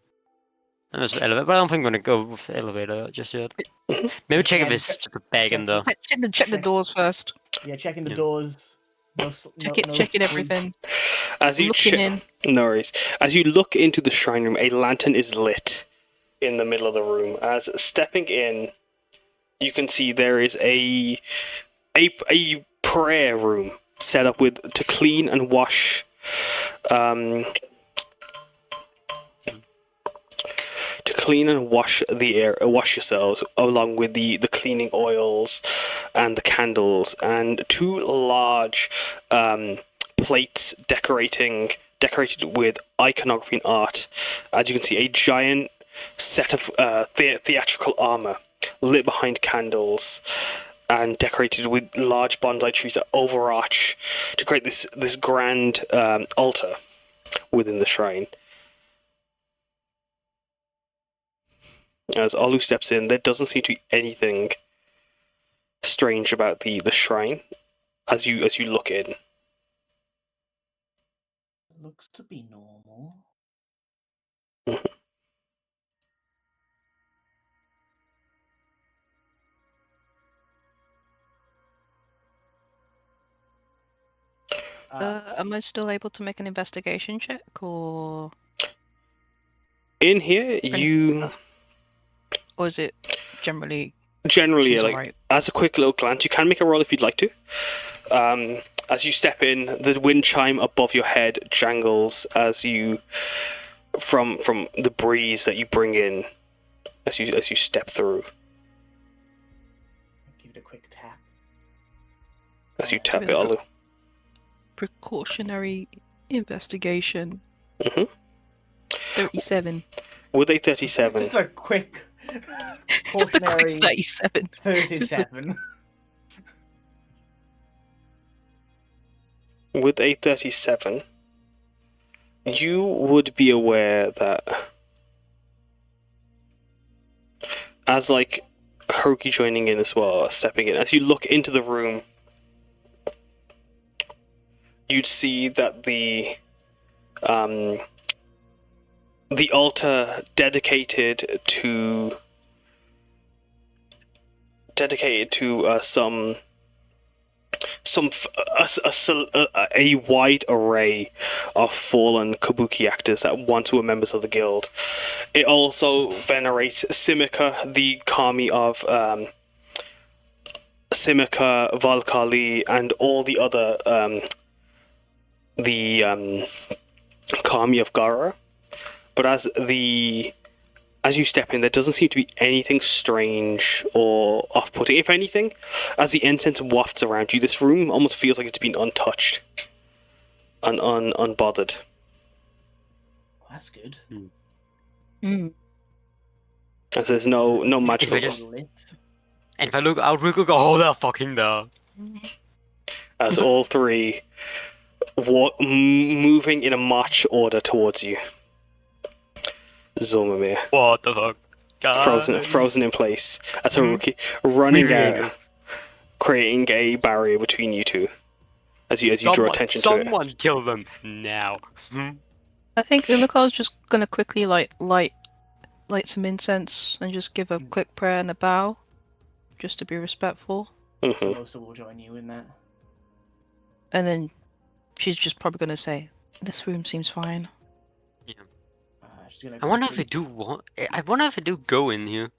[SPEAKER 5] elevator, but I don't think I'm gonna go with the elevator just yet. Maybe check if it's just a bag in there.
[SPEAKER 2] Check the doors first.
[SPEAKER 4] Yeah, checking the
[SPEAKER 5] Yeah.
[SPEAKER 4] doors.
[SPEAKER 2] Checking everything.
[SPEAKER 8] As you
[SPEAKER 2] Looking in.
[SPEAKER 8] No worries. As you look into the shrine room, a lantern is lit in the middle of the room. As stepping in, you can see there is a prayer room set up to clean and wash. To clean and wash wash yourselves, along with the cleaning oils and the candles, and 2 large plates decorated with iconography and art. As you can see, a giant set of theatrical armor lit behind candles and decorated with large bonsai trees that overarch to create this grand altar within the shrine. As Alu steps in, there doesn't seem to be anything strange about the shrine as you look in.
[SPEAKER 4] Looks to be normal.
[SPEAKER 8] Mhm.
[SPEAKER 2] Am I still able to make an investigation check, or
[SPEAKER 8] In here, you
[SPEAKER 2] or is it generally
[SPEAKER 8] generally
[SPEAKER 2] seems
[SPEAKER 8] like
[SPEAKER 2] alright?
[SPEAKER 8] as a quick little glance, you can make a roll if you'd like to. As you step in, the wind chime above your head jangles as you from the breeze that you bring in as you step through.
[SPEAKER 4] Give it a quick tap.
[SPEAKER 8] As you tap
[SPEAKER 2] Give
[SPEAKER 8] it,
[SPEAKER 2] it a
[SPEAKER 8] Olu.
[SPEAKER 2] Precautionary investigation.
[SPEAKER 8] Mhm.
[SPEAKER 2] 37.
[SPEAKER 8] With a 37,
[SPEAKER 4] Just a quick
[SPEAKER 2] Just a
[SPEAKER 4] cautionary
[SPEAKER 2] quick 37.
[SPEAKER 4] 37.
[SPEAKER 8] with a 37, you would be aware that as like Haruki joining in as well, stepping in, as you look into the room, you'd see that the altar dedicated to a wide array of fallen kabuki actors that once were members of the guild. It also venerates Simika, the kami of Simika, Valkali, and all the other kami of Gara. But as you step in, there doesn't seem to be anything strange or off-putting. If anything, as the incense wafts around you, this room almost feels like it's been untouched and unbothered.
[SPEAKER 4] Well, that's good.
[SPEAKER 2] Mm.
[SPEAKER 8] As there's no magical.
[SPEAKER 5] If I just-
[SPEAKER 4] Lit.
[SPEAKER 5] And if I look out, we could go, oh, they're fucking there.
[SPEAKER 8] As all three moving in a march order towards you. Zormamir,
[SPEAKER 5] What the fuck?
[SPEAKER 8] frozen in place. As Haruki running
[SPEAKER 5] Weird.
[SPEAKER 8] out, creating a barrier between you two. As you draw attention to it.
[SPEAKER 5] Someone kill them now.
[SPEAKER 2] I think Umako's just gonna quickly light some incense and just give a quick prayer and a bow, just to be respectful.
[SPEAKER 8] Mhm.
[SPEAKER 4] Samosa will join you in that.
[SPEAKER 2] And then she's just probably gonna say, "This room seems fine."
[SPEAKER 4] She's gonna
[SPEAKER 5] I wonder if I
[SPEAKER 4] quickly-
[SPEAKER 5] do what? I wonder if I do go in here.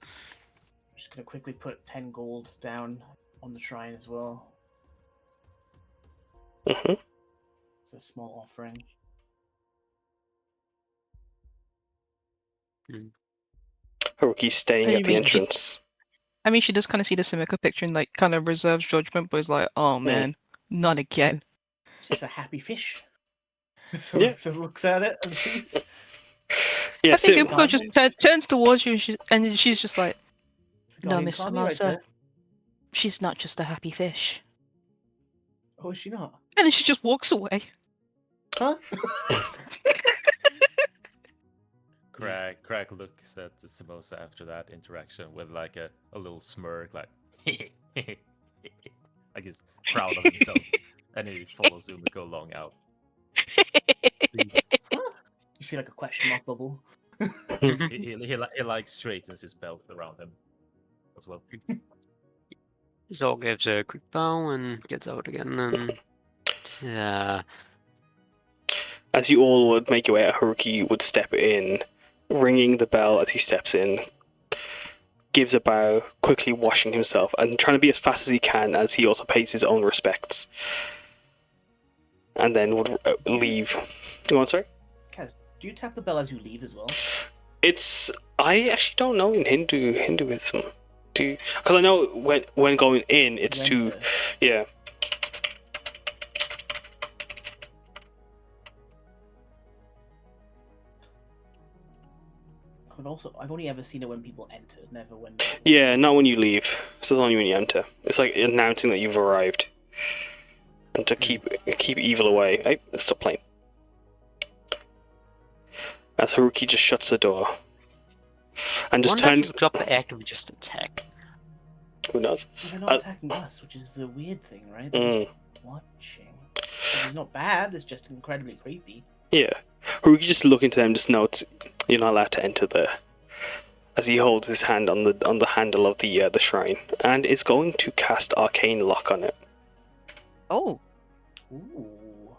[SPEAKER 4] Just gonna quickly put 10 gold down on the shrine as well.
[SPEAKER 8] Mhm.
[SPEAKER 4] It's a small offering.
[SPEAKER 8] Haruki's staying
[SPEAKER 2] Oh, you
[SPEAKER 8] at the
[SPEAKER 2] mean you-
[SPEAKER 8] entrance.
[SPEAKER 2] I mean, she does kind of see the Simika picture and like kind of reserves judgment, but is like, "Oh man, not again."
[SPEAKER 4] It's just a happy fish.
[SPEAKER 8] Yeah.
[SPEAKER 4] So looks at it and sees.
[SPEAKER 8] Yeah,
[SPEAKER 2] I think
[SPEAKER 8] Sim-
[SPEAKER 2] Umeko just turns towards you and she's just like,
[SPEAKER 4] It's a
[SPEAKER 2] "No,
[SPEAKER 4] guardian
[SPEAKER 2] Miss
[SPEAKER 4] kami right
[SPEAKER 2] Samosa.
[SPEAKER 4] there.
[SPEAKER 2] She's not just a happy fish."
[SPEAKER 4] Oh, is she not?
[SPEAKER 2] And then she just walks away.
[SPEAKER 4] Huh?
[SPEAKER 3] Crag looks at the Samosa after that interaction with like a little smirk, like like he's proud of himself, and he follows Umeko along out.
[SPEAKER 4] Huh? You see like a question mark bubble.
[SPEAKER 3] He like straightens his belt around him as well.
[SPEAKER 5] So gives a quick bow and gets out again. And
[SPEAKER 8] as you all would make your way out, Haruki would step in, ringing the bell as he steps in, gives a bow, quickly washing himself, and trying to be as fast as he can as he also pays his own respects. And then would leave. Go on, sorry?
[SPEAKER 4] Kaz, do you tap the bell as you leave as well?
[SPEAKER 8] I actually don't know in Hinduism. Because I know when going in, it's to,
[SPEAKER 4] Enter.
[SPEAKER 8] yeah.
[SPEAKER 4] I've only ever seen it when people enter, never when.
[SPEAKER 8] Yeah, not when you leave. So it's only when you enter. It's like announcing that you've arrived. And to keep evil away. Hey, let's stop playing. As Haruki just shuts the door. And just
[SPEAKER 5] wonder if
[SPEAKER 8] turns...
[SPEAKER 5] the club active just attack.
[SPEAKER 8] Who knows?
[SPEAKER 4] But they're not
[SPEAKER 8] Uh,
[SPEAKER 4] attacking us, which is the weird thing, right? They're just watching. It's not bad. It's just incredibly creepy.
[SPEAKER 8] Yeah. Haruki just looking to them just notes you're not allowed to enter there. As he holds his hand on the handle of the shrine. And is going to cast Arcane Lock on it.
[SPEAKER 2] Oh,
[SPEAKER 4] Ooh.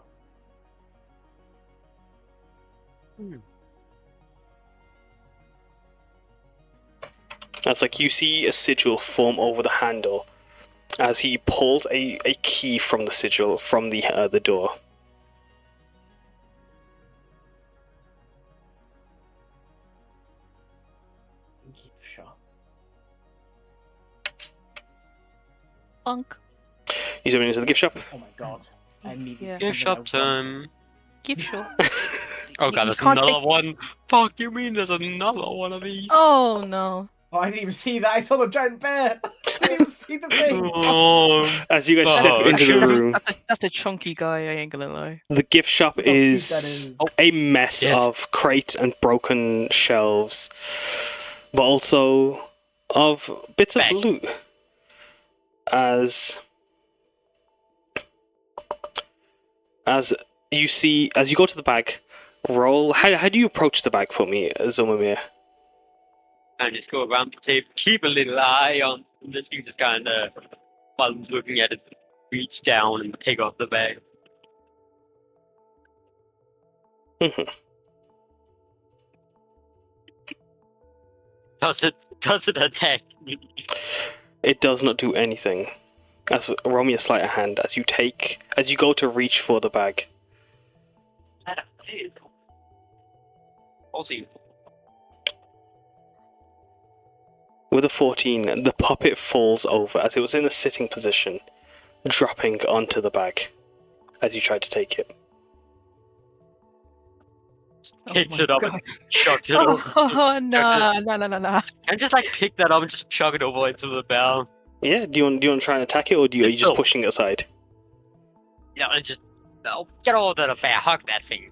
[SPEAKER 8] As like you see a sigil form over the handle, as he pulled a key from the sigil from the door.
[SPEAKER 4] Gift shop.
[SPEAKER 2] Unk.
[SPEAKER 8] You zoom into the gift shop.
[SPEAKER 4] Oh my god. I need
[SPEAKER 2] Yeah.
[SPEAKER 5] Gift shop time.
[SPEAKER 2] Gift shop.
[SPEAKER 5] Oh god,
[SPEAKER 2] You
[SPEAKER 5] there's
[SPEAKER 2] can't
[SPEAKER 5] another
[SPEAKER 2] take-
[SPEAKER 5] one. Fuck, you mean there's another one of these?
[SPEAKER 2] Oh no.
[SPEAKER 4] Oh, I didn't even see that. I saw the giant bear. Didn't even see the thing.
[SPEAKER 5] Oh,
[SPEAKER 8] As you guys
[SPEAKER 5] Oh,
[SPEAKER 8] step into the
[SPEAKER 5] okay.
[SPEAKER 8] room,
[SPEAKER 2] That's a chunky guy, I ain't gonna lie.
[SPEAKER 8] the gift shop
[SPEAKER 4] Look how cute that
[SPEAKER 8] is
[SPEAKER 4] is.
[SPEAKER 8] a mess
[SPEAKER 5] Yes.
[SPEAKER 8] of crates and broken shelves, but also of bits of
[SPEAKER 5] Bag.
[SPEAKER 8] loot. As you see, as you go to the bag, roll. How do you approach the bag for me, Zormamir?
[SPEAKER 5] and just go around the table, keep a little eye on this. You just kind of, while looking at it, reach down and take off the bag. Does it attack me?
[SPEAKER 8] It does not do anything. Roll me a sleight of hand as you go to reach for the bag.
[SPEAKER 5] Also,
[SPEAKER 8] With a 14, the puppet falls over as it was in a sitting position, dropping onto the bag as you try to take it.
[SPEAKER 5] picks
[SPEAKER 2] my
[SPEAKER 5] it up
[SPEAKER 2] God.
[SPEAKER 5] and chucks it over.
[SPEAKER 2] Oh no.
[SPEAKER 5] And just like pick that up and just chuck it over into the bell.
[SPEAKER 8] Yeah, do you want to try and attack it, or are you just
[SPEAKER 5] No.
[SPEAKER 8] pushing it aside?
[SPEAKER 5] Yeah, and just get over to the bear, hug that thing.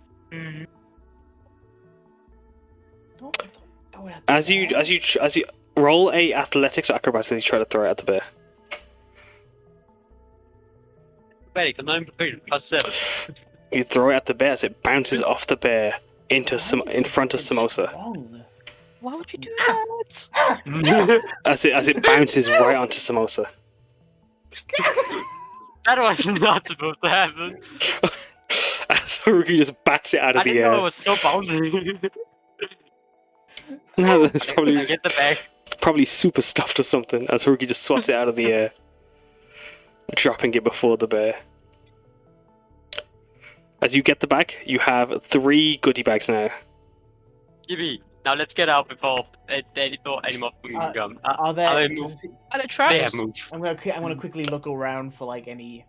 [SPEAKER 4] Don't throw it at the
[SPEAKER 8] As you
[SPEAKER 4] bear.
[SPEAKER 8] roll a athletics or acrobatics as you try to throw it at the bear.
[SPEAKER 5] Wait, it's a 9 plus 7.
[SPEAKER 8] You throw it at the bear as it bounces off the bear into in front of
[SPEAKER 4] It's
[SPEAKER 8] Samosa.
[SPEAKER 4] strong.
[SPEAKER 2] Why would you do that?
[SPEAKER 8] As it bounces right onto Samosa.
[SPEAKER 5] That was not supposed to happen.
[SPEAKER 8] As Haruki just bats it out
[SPEAKER 5] I
[SPEAKER 8] of the
[SPEAKER 5] didn't know it
[SPEAKER 8] air.
[SPEAKER 5] was so bouncy.
[SPEAKER 8] No, that's
[SPEAKER 5] I
[SPEAKER 8] probably
[SPEAKER 5] get the bag.
[SPEAKER 8] probably super stuffed or something. As Haruki just swats it out of the air, dropping it before the bear. As you get the bag, you have 3 goodie bags now.
[SPEAKER 5] Yippee. Now let's get out before any more food can come.
[SPEAKER 4] Are
[SPEAKER 5] Are
[SPEAKER 4] there?
[SPEAKER 5] they move?
[SPEAKER 2] Are there
[SPEAKER 5] They have
[SPEAKER 2] traps?
[SPEAKER 5] moved.
[SPEAKER 4] I'm gonna quickly look around for like any.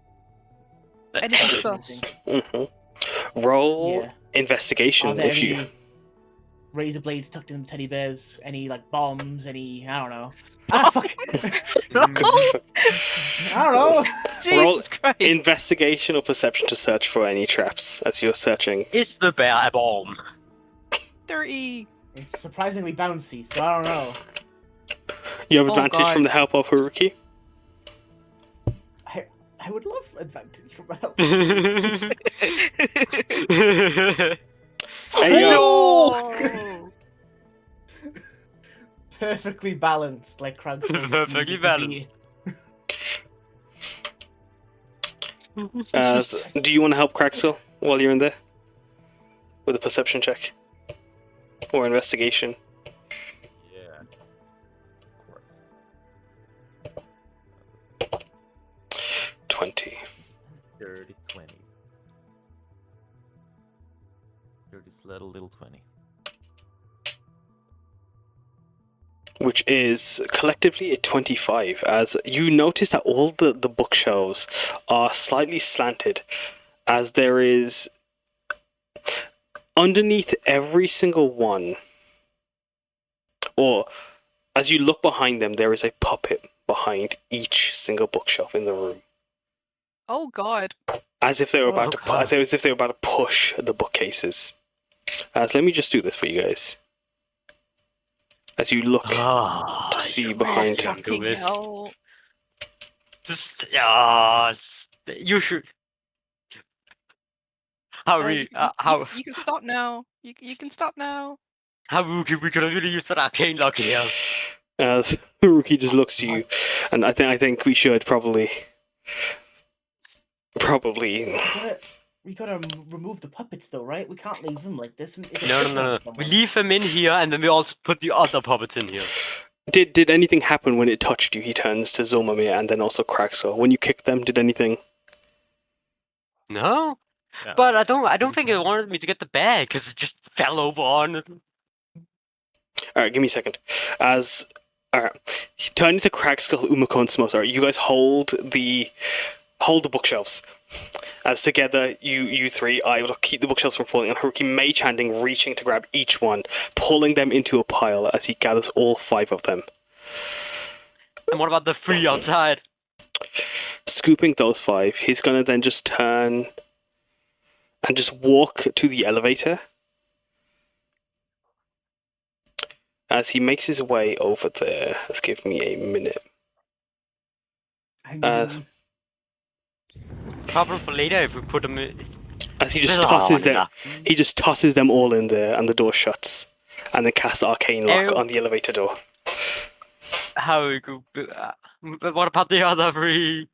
[SPEAKER 2] Anything sus?
[SPEAKER 8] hmm Roll
[SPEAKER 4] Yeah. Are
[SPEAKER 8] investigation
[SPEAKER 4] there
[SPEAKER 8] if you.
[SPEAKER 4] any razor blades tucked in the teddy bears? Any like bombs? Any? I don't know. Ah, fuck. I don't know.
[SPEAKER 2] Jesus Christ.
[SPEAKER 8] Investigation or perception to search for any traps as you're searching.
[SPEAKER 5] Is the bear a bomb?
[SPEAKER 2] 30.
[SPEAKER 4] It's surprisingly bouncy, so I don't know.
[SPEAKER 8] You have
[SPEAKER 2] Oh,
[SPEAKER 8] advantage
[SPEAKER 2] God.
[SPEAKER 8] from the help of Haruki.
[SPEAKER 4] I would love advantage from help.
[SPEAKER 8] Hey, yo.
[SPEAKER 2] No.
[SPEAKER 4] Perfectly balanced, like Kragskull.
[SPEAKER 5] Perfectly balanced.
[SPEAKER 8] Do you want to help Kragskull while you're in there? With a perception check? Or investigation?
[SPEAKER 3] Yeah. Of course.
[SPEAKER 8] 20.
[SPEAKER 3] 30, 20. 30 little 20.
[SPEAKER 8] Which is collectively a 25, as you notice that all the bookshelves are slightly slanted, as there is underneath every single one, or as you look behind them, there is a puppet behind each single bookshelf in the room,
[SPEAKER 2] Oh God.
[SPEAKER 8] as if they were about
[SPEAKER 5] Oh, God.
[SPEAKER 8] as if they were about to push the bookcases. As let me just do this for you guys. As you look
[SPEAKER 5] Ah,
[SPEAKER 8] to see behind
[SPEAKER 5] can do
[SPEAKER 2] Fucking
[SPEAKER 5] this.
[SPEAKER 2] hell.
[SPEAKER 5] Just you should. How we
[SPEAKER 2] You can stop now. You can stop now.
[SPEAKER 5] how we could have really used that arcane lock here.
[SPEAKER 8] as Haruki just looks to you, and I think we should probably
[SPEAKER 4] We We gotta remove the puppets, though, right? We can't leave them like this.
[SPEAKER 5] No. We leave him in here, and then we also put the other puppets in here.
[SPEAKER 8] Did anything happen when it touched you? He turns to Zormamir and then also Kragskull. When you kicked them, did anything?
[SPEAKER 5] No,
[SPEAKER 6] Yeah,
[SPEAKER 5] but I don't think it wanted me to get the bag because it just fell over on it.
[SPEAKER 8] All right, give me a second. Turning to Kragskull, Umeko, and Samosa, you guys hold the bookshelves. As together, you three are able to keep the bookshelves from falling, and Haruki Mei chanting, reaching to grab each one, pulling them into a pile as he gathers all 5 of them.
[SPEAKER 5] And what about the 3 outside?
[SPEAKER 8] Scooping those 5, he's gonna then just turn and just walk to the elevator. As he makes his way over there, let's give me a minute.
[SPEAKER 5] Problem for later if we put them in.
[SPEAKER 8] As he just tosses them all in there, and the door shuts, and then casts arcane lock on the elevator door.
[SPEAKER 5] How we go? But what about the other 3?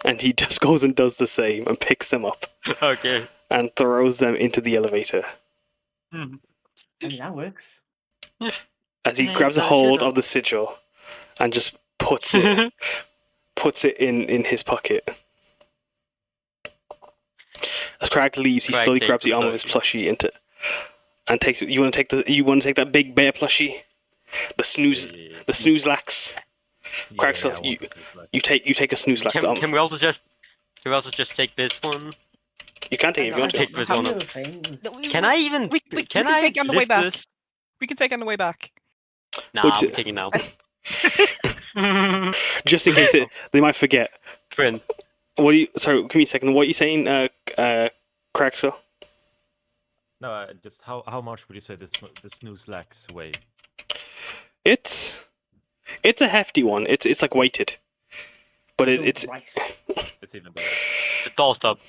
[SPEAKER 8] And he just goes and does the same and picks them up
[SPEAKER 5] Okay.
[SPEAKER 8] and throws them into the elevator.
[SPEAKER 4] I mean, that works.
[SPEAKER 8] As he
[SPEAKER 5] Yeah,
[SPEAKER 8] grabs a
[SPEAKER 5] that
[SPEAKER 8] hold
[SPEAKER 5] should've.
[SPEAKER 8] of the sigil and just puts it in his pocket. As Crag leaves, he
[SPEAKER 5] Crag
[SPEAKER 8] slowly
[SPEAKER 5] takes
[SPEAKER 8] grabs the
[SPEAKER 5] the
[SPEAKER 8] arm of his plushie and takes it. You want to take that big bear plushie, the snooze lax. Kragskull, you take a snooze lax arm.
[SPEAKER 5] Can we also just take this one?
[SPEAKER 8] You can take it if you want to.
[SPEAKER 5] Take this one.
[SPEAKER 4] Things.
[SPEAKER 5] Can I even?
[SPEAKER 2] We
[SPEAKER 5] Can
[SPEAKER 2] can
[SPEAKER 5] I
[SPEAKER 2] take it on the way
[SPEAKER 5] lift
[SPEAKER 2] back.
[SPEAKER 5] this?
[SPEAKER 2] We can take it on the way back.
[SPEAKER 5] Nah,
[SPEAKER 8] What's
[SPEAKER 5] I'm
[SPEAKER 8] it-
[SPEAKER 5] taking now.
[SPEAKER 8] Just in case they might forget.
[SPEAKER 5] Friend.
[SPEAKER 8] What are you? Sorry, give me a second. What are you saying, Kragskull?
[SPEAKER 3] No, just how much would you say the snooze lax weigh?
[SPEAKER 8] It's a hefty one. It's like weighted, but it's
[SPEAKER 4] Rice.
[SPEAKER 3] It's even better.
[SPEAKER 5] It's a doorstop.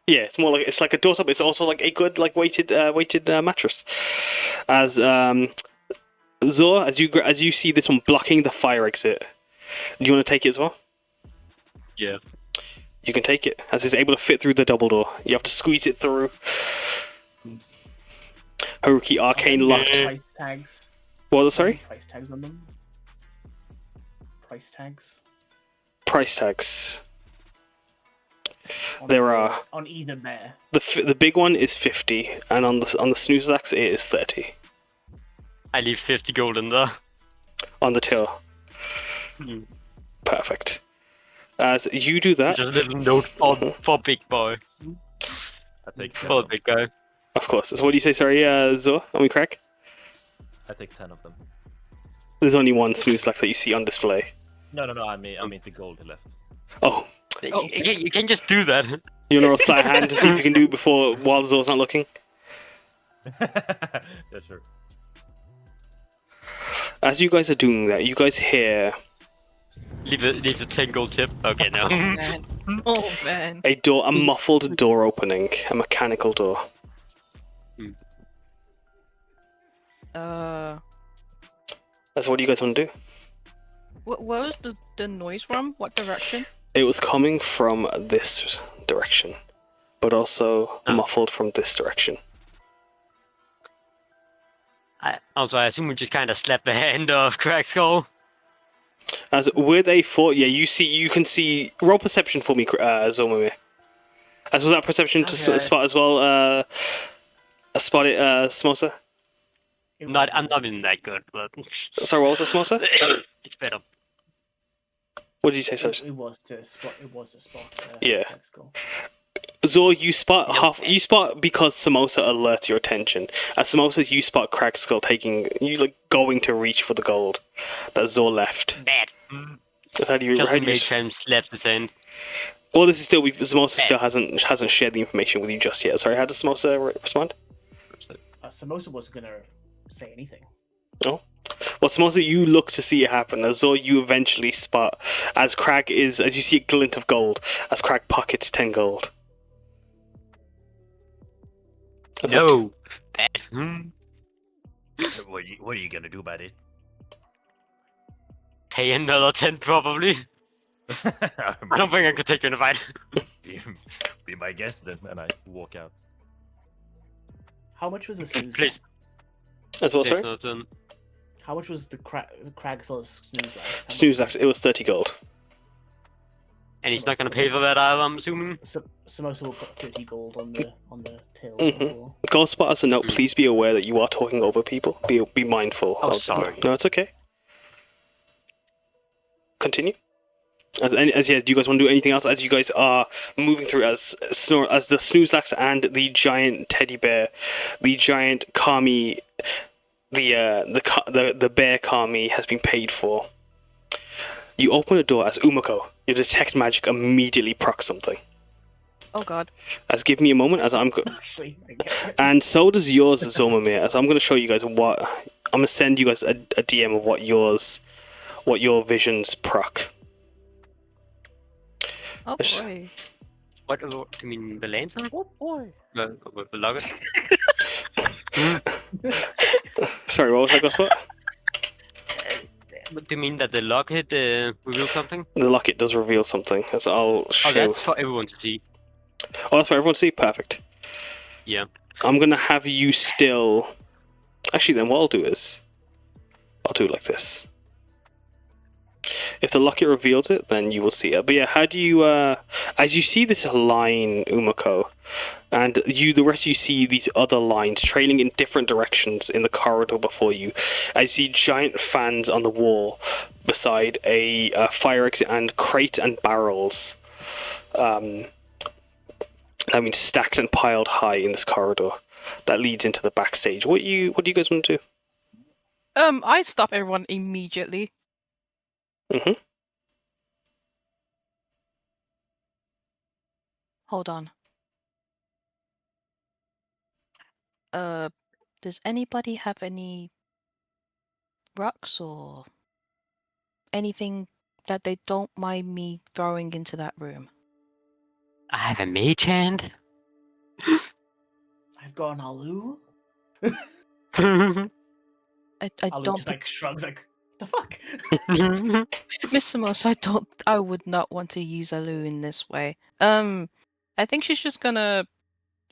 [SPEAKER 8] yeah. It's more like a doorstop. It's also like a good like weighted mattress. As Zor, as you see this one blocking the fire exit, do you want to take it as well?
[SPEAKER 5] Yeah.
[SPEAKER 8] You can take it, as it's able to fit through the double door. You have to squeeze it through. Haruki arcane locked.
[SPEAKER 4] Price tags.
[SPEAKER 8] What was it, sorry?
[SPEAKER 4] Price tags on them. Price tags.
[SPEAKER 8] Price tags.
[SPEAKER 4] On
[SPEAKER 8] There
[SPEAKER 4] the-
[SPEAKER 8] are.
[SPEAKER 4] on either bear.
[SPEAKER 8] The big one is 50, and on the snooze lax it is 30.
[SPEAKER 5] I leave 50 gold in there.
[SPEAKER 8] On the till.
[SPEAKER 5] Hmm.
[SPEAKER 8] Perfect. As you do that,
[SPEAKER 5] Just a little note for big boy.
[SPEAKER 3] I take 10
[SPEAKER 5] For the
[SPEAKER 3] of them.
[SPEAKER 5] big guy.
[SPEAKER 8] of course. So what do you say, sorry, Zor? I mean, Craig?
[SPEAKER 3] I take 10 of them.
[SPEAKER 8] There's only one snooze lax that you see on display.
[SPEAKER 3] No, I mean the gold left.
[SPEAKER 8] Oh,
[SPEAKER 5] You can just do that.
[SPEAKER 8] you want to roll sleight of hand to see if you can do it while Zor's not looking?
[SPEAKER 3] Yeah, sure.
[SPEAKER 8] As you guys are doing that, you guys hear
[SPEAKER 5] Leave a 10 gold tip. Okay, no.
[SPEAKER 2] Man. Oh man.
[SPEAKER 8] a muffled door opening, a mechanical door. That's what you guys want to do.
[SPEAKER 2] Where was the noise from? What direction?
[SPEAKER 8] It was coming from this direction, but also muffled from this direction.
[SPEAKER 5] I assume we just kind of slapped the hand of Kragskull.
[SPEAKER 8] As with a 4, yeah, you can see. Roll perception for me, Zormamir. As was that perception to
[SPEAKER 4] Okay.
[SPEAKER 8] spot as well. Spot it, Samosa.
[SPEAKER 4] It
[SPEAKER 5] Not,
[SPEAKER 4] was-
[SPEAKER 5] I'm not even that good, but
[SPEAKER 8] Sorry, what was that, Samosa?
[SPEAKER 5] it's better.
[SPEAKER 8] What did you say, sorry?
[SPEAKER 4] It was to spot. It was a spot.
[SPEAKER 8] Yeah.
[SPEAKER 4] Kragskull.
[SPEAKER 8] Zor, you spot You spot because Samosa alerts your attention. As Samosa, you spot Kragskull going to reach for the gold that Zor left.
[SPEAKER 5] Bad.
[SPEAKER 8] How do you?
[SPEAKER 5] Just
[SPEAKER 8] how do you-
[SPEAKER 5] made him slap his hand.
[SPEAKER 8] Well, this is still. Samosa still hasn't shared the information with you just yet. Sorry, how does Samosa respond?
[SPEAKER 4] Samosa wasn't gonna say anything.
[SPEAKER 8] Oh. Well, Samosa, you look to see it happen. As Zor, you eventually spot as you see a glint of gold as Crag pockets 10 gold. That's what-
[SPEAKER 5] No. Bad.
[SPEAKER 6] What are you gonna do about it?
[SPEAKER 5] Pay another 10 probably. I don't think I could take you in a fight.
[SPEAKER 6] Be my guest then, and I walk out.
[SPEAKER 4] How much was the snooze?
[SPEAKER 5] Please,
[SPEAKER 8] As well,
[SPEAKER 5] please,
[SPEAKER 8] sorry?
[SPEAKER 5] not.
[SPEAKER 4] How much was the Kragskull snooze?
[SPEAKER 8] Snooze axe, it was 30 gold.
[SPEAKER 5] And he's not gonna pay for that either, I'm assuming.
[SPEAKER 4] Samosa will put 30 gold on the tail
[SPEAKER 8] Mhm.
[SPEAKER 4] as well.
[SPEAKER 8] Ghostbot, as a note, please be aware that you are talking over people. Be mindful.
[SPEAKER 5] Oh, sorry.
[SPEAKER 8] No, it's okay. Continue. As yeah, do you guys want to do anything else as you guys are moving through as the Snoozelax and the giant teddy bear, the giant Kami, the bear Kami has been paid for. You open a door as Umeko. Your detect magic immediately procs something.
[SPEAKER 2] Oh god.
[SPEAKER 8] As give me a moment as I'm
[SPEAKER 4] Actually,
[SPEAKER 8] and so does yours, Zormamir. As I'm going to show you guys what I'm going to send you guys a DM of what your visions proc.
[SPEAKER 2] Oh
[SPEAKER 8] Yes.
[SPEAKER 2] boy.
[SPEAKER 5] What do you mean, the lancer?
[SPEAKER 4] oh boy.
[SPEAKER 5] The locket?
[SPEAKER 8] Sorry, what was that, Ghostbot?
[SPEAKER 5] Do you mean that the locket reveals something?
[SPEAKER 8] The locket does reveal something, as I'll show.
[SPEAKER 5] Oh, that's for everyone to see.
[SPEAKER 8] Oh, that's for everyone to see? Perfect.
[SPEAKER 5] Yeah.
[SPEAKER 8] I'm going to have you still... Actually, then what I'll do is... I'll do it like this. If the locket reveals it, then you will see it. But yeah, how do you... as you see this line, Umeko, and the rest of you see these other lines trailing in different directions in the corridor before you. I see giant fans on the wall beside a fire exit and crate and barrels. I mean, stacked and piled high in this corridor that leads into the backstage. What do you guys want to do?
[SPEAKER 2] I stop everyone immediately.
[SPEAKER 8] Mm-hmm.
[SPEAKER 2] Hold on. Does anybody have any rocks or anything that they don't mind me throwing into that room?
[SPEAKER 5] I have a mage hand.
[SPEAKER 4] I've got an Alu.
[SPEAKER 2] I
[SPEAKER 4] Alu
[SPEAKER 2] don't
[SPEAKER 4] just like shrugs like, what the fuck?
[SPEAKER 2] Miss Samosa, I would not want to use Alu in this way. I think she's just gonna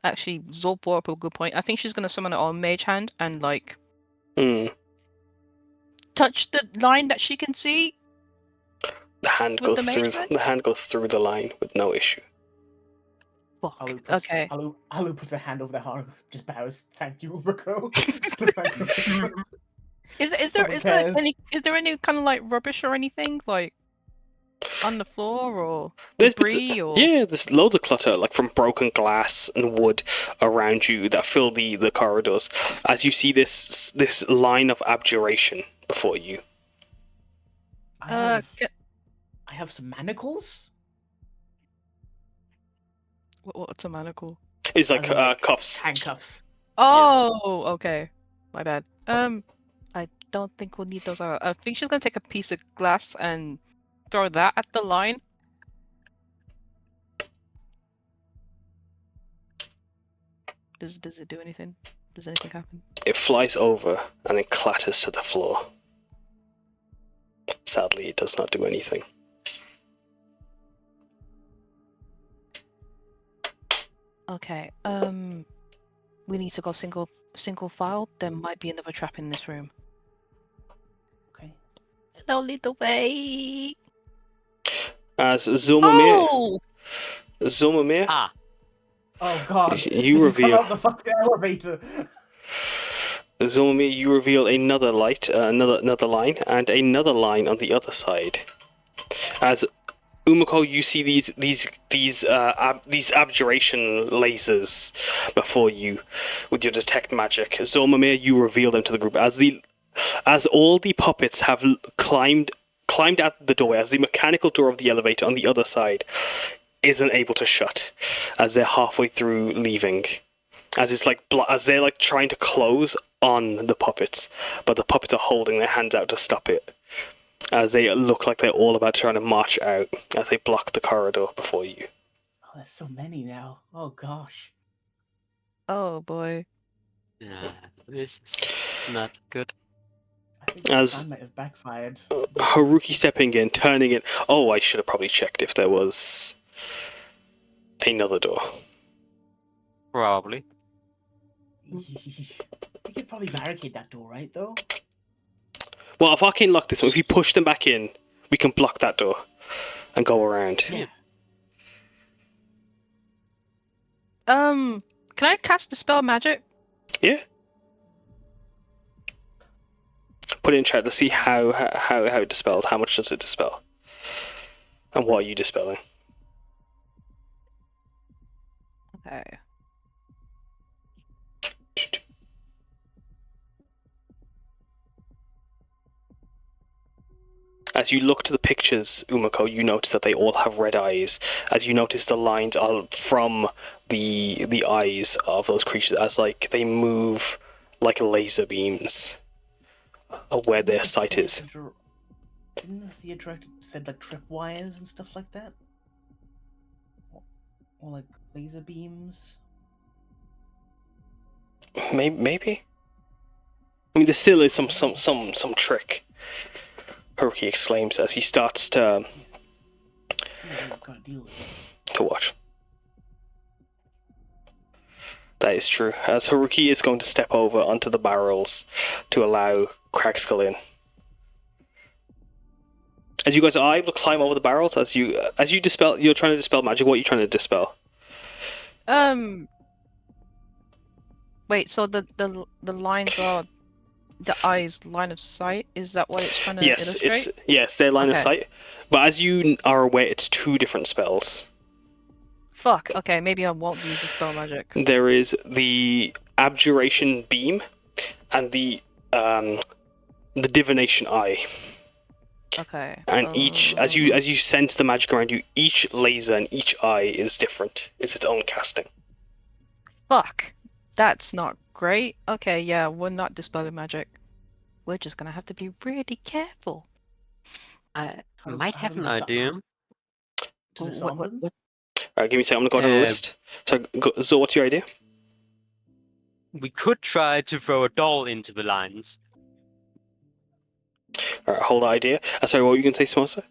[SPEAKER 2] actually Zorb brought up a good point. I think she's gonna summon her own mage hand and like touch the line that she can see.
[SPEAKER 8] The hand
[SPEAKER 2] With
[SPEAKER 8] goes
[SPEAKER 2] the
[SPEAKER 8] through.
[SPEAKER 2] mage hand?
[SPEAKER 8] The hand goes through the line with no issue.
[SPEAKER 2] Fuck.
[SPEAKER 4] Alu puts,
[SPEAKER 2] Okay.
[SPEAKER 4] Alu puts a hand over their heart, just bows. Thank you, Umeko.
[SPEAKER 2] Is there
[SPEAKER 4] Someone
[SPEAKER 2] is there
[SPEAKER 4] cares.
[SPEAKER 2] any kind of like rubbish or anything like on the floor or
[SPEAKER 8] There's bits
[SPEAKER 2] debris or
[SPEAKER 8] yeah, there's loads of clutter, like from broken glass and wood around you that fill the corridors. As you see this line of abjuration before you.
[SPEAKER 4] I have some manacles.
[SPEAKER 2] what's a manacle?
[SPEAKER 8] It's like
[SPEAKER 4] As in, like,
[SPEAKER 8] cuffs.
[SPEAKER 4] Handcuffs.
[SPEAKER 2] Oh, okay. My bad. I don't think we'll need those. I think she's gonna take a piece of glass and throw that at the line. Does it do anything? Does anything happen?
[SPEAKER 8] It flies over and then clatters to the floor. Sadly, it does not do anything.
[SPEAKER 2] Okay. We need to go single file. There might be another trap in this room.
[SPEAKER 4] Okay.
[SPEAKER 2] Hello, little way.
[SPEAKER 8] As Zormamir,
[SPEAKER 2] Oh!
[SPEAKER 8] Zormamir,
[SPEAKER 5] Ah,
[SPEAKER 4] Oh god.
[SPEAKER 8] you
[SPEAKER 4] Come
[SPEAKER 8] reveal.
[SPEAKER 4] out the fucking elevator.
[SPEAKER 8] Zormamir, you reveal another light, another line, and another line on the other side. As Umeko, you see these abjuration lasers before you with your detect magic. Zormamir, you reveal them to the group as all the puppets have climbed out the doorway, as the mechanical door of the elevator on the other side isn't able to shut, as they're halfway through leaving. As it's like as they're like trying to close on the puppets, but the puppets are holding their hands out to stop it. As they look like they're all about trying to march out, as they block the corridor before you.
[SPEAKER 4] Oh, there's so many now. Oh gosh.
[SPEAKER 2] Oh boy.
[SPEAKER 5] yeah, this is not good.
[SPEAKER 4] I think
[SPEAKER 1] As-
[SPEAKER 4] the plan might have backfired.
[SPEAKER 1] Haruki stepping in, turning it. Oh, I should have probably checked if there was another door.
[SPEAKER 5] Probably.
[SPEAKER 4] We could probably barricade that door, right? Though.
[SPEAKER 1] Well, if Arcane lock this one, if you push them back in, we can block that door and go around.
[SPEAKER 4] Yeah.
[SPEAKER 2] Can I cast Dispel Magic?
[SPEAKER 1] Yeah. Put it in chat to see how it dispels. How much does it dispel? And what are you dispelling?
[SPEAKER 2] Okay.
[SPEAKER 1] As you look to the pictures, Umeko, you notice that they all have red eyes. As you notice, the lines are from the eyes of those creatures as like they move like laser beams of where their sight is.
[SPEAKER 4] Didn't the theater director said like tripwires and stuff like that? Or like laser beams?
[SPEAKER 1] Maybe. I mean, there still is some trick. Haruki exclaims as he starts to
[SPEAKER 4] We've got to deal with it.
[SPEAKER 1] to watch. That is true. As Haruki is going to step over onto the barrels to allow Kragskull in. As you guys are able to climb over the barrels, as you dispel, you're trying to dispel magic. What are you trying to dispel?
[SPEAKER 2] Wait. So the lines are the eyes line of sight. Is that what it's trying to
[SPEAKER 1] Yes,
[SPEAKER 2] illustrate?
[SPEAKER 1] it's their line of
[SPEAKER 2] Okay.
[SPEAKER 1] sight. But as you are aware, it's two different spells.
[SPEAKER 2] Fuck. Okay, maybe I won't use Dispel Magic.
[SPEAKER 1] There is the abjuration beam and the divination eye.
[SPEAKER 2] Okay.
[SPEAKER 1] And each, as you sense the magic around you, each laser and each eye is different. It's its own casting.
[SPEAKER 2] Fuck. That's not great. Okay, yeah, we're not dispelling magic. We're just gonna have to be really careful.
[SPEAKER 5] I
[SPEAKER 4] How-
[SPEAKER 5] might
[SPEAKER 4] how
[SPEAKER 5] have
[SPEAKER 4] do
[SPEAKER 5] an
[SPEAKER 4] we
[SPEAKER 5] idea.
[SPEAKER 4] To
[SPEAKER 2] What-
[SPEAKER 4] disarm
[SPEAKER 2] what-
[SPEAKER 4] them?
[SPEAKER 2] what-
[SPEAKER 1] Alright, give me a second. I'm gonna go down the list. So, what's your idea?
[SPEAKER 5] We could try to throw a doll into the lines.
[SPEAKER 1] Alright, hold the idea. Sorry, what were you gonna say, Samosa?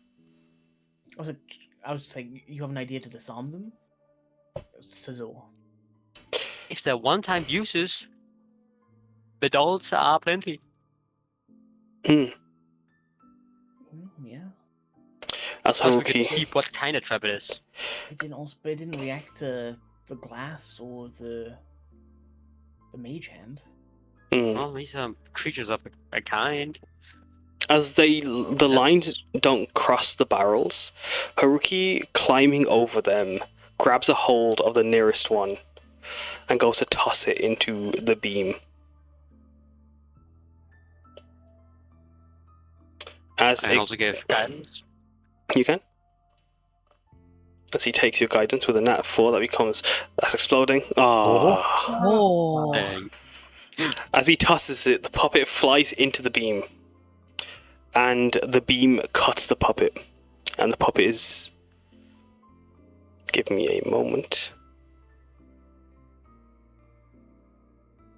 [SPEAKER 4] I was saying, you have an idea to disarm them? Sizzle.
[SPEAKER 5] If they're one-time uses, the dolls are plenty.
[SPEAKER 1] Hmm.
[SPEAKER 4] Yeah.
[SPEAKER 1] As
[SPEAKER 5] Also, we can
[SPEAKER 1] Haruki.
[SPEAKER 5] see what kind of trap it is.
[SPEAKER 4] It didn't react to the glass or the mage hand.
[SPEAKER 1] Hmm.
[SPEAKER 5] Well, these are creatures of a kind.
[SPEAKER 1] As the lines don't cross the barrels, Haruki, climbing over them, grabs a hold of the nearest one and goes to toss it into the beam. As
[SPEAKER 5] And
[SPEAKER 1] it,
[SPEAKER 5] also give guidance.
[SPEAKER 1] you can. As he takes your guidance with a nat 4, that's exploding. Oh.
[SPEAKER 2] Oh.
[SPEAKER 1] As he tosses it, the puppet flies into the beam. And the beam cuts the puppet. And the puppet is... Give me a moment.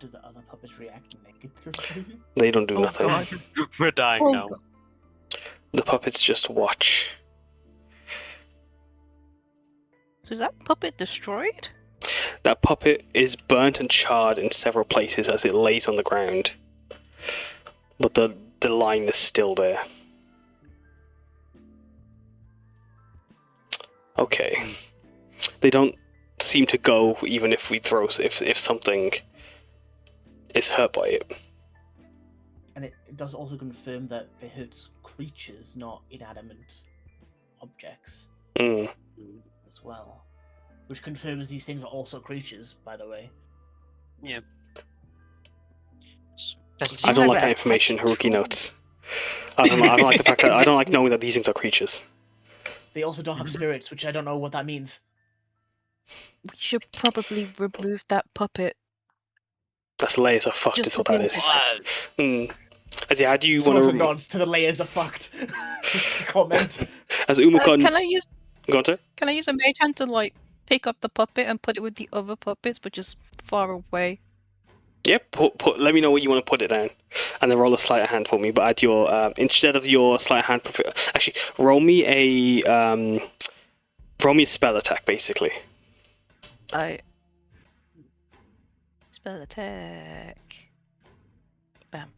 [SPEAKER 4] Do the other puppets react negatively?
[SPEAKER 1] They don't do
[SPEAKER 2] Oh,
[SPEAKER 1] nothing.
[SPEAKER 2] God.
[SPEAKER 5] We're dying
[SPEAKER 2] Oh,
[SPEAKER 5] now.
[SPEAKER 1] The puppets just watch.
[SPEAKER 2] So is that puppet destroyed?
[SPEAKER 1] That puppet is burnt and charred in several places as it lays on the ground. But the line is still there. Okay. They don't seem to go even if we throw if something is hurt by it.
[SPEAKER 4] And it does also confirm that it hurts creatures, not inanimate objects,
[SPEAKER 1] Mm.
[SPEAKER 4] as well. Which confirms these things are also creatures, by the way.
[SPEAKER 5] Yeah.
[SPEAKER 1] I don't like
[SPEAKER 4] like
[SPEAKER 1] that
[SPEAKER 4] a
[SPEAKER 1] information,
[SPEAKER 4] text
[SPEAKER 1] Haruki
[SPEAKER 4] troll.
[SPEAKER 1] notes. I don't like the fact that I don't like knowing that these things are creatures.
[SPEAKER 4] They also don't have spirits, which I don't know what that means.
[SPEAKER 2] We should probably remove that puppet.
[SPEAKER 1] That's layers of fucked
[SPEAKER 2] Just
[SPEAKER 1] is what
[SPEAKER 2] for
[SPEAKER 1] that
[SPEAKER 2] the
[SPEAKER 1] is.
[SPEAKER 2] insect.
[SPEAKER 1] Mm. As how do you
[SPEAKER 4] Sort of
[SPEAKER 1] want to
[SPEAKER 4] nods to the layers of fucked comment.
[SPEAKER 1] as Umeko
[SPEAKER 2] Can I use
[SPEAKER 1] go on to?
[SPEAKER 2] Can I use a mage hand to like pick up the puppet and put it with the other puppets, but just far away?
[SPEAKER 1] Yep. Let me know what you want to put it down, and then roll a sleight of hand for me. But add your instead of your sleight of hand, actually roll me a spell attack basically.
[SPEAKER 2] Spell attack. Bam.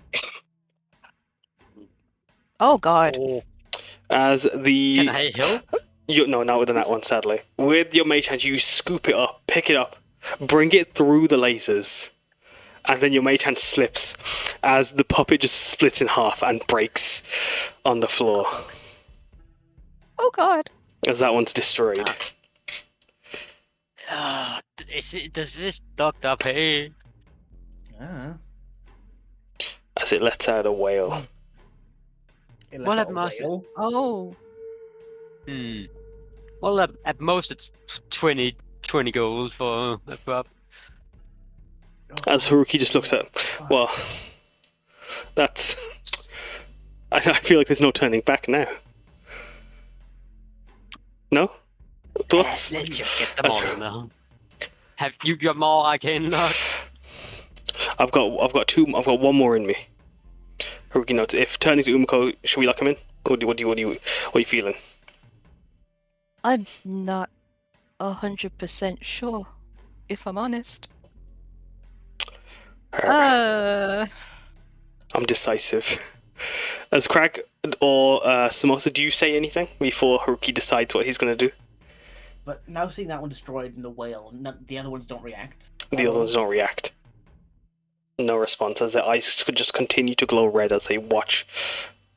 [SPEAKER 2] Oh god.
[SPEAKER 1] As the
[SPEAKER 5] Can I help?
[SPEAKER 1] no, not with that one, sadly. With your mage hand, you scoop it up, pick it up, bring it through the lasers, and then your mage hand slips as the puppet just splits in half and breaks on the floor
[SPEAKER 2] Oh god.
[SPEAKER 1] as that one's destroyed.
[SPEAKER 5] Does this doctor pay?
[SPEAKER 1] As it lets out a wail.
[SPEAKER 4] It
[SPEAKER 5] Well,
[SPEAKER 4] lets
[SPEAKER 5] it
[SPEAKER 4] out a
[SPEAKER 5] must-
[SPEAKER 4] wail.
[SPEAKER 2] Oh.
[SPEAKER 5] Well, at most it's 20 gold for a prop.
[SPEAKER 1] As Haruki just looks at, well, that's. I feel like there's no turning back now. No? Thoughts?
[SPEAKER 5] Let's just get them
[SPEAKER 1] That's-
[SPEAKER 5] all now. Have you got more arcane knocks?
[SPEAKER 1] I've got one more in me. Haruki notes, if turning to Umeko, should we lock him in? What are you feeling?
[SPEAKER 2] I'm not 100% sure, if I'm honest.
[SPEAKER 1] I'm decisive. As Krag or Samosa, do you say anything before Haruki decides what he's going to do?
[SPEAKER 4] But now seeing that one destroyed in the whale, the other ones don't react.
[SPEAKER 1] The other ones don't react. No response, as their eyes could just continue to glow red as they watch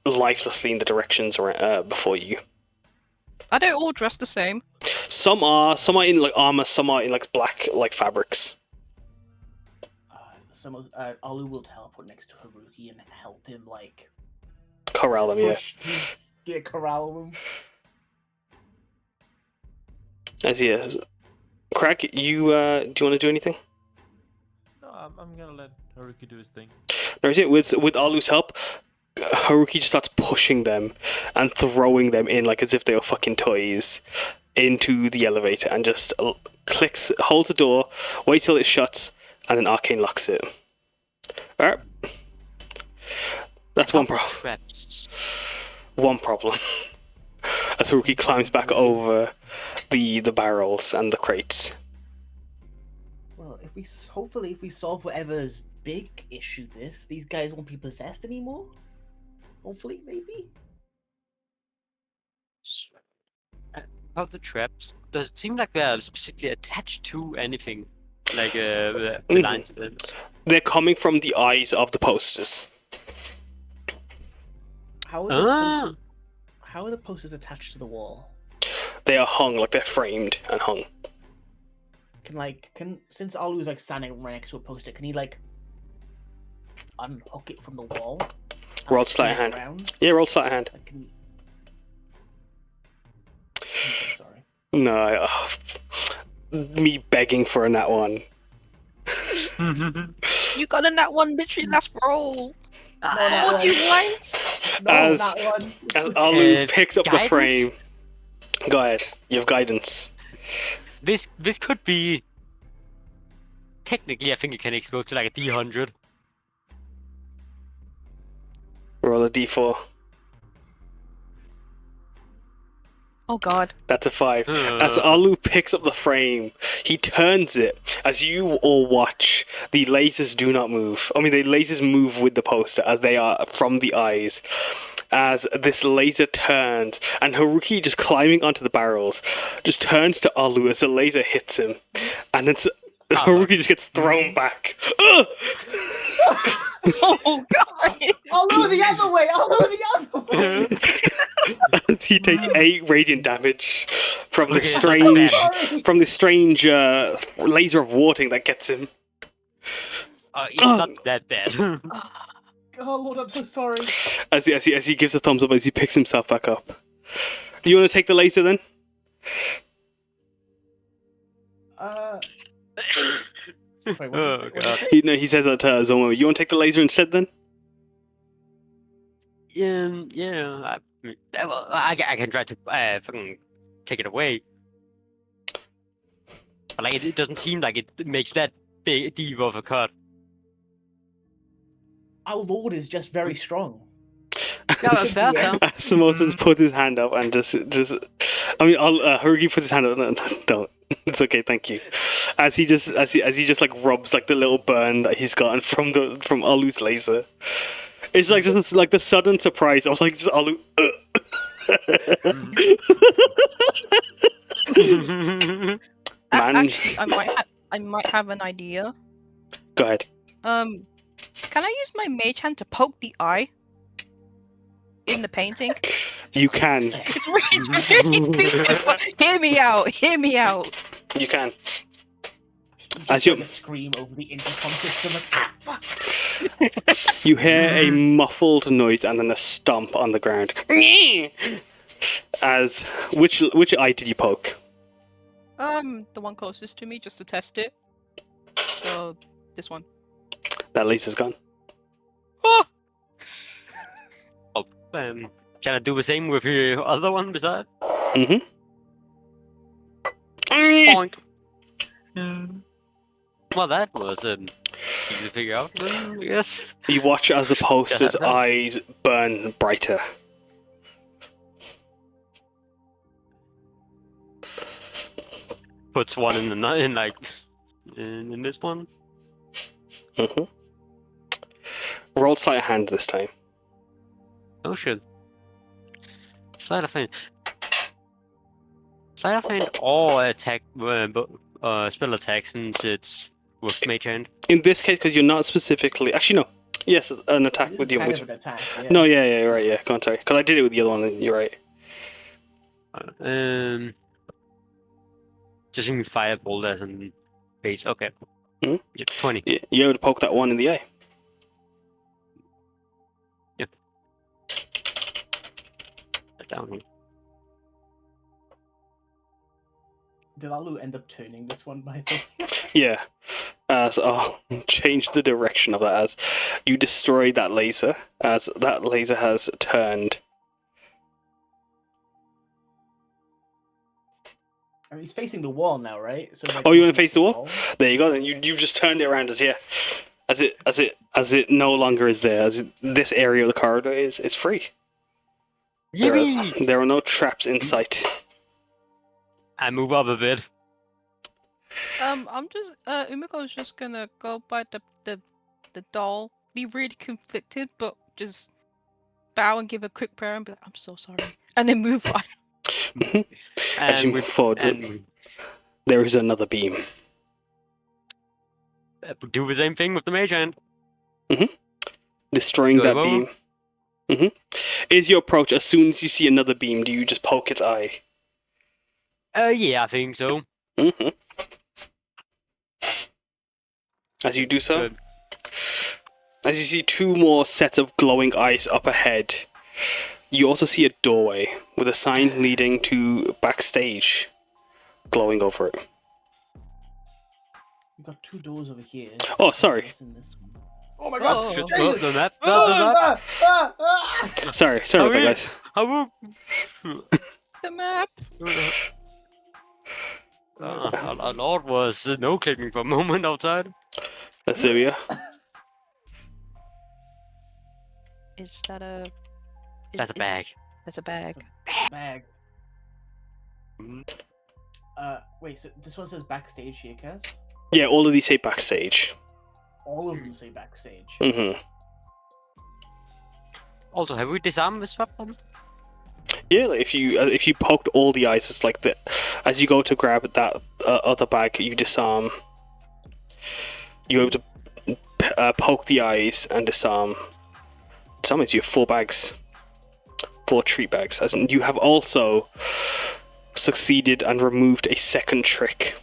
[SPEAKER 1] lifelessly in the directions before you.
[SPEAKER 2] Are they all dressed the same?
[SPEAKER 1] Some are in like armor, some are in like black like fabrics.
[SPEAKER 4] Alu will teleport next to Haruki and help him like
[SPEAKER 1] Corral them, yeah.
[SPEAKER 4] push these, corral them.
[SPEAKER 1] As he is. Krag, you do you want to do anything?
[SPEAKER 3] No, I'm gonna let Haruki do his thing.
[SPEAKER 1] No, with Alu's help, Haruki just starts pushing them and throwing them in like as if they were fucking toys into the elevator and just holds the door, waits till it shuts, and then Arcane locks it. Alright. That's one problem.
[SPEAKER 5] Traps.
[SPEAKER 1] One problem. As Haruki climbs back over the barrels and the crates.
[SPEAKER 4] Well, hopefully if we solve whatever's big issue these guys won't be possessed anymore. Hopefully, maybe.
[SPEAKER 5] About the traps, does it seem like they're specifically attached to anything? Like the
[SPEAKER 1] Mhm.
[SPEAKER 5] lines of them?
[SPEAKER 1] They're coming from the eyes of the posters.
[SPEAKER 4] How are the posters, how are the posters attached to the wall?
[SPEAKER 1] They are hung, like they're framed and hung.
[SPEAKER 4] Since Alu's like standing right next to a poster, can he like unhook it from the wall?
[SPEAKER 1] Roll sleight of hand.
[SPEAKER 4] Around?
[SPEAKER 1] Yeah, roll sleight of hand.
[SPEAKER 4] Like, I'm so sorry.
[SPEAKER 1] No, me begging for a nat one.
[SPEAKER 2] You got a nat one literally last roll.
[SPEAKER 4] nat
[SPEAKER 2] What do you
[SPEAKER 4] one.
[SPEAKER 2] want?
[SPEAKER 4] No,
[SPEAKER 1] As-
[SPEAKER 4] that one.
[SPEAKER 1] As Alu picks up the
[SPEAKER 5] guidance?
[SPEAKER 1] frame. Go ahead, you have guidance.
[SPEAKER 5] This could be. Technically, I think it can explode to like a D100.
[SPEAKER 1] Roll a d4.
[SPEAKER 2] Oh god.
[SPEAKER 1] That's a 5. As Alu picks up the frame, he turns it. As you all watch, the lasers do not move. I mean, the lasers move with the poster as they are from the eyes. As this laser turns, and Haruki, just climbing onto the barrels, just turns to Alu as the laser hits him. And then Haruki just gets thrown back. Ugh!
[SPEAKER 2] Oh god.
[SPEAKER 4] Alu the other way! Alu the other way!
[SPEAKER 1] As he takes 8 radiant damage from this
[SPEAKER 5] Okay,
[SPEAKER 1] strange laser of warding that gets him.
[SPEAKER 5] It's not that bad.
[SPEAKER 4] Oh Lord, I'm so sorry.
[SPEAKER 1] As he gives a thumbs up as he picks himself back up. Do you want to take the laser then?
[SPEAKER 4] Sorry, what
[SPEAKER 5] Oh,
[SPEAKER 4] did you
[SPEAKER 5] God.
[SPEAKER 4] say?
[SPEAKER 1] He says that to Zormamir. You want to take the laser instead then?
[SPEAKER 5] Yeah. I can try to fucking take it away. But like, it doesn't seem like it makes that big deep of a cut.
[SPEAKER 4] our lord is just very strong.
[SPEAKER 5] Yeah, that's fair.
[SPEAKER 4] Yeah.
[SPEAKER 5] though.
[SPEAKER 1] Samosa puts his hand up and just. I mean, Haruki puts his hand up. No, don't. It's okay, thank you. As he just like rubs like the little burn that he's gotten from Alu's laser. It's like just like the sudden surprise of like just Alu. Man.
[SPEAKER 2] Actually, I might have an idea.
[SPEAKER 1] Go ahead.
[SPEAKER 2] Can I use my mage hand to poke the eye in the painting?
[SPEAKER 1] You can.
[SPEAKER 2] It's really stupid. But hear me out. Hear me out.
[SPEAKER 1] You can.
[SPEAKER 4] Just
[SPEAKER 1] As you
[SPEAKER 4] like a scream over the intercom system. Like, fuck.
[SPEAKER 1] you hear a muffled noise and then a stomp on the ground. As which eye did you poke?
[SPEAKER 2] The one closest to me, just to test it. So this one.
[SPEAKER 1] That laser's gone.
[SPEAKER 2] Oh!
[SPEAKER 5] Can I do the same with your other one beside?
[SPEAKER 1] Mm-hmm.
[SPEAKER 5] Point. Well, that was easy to figure out, then, I guess.
[SPEAKER 1] You watch as the poster's
[SPEAKER 5] Yeah.
[SPEAKER 1] eyes burn brighter.
[SPEAKER 5] Puts one in the in this one.
[SPEAKER 1] Mm-hmm. Roll sleight of hand this time.
[SPEAKER 5] Oh shit. Sleight of hand. Sleight of hand or attack, spell attack since it's with mage hand.
[SPEAKER 1] In this case, because you're not specifically... Actually, no. Yes, an attack
[SPEAKER 4] This
[SPEAKER 1] with
[SPEAKER 4] is
[SPEAKER 1] your...
[SPEAKER 4] kind
[SPEAKER 1] With...
[SPEAKER 4] of an attack, yeah.
[SPEAKER 1] No, yeah, you're right, yeah. Go on, sorry. Because I did it with the other one, and you're right.
[SPEAKER 5] Just using fireball as an base. Okay.
[SPEAKER 1] Hmm?
[SPEAKER 5] Yeah, 20.
[SPEAKER 1] You're able to poke that one in the eye.
[SPEAKER 5] Down here.
[SPEAKER 4] Did Alu end up turning this one by the way?
[SPEAKER 1] Yeah. So I'll change the direction of that as you destroy that laser, as that laser has turned.
[SPEAKER 4] I mean, he's facing the wall now, right? So like,
[SPEAKER 1] Oh, you want to face the wall? There you go. Then you've just turned it around as it no longer is there. As this area of the corridor is free.
[SPEAKER 5] Yippee!
[SPEAKER 1] There are no traps in sight.
[SPEAKER 5] I move up a bit.
[SPEAKER 2] I'm just Umeko's just gonna go by the doll, be really conflicted, but just bow and give a quick prayer and be like, I'm so sorry, and then move on.
[SPEAKER 1] As you
[SPEAKER 5] And
[SPEAKER 1] move forward,
[SPEAKER 5] and
[SPEAKER 1] there is another beam.
[SPEAKER 5] do the same thing with the mage hand.
[SPEAKER 1] Destroying
[SPEAKER 5] Go
[SPEAKER 1] that
[SPEAKER 5] over.
[SPEAKER 1] beam. Is your approach as soon as you see another beam, do you just poke its eye?
[SPEAKER 5] Yeah, I think so.
[SPEAKER 1] As you do so,
[SPEAKER 5] Good.
[SPEAKER 1] as you see two more sets of glowing eyes up ahead, you also see a doorway with a sign leading to backstage glowing over it.
[SPEAKER 4] We got two doors over here.
[SPEAKER 1] Oh, sorry.
[SPEAKER 4] What's in this one? Oh my god!
[SPEAKER 2] Oh.
[SPEAKER 5] Should
[SPEAKER 4] Jesus!
[SPEAKER 5] go the map.
[SPEAKER 1] Sorry about that,
[SPEAKER 5] Okay.
[SPEAKER 1] guys.
[SPEAKER 2] The map.
[SPEAKER 5] Our Lord was no clicking for a moment outside.
[SPEAKER 1] That's Zivia.
[SPEAKER 2] Is that a?
[SPEAKER 5] That's a bag.
[SPEAKER 2] That's a bag.
[SPEAKER 4] Bag.
[SPEAKER 5] Mhm.
[SPEAKER 4] Wait. So this one says backstage here, Kaz?
[SPEAKER 1] Yeah, all of these say backstage.
[SPEAKER 4] All of them say backstage.
[SPEAKER 5] Also, have we disarmed this weapon?
[SPEAKER 1] Yeah, like if you poked all the eyes, it's like as you go to grab that other bag, you disarm. You're able to poke the eyes and disarm. Sometimes you have 4 bags, 4 treat bags. As in, you have also succeeded and removed a second trick.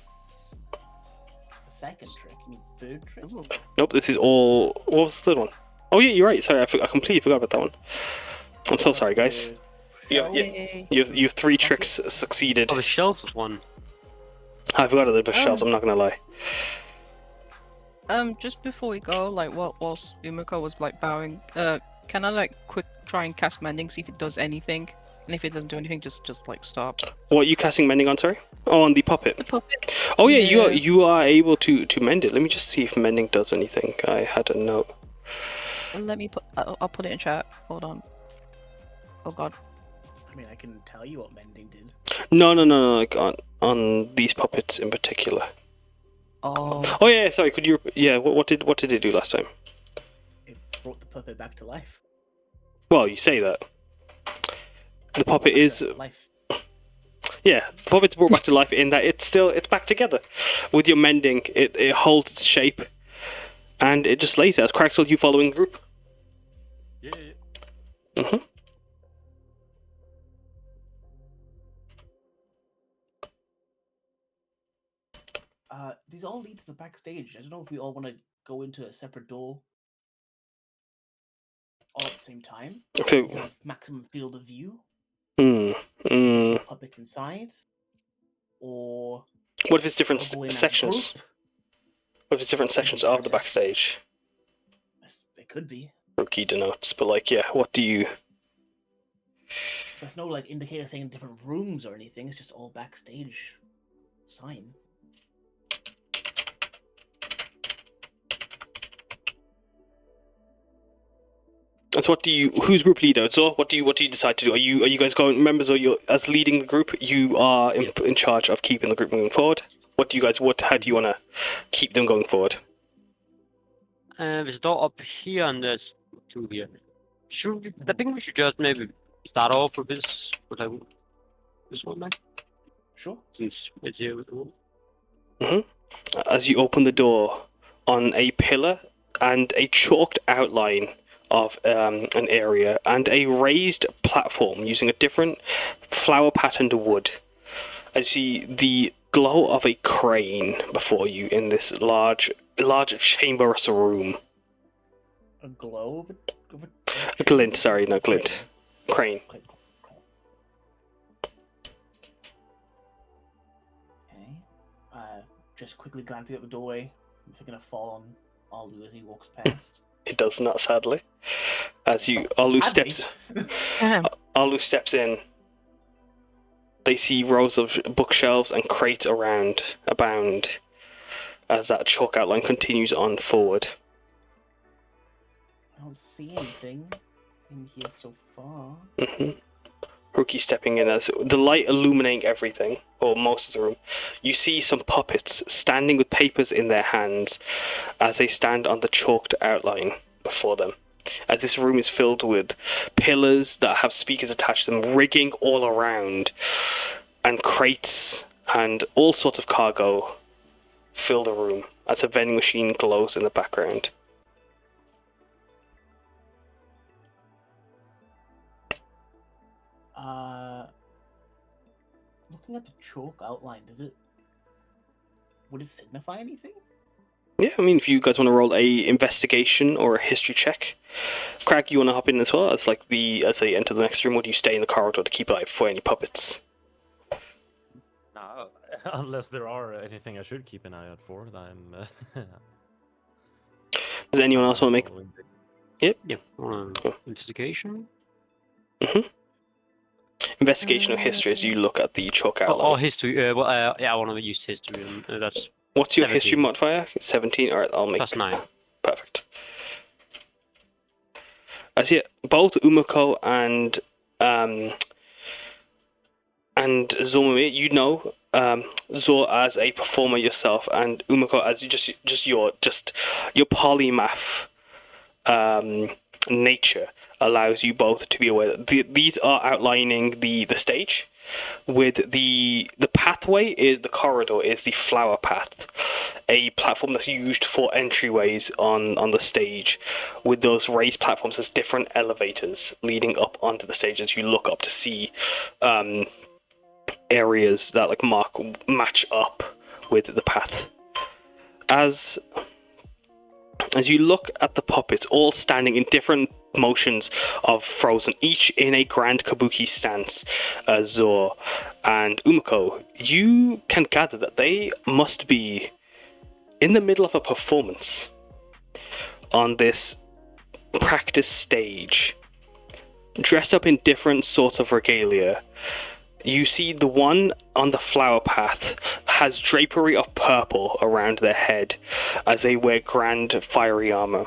[SPEAKER 4] A second trick? You mean third trick?
[SPEAKER 1] Nope, this is all. What was the third one? Oh yeah, you're right. Sorry, I completely forgot about that one. I'm so sorry, guys. Yeah.
[SPEAKER 2] Yay.
[SPEAKER 1] You have 3 tricks succeeded.
[SPEAKER 5] Oh, the shells was one.
[SPEAKER 1] I forgot about the shells. I'm not gonna lie.
[SPEAKER 2] Just before we go, like, whilst Umeko was like bowing, can I like quick try and cast mending, see if it does anything, and if it doesn't do anything, just like stop.
[SPEAKER 1] What are you casting mending on? Sorry. Oh, on the puppet.
[SPEAKER 2] The puppet.
[SPEAKER 1] Oh yeah,
[SPEAKER 2] Yeah.
[SPEAKER 1] you are able to mend it. Let me just see if mending does anything. I had a note.
[SPEAKER 2] Let me put. I'll put it in chat. Hold on. Oh god.
[SPEAKER 4] I mean, I can tell you what mending did.
[SPEAKER 8] No, like on these puppets in particular.
[SPEAKER 2] Oh.
[SPEAKER 8] Oh yeah, sorry. Could you? Yeah, what did it do last time?
[SPEAKER 4] It brought the puppet back to life.
[SPEAKER 8] Well, you say that. The puppet is.
[SPEAKER 4] Life.
[SPEAKER 8] Yeah, the puppet's brought back to life in that it's back together. With your mending, it holds its shape, and it just lays there. As Kragskull, you following the group?
[SPEAKER 3] Yeah.
[SPEAKER 8] Mm-hmm.
[SPEAKER 4] These all lead to the backstage. I don't know if we all want to go into a separate door all at the same time.
[SPEAKER 8] Okay.
[SPEAKER 4] Have maximum field of view. Puppets inside. Or
[SPEAKER 8] What if it's different
[SPEAKER 4] go in as a
[SPEAKER 8] sections?
[SPEAKER 4] group.
[SPEAKER 8] What if it's different sections of the backstage?
[SPEAKER 4] It could be.
[SPEAKER 8] Rookie denotes, but like, yeah, what do you?
[SPEAKER 4] There's no like indicator saying different rooms or anything. It's just all backstage sign.
[SPEAKER 8] So what do you? Who's group leader? So what do you decide to do? Are you guys going members, or you as leading the group? You are in charge of keeping the group moving forward. What do you guys? How do you want to keep them going forward?
[SPEAKER 5] There's a door up here and there's two here. I think we should just maybe start off with this. This one, like.
[SPEAKER 4] Sure.
[SPEAKER 5] Since it's here with the wall.
[SPEAKER 8] As you open the door, on a pillar and a chalked outline of an area and a raised platform using a different flower patterned wood. I see the glow of a crane before you in this large chamberous room.
[SPEAKER 4] A glow of
[SPEAKER 8] A glint, sorry, not glint. Crane.
[SPEAKER 4] Okay. Just quickly glancing at the doorway. Is it going to fall on Alu as he walks past?
[SPEAKER 8] It does not, sadly. As Alu steps in, they see rows of bookshelves and crates abound as that chalk outline continues on forward.
[SPEAKER 4] I don't see anything in here so far.
[SPEAKER 8] Rookie stepping in as the light illuminating everything, or most of the room. You see some puppets standing with papers in their hands as they stand on the chalked outline before them. As this room is filled with pillars that have speakers attached to them, rigging all around, and crates and all sorts of cargo fill the room as a vending machine glows in the background.
[SPEAKER 4] Looking at the chalk outline, would it signify anything?
[SPEAKER 8] Yeah, I mean, if you guys want to roll a investigation or a history check, Crag, you want to hop in as well as as they enter the next room, or do you stay in the corridor to keep an eye for any puppets?
[SPEAKER 3] No, unless there are anything I should keep an eye out for. I'm.
[SPEAKER 8] Does anyone else want to make? Yep.
[SPEAKER 5] Yeah. Investigation.
[SPEAKER 8] Investigation or history as you look at the chalk outline.
[SPEAKER 5] Oh, history. I want to use history. That's.
[SPEAKER 8] What's your
[SPEAKER 5] 17.
[SPEAKER 8] history modifier? 17. Alright, I'll make.
[SPEAKER 5] Plus 9.
[SPEAKER 8] Perfect. I see it. Both Umeko and Zormamir, you know Zor as a performer yourself, and Umeko as just your polymath nature allows you both to be aware that these are outlining the stage, with the pathway is the corridor is the flower path, a platform that's used for entryways on the stage, with those raised platforms as different elevators leading up onto the stage as you look up to see areas that match up with the path. As you look at the puppets, all standing in different motions of frozen, each in a grand kabuki stance, Zor and Umeko, you can gather that they must be in the middle of a performance on this practice stage, dressed up in different sorts of regalia. You see the one on the flower path has drapery of purple around their head as they wear grand fiery armor.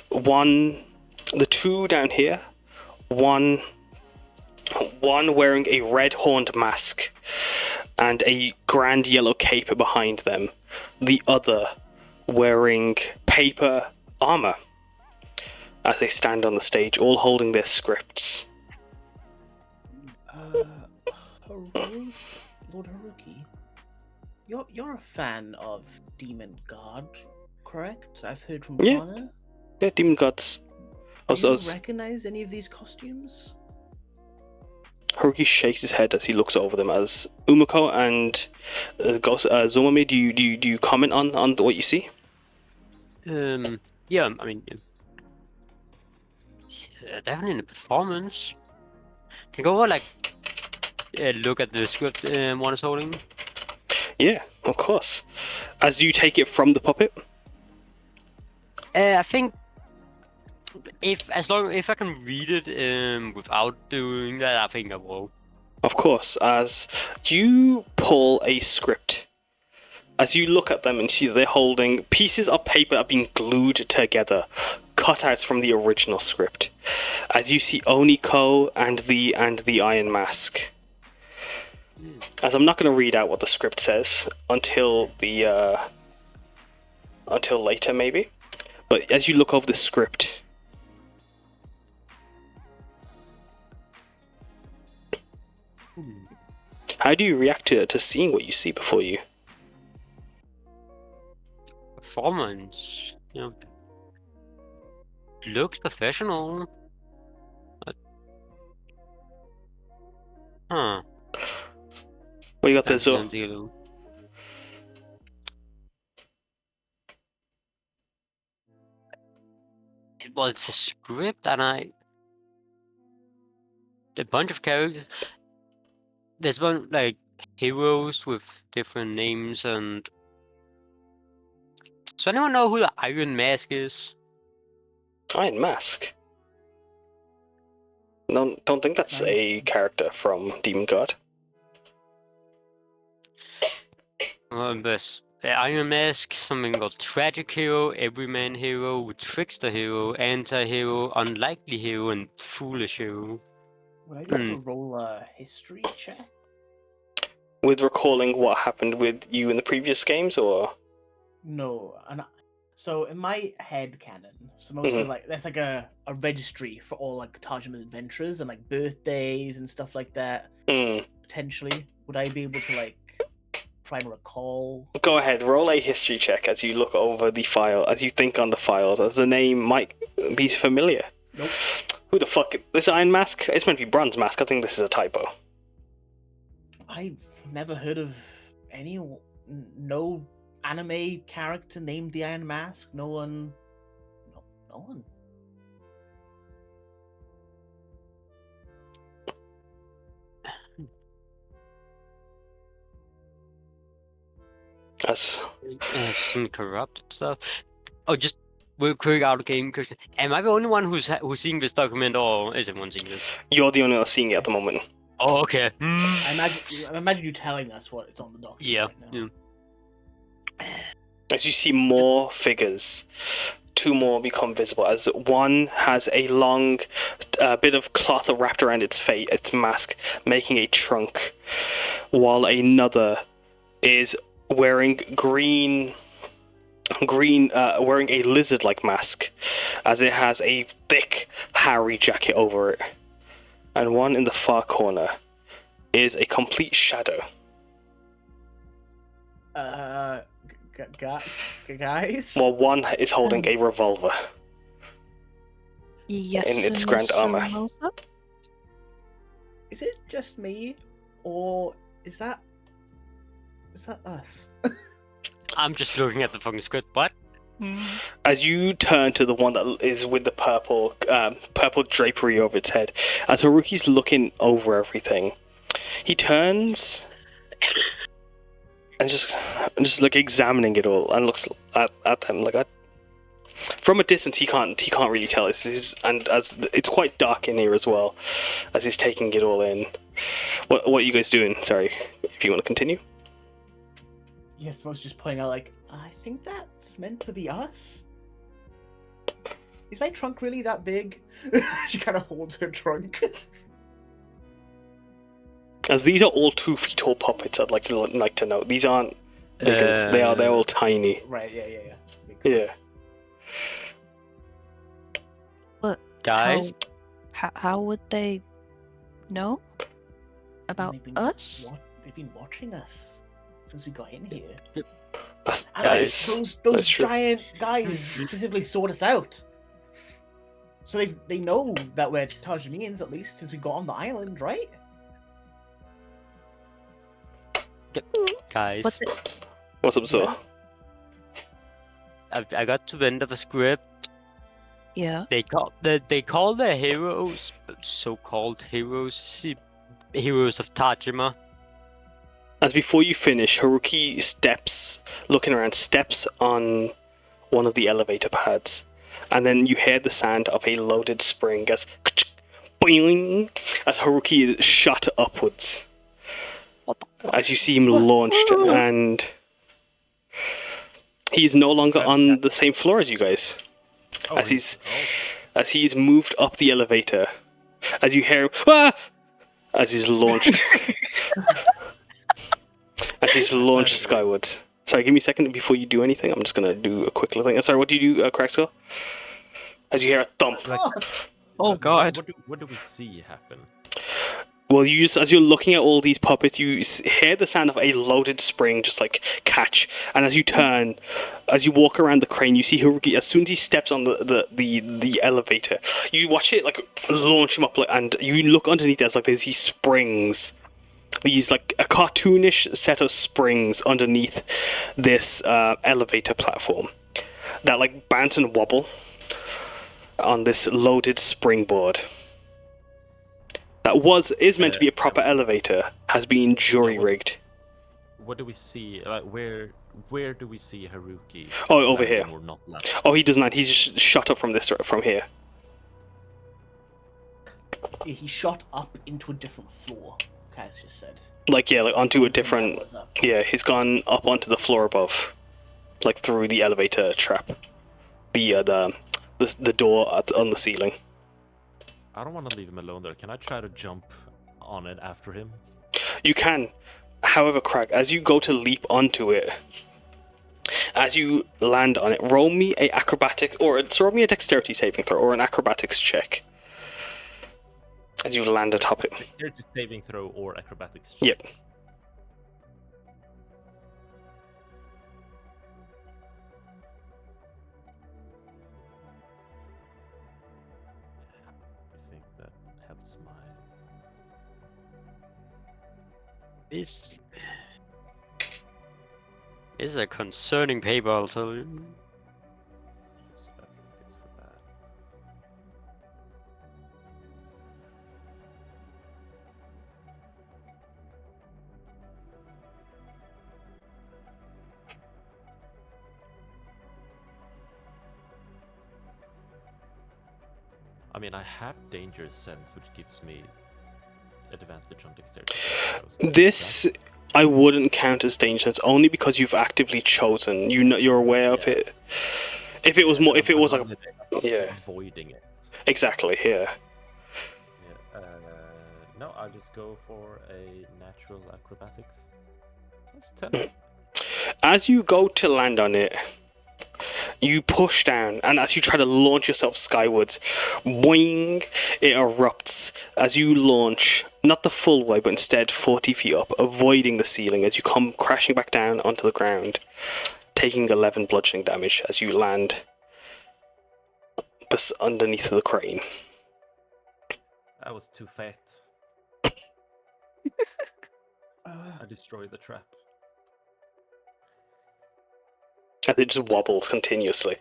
[SPEAKER 8] The two down here, one wearing a red horned mask and a grand yellow cape behind them, the other wearing paper armor as they stand on the stage, all holding their scripts.
[SPEAKER 4] Lord Haruki, you're a fan of Demon God, correct? I've heard from
[SPEAKER 8] Yeah.
[SPEAKER 4] Connor.
[SPEAKER 8] Yeah, demon gods.
[SPEAKER 4] Do you recognize any of these costumes?
[SPEAKER 8] Haruki shakes his head as he looks over them. As Umeko and Zormamir, do you comment on what you see?
[SPEAKER 5] Yeah, I mean, definitely in the performance. Can go over like look at the script one is holding.
[SPEAKER 8] Yeah, of course. As you take it from the puppet.
[SPEAKER 5] I think if I can read it without doing that, I think I will.
[SPEAKER 8] Of course, as you pull a script. As you look at them and see they're holding pieces of paper are being glued together, cutouts from the original script. As you see Oni-Ko and the Iron Mask. As I'm not going to read out what the script says until later maybe, but as you look over the script, how do you react to seeing what you see before you?
[SPEAKER 5] Performance, looks professional. Huh.
[SPEAKER 8] What you got there, Zor?
[SPEAKER 5] Well, it's a script, and a bunch of characters. There's one like heroes with different names, and does anyone know who the Iron Mask is?
[SPEAKER 8] Iron Mask? No, don't think that's a character from Demon God.
[SPEAKER 5] There's the Iron Mask, something called Tragic Hero, Everyman Hero, Trickster Hero, Anti-Hero, Unlikely Hero, and Foolish Hero.
[SPEAKER 4] Would I be able to roll a history check?
[SPEAKER 8] With recalling what happened with you in the previous games, or?
[SPEAKER 4] No, so in my head canon, Samosa like that's like a registry for all like Tajima's adventures and like birthdays and stuff like that. Potentially, would I be able to like try and recall?
[SPEAKER 8] Go ahead, roll a history check as you look over the file, as you think on the files, as the name might be familiar.
[SPEAKER 4] Nope.
[SPEAKER 8] Who the fuck? This Iron Mask? It's meant to be Bronze Mask. I think this is a typo.
[SPEAKER 4] I've never heard of no anime character named the Iron Mask. No one.
[SPEAKER 8] That's
[SPEAKER 5] some corrupted stuff. Oh, just real quick out of game question. Am I the only one who's seeing this document, or is everyone seeing this?
[SPEAKER 8] You're the only one seeing it at the moment.
[SPEAKER 5] Oh, okay.
[SPEAKER 4] I imagine you telling us what it's on the document.
[SPEAKER 5] Yeah.
[SPEAKER 4] Right now.
[SPEAKER 8] As you see more figures, two more become visible. As one has a long bit of cloth wrapped around its face, its mask, making a trunk, while another is wearing wearing a lizard-like mask, as it has a thick, hairy jacket over it. And one in the far corner is a complete shadow.
[SPEAKER 4] Guys?
[SPEAKER 8] While one is holding a revolver
[SPEAKER 2] Yes.
[SPEAKER 8] in its grand armor.
[SPEAKER 2] Samosa?
[SPEAKER 4] Is it just me, or is that us?
[SPEAKER 5] I'm just looking at the fucking script. What?
[SPEAKER 8] As you turn to the one that is with the purple drapery over its head, as Haruki's looking over everything, he turns and just like examining it all and looks at them like from a distance he can't really tell. And as it's quite dark in here as well, as he's taking it all in. What are you guys doing? Sorry, if you want to continue.
[SPEAKER 4] Yes, I was just pointing out, like, I think that's meant to be us. is my trunk really that big? She kind of holds her trunk.
[SPEAKER 8] As these are all 2 feet tall puppets, I'd like to know. These aren't big ones. They're all tiny.
[SPEAKER 4] Right, yeah. Makes
[SPEAKER 8] Yeah.
[SPEAKER 4] sense.
[SPEAKER 2] But
[SPEAKER 5] Guys,
[SPEAKER 2] how would they know about
[SPEAKER 4] They've been
[SPEAKER 2] us?
[SPEAKER 4] They've been watching us since we got in here.
[SPEAKER 8] That's,
[SPEAKER 4] And
[SPEAKER 8] that
[SPEAKER 4] like,
[SPEAKER 8] is-
[SPEAKER 4] those
[SPEAKER 8] that's true.
[SPEAKER 4] giant guys specifically sought us out. So they know that we're Tajanians, at least, since we got on the island, right?
[SPEAKER 5] guys,
[SPEAKER 2] But
[SPEAKER 8] What's up, Zor?
[SPEAKER 5] I got to the end of the script.
[SPEAKER 2] yeah.
[SPEAKER 5] They call the heroes, so-called heroes of Tajima.
[SPEAKER 8] As before you finish, Haruki looking around, steps on one of the elevator pads, and then you hear the sound of a loaded spring as boing, as Haruki is shot upwards. As you see him launched, and he's no longer on the same floor as you guys.
[SPEAKER 6] Oh,
[SPEAKER 8] As he's moved up the elevator, as you hear him, ah! As he's launched. As he's launched skywards. Sorry, give me a second before you do anything. I'm just gonna do a quick little thing. Sorry, what do you do, Kragskull? As you hear a thump.
[SPEAKER 2] Oh God.
[SPEAKER 3] What do we see happen?
[SPEAKER 8] Well, as you're looking at all these puppets, you hear the sound of a loaded spring just like catch, and as you turn, as you walk around the crane, you see Haruki. As soon as he steps on the elevator, you watch it like launch him up, and you look underneath. There's these springs, these like a cartoonish set of springs underneath this elevator platform that like bounce and wobble on this loaded springboard. That is meant to be a proper elevator, has been jury rigged.
[SPEAKER 3] What do we see? Like where do we see Haruki?
[SPEAKER 8] Oh, over
[SPEAKER 3] landing
[SPEAKER 8] here.
[SPEAKER 3] Or not landing?
[SPEAKER 8] Oh, he does not. He's just shot up from here.
[SPEAKER 4] Yeah, he shot up into a different floor, Kaz just said.
[SPEAKER 8] Like onto a different.
[SPEAKER 4] Was up.
[SPEAKER 8] Yeah, he's gone up onto the floor above, like through the elevator trap, the door on the ceiling.
[SPEAKER 3] I don't want to leave him alone there. Can I try to jump on it after him?
[SPEAKER 8] You can. However, Krag, as you go to leap onto it, as you land on it, roll me a dexterity saving throw or an acrobatics check. As you land atop it.
[SPEAKER 3] Dexterity saving throw or acrobatics check.
[SPEAKER 8] Yep.
[SPEAKER 3] I think that helps my.
[SPEAKER 5] This is a concerning paper, I'll tell you.
[SPEAKER 3] Use athletics for that. I mean, I have danger sense, which gives me advantage on dexterity. saving throws.
[SPEAKER 8] This I wouldn't count as danger sense only because you've actively chosen. You're aware of
[SPEAKER 3] Yeah.
[SPEAKER 8] it. If it was more, if it was like,
[SPEAKER 3] I'm not
[SPEAKER 8] yeah.
[SPEAKER 3] avoiding it.
[SPEAKER 8] exactly, yeah.
[SPEAKER 3] Yeah. No, I'll just go for a natural acrobatics. That's 10.
[SPEAKER 8] As you go to land on it, you push down, and as you try to launch yourself skywards, boing, it erupts as you launch, not the full way, but instead 40 feet up, avoiding the ceiling as you come crashing back down onto the ground, taking 11 bludgeoning damage as you land underneath the crane.
[SPEAKER 3] That was too fat. I destroyed the trap.
[SPEAKER 8] As it just wobbles continuously.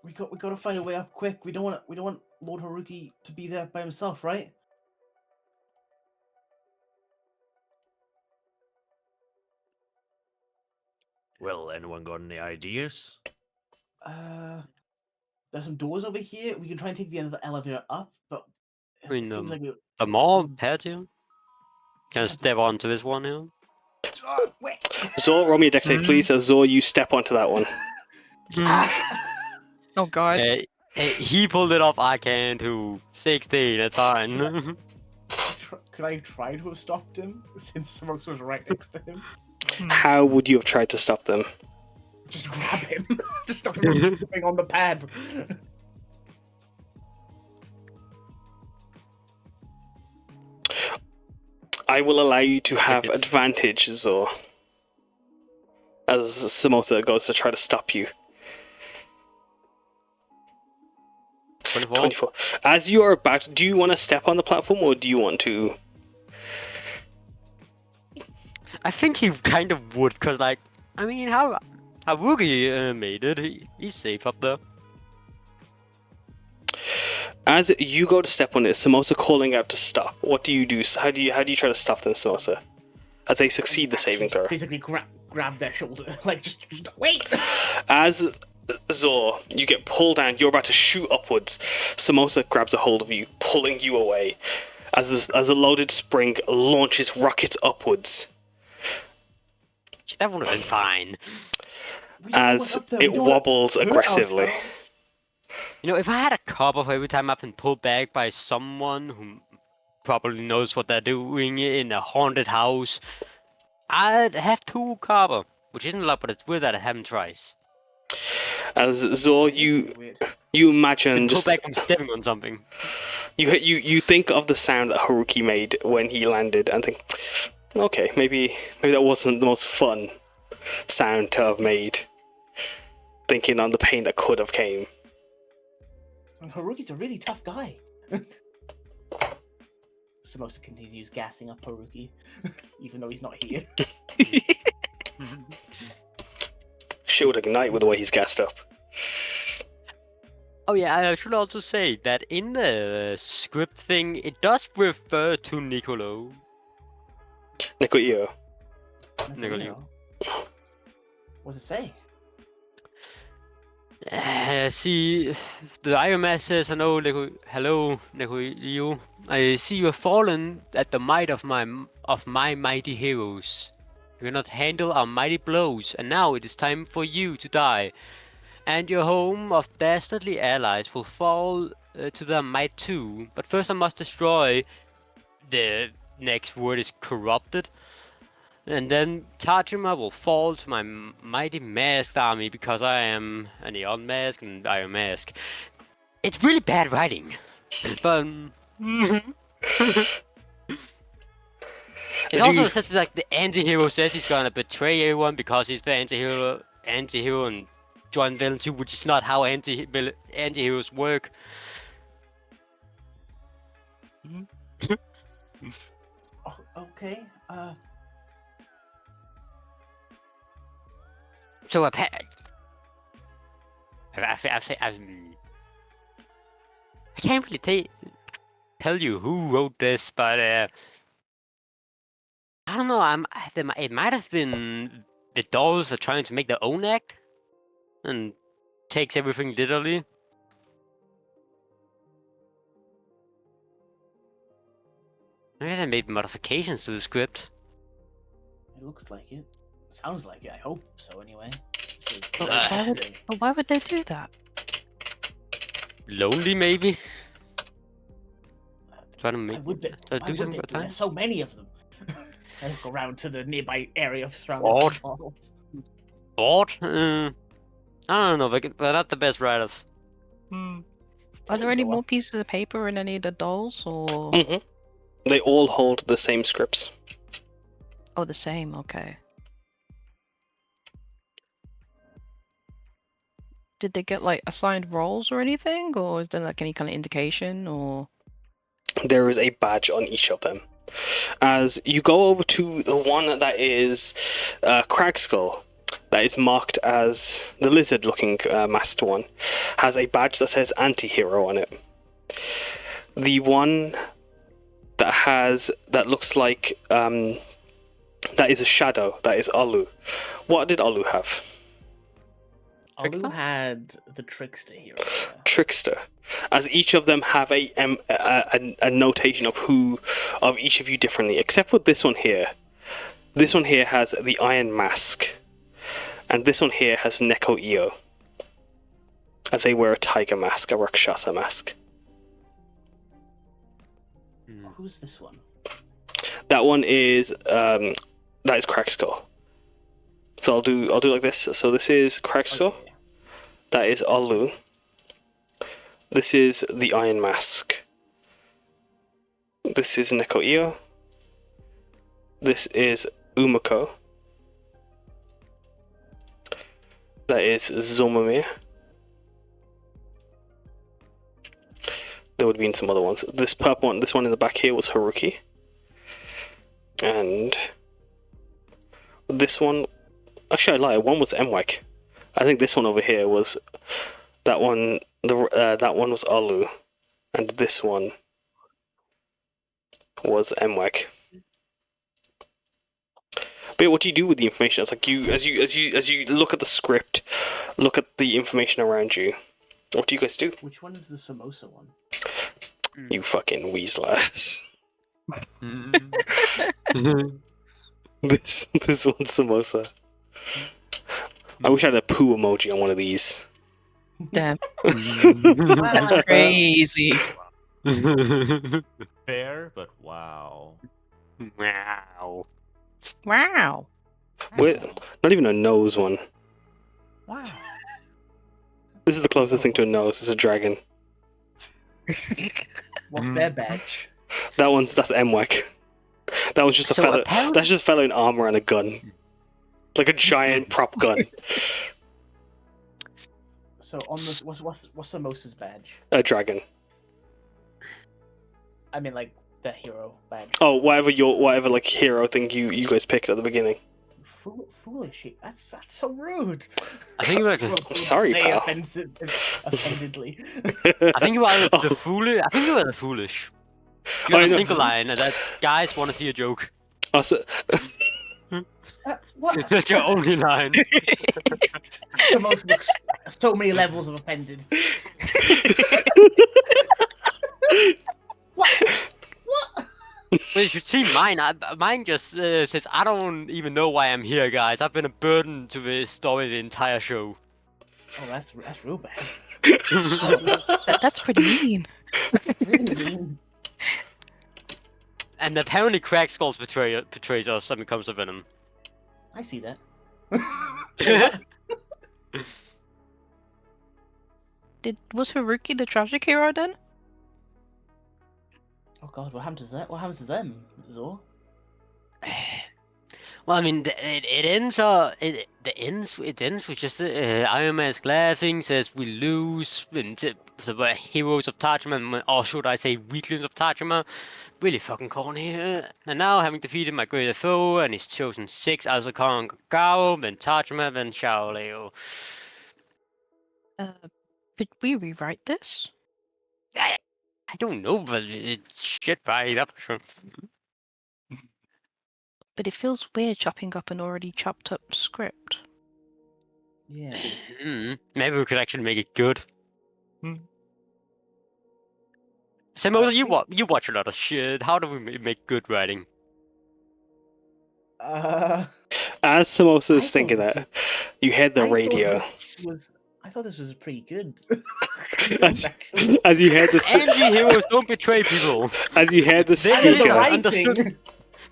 [SPEAKER 4] We got to find a way up quick. We don't want Lord Haruki to be there by himself, right?
[SPEAKER 6] Well, anyone got any ideas?
[SPEAKER 4] There's some doors over here. We can try and take the end of the elevator up, but
[SPEAKER 5] I mean,
[SPEAKER 4] it seems like
[SPEAKER 5] The more patio. Can I step onto this one here?
[SPEAKER 4] wait.
[SPEAKER 8] Zor, roll me a dex save, please. As Zor, you step onto that one.
[SPEAKER 2] Oh God.
[SPEAKER 5] He pulled it off. I can too. 16. That's fine.
[SPEAKER 4] Could I try to have stopped him since Samosa was right next to him?
[SPEAKER 8] How would you have tried to stop them?
[SPEAKER 4] Just grab him. Just stop him from jumping on the pad.
[SPEAKER 8] I will allow you to have
[SPEAKER 5] it's-
[SPEAKER 8] advantage, Zor, as Samosa goes to try to stop you.
[SPEAKER 5] 24.
[SPEAKER 8] 24. As you are about, do you want to step on the platform or do you want to?
[SPEAKER 5] I think he kind of would, because, like, I mean, how Woogie made it, he's safe up there.
[SPEAKER 8] As you go to step on it, Samosa calling out to stop. What do you do? How do you try to stop them, Samosa? As they succeed the saving throw.
[SPEAKER 4] Basically, grab their shoulder, like just wait.
[SPEAKER 8] As Zor, you get pulled down. You're about to shoot upwards. Samosa grabs a hold of you, pulling you away. As a loaded spring launches rockets upwards.
[SPEAKER 5] That would have been fine.
[SPEAKER 4] We don't know
[SPEAKER 8] As
[SPEAKER 4] what's up there.
[SPEAKER 8] it
[SPEAKER 4] We don't wanna
[SPEAKER 8] wobbles
[SPEAKER 4] hurt
[SPEAKER 8] aggressively.
[SPEAKER 4] ourselves.
[SPEAKER 5] You know, if I had a cup of every time I've been pulled back by someone who probably knows what they're doing in a haunted house, I'd have 2 copper, which isn't a lot, but it's weird that I haven't twice.
[SPEAKER 8] As Zor, you
[SPEAKER 4] Weird.
[SPEAKER 8] imagine
[SPEAKER 5] Been pulled
[SPEAKER 8] just
[SPEAKER 5] back from stepping on something.
[SPEAKER 8] you think of the sound that Haruki made when he landed and think, okay, maybe that wasn't the most fun sound to have made. Thinking on the pain that could have came.
[SPEAKER 4] And Haruki's a really tough guy. Samosa continues gassing up Haruki, even though he's not here.
[SPEAKER 8] Shit would ignite with the way he's gassed up.
[SPEAKER 5] Oh yeah, I should also say that in the script thing, it does refer to Niccolo.
[SPEAKER 8] Nikoio.
[SPEAKER 5] Nicolio.
[SPEAKER 4] What's it say?
[SPEAKER 5] See, the Iron Man says, hello, Nicolio. I see you have fallen at the might of my mighty heroes. You cannot handle our mighty blows, and now it is time for you to die. And your home of dastardly allies will fall to their might too. But first I must destroy... The next word is corrupted. And then Tajima will fall to my mighty masked army because I am a Neon Mask and Iron Mask. It's really bad writing. But... It also says like the anti-hero says he's gonna betray everyone because he's the anti-hero and join villain too, which is not how anti-heroes work.
[SPEAKER 4] Oh, okay.
[SPEAKER 5] So I can't really tell you who wrote this, but I don't know. It might have been the dolls are trying to make their own act and takes everything literally. Maybe they made modifications to the script.
[SPEAKER 4] It looks like it. Sounds like it. I hope so. Anyway.
[SPEAKER 2] Why would they do that?
[SPEAKER 5] Lonely, maybe. Trying to
[SPEAKER 4] Why
[SPEAKER 5] make.
[SPEAKER 4] would they?
[SPEAKER 5] Try to
[SPEAKER 4] Why
[SPEAKER 5] do
[SPEAKER 4] would
[SPEAKER 5] something
[SPEAKER 4] they
[SPEAKER 5] about
[SPEAKER 4] do?
[SPEAKER 5] time.
[SPEAKER 4] There's so many of them. I look around to the nearby area of surrounding
[SPEAKER 5] Odd.
[SPEAKER 4] models.
[SPEAKER 5] Bored? I don't know. They're not the best writers.
[SPEAKER 2] Are there any more pieces of paper in any of the dolls, or
[SPEAKER 8] They all hold the same scripts.
[SPEAKER 2] oh, the same? Okay. Did they get like assigned roles or anything, or is there like any kind of indication, or?
[SPEAKER 8] There is a badge on each of them. As you go over to the one that is Kragskull, that is marked as the lizard-looking masked one, has a badge that says anti-hero on it. The one that looks like that is a shadow, that is Olu. What did Olu have?
[SPEAKER 4] Olu had the trickster hero. Yeah.
[SPEAKER 8] Trickster, as each of them have a notation of each of you differently, except for this one here. This one here has the Iron Mask, and this one here has Neko Io. as they wear a tiger mask, a Rakshasa mask.
[SPEAKER 4] Who's this one?
[SPEAKER 8] That one is that is Kragskull. So I'll do like this. So this is Kragskull.
[SPEAKER 4] Okay.
[SPEAKER 8] That is Olu. This is the Iron Mask. This is Neko. This is Umeko. That is Zormamir. There would have been some other ones. This purple one, this one in the back here was Haruki. And this one, actually I lied, one was Mwek. I think this one over here was, that one, that one was Olu. And this one was Mwek. But what do you do with the information? It's like as you look at the script, look at the information around you. What do you guys do?
[SPEAKER 4] Which one is the Samosa one?
[SPEAKER 8] You fucking weaslers. This one's Samosa. I wish I had a poo emoji on one of these.
[SPEAKER 2] Damn. That's crazy.
[SPEAKER 3] Fair, but wow.
[SPEAKER 5] Wow.
[SPEAKER 2] Wow.
[SPEAKER 8] Wait, not even a nose one.
[SPEAKER 4] Wow.
[SPEAKER 8] This is the closest thing to a nose. It's a dragon.
[SPEAKER 4] What's their badge?
[SPEAKER 8] That's Mwek. That was just a
[SPEAKER 5] So
[SPEAKER 8] fellow.
[SPEAKER 5] apparently-
[SPEAKER 8] That's just a fellow in armor and a gun, like a giant prop gun.
[SPEAKER 4] So on this, what's Samosa's badge?
[SPEAKER 8] A dragon.
[SPEAKER 4] I mean, like the hero badge.
[SPEAKER 8] Oh, whatever like hero thing you guys picked at the beginning.
[SPEAKER 4] Foolish. That's so rude.
[SPEAKER 5] I think you're like
[SPEAKER 4] That's
[SPEAKER 5] a,
[SPEAKER 4] what
[SPEAKER 8] sorry,
[SPEAKER 4] say
[SPEAKER 8] pal.
[SPEAKER 4] offensively.
[SPEAKER 5] I think you are the foolish. I think you are the foolish. You
[SPEAKER 8] I
[SPEAKER 5] have a
[SPEAKER 8] know.
[SPEAKER 5] single line, and that's guys want to see a joke.
[SPEAKER 8] Also,
[SPEAKER 4] What?
[SPEAKER 5] That's your only line.
[SPEAKER 4] Samosa looks so many levels of offended. What? What?
[SPEAKER 5] Well, you should see mine. Mine just says, "I don't even know why I'm here, guys. I've been a burden to the story the entire show."
[SPEAKER 4] Oh, that's real bad.
[SPEAKER 2] That's pretty mean.
[SPEAKER 4] Really mean.
[SPEAKER 5] And apparently, Kragskull betrays us when it comes to Venom.
[SPEAKER 4] I see that.
[SPEAKER 2] Was Haruki the tragic hero then?
[SPEAKER 4] Oh god, what happened to that? What happened to them, Zor?
[SPEAKER 5] Well, I mean, it ends with just Iron Man's laughing, says we lose, and the heroes of Tajima, or should I say weaklings of Tajima, really fucking corny. And now, having defeated my greatest foe and his chosen 6, I also conquer Garo, then Tajima, then Xiao
[SPEAKER 2] Could we rewrite this?
[SPEAKER 5] I don't know, but it's shit right up. Sure.
[SPEAKER 2] But it feels weird chopping up an already chopped up script.
[SPEAKER 4] Yeah.
[SPEAKER 5] Maybe we could actually make it good. Samosa, you watch a lot of shit. How do we make good writing?
[SPEAKER 8] as Samosa is
[SPEAKER 4] I
[SPEAKER 8] thinking
[SPEAKER 4] thought
[SPEAKER 8] that, you heard the radio.
[SPEAKER 4] I thought this was pretty good.
[SPEAKER 8] As,
[SPEAKER 4] Actually.
[SPEAKER 8] as you heard the
[SPEAKER 5] Anti-heroes don't betray people.
[SPEAKER 8] as you heard the
[SPEAKER 5] They
[SPEAKER 4] And the
[SPEAKER 8] speaker,
[SPEAKER 4] writing.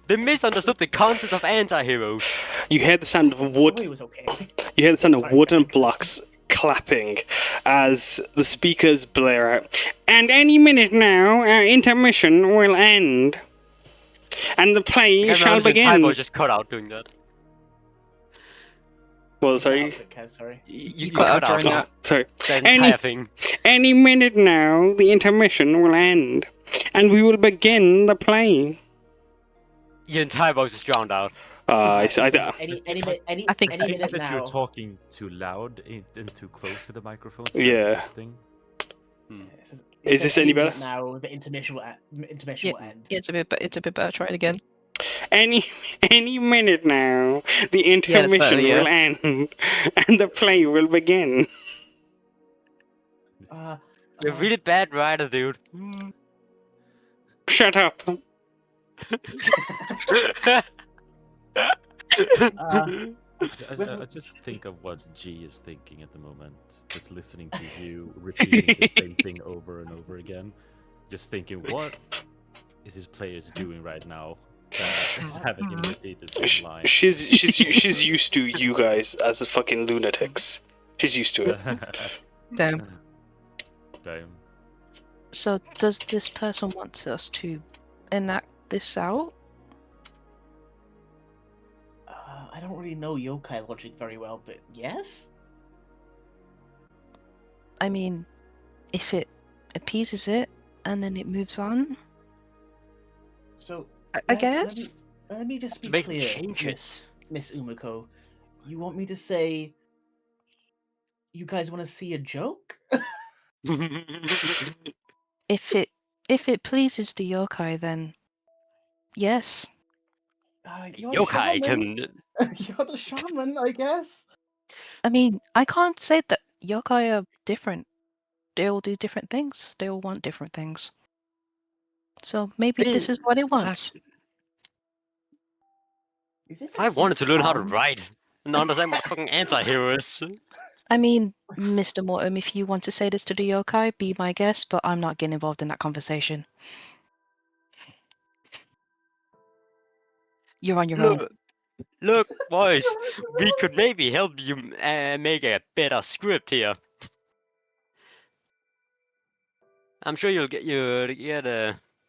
[SPEAKER 5] They misunderstood the concept of anti-heroes.
[SPEAKER 8] you heard the sound of wood.
[SPEAKER 4] Story was okay.
[SPEAKER 8] You hear the sound of
[SPEAKER 4] Sorry,
[SPEAKER 8] wooden
[SPEAKER 4] Frank.
[SPEAKER 8] blocks clapping as the speakers blare out. And any minute now, our intermission will end. And the play shall begin.
[SPEAKER 5] Typo just cut out doing that.
[SPEAKER 8] Well, sorry.
[SPEAKER 4] Sorry.
[SPEAKER 5] You
[SPEAKER 2] cut out
[SPEAKER 5] cut out
[SPEAKER 2] during
[SPEAKER 8] Oh, sorry.
[SPEAKER 5] that
[SPEAKER 8] Any-
[SPEAKER 5] entire thing.
[SPEAKER 8] Any minute now, the intermission will end. And we will begin the play.
[SPEAKER 5] Your entire voice is drowned out.
[SPEAKER 8] I
[SPEAKER 2] I think-
[SPEAKER 4] any minute
[SPEAKER 3] that you're
[SPEAKER 4] now.
[SPEAKER 3] talking too loud and too close to the microphone. So
[SPEAKER 8] Yeah.
[SPEAKER 3] That's this thing.
[SPEAKER 8] Is this any better?
[SPEAKER 4] Now the intermission will end.
[SPEAKER 2] Yeah, it's a bit better. Try it again.
[SPEAKER 8] Any minute now, the intermission
[SPEAKER 2] better, yeah.
[SPEAKER 8] will end. And the play will begin.
[SPEAKER 5] You're a really bad writer, dude.
[SPEAKER 8] Shut up.
[SPEAKER 3] I just think of what G is thinking at the moment, just listening to you repeating the same thing over and over again. Just thinking, what is his players doing right now that is having him repeat the same line?
[SPEAKER 8] She's used to you guys as fucking lunatics. She's used to it.
[SPEAKER 2] Damn.
[SPEAKER 3] Damn.
[SPEAKER 2] So does this person want us to enact this out?
[SPEAKER 4] I don't really know yokai logic very well, but yes?
[SPEAKER 2] I mean, if it appeases it and then it moves on,
[SPEAKER 4] So,
[SPEAKER 2] I guess.
[SPEAKER 4] let me just be
[SPEAKER 5] Make
[SPEAKER 4] clear,
[SPEAKER 5] changes.
[SPEAKER 4] Miss Umeko. You want me to say you guys want to see a joke?
[SPEAKER 2] If it pleases the yokai, then yes.
[SPEAKER 4] You're the
[SPEAKER 5] Yokai
[SPEAKER 4] shaman.
[SPEAKER 5] can.
[SPEAKER 4] You're the shaman, I guess.
[SPEAKER 2] I mean, I can't say that yokai are different. They all do different things. They all want different things. So maybe this is what it wants.
[SPEAKER 4] Is this
[SPEAKER 5] I wanted to learn how to
[SPEAKER 4] farm?
[SPEAKER 5] write and understand what fucking anti-hero is.
[SPEAKER 2] I mean, Mr. Mortem, if you want to say this to the yokai, be my guest, but I'm not getting involved in that conversation. You're on your own.
[SPEAKER 5] Look, boys, we could maybe help you make a better script here. I'm sure you'll get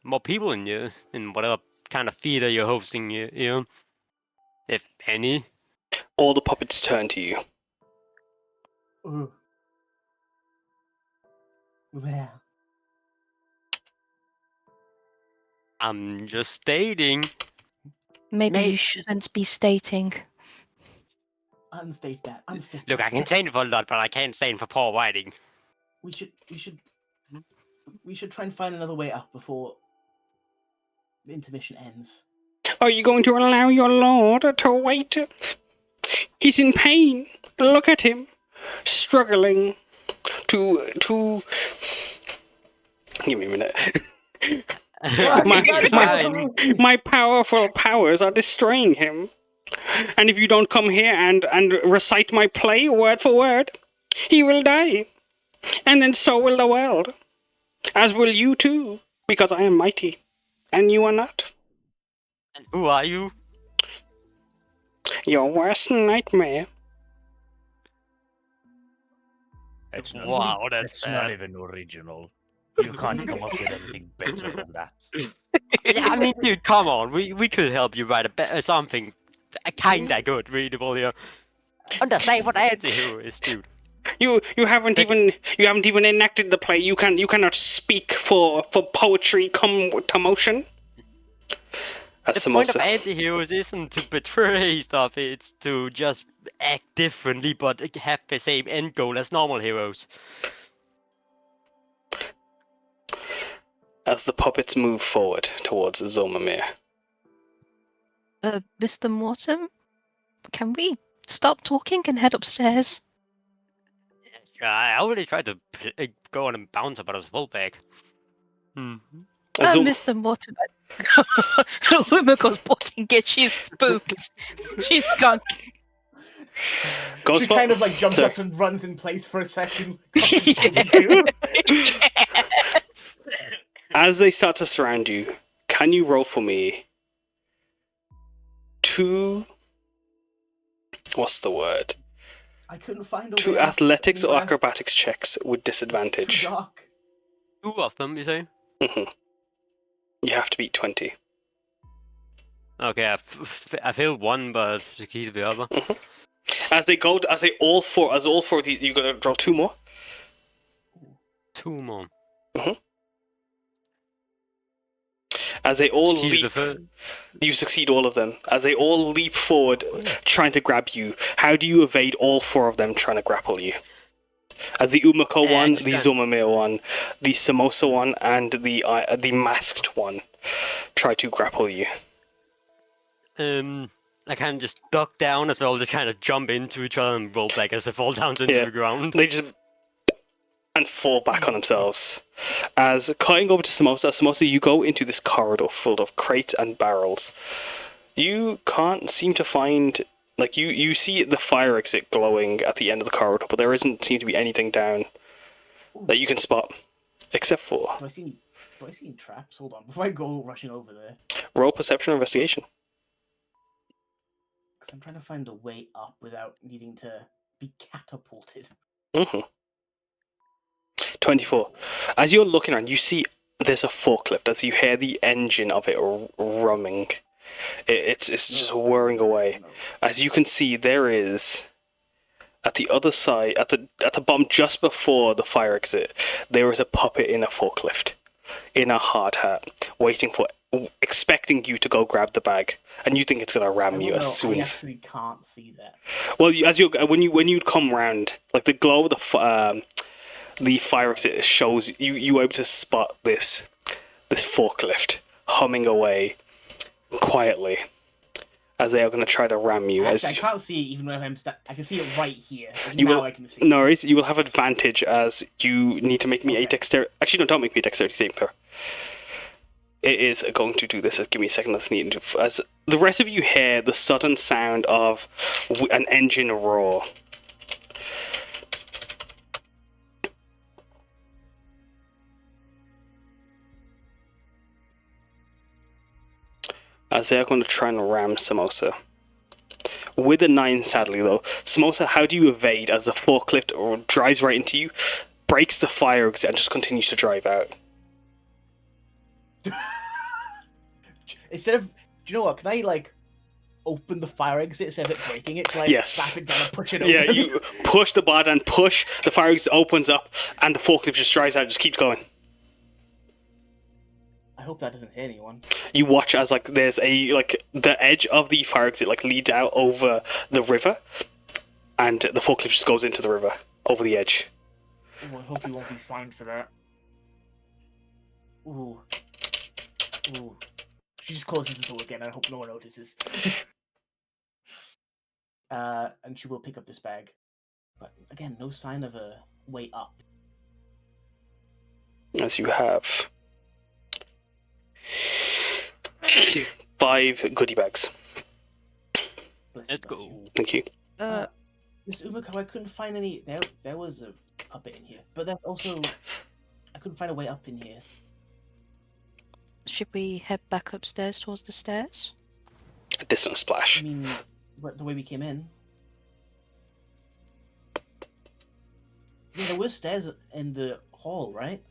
[SPEAKER 5] more people in whatever kind of theater you're hosting, you know, if any.
[SPEAKER 8] All the puppets turn to you.
[SPEAKER 4] Ooh. Well,
[SPEAKER 5] I'm just stating.
[SPEAKER 2] Maybe you shouldn't be stating.
[SPEAKER 4] unstate that. Unstate
[SPEAKER 5] Look,
[SPEAKER 4] that.
[SPEAKER 5] I can stand for a lot, but I can't stand for poor writing.
[SPEAKER 4] We should try and find another way up before the intermission ends.
[SPEAKER 8] Are you going to allow your lord to wait? He's in pain. Look at him, struggling to. Give me a minute. My powerful powers are destroying him. And if you don't come here and recite my play word for word, he will die. And then so will the world. As will you too, because I am mighty, and you are not.
[SPEAKER 5] And who are you?
[SPEAKER 8] Your worst nightmare.
[SPEAKER 6] It's not,
[SPEAKER 5] Wow, that's
[SPEAKER 6] it's not
[SPEAKER 5] bad.
[SPEAKER 6] even original. You can't come up with anything better than that.
[SPEAKER 5] Yeah, I mean, dude, come on. We could help you write something kinda good, readable here. Understand what anti-hero is, dude.
[SPEAKER 8] You haven't even enacted the play. You cannot speak for poetry come to motion. That's
[SPEAKER 5] The point of
[SPEAKER 8] Samosa.
[SPEAKER 5] anti-heroes isn't to betray stuff, it's to just act differently but have the same end goal as normal heroes.
[SPEAKER 8] As the puppets move forward towards Zormamir.
[SPEAKER 2] Mr. Mortem, can we stop talking and head upstairs?
[SPEAKER 5] I already tried to go on and bounce about his full back.
[SPEAKER 2] Mr. Mortem, Umeko's blocking it. She's spooked. She's gone.
[SPEAKER 8] Ghostbot?
[SPEAKER 4] She kind of like jumps up and runs in place for a second.
[SPEAKER 2] Yes.
[SPEAKER 8] As they start to surround you, can you roll for me 2... What's the word?
[SPEAKER 4] I couldn't find a
[SPEAKER 8] 2
[SPEAKER 4] way up
[SPEAKER 8] athletics or
[SPEAKER 4] anywhere.
[SPEAKER 8] acrobatics checks with
[SPEAKER 4] Too
[SPEAKER 8] disadvantage.
[SPEAKER 4] dark.
[SPEAKER 5] 2 of them, you say?
[SPEAKER 8] You have to beat 20.
[SPEAKER 5] Okay, I failed 1, but succeeded the other.
[SPEAKER 8] As all four of these, you gotta draw 2 more.
[SPEAKER 5] 2 more.
[SPEAKER 8] As they all
[SPEAKER 5] Succeeded the
[SPEAKER 8] leap,
[SPEAKER 5] first.
[SPEAKER 8] you succeed all of them. As they all leap forward, trying to grab you, how do you evade all 4 of them trying to grapple you? As the Umeko one, the Zormamir one, the Samosa one, and the masked one try to grapple you.
[SPEAKER 5] I kind of just duck down as well, just kind of jump into each other and roll back as they fall down into the ground.
[SPEAKER 8] They just and fall back on themselves. As cutting over to Samosa, you go into this corridor full of crates and barrels. You can't seem to find like you see the fire exit glowing at the end of the corridor, but there isn't seem to be anything down that you can spot, except for
[SPEAKER 4] Do I see any traps? Hold on, before I go rushing over there,
[SPEAKER 8] roll perception or investigation.
[SPEAKER 4] because I'm trying to find a way up without needing to be catapulted.
[SPEAKER 8] 24. As you're looking around, you see there's a forklift. As you hear the engine of it rumming, it's just whirring away. As you can see, there is at the other side, at the bottom, just before the fire exit, there is a puppet in a forklift, in a hard hat, expecting you to go grab the bag, and you think it's gonna ram you as soon
[SPEAKER 4] I
[SPEAKER 8] as.
[SPEAKER 4] actually can't see that.
[SPEAKER 8] Well, when you come round, like the glow of the fire exit shows you were able to spot this forklift humming away quietly as they are going to try to ram you.
[SPEAKER 4] Actually, I can't see it even when I can see it right here. I can see.
[SPEAKER 8] No worries, you will have advantage as you need to make me a dexterity. Actually, no, don't make me a dexterity saving throw. It is going to do this. Give me a second. Let's need to. As the rest of you hear the sudden sound of an engine roar. As they are going to try and ram Samosa. With a 9, sadly, though. Samosa, how do you evade as the forklift drives right into you, breaks the fire exit, and just continues to drive out?
[SPEAKER 4] Instead of, do you know what? Can I open the fire exit instead of it breaking it? Can I
[SPEAKER 8] Yes.
[SPEAKER 4] slap it down and push it open?
[SPEAKER 8] Yeah, you push the bar down, push, the fire exit opens up, and the forklift just drives out, just keeps going.
[SPEAKER 4] I hope that doesn't hit anyone.
[SPEAKER 8] You watch as there's the edge of the fire exit leads out over the river, and the forklift just goes into the river over the edge.
[SPEAKER 4] Oh, I hope he won't be fined for that. Ooh. She just closes the door again. I hope no one notices. And she will pick up this bag, but again, no sign of a way up.
[SPEAKER 8] As you have 5 goodie bags.
[SPEAKER 5] Let's go.
[SPEAKER 8] Thank you.
[SPEAKER 4] Miss Umeko, I couldn't find any. There was a puppet in here, but there's also I couldn't find a way up in here.
[SPEAKER 2] Should we head back upstairs towards the stairs?
[SPEAKER 8] A distant splash.
[SPEAKER 4] I mean, the way we came in. Yeah, there were stairs in the hall, right?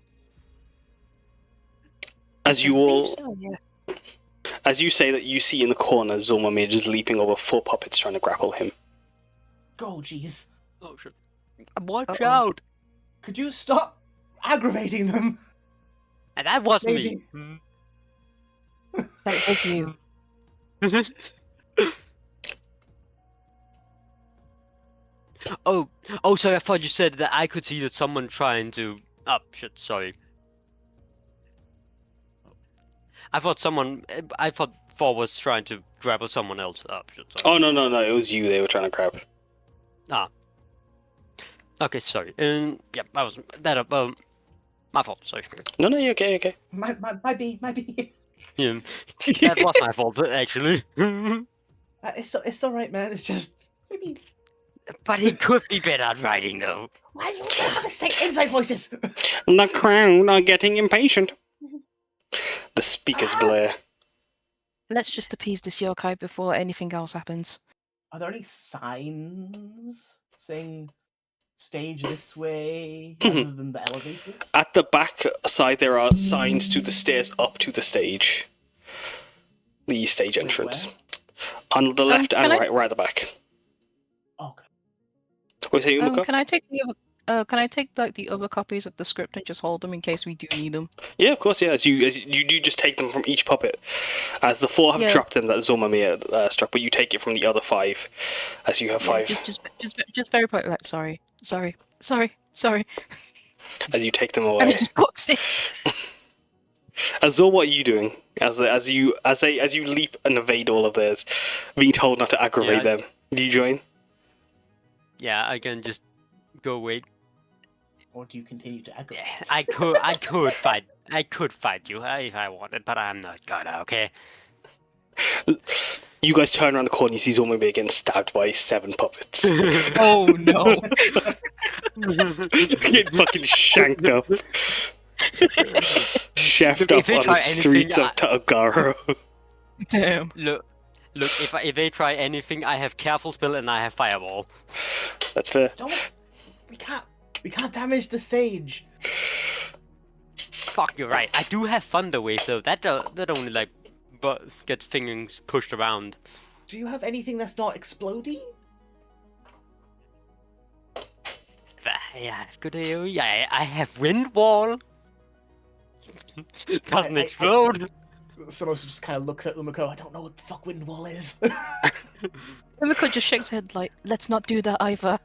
[SPEAKER 8] As you
[SPEAKER 2] I
[SPEAKER 8] all,
[SPEAKER 2] think so, yeah.
[SPEAKER 8] as you say that, you see in the corner Zormamir just leaping over 4 puppets trying to grapple him.
[SPEAKER 4] Go, jeez.
[SPEAKER 5] Oh shit! Watch
[SPEAKER 2] Uh-oh.
[SPEAKER 5] out!
[SPEAKER 4] Could you stop aggravating them?
[SPEAKER 5] And that was
[SPEAKER 4] Maybe.
[SPEAKER 5] me.
[SPEAKER 2] That was you.
[SPEAKER 5] Oh, sorry. I thought you said that I could see that someone trying to. Oh shit! Sorry. I thought Thor was trying to grapple someone else. Oh shit! Sorry.
[SPEAKER 8] Oh no, it was you they were trying to grab.
[SPEAKER 5] Ah. Okay, sorry. Yeah, that was that. My fault. Sorry.
[SPEAKER 8] No, you're okay.
[SPEAKER 4] Might be.
[SPEAKER 5] Yeah, that was my fault actually.
[SPEAKER 4] It's all right, man. It's just maybe.
[SPEAKER 5] But he could be better at writing, though.
[SPEAKER 4] Why you don't have to say inside voices?
[SPEAKER 8] The crowd are getting impatient. The speakers blare.
[SPEAKER 2] Let's just appease this yokai before anything else happens.
[SPEAKER 4] Are there any signs saying stage this way
[SPEAKER 8] Mhm.
[SPEAKER 4] other than the elevators?
[SPEAKER 8] At the back side, there are signs to the stairs up to the stage. The stage entrance.
[SPEAKER 4] where?
[SPEAKER 8] On the left and
[SPEAKER 2] can I-
[SPEAKER 8] right at the back.
[SPEAKER 4] Okay.
[SPEAKER 8] What say, Umeko?
[SPEAKER 2] Can I take the other? Can I take the other copies of the script and just hold them in case we do need them?
[SPEAKER 8] Yeah, of course, yeah. As you just take them from each puppet. As the 4 have
[SPEAKER 2] Yeah.
[SPEAKER 8] dropped them that Zormamir struck, but you take it from the other 5. As you have 5.
[SPEAKER 2] Just very polite. Like, sorry.
[SPEAKER 8] As you take them
[SPEAKER 2] And
[SPEAKER 8] away.
[SPEAKER 2] it just books it.
[SPEAKER 8] Azor, what are you doing? As you leap and evade all of theirs, being told not to aggravate
[SPEAKER 5] Yeah,
[SPEAKER 8] them. Do you join?
[SPEAKER 5] Yeah, I can just go wait.
[SPEAKER 4] Or do you continue to aggravate?
[SPEAKER 5] Yeah, I could fight you if I wanted, but I'm not gonna. Okay.
[SPEAKER 8] you guys turn around the corner, you see Zormamir getting stabbed by 7 puppets.
[SPEAKER 2] Oh no!
[SPEAKER 8] Getting fucking shanked up. Chefed
[SPEAKER 5] If
[SPEAKER 8] up
[SPEAKER 5] they
[SPEAKER 8] on the
[SPEAKER 5] try
[SPEAKER 8] streets
[SPEAKER 5] anything,
[SPEAKER 8] of Garo.
[SPEAKER 2] Damn.
[SPEAKER 5] Look, if they try anything, I have careful spell and I have fireball.
[SPEAKER 8] That's fair.
[SPEAKER 4] Don't. We can't damage the sage.
[SPEAKER 5] Fuck, you're right. I do have thunder wave though. That only like, but gets things pushed around.
[SPEAKER 4] Do you have anything that's not explodey?
[SPEAKER 5] Yeah, good AoE. Yeah, I have wind wall. Doesn't explode.
[SPEAKER 4] Samosa just kind of looks at Umeko. I don't know what the fuck wind wall is.
[SPEAKER 2] Umeko just shakes her head like, let's not do that either.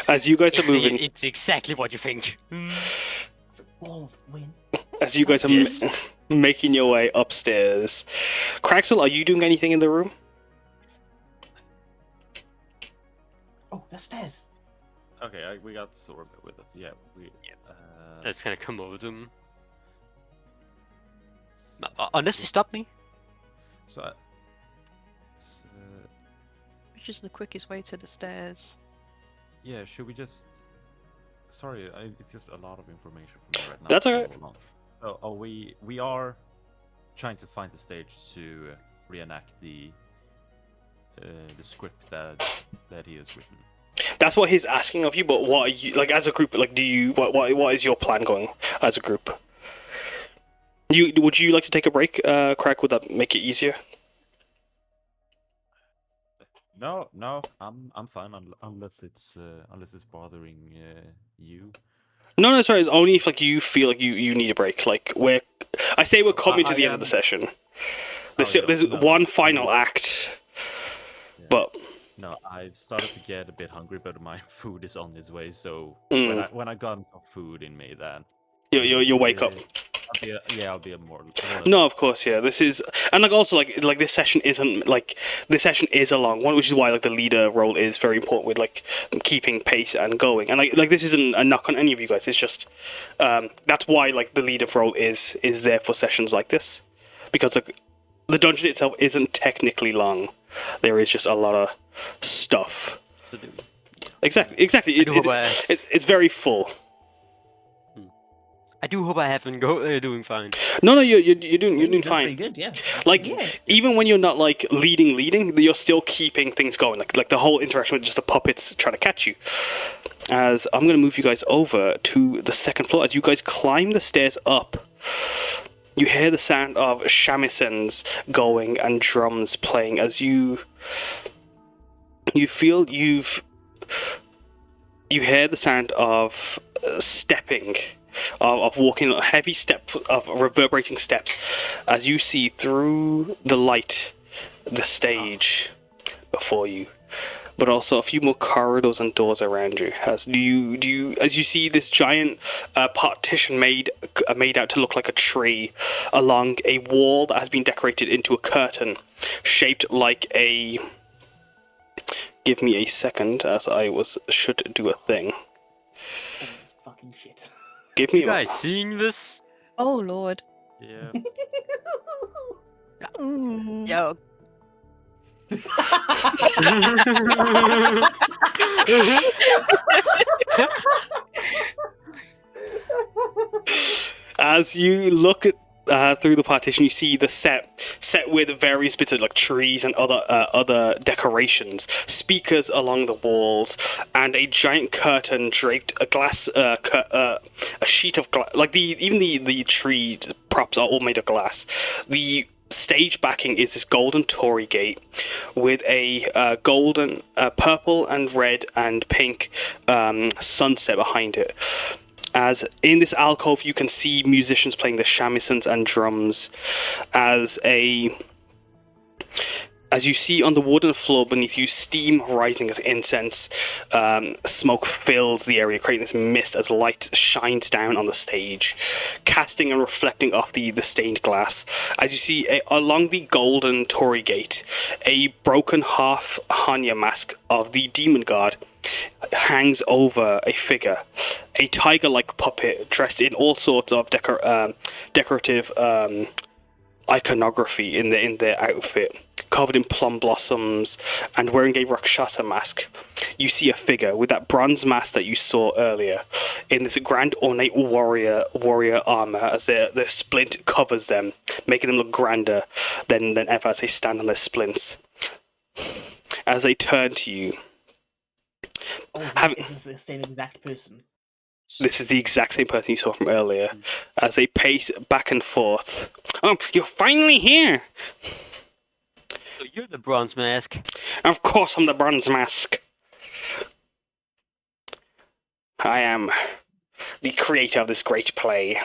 [SPEAKER 8] As you guys are moving,
[SPEAKER 5] It's exactly what you think.
[SPEAKER 4] It's a wall of wind.
[SPEAKER 8] as you guys are
[SPEAKER 5] Yes.
[SPEAKER 8] making your way upstairs, Kragskull, are you doing anything in the room?
[SPEAKER 4] Oh, the stairs.
[SPEAKER 3] Okay, we got Zormamir with us. Yeah,
[SPEAKER 5] That's gonna come over them. Unless we stop me.
[SPEAKER 3] So,
[SPEAKER 2] Which is the quickest way to the stairs.
[SPEAKER 3] yeah, should we just? Sorry, it's just a lot of information for me right now.
[SPEAKER 8] That's
[SPEAKER 3] to
[SPEAKER 8] alright.
[SPEAKER 3] go along. So, we are trying to find the stage to reenact the script that he has written.
[SPEAKER 8] That's what he's asking of you. But what are you like as a group? Like, do you what is your plan going as a group? Would you like to take a break, Craig? Would that make it easier?
[SPEAKER 3] No, I'm fine unless it's bothering you.
[SPEAKER 8] No, sorry. It's only if like you feel like you need a break. Like we're coming to the end of the session. There's
[SPEAKER 3] no.
[SPEAKER 8] one final act,
[SPEAKER 3] Yeah.
[SPEAKER 8] but
[SPEAKER 3] No, I've started to get a bit hungry, but my food is on its way. So
[SPEAKER 8] Mm.
[SPEAKER 3] when I got some food in me, then
[SPEAKER 8] you'll wake up.
[SPEAKER 3] I'll be a more.
[SPEAKER 8] No, of course, yeah. This is, and like also like this session isn't like this session is a long one, which is why like the leader role is very important with like keeping pace and going. And like this isn't a knock on any of you guys. It's just that's why like the leader role is there for sessions like this, because like the dungeon itself isn't technically long. There is just a lot of stuff. Exactly. It's very full.
[SPEAKER 5] I do hope I have been doing fine.
[SPEAKER 8] No, you're doing
[SPEAKER 4] Pretty
[SPEAKER 8] fine.
[SPEAKER 4] good, yeah.
[SPEAKER 8] Like
[SPEAKER 4] Yeah.
[SPEAKER 8] even when you're not like leading, you're still keeping things going. Like the whole interaction with just the puppets trying to catch you. As I'm gonna move you guys over to the second floor. As you guys climb the stairs up, you hear the sound of shamisen going and drums playing. As you feel you hear the sound of stepping. Of walking, a heavy step of reverberating steps, as you see through the light, the stage before you, but also a few more corridors and doors around you. As you see this giant partition made out to look like a tree along a wall that has been decorated into a curtain, shaped like a. Give me a second, as I should do a thing.
[SPEAKER 4] Fucking shit.
[SPEAKER 8] Give me
[SPEAKER 5] You guys seeing this?
[SPEAKER 2] Oh lord.
[SPEAKER 3] Yeah.
[SPEAKER 5] Yo.
[SPEAKER 8] As you look at through the partition, you see the set with various bits of like trees and other decorations, speakers along the walls, and a giant curtain draped a sheet of glass. Like even the tree props are all made of glass. The stage backing is this golden torii gate with a golden, purple and red and pink sunset behind it. As in this alcove, you can see musicians playing the shamisen and drums. As you see on the wooden floor beneath you, steam rising as incense smoke fills the area, creating this mist as light shines down on the stage, casting and reflecting off the stained glass. As you see along the golden torii gate, a broken half Hanya mask of the demon god hangs over a figure, a tiger-like puppet dressed in all sorts of decorative iconography in their outfit, covered in plum blossoms and wearing a Rakshasa mask, you see a figure with that bronze mask that you saw earlier in this grand ornate warrior armor as their splint covers them, making them look grander than ever as they stand on their splints. As they turn to you,
[SPEAKER 4] Is this the same exact person?
[SPEAKER 8] this is the exact same person you saw from earlier. As they pace back and forth. Oh, you're finally here!
[SPEAKER 5] So you're the bronze mask.
[SPEAKER 8] Of course I'm the bronze mask. I am the creator of this great play.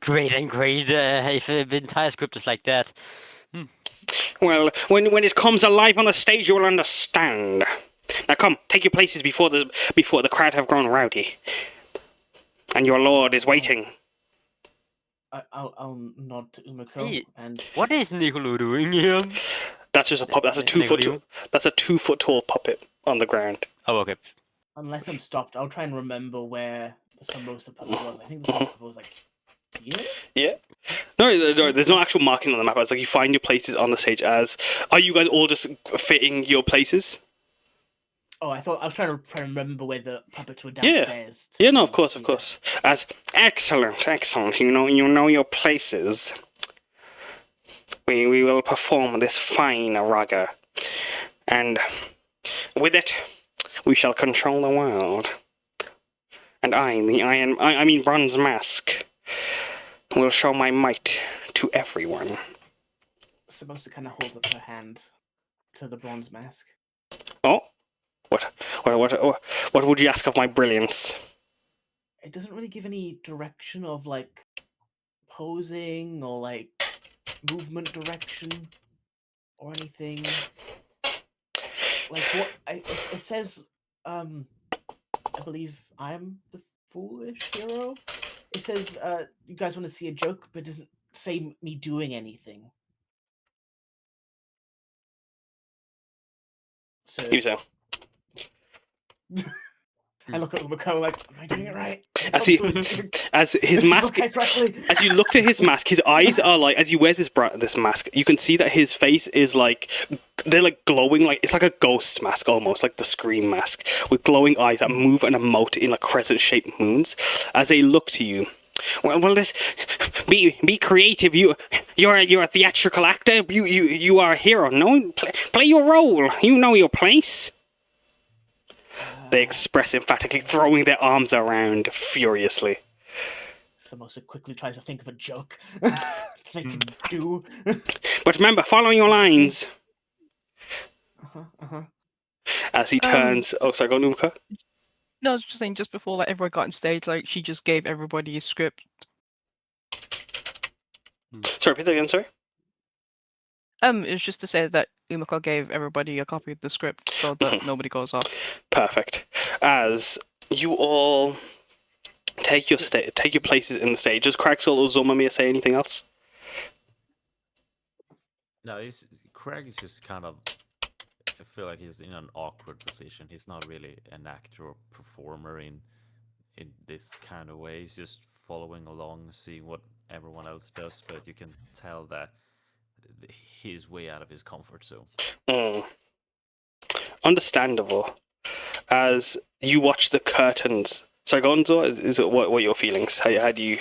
[SPEAKER 5] Great and great. If the entire script is like that.
[SPEAKER 8] Well, when it comes alive on the stage, you will understand. Now come, take your places before the crowd have grown rowdy. And your lord is waiting.
[SPEAKER 4] I'll nod to Umeko
[SPEAKER 5] Hey,
[SPEAKER 4] and
[SPEAKER 5] What is Nicolo doing here?
[SPEAKER 8] That's just a puppet. That's a 2 foot. That's a 2 foot tall puppet on the ground.
[SPEAKER 5] Oh, okay.
[SPEAKER 4] unless I'm stopped, I'll try and remember where the Samosa puppet was. I think the Samosa puppet was like here.
[SPEAKER 8] Yeah. No, there's no actual marking on the map. It's like you find your places on the stage as... Are you guys all just fitting your places?
[SPEAKER 4] Oh, I was trying to remember where the puppets were
[SPEAKER 8] Yeah.
[SPEAKER 4] downstairs.
[SPEAKER 8] Yeah, no, of course. As excellent. You know your places. We will perform this fine raga, and with it, we shall control the world. And I mean Bronze Mask, will show my might to everyone.
[SPEAKER 4] Samosa kind of holds up her hand to the bronze mask.
[SPEAKER 8] Oh, what would you ask of my brilliance?
[SPEAKER 4] It doesn't really give any direction of like posing or like movement direction or anything. Like what it says, I believe I'm the foolish hero. It says, you guys want to see a joke, but it doesn't say me doing anything. So
[SPEAKER 8] You say.
[SPEAKER 4] I look at Umeko like, am I doing it right?
[SPEAKER 8] As his mask,
[SPEAKER 4] Okay, correctly.
[SPEAKER 8] as you look at his mask, his eyes are like, as he wears this mask, you can see that his face is like, they're like glowing, like it's like a ghost mask almost, like the Scream mask, with glowing eyes that move and emote in like crescent-shaped moons. As they look to you, well, this be creative. You're a theatrical actor. You are a hero. No, play your role. You know your place. They express emphatically, throwing their arms around furiously.
[SPEAKER 4] Samosa quickly tries to think of a joke they can do.
[SPEAKER 8] But remember, follow your lines. As he turns... Oh, sorry, go Umeko.
[SPEAKER 2] No, I was just saying, just before like everyone got on stage, like she just gave everybody a script.
[SPEAKER 8] Sorry, repeat that again, sorry?
[SPEAKER 2] It was just to say that Umeko gave everybody a copy of the script so that nobody goes off.
[SPEAKER 8] Perfect. As you all take your places in the stage, does Kragskull or Zormamir say anything else?
[SPEAKER 3] No, Craig is just kind of. I feel like he's in an awkward position. He's not really an actor or performer in this kind of way. He's just following along, seeing what everyone else does, but you can tell that he's way out of his comfort zone.
[SPEAKER 8] Understandable. As you watch the curtains. Sorry, go on, Zor. Is it what are your feelings? How do you?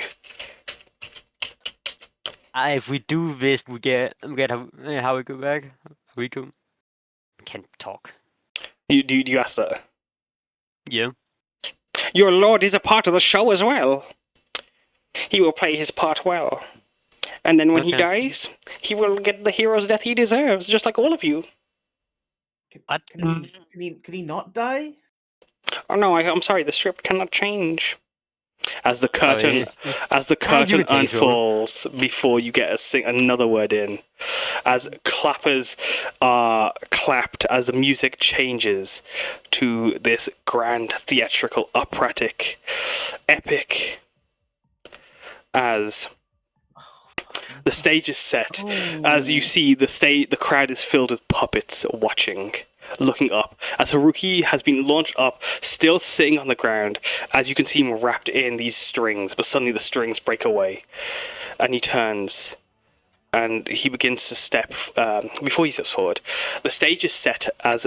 [SPEAKER 5] If we do this, we get how we go back. We can't talk.
[SPEAKER 8] You ask that?
[SPEAKER 5] Yeah.
[SPEAKER 8] Your lord is a part of the show as well. He will play his part well. And then when he dies, he will get the hero's death he deserves, just like all of you.
[SPEAKER 5] What?
[SPEAKER 4] Can he not die?
[SPEAKER 8] Oh no, I'm sorry, the script cannot change. As the curtain
[SPEAKER 5] you would change,
[SPEAKER 8] unfolds before you get another word in, as clappers are clapped as the music changes to this grand theatrical operatic epic, as the stage is set, as you see the crowd is filled with puppets watching, looking up, as Haruki has been launched up, still sitting on the ground, as you can see him wrapped in these strings, but suddenly the strings break away, and he turns, and he begins to step. Before he steps forward, the stage is set as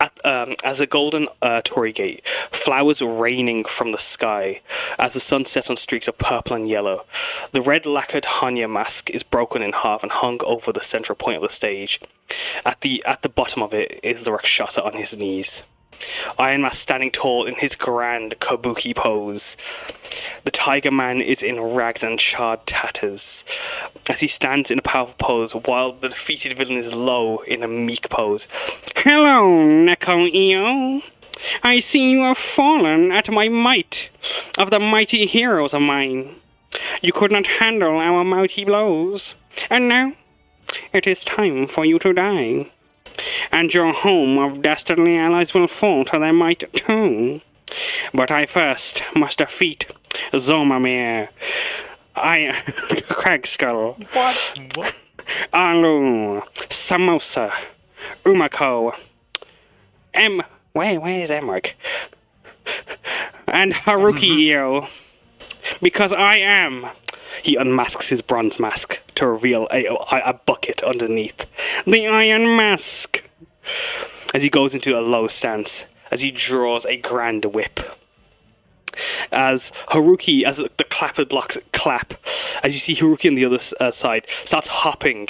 [SPEAKER 8] a golden torii gate, flowers raining from the sky as the sun sets on streaks of purple and yellow. The red lacquered Hanya mask is broken in half and hung over the central point of the stage. At the bottom of it is the Rakshasa on his knees. Iron Mask standing tall in his grand kabuki pose. The Tiger Man is in rags and charred tatters as he stands in a powerful pose while the defeated villain is low in a meek pose. Hello, Neko-Io. I see you have fallen at my might of the mighty heroes of mine. You could not handle our mighty blows, and now it is time for you to die. And your home of dastardly allies will fall to their might too. But I first must defeat Zormamir, Kragskull,
[SPEAKER 4] What?
[SPEAKER 8] Alu, Samosa, Umeko, where is Emmerich? And Haruki-Io. Because I am... He unmasks his bronze mask to reveal a bucket underneath. The Iron Mask! As he goes into a low stance, as he draws a grand whip. As the clapper blocks clap, as you see Haruki on the other side, starts hopping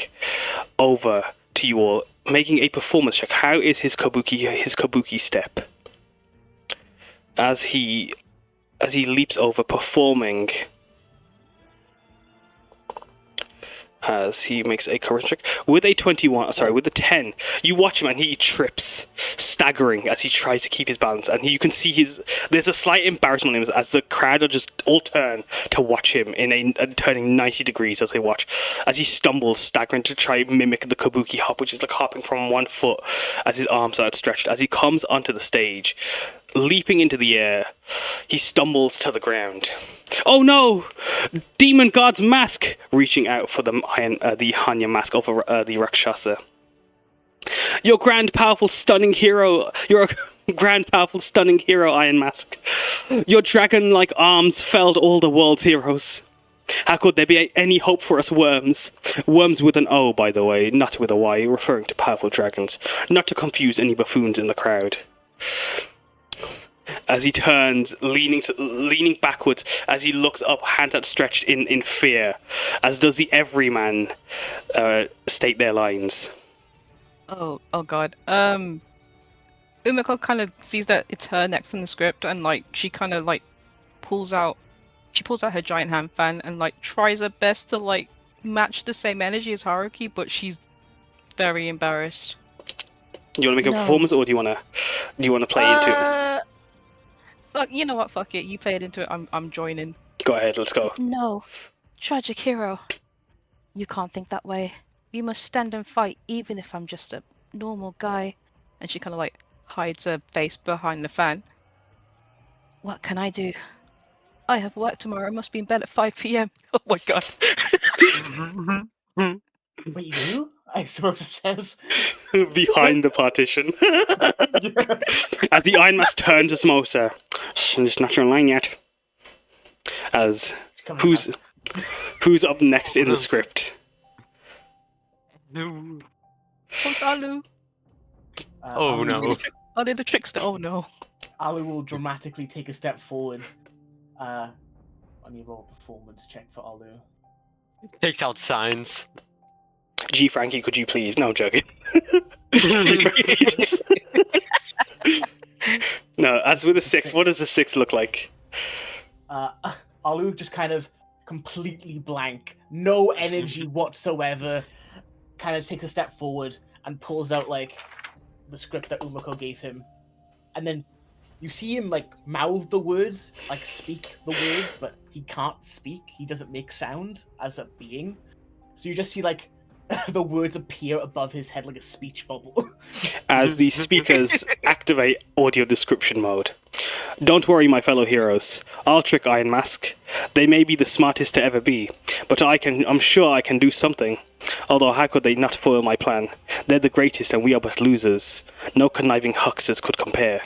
[SPEAKER 8] over to you all, making a performance check. How is his kabuki step? As he leaps over, performing... As he makes a charisma check with a 10, you watch him and he trips, staggering as he tries to keep his balance. And you can see there's a slight embarrassment in him as the crowd are just all turn to watch him turning 90 degrees as they watch, as he stumbles, staggering to try and mimic the kabuki hop, which is like hopping from one foot as his arms are outstretched. As he comes onto the stage, leaping into the air, he stumbles to the ground. Oh no! Demon God's mask! Reaching out for the Hanya mask over the Rakshasa. Your grand, powerful, stunning hero, Iron Mask. Your dragon-like arms felled all the world's heroes. How could there be any hope for us worms? Worms with an O, by the way, not with a Y, referring to powerful dragons. Not to confuse any buffoons in the crowd. As he turns, leaning backwards, as he looks up, hands outstretched in fear, as does the everyman state their lines.
[SPEAKER 2] Oh god. Umeko kind of sees that it's her next in the script, and she kind of pulls out her giant hand fan and tries her best to match the same energy as Haruki, but she's very embarrassed.
[SPEAKER 8] Do you want to make a performance, or do you want to play into it?
[SPEAKER 2] Fuck, you know what? Fuck it. You play it into it. I'm joining.
[SPEAKER 8] Go ahead. Let's go.
[SPEAKER 9] No, tragic hero. You can't think that way. You must stand and fight, even if I'm just a normal guy.
[SPEAKER 2] And she kind of hides her face behind the fan.
[SPEAKER 9] What can I do? I have work tomorrow. I must be in bed at 5 p.m.
[SPEAKER 2] Oh my god.
[SPEAKER 4] Wait, you? I suppose it says.
[SPEAKER 8] Behind the partition. As the Iron Mask turns to Samosa. It's not your line yet. As who's up next in the script?
[SPEAKER 5] No.
[SPEAKER 2] What's Alu?
[SPEAKER 5] Oh no.
[SPEAKER 2] Are they the trickster? Oh no.
[SPEAKER 4] Alu will dramatically take a step forward. I need to roll a performance check for Alu.
[SPEAKER 5] Takes out signs.
[SPEAKER 8] G. Frankie, could you please? No, I'm joking. No, as with a 6, what does a 6 look like?
[SPEAKER 4] Alu just kind of completely blank, no energy whatsoever, kind of takes a step forward and pulls out the script that Umeko gave him, and then you see him mouth the words, speak the words, but he can't speak. He doesn't make sound as a being, so you just see the words appear above his head like a speech bubble.
[SPEAKER 8] As the speakers activate audio description mode. Don't worry, my fellow heroes. I'll trick Iron Mask. They may be the smartest to ever be, but I'm sure I can do something. Although how could they not foil my plan? They're the greatest and we are but losers. No conniving hucksters could compare.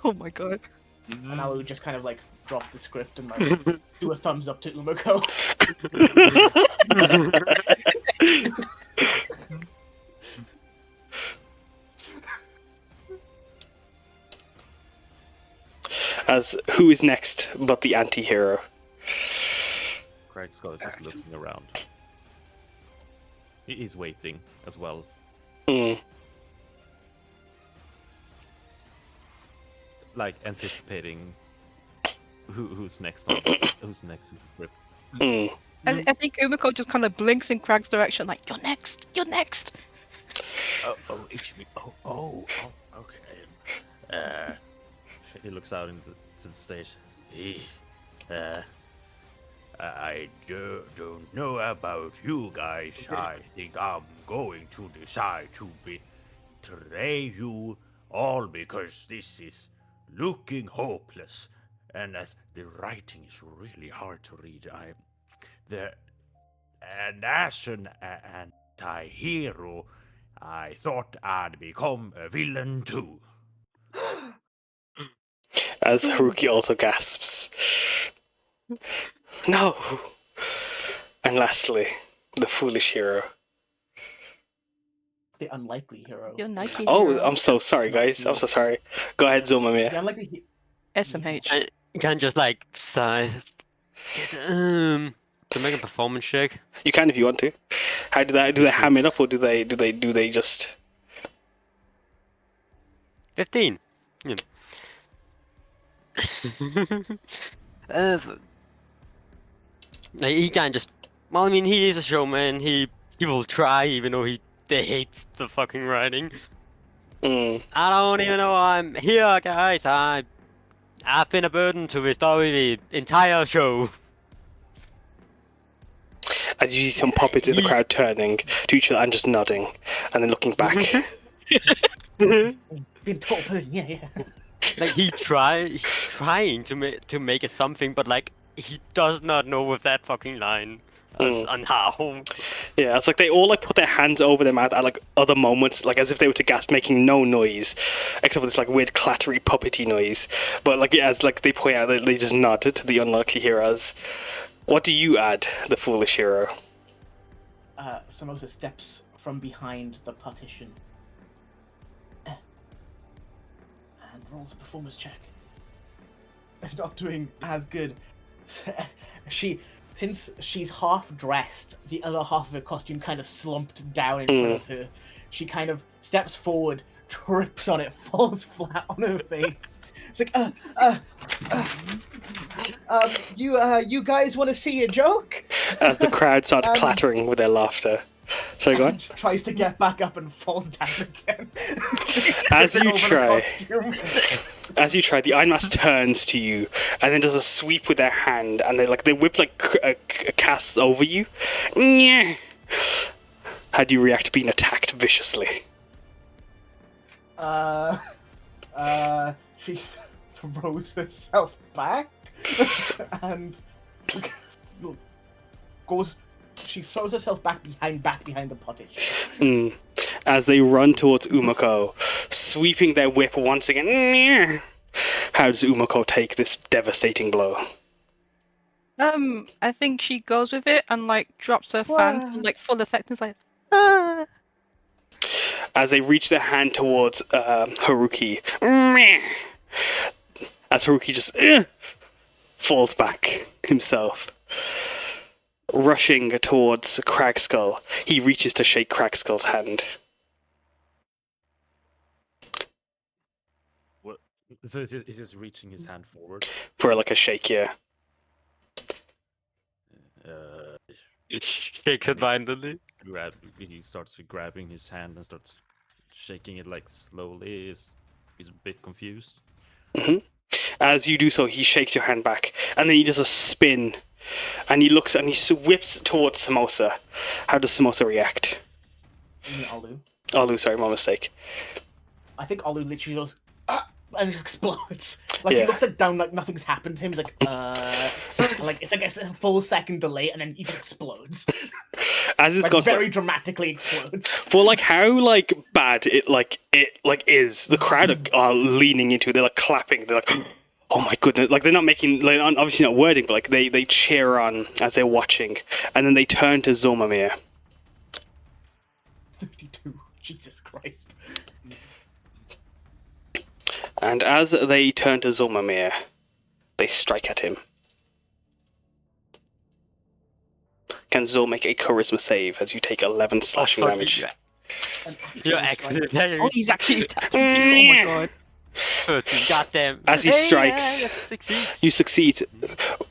[SPEAKER 2] Oh my god.
[SPEAKER 4] And Alu just kind of drop the script and do a thumbs up to Umeko.
[SPEAKER 8] As who is next but the anti-hero?
[SPEAKER 3] Kragskull is just looking around. He is waiting as well.
[SPEAKER 8] Hmm.
[SPEAKER 3] Like anticipating who's next who's next in the script.
[SPEAKER 8] Hmm.
[SPEAKER 2] I think Umeko just kind of blinks in Crag's direction, like, you're next, you're next.
[SPEAKER 6] Oh, it's me. Oh, okay.
[SPEAKER 3] He looks out into the stage.
[SPEAKER 6] I don't know about you guys. I think I'm going to decide to betray you all because this is looking hopeless. And as the writing is really hard to read, and as an anti-hero, I thought I'd become a villain too.
[SPEAKER 8] As Haruki also gasps. No! And lastly, the foolish hero.
[SPEAKER 4] The unlikely hero.
[SPEAKER 2] You're Nike.
[SPEAKER 8] Oh,
[SPEAKER 2] hero.
[SPEAKER 8] I'm so sorry, guys. I'm so sorry. Go ahead, Zormamir.
[SPEAKER 4] The unlikely
[SPEAKER 2] SMH.
[SPEAKER 5] You can just like sigh. To make a performance check.
[SPEAKER 8] You can if you want to. How do they ham it up, or do they just?
[SPEAKER 5] 15. Yeah. He can just. Well, I mean, he is a showman. He will try, even though he hates the fucking writing.
[SPEAKER 8] Mm.
[SPEAKER 5] I don't even know I'm here, guys. I've been a burden to the story the entire show.
[SPEAKER 8] As you see some puppets in the crowd turning to each other and just nodding, and then looking back.
[SPEAKER 4] Been told, yeah.
[SPEAKER 5] Like he's trying to make it something, but like he does not know with that fucking line on how.
[SPEAKER 8] Yeah, it's like they all like put their hands over their mouth at like other moments, like as if they were to gasp, making no noise, except for this like weird clattery puppety noise. But like as like they point out, they just nod to the unlikely heroes. What do you add, the foolish hero?
[SPEAKER 4] Samosa steps from behind the partition and rolls a performance check. Not doing as good. Since she's half dressed, the other half of her costume kind of slumped down in front of her. She kind of steps forward, trips on it, falls flat on her face. It's like, you guys want to see a joke?
[SPEAKER 8] As the crowd starts clattering with their laughter. So go on.
[SPEAKER 4] Tries to get back up and falls down again.
[SPEAKER 8] As you
[SPEAKER 4] Over the
[SPEAKER 8] try, the Iron Mask turns to you and then does a sweep with their hand, and they whip like casts over you. Nyeh. How do you react to being attacked viciously?
[SPEAKER 4] She throws herself back and goes. She throws herself back behind the partition.
[SPEAKER 8] As they run towards Umeko, sweeping their whip once again. Nyeh. How does Umeko take this devastating blow?
[SPEAKER 2] I think she goes with it and like drops her fan for like full effect and is like, ah.
[SPEAKER 8] As they reach their hand towards Haruki. As Haruki just falls back himself. Rushing towards Kragskull, he reaches to shake Kragskull's hand.
[SPEAKER 3] What? So is just reaching his hand forward?
[SPEAKER 8] For like a shake, yeah.
[SPEAKER 5] He shakes it violently.
[SPEAKER 3] He starts grabbing his hand and starts shaking it like slowly. He's a bit confused.
[SPEAKER 8] As you do so, he shakes your hand back, and then he does a spin, and he looks and he whips towards Samosa. How does Samosa react?
[SPEAKER 4] You mean Alu?
[SPEAKER 8] Alu, sorry, my mistake.
[SPEAKER 4] I think Alu literally goes, and explodes. Like he looks like down, like nothing's happened to him. He's like, like it's like a full second delay, and then he just explodes.
[SPEAKER 8] As it's
[SPEAKER 4] like,
[SPEAKER 8] got
[SPEAKER 4] very dramatically explodes.
[SPEAKER 8] for like how like bad it is. The crowd are leaning into it. They're like clapping. They're like, oh my goodness! Like they're not making, like obviously not wording, but like they cheer on as they're watching, and then they turn to Zormamir.
[SPEAKER 4] 32. Jesus Christ.
[SPEAKER 8] And as they turn to Zormamir, They strike at him. Can Zor make a charisma save as you take 11 slashing damage?
[SPEAKER 5] You're actually
[SPEAKER 2] Oh, he's actually attacking you. Oh my god.
[SPEAKER 5] 13. Goddamn.
[SPEAKER 8] As he strikes,
[SPEAKER 5] Succeeds.
[SPEAKER 8] you succeed,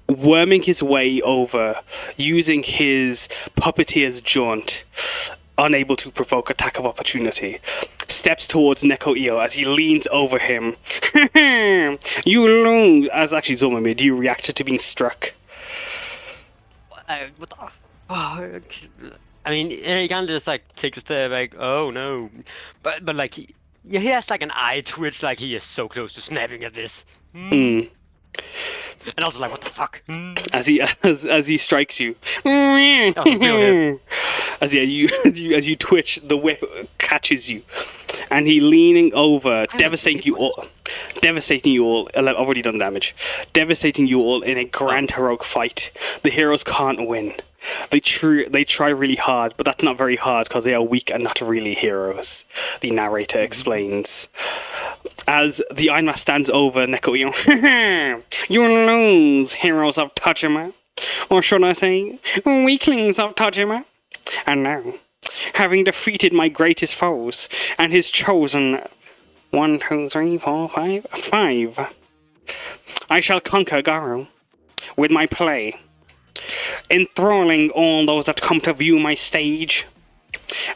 [SPEAKER 8] worming his way over, using his puppeteer's jaunt, unable to provoke attack of opportunity. Steps towards Neko-Io as he leans over him. You lose! As actually, Zormamir, do you react to being struck?
[SPEAKER 5] What the fuck? I mean, he kind of just like takes a step like, oh no, but like he has like an eye twitch, like he is so close to snapping at this. And also like, what the fuck?
[SPEAKER 8] As he strikes you,
[SPEAKER 5] real
[SPEAKER 8] as you twitch, the whip catches you, and he leaning over, devastating you all. I've already done damage. Devastating you all in a grand heroic fight. The heroes can't win. They try really hard, but that's not very hard because they are weak and not really heroes. The narrator explains. As the Iron Mask stands over Neko-Io. You lose, heroes of Tajima. Or should I say, weaklings of Tajima. And now, having defeated my greatest foes, and his chosen 1, 2, 3, 4, 5, I shall conquer Garo with my play, enthralling all those that come to view my stage.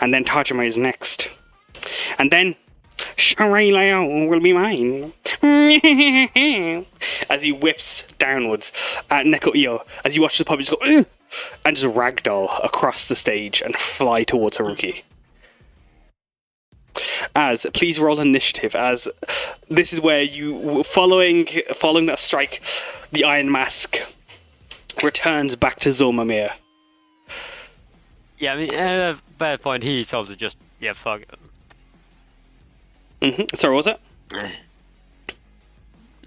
[SPEAKER 8] And then Tajima is next. And then Shirei will be mine. As he whips downwards at Neko-Io, as you watch the puppet just go, ugh, and just ragdoll across the stage and fly towards Haruki. As please roll initiative, as this is where you following that strike, the Iron Mask returns back to Zormamir.
[SPEAKER 5] Yeah, I mean, at that point he's also just fuck it.
[SPEAKER 8] Sorry, what was it?
[SPEAKER 5] No,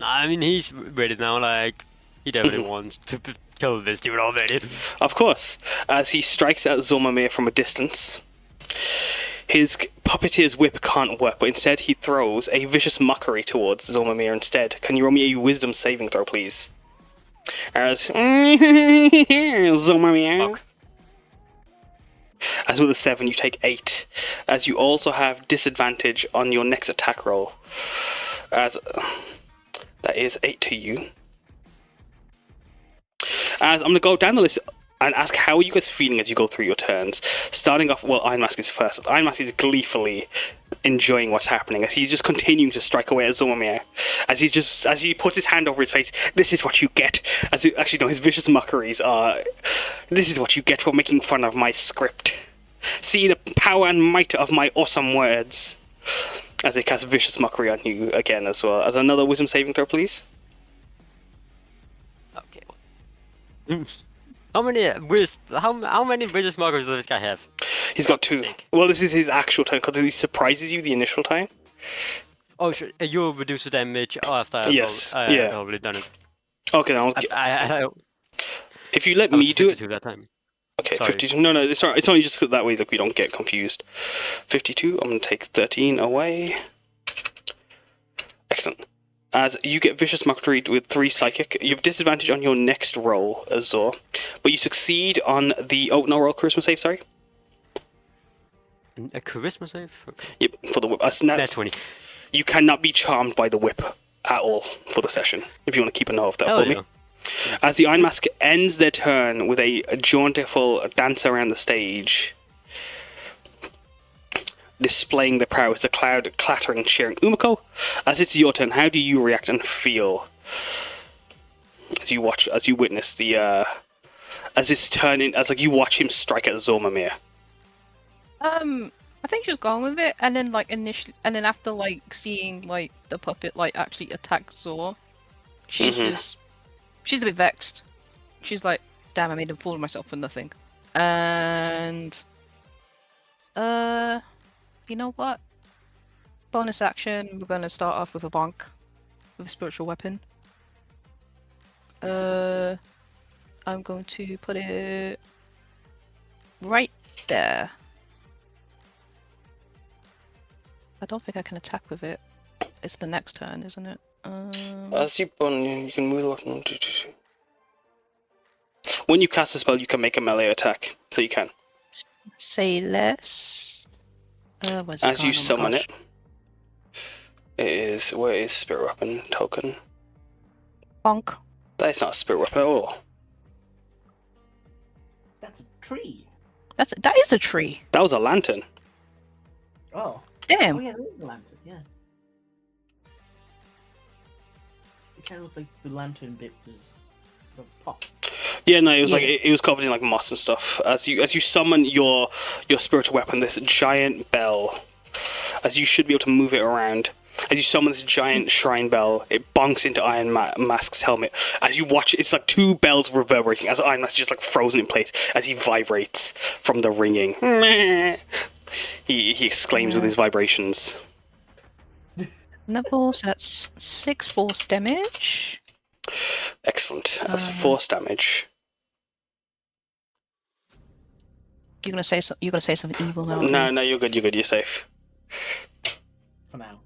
[SPEAKER 5] I mean he's ready now. Like he definitely wants to kill this dude already.
[SPEAKER 8] Of course, as he strikes at Zormamir from a distance. His puppeteer's whip can't work, but instead he throws a vicious mockery towards Zormamir instead. Can you roll me a wisdom saving throw, please? As Zormamir. As with a 7, you take 8. As you also have disadvantage on your next attack roll. As that is 8 to you. As I'm going to go down the list and ask how are you guys feeling as you go through your turns. Starting off, well, Iron Mask is first. Iron Mask is gleefully enjoying what's happening as he's just continuing to strike away at Zormamir. As he puts his hand over his face, this is what you get. Actually, no, his vicious mockeries are, this is what you get for making fun of my script. See the power and might of my awesome words. As they cast vicious mockery on you again as well. As another wisdom saving throw, please.
[SPEAKER 5] Okay. How many vicious mockers does this guy have?
[SPEAKER 8] He's got 2. Well, this is his actual turn because he surprises you the initial time.
[SPEAKER 5] Oh, sure. You reduce the damage after
[SPEAKER 8] Yes.
[SPEAKER 5] I've already done it.
[SPEAKER 8] Okay, then if you let me do it.
[SPEAKER 5] That time.
[SPEAKER 8] Okay,
[SPEAKER 5] Sorry.
[SPEAKER 8] 52. No, it's alright. It's only just that way that we don't get confused. 52. I'm gonna take 13 away. Excellent. As you get Vicious Mockery with 3 Psychic, you have disadvantage on your next roll, Azor, but you succeed on the... Oh, no, roll Charisma save, sorry.
[SPEAKER 5] A Charisma save? Okay.
[SPEAKER 8] Yep, for the whip.
[SPEAKER 5] That's 20.
[SPEAKER 8] You cannot be charmed by the whip at all for the session, if you want to keep a note of that for me. As the Iron Mask ends their turn with a jauntful dance around the stage, displaying their prowess, the cloud clattering, cheering. Umeko, as it's your turn, how do you react and feel as you witness the as it's turning, as like you watch him strike at Zormamir?
[SPEAKER 2] I think she's gone with it, and then after like seeing like the puppet like actually attack Zor, she's a bit vexed. She's like, damn, I made a fool of myself for nothing. And you know what? Bonus action, we're gonna start off with a bonk. With a spiritual weapon. I'm going to put it right there. I don't think I can attack with it. It's the next turn, isn't it?
[SPEAKER 8] As you burn, you can move the weapon. When you cast a spell, you can make a melee attack. So you can.
[SPEAKER 9] Say less. Where's it
[SPEAKER 8] As you
[SPEAKER 9] gone? Oh my
[SPEAKER 8] summon
[SPEAKER 9] gosh.
[SPEAKER 8] it is. Where is spirit weapon token?
[SPEAKER 9] Bonk.
[SPEAKER 8] That is not a spirit weapon at all.
[SPEAKER 4] That's a tree.
[SPEAKER 9] That is a tree.
[SPEAKER 4] Oh.
[SPEAKER 8] That was a lantern.
[SPEAKER 4] Oh.
[SPEAKER 9] Damn.
[SPEAKER 4] Oh yeah, there is a lantern. Yeah. It kind of looked like the lantern bit was the pop.
[SPEAKER 8] Yeah, no, it was
[SPEAKER 9] Yeah.
[SPEAKER 8] like it was covered in like moss and stuff. As you summon your spiritual weapon, this giant bell, as you should be able to move it around. As you summon this giant shrine bell, it bonks into Iron Mask's helmet. As you watch, it's like two bells reverberating as Iron Mask is just like frozen in place as he vibrates from the ringing. He exclaims with his vibrations.
[SPEAKER 9] Level, so that's 6 force damage.
[SPEAKER 8] Excellent. That's force damage.
[SPEAKER 9] You're gonna say something evil now.
[SPEAKER 8] No, you're good. You're safe.
[SPEAKER 4] For now.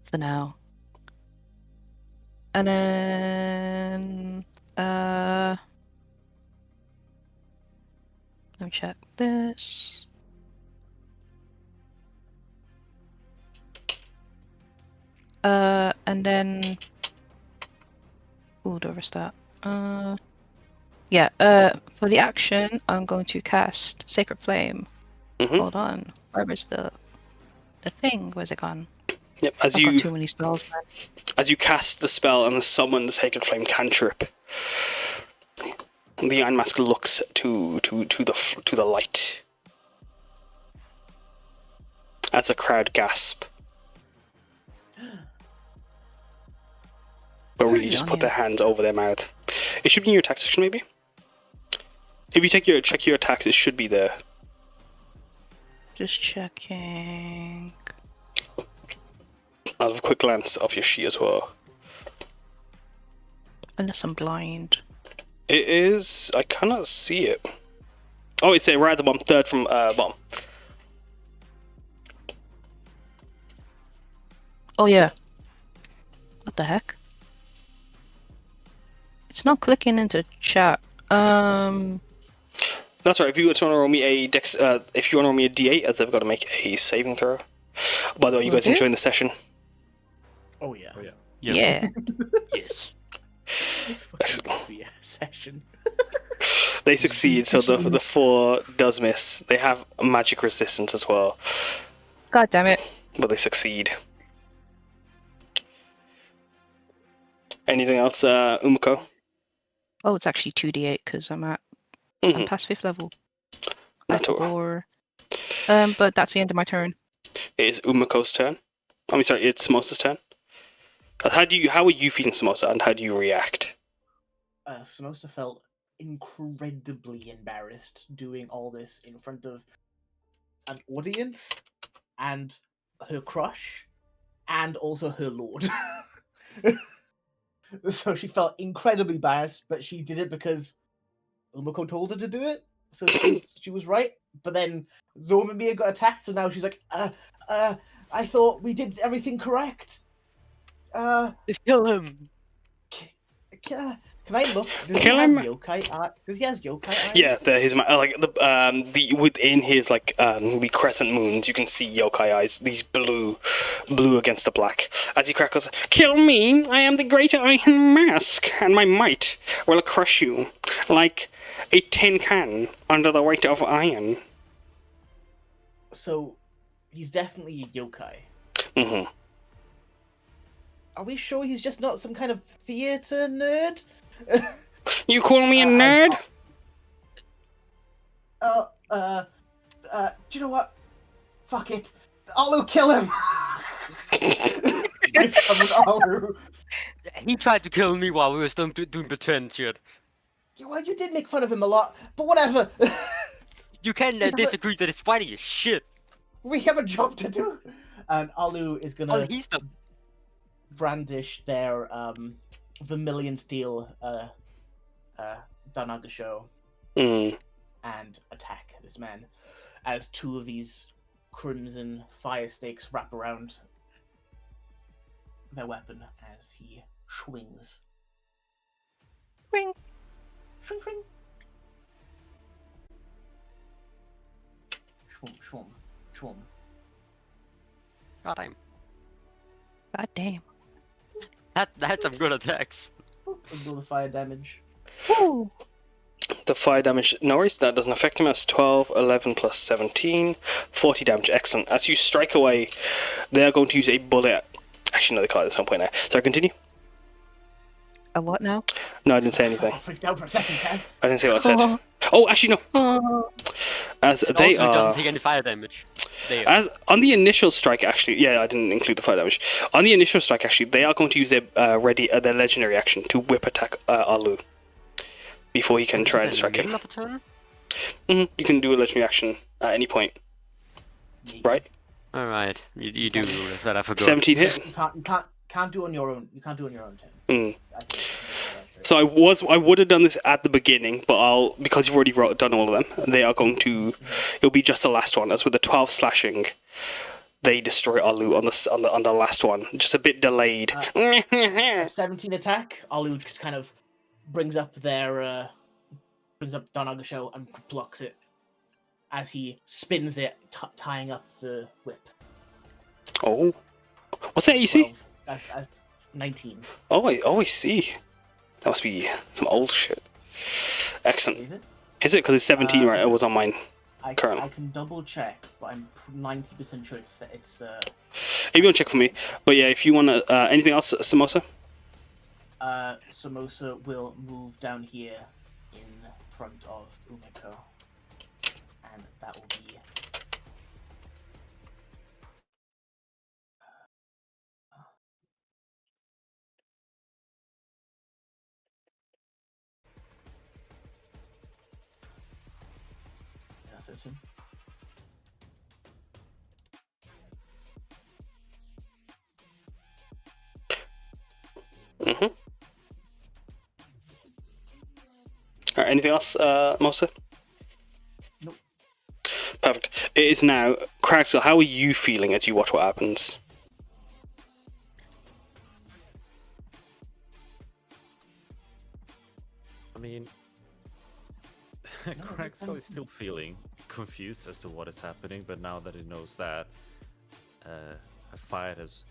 [SPEAKER 9] For now. And then let me check this. And then do I restart? Yeah, for the action I'm going to cast Sacred Flame.
[SPEAKER 8] Mhm.
[SPEAKER 9] Hold on. Where is the thing? Where's it gone?
[SPEAKER 8] Yep.
[SPEAKER 9] I've got too many spells, man.
[SPEAKER 8] As you cast the spell and summon the Sacred Flame cantrip, the Iron Mask looks to the light. As a crowd gasp, but really just put their hands over their mouth. It should be in your attack section, maybe. If you check your attacks, it should be there.
[SPEAKER 9] Just checking.
[SPEAKER 8] I'll have a quick glance of your sheet as well.
[SPEAKER 9] Unless I'm blind.
[SPEAKER 8] It is. I cannot see it. Oh, it's right at the bottom, third from bottom.
[SPEAKER 9] Oh yeah. What the heck? It's not clicking into chat.
[SPEAKER 8] That's right. If you want to roll me a dex, if you want to roll me a D8, as I've got to make a saving throw. By the way, you guys
[SPEAKER 9] Okay.
[SPEAKER 8] enjoying the session?
[SPEAKER 4] Oh yeah.
[SPEAKER 6] Oh yeah.
[SPEAKER 9] Yeah.
[SPEAKER 5] Yes.
[SPEAKER 4] It's fucking gonna be a session.
[SPEAKER 8] They succeed, so the 4 does miss. They have magic resistance as well,
[SPEAKER 9] God damn it.
[SPEAKER 8] but they succeed. Anything else, Umeko?
[SPEAKER 9] Oh, it's actually 2d8 because I'm
[SPEAKER 8] Mhm.
[SPEAKER 9] past 5th level.
[SPEAKER 8] Not all.
[SPEAKER 9] Or but that's the end of my turn.
[SPEAKER 8] It is Umeko's turn. I mean, sorry, it's Samosa's turn. How are you feeling, Samosa, and how do you react?
[SPEAKER 4] Samosa felt incredibly embarrassed doing all this in front of an audience and her crush and also her lord. So she felt incredibly embarrassed, but she did it because Umeko told her to do it. So she was right. But then Zormamir got attacked, so now she's like, I thought we did everything correct.
[SPEAKER 5] Kill him.
[SPEAKER 4] Can I look? Does
[SPEAKER 8] Kill
[SPEAKER 4] he have
[SPEAKER 8] him.
[SPEAKER 4] yokai eyes? Does he has yokai eyes?
[SPEAKER 8] Yeah, the within his the crescent moons, you can see yokai eyes. These blue against the black. As he crackles, "Kill me! I am the great Iron Mask, and my might will crush you like a tin can under the weight of iron."
[SPEAKER 4] So he's definitely a yokai.
[SPEAKER 8] Mm-hmm.
[SPEAKER 4] Are we sure he's just not some kind of theater nerd?
[SPEAKER 8] You call me a
[SPEAKER 4] I
[SPEAKER 8] nerd?
[SPEAKER 4] Do you know what? Fuck it. Alu, kill him! I summoned Alu.
[SPEAKER 5] He tried to kill me while we were still doing pretend shit.
[SPEAKER 4] Well, you did make fun of him a lot, but whatever.
[SPEAKER 5] You can disagree that it's funny as shit.
[SPEAKER 4] We have a job to do. And Alu is gonna
[SPEAKER 5] Oh, he's the
[SPEAKER 4] brandish their vermilion steel Danagasho and attack this man as 2 of these crimson fire stakes wrap around their weapon as he swings.
[SPEAKER 9] Ring.
[SPEAKER 4] Swing, swing. Shwum, shwum, shwum.
[SPEAKER 5] God damn.
[SPEAKER 9] God damn.
[SPEAKER 5] That's some good attacks.
[SPEAKER 4] Do the fire damage.
[SPEAKER 9] Woo.
[SPEAKER 8] The fire damage, no worries, that doesn't affect him. That's 12, 11 plus 17, 40 damage. Excellent. As you strike away, they're going to use a bullet. Actually, no, they can't at some point now. Sorry, continue.
[SPEAKER 9] A what now?
[SPEAKER 8] No, I didn't say anything.
[SPEAKER 4] I freaked out for a second, Kaz.
[SPEAKER 8] I didn't say what I said. Oh, actually, no.
[SPEAKER 9] Oh.
[SPEAKER 8] As
[SPEAKER 5] And
[SPEAKER 8] they
[SPEAKER 5] also, it
[SPEAKER 8] are.
[SPEAKER 5] doesn't take any fire damage. There.
[SPEAKER 8] As on the initial strike, actually, yeah, I didn't include the fire damage. On the initial strike, actually, they are going to use their their legendary action to whip attack Alu before he can try and strike him.
[SPEAKER 5] Middle of the turn?
[SPEAKER 8] You can do a legendary action at any point, right?
[SPEAKER 5] All right, you do that. I forgot.
[SPEAKER 8] 17 hit.
[SPEAKER 4] You can't do on your own. You can't do on your own turn. I think.
[SPEAKER 8] So I would have done this at the beginning, but because you've already done all of them, they are going to. It'll be just the last one. As with the 12 slashing, they destroy Alu on the last one. Just a bit delayed.
[SPEAKER 4] 17 attack. Alu just kind of brings up Donagasho and blocks it as he spins it, tying up the whip.
[SPEAKER 8] Oh, what's that AC?
[SPEAKER 4] 12. That's 19.
[SPEAKER 8] Oh, I see. That must be some old shit. Excellent.
[SPEAKER 4] Is it?
[SPEAKER 8] Is it? Because it's 17, right? It was on mine.
[SPEAKER 4] I
[SPEAKER 8] Colonel.
[SPEAKER 4] can double check, but I'm 90% sure it's.
[SPEAKER 8] If you want to check for me, but yeah, if you want to, anything else, Samosa?
[SPEAKER 4] Samosa will move down here in front of Umeko, and that will be. That's it.
[SPEAKER 8] Mm-hmm. Alright, anything else, Mosa?
[SPEAKER 4] Nope.
[SPEAKER 8] Perfect. It is now, Kragskull, how are you feeling as you watch what happens?
[SPEAKER 3] I mean, Kragskull is still feeling confused as to what is happening, but now that he knows that a fight is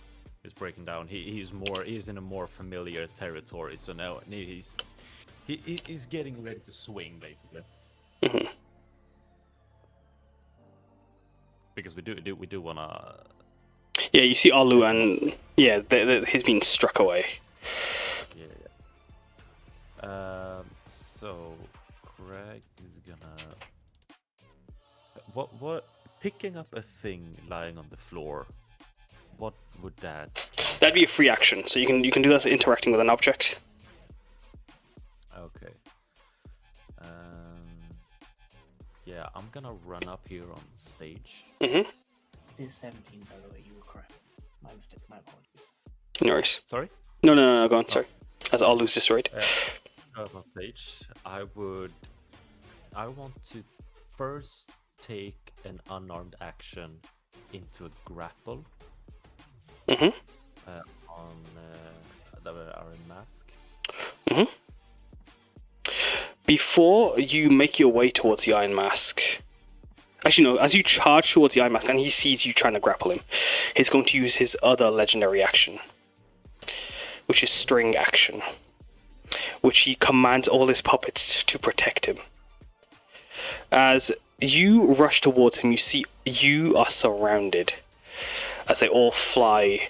[SPEAKER 3] breaking down, he's in a more familiar territory. So now he's getting ready to swing, basically.
[SPEAKER 8] Mm-hmm.
[SPEAKER 3] Because we do wanna.
[SPEAKER 8] Yeah, you see Alu and yeah, he's been struck away.
[SPEAKER 3] Yeah. So Craig is gonna. What? Picking up a thing lying on the floor. What would that?
[SPEAKER 8] That'd be a free action, so you can do that as interacting with an object.
[SPEAKER 3] Okay. Yeah, I'm gonna run up here on stage.
[SPEAKER 8] Mm-hmm.
[SPEAKER 4] It is 17, by the way. You were correct. My mistake. My apologies.
[SPEAKER 8] No worries.
[SPEAKER 3] Sorry.
[SPEAKER 8] No, go on. Sorry. As Alu's destroyed.
[SPEAKER 3] Up on stage, I want to first take an unarmed action into a grapple.
[SPEAKER 8] Mm-hmm.
[SPEAKER 3] On the Iron Mask.
[SPEAKER 8] Mm-hmm. Before you make your way towards the Iron Mask, actually no, as you charge towards the Iron Mask and he sees you trying to grapple him, he's going to use his other legendary action, which is String Action, which he commands all his puppets to protect him. As you rush towards him, you see you are surrounded as they all fly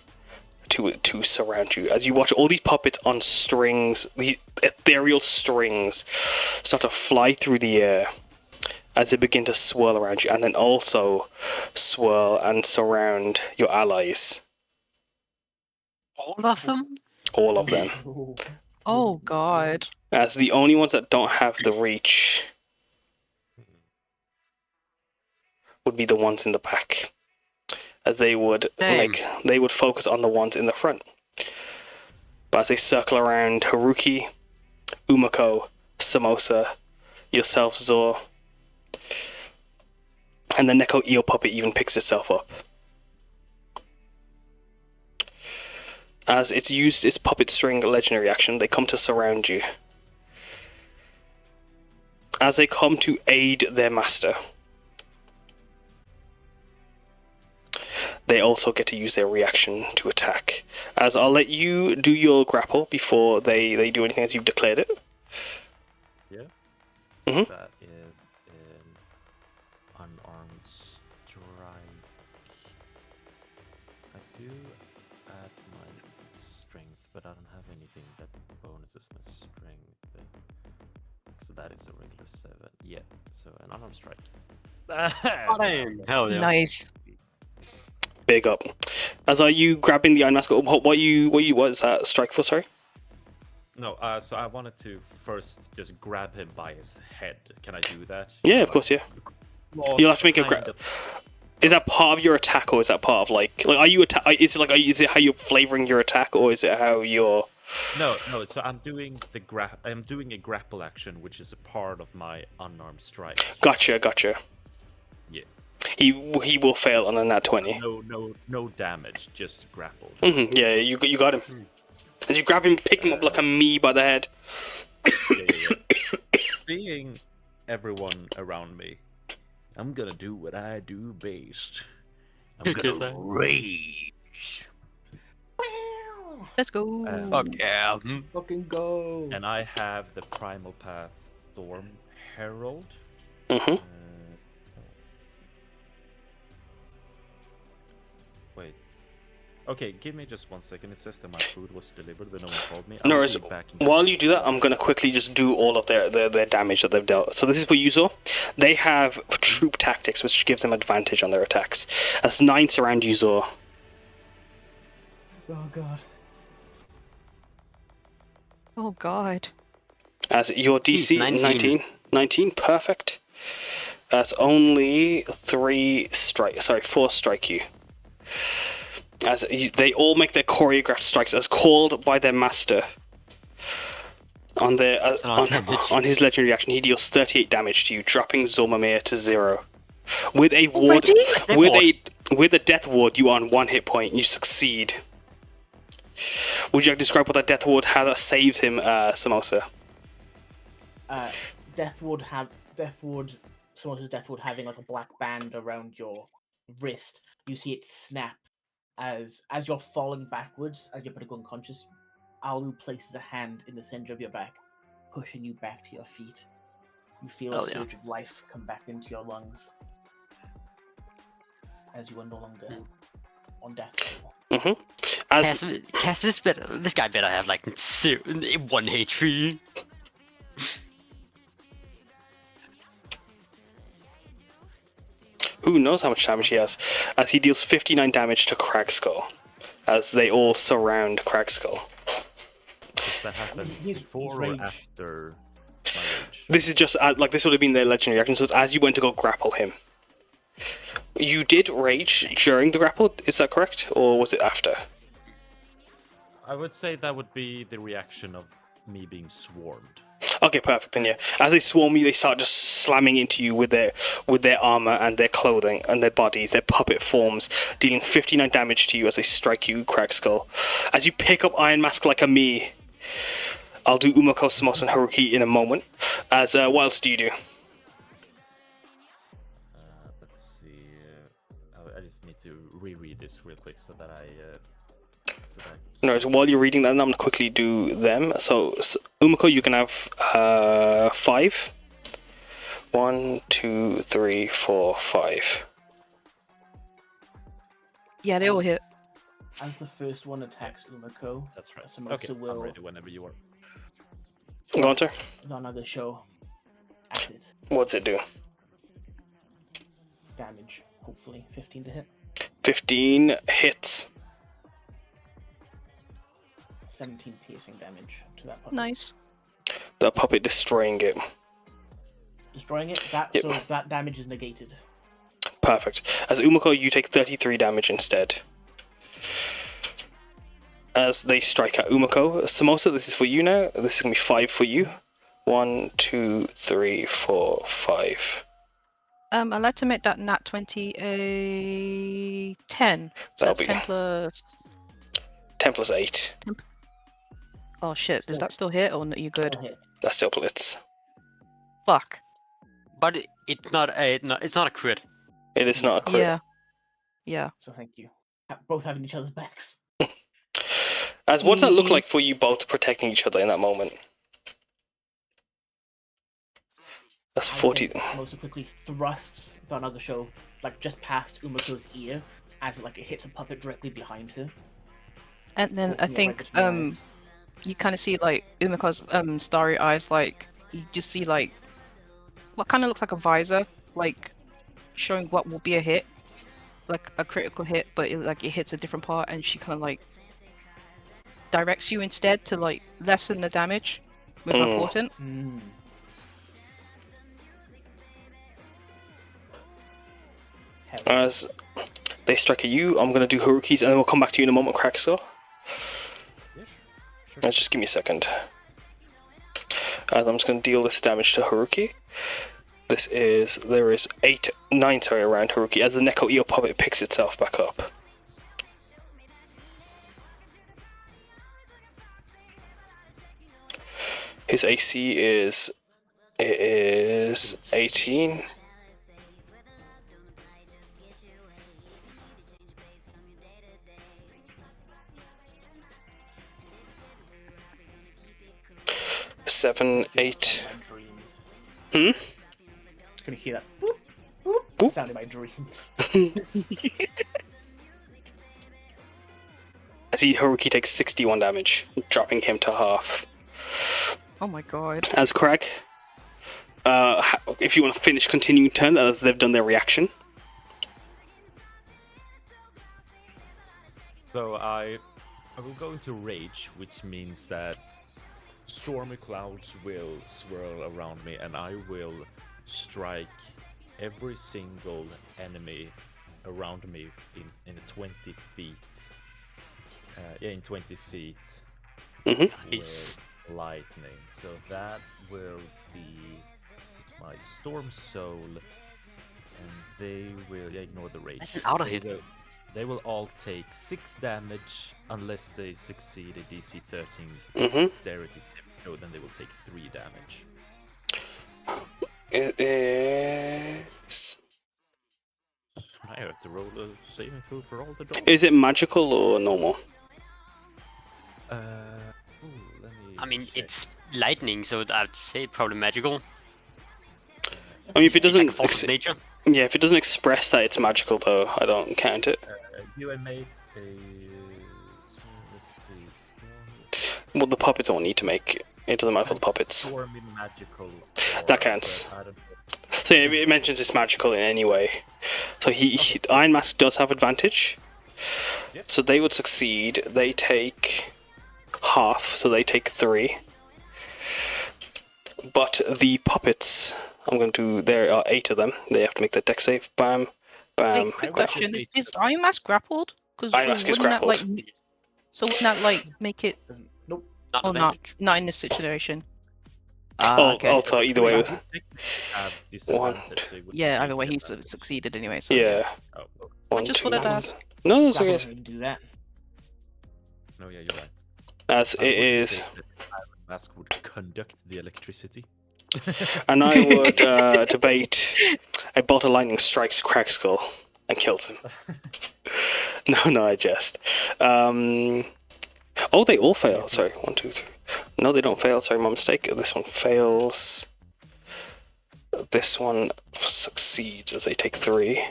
[SPEAKER 8] to surround you. As you watch all these puppets on strings, these ethereal strings, start to fly through the air as they begin to swirl around you, and then also swirl and surround your allies.
[SPEAKER 5] All of them?
[SPEAKER 8] All of them.
[SPEAKER 2] Oh God.
[SPEAKER 8] As the only ones that don't have the reach would be the ones in the back. As they would focus on the ones in the front. But as they circle around Haruki, Umeko, Samosa, yourself, Zor, and the Neko eel puppet even picks itself up. As it's used its puppet string legendary action, they come to surround you. As they come to aid their master, they also get to use their reaction to attack. As I'll let you do your grapple before they do anything as you've declared it.
[SPEAKER 3] Yeah.
[SPEAKER 8] Mhm.
[SPEAKER 3] So that is an unarmed strike. I do add my strength, but I don't have anything that bonuses my strength. So that is a regular 7. Yeah. So an unarmed strike.
[SPEAKER 5] Damn, hell yeah.
[SPEAKER 2] Nice.
[SPEAKER 8] Big up. As are you grabbing the Iron Mask? What is that strike for? Sorry.
[SPEAKER 3] No, so I wanted to first just grab him by his head. Can I do that?
[SPEAKER 8] Yeah, of course. Yeah. You'll have to make a grab. Is that part of your attack, or is that part of like are you is it how you're flavoring your attack, or is it how you're?
[SPEAKER 3] No. So I'm doing I'm doing a grapple action, which is a part of my unarmed strike.
[SPEAKER 8] Gotcha.
[SPEAKER 3] Yeah.
[SPEAKER 8] He will fail on a nat 20.
[SPEAKER 3] No damage, just grappled.
[SPEAKER 8] Yeah, you got him. As you grab him, pick him up like a me by the head.
[SPEAKER 3] Yeah. Seeing everyone around me, I'm gonna do what I do best. I'm gonna rage.
[SPEAKER 2] Let's go.
[SPEAKER 5] Fuck yeah.
[SPEAKER 4] Fucking go.
[SPEAKER 3] And I have the Primal Path Storm Herald.
[SPEAKER 8] Mhm.
[SPEAKER 3] Wait. Okay, give me just 1 second. It says that my food was delivered, but no one called me.
[SPEAKER 8] No
[SPEAKER 3] I'll
[SPEAKER 8] worries.
[SPEAKER 3] be back in-
[SPEAKER 8] While you do that, I'm gonna quickly just do all of their damage that they've dealt. So this is for Yuzo. They have troop tactics, which gives them advantage on their attacks. As 9 surround Yuzo.
[SPEAKER 4] Oh god.
[SPEAKER 2] Oh god.
[SPEAKER 8] As your DC
[SPEAKER 5] Jeez, 19.
[SPEAKER 8] 19, perfect. As only 4 strike you. As they all make their choreographed strikes as called by their master. On their on his legendary action, he deals 38 damage to you, dropping Zormamir to 0. With a ward, with a death ward, you are on 1 hit point. You succeed. Would you like to describe what that death ward, how that saves him, Samosa?
[SPEAKER 4] Samosa's death ward having like a black band around your wrist. You see it snap as you're falling backwards, as you're putting unconscious. Alu places a hand in the center of your back, pushing you back to your feet. You feel a surge of life come back into your lungs as you are no longer on death row.
[SPEAKER 5] This guy better have like 1 HP.
[SPEAKER 8] Who knows how much damage he has? As he deals 59 damage to Kragskull, as they all surround Kragskull.
[SPEAKER 3] Does that happen before or after my rage?
[SPEAKER 8] This is just like this would have been their legendary action. So it's as you went to go grapple him. You did rage during the grapple, is that correct, or was it after?
[SPEAKER 3] I would say that would be the reaction of me being swarmed.
[SPEAKER 8] Okay, perfect. Then yeah, as they swarm you, they start just slamming into you with their armor and their clothing and their bodies, their puppet forms, dealing 59 damage to you as they strike you, Kragskull. As you pick up Iron Mask like a me, I'll do Umeko, Samosa, and Haruki in a moment. As what else do you do?
[SPEAKER 3] Let's see. I just need to reread this real quick so that I.
[SPEAKER 8] No, so while you're reading that, I'm going to quickly do them. So, Umeko, you can have 5. 1, 2, 3, 4, 5.
[SPEAKER 2] Yeah, they all hit.
[SPEAKER 4] As the first one attacks Umeko,
[SPEAKER 3] that's right.
[SPEAKER 4] Samosa
[SPEAKER 3] Okay,
[SPEAKER 4] will
[SPEAKER 3] I'm ready whenever you are.
[SPEAKER 8] Go on, sir.
[SPEAKER 4] Another show at it.
[SPEAKER 8] What's it do?
[SPEAKER 4] Damage, hopefully. 15 to hit.
[SPEAKER 8] 15 hits.
[SPEAKER 4] 17 piercing damage to that puppet.
[SPEAKER 2] Nice.
[SPEAKER 8] The puppet destroying it.
[SPEAKER 4] Destroying it? So that damage is negated.
[SPEAKER 8] Perfect. As Umeko, you take 33 damage instead. As they strike at Umeko. Samosa, this is for you now. This is going to be 5 for you. 1, 2, 3, 4, 5.
[SPEAKER 2] I'd like to make that nat 20 a 10. So
[SPEAKER 8] That'll
[SPEAKER 2] that's
[SPEAKER 8] be
[SPEAKER 2] 10 plus
[SPEAKER 8] 10 plus 8.
[SPEAKER 9] Oh shit, does that still hit or are you good?
[SPEAKER 4] All hit.
[SPEAKER 8] That still hits.
[SPEAKER 9] Fuck.
[SPEAKER 5] But it's not a crit.
[SPEAKER 8] It is not a crit.
[SPEAKER 9] Yeah. Yeah.
[SPEAKER 4] So thank you. Both having each other's backs.
[SPEAKER 8] As what's that look like for you both protecting each other in that moment? That's 40.
[SPEAKER 4] Samosa quickly thrusts the Nagasho like just past Umeko's ear as it hits a puppet directly behind her.
[SPEAKER 9] And then I
[SPEAKER 4] poking it right
[SPEAKER 9] think
[SPEAKER 4] between the eyes.
[SPEAKER 9] you kind of see like Umeko's starry eyes, like you just see like what kind of looks like a visor, like showing what will be a hit, like a critical hit, but it hits a different part, and she kind of like directs you instead to like lessen the damage with her portent.
[SPEAKER 8] As they strike at you, I'm going to do Harukis, and then we'll come back to you in a moment, Kragskull.
[SPEAKER 3] Yeah, sure.
[SPEAKER 8] Just give me a second. As I'm just going to deal this damage to Haruki. There is 9 around Haruki as the Neko Eel puppet picks itself back up. His AC is 18. Seven, 8.
[SPEAKER 4] Dreams. Gonna hear that boop, boop,
[SPEAKER 8] Boop.
[SPEAKER 4] sound in my dreams.
[SPEAKER 8] As Haruki takes 61 damage, dropping him to half.
[SPEAKER 9] Oh my god.
[SPEAKER 8] As Krag, if you want to finish continuing turn, as they've done their reaction.
[SPEAKER 3] So I will go into rage, which means that stormy clouds will swirl around me, and I will strike every single enemy around me in 20 feet. In 20 feet.
[SPEAKER 5] Nice.
[SPEAKER 3] With lightning. So that will be my Storm Soul, and they will ignore the rage.
[SPEAKER 5] That's an auto hit.
[SPEAKER 3] They will all take 6 damage unless they succeed a DC 13 dexterity step. No, then they will take 3 damage.
[SPEAKER 8] It is.
[SPEAKER 3] I have to roll a saving throw for all the dogs.
[SPEAKER 8] Is it magical or normal?
[SPEAKER 3] Let me
[SPEAKER 5] I mean,
[SPEAKER 3] check.
[SPEAKER 5] it's lightning, so I'd say probably magical.
[SPEAKER 8] I mean, if it
[SPEAKER 5] It's like
[SPEAKER 8] doesn't,
[SPEAKER 5] a force of nature.
[SPEAKER 8] yeah, if it doesn't express that it's magical, though, I don't count it.
[SPEAKER 3] You had made a. Let's see.
[SPEAKER 8] Well, the puppets don't need to make. It doesn't matter for the puppets.
[SPEAKER 3] Stormy magical.
[SPEAKER 8] That counts.
[SPEAKER 3] I don't know.
[SPEAKER 8] So yeah, it mentions it's magical in any way. So Iron Mask does have advantage.
[SPEAKER 3] Yep.
[SPEAKER 8] So they would succeed. They take half, so they take 3. But the puppets, I'm going to do. There are 8 of them. They have to make the dex save. Bam, bam.
[SPEAKER 9] Wait, quick question: Is Iron Mask grappled? Because
[SPEAKER 8] Iron Mask is grappled.
[SPEAKER 9] So wouldn't that like make it?
[SPEAKER 4] Nope.
[SPEAKER 5] Not
[SPEAKER 9] Oh,
[SPEAKER 5] advantage.
[SPEAKER 9] not in this situation.
[SPEAKER 8] Okay.
[SPEAKER 9] Okay.
[SPEAKER 8] Also, either way,
[SPEAKER 3] Have
[SPEAKER 8] One,
[SPEAKER 3] disadvantage, so you wouldn't
[SPEAKER 9] Yeah,
[SPEAKER 3] need
[SPEAKER 9] either way,
[SPEAKER 3] the
[SPEAKER 9] he's
[SPEAKER 3] advantage.
[SPEAKER 9] succeeded anyway. So
[SPEAKER 8] yeah.
[SPEAKER 3] Oh,
[SPEAKER 8] One,
[SPEAKER 9] just
[SPEAKER 8] two.
[SPEAKER 9] wanted to ask.
[SPEAKER 8] No, that's
[SPEAKER 4] That
[SPEAKER 8] okay.
[SPEAKER 4] doesn't do that.
[SPEAKER 3] no, yeah, you're right.
[SPEAKER 8] As
[SPEAKER 3] I
[SPEAKER 8] it
[SPEAKER 3] would
[SPEAKER 8] is,
[SPEAKER 3] think that Iron Mask would conduct the electricity.
[SPEAKER 8] and I would debate a bolt of lightning strikes Kragskull and kills him. No, I jest. Oh, they all fail. Sorry, 1, 2, 3. No, they don't fail. Sorry, my mistake. This one fails. This one succeeds as they take 3.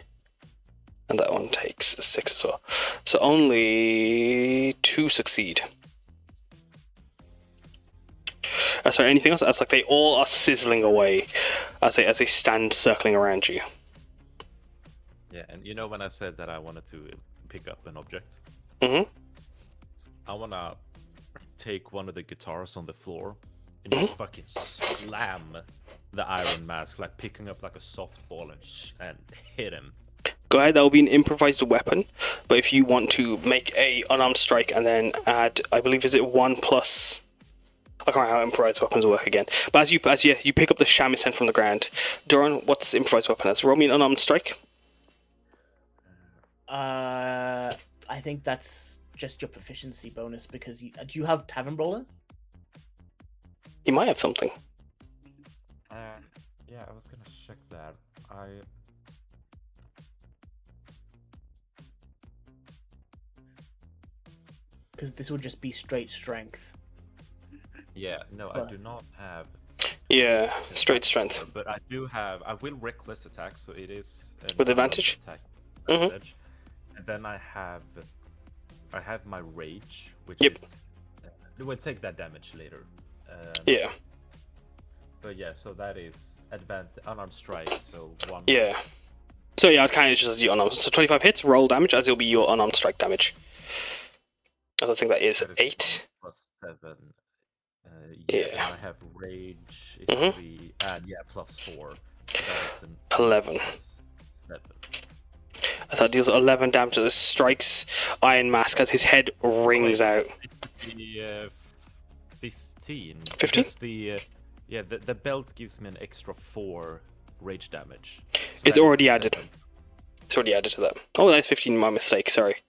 [SPEAKER 8] And that one takes 6 as well. So only 2 succeed. Sorry, anything else? It's like they all are sizzling away as they stand circling around you.
[SPEAKER 3] Yeah, and you know when I said that I wanted to pick up an object?
[SPEAKER 8] Mm-hmm.
[SPEAKER 3] I wanna take one of the guitars on the floor and just fucking slam the Iron Mask, like picking up like a softball and hit him.
[SPEAKER 8] Go ahead, that will be an improvised weapon. But if you want to make a unarmed strike and then add, I believe, is it 1 plus... I can't remember how improvised weapons work again. But as you pick up the shamisen from the ground. Doran, what's improvised weapon as? Roll me an unarmed strike.
[SPEAKER 4] I think that's just your proficiency bonus because do you have Tavern Brawler?
[SPEAKER 8] He might have something.
[SPEAKER 3] Yeah, I was gonna check that.
[SPEAKER 4] Because this would just be straight strength.
[SPEAKER 3] Yeah, no, I do not have.
[SPEAKER 8] Yeah, straight strength.
[SPEAKER 3] But I do have. I will reckless attack, so it is
[SPEAKER 8] With advantage?
[SPEAKER 3] Attack
[SPEAKER 8] Mhm.
[SPEAKER 3] advantage. And then I have my rage, which
[SPEAKER 8] Yep.
[SPEAKER 3] is. We'll take that damage later.
[SPEAKER 8] Yeah.
[SPEAKER 3] But yeah, so that is unarmed strike. So 1.
[SPEAKER 8] Yeah. So yeah, I'd kind of just as your unarmed. So 25 hits, roll damage, as it'll be your unarmed strike damage. I don't think that is 8.
[SPEAKER 3] Plus 7.
[SPEAKER 8] Yeah.
[SPEAKER 3] And I have rage. It's
[SPEAKER 8] Mhm.
[SPEAKER 3] 3. And yeah, plus 4. So that is an
[SPEAKER 8] 11.
[SPEAKER 3] plus 7.
[SPEAKER 8] So it deals 11 damage as it strikes Iron Mask as his head rings out.
[SPEAKER 3] The 15.
[SPEAKER 8] 15?
[SPEAKER 3] Because the belt gives me an extra 4 rage damage. So
[SPEAKER 8] It's
[SPEAKER 3] that is
[SPEAKER 8] already added.
[SPEAKER 3] 7.
[SPEAKER 8] It's already added to that. Oh, that's 15, my mistake, sorry.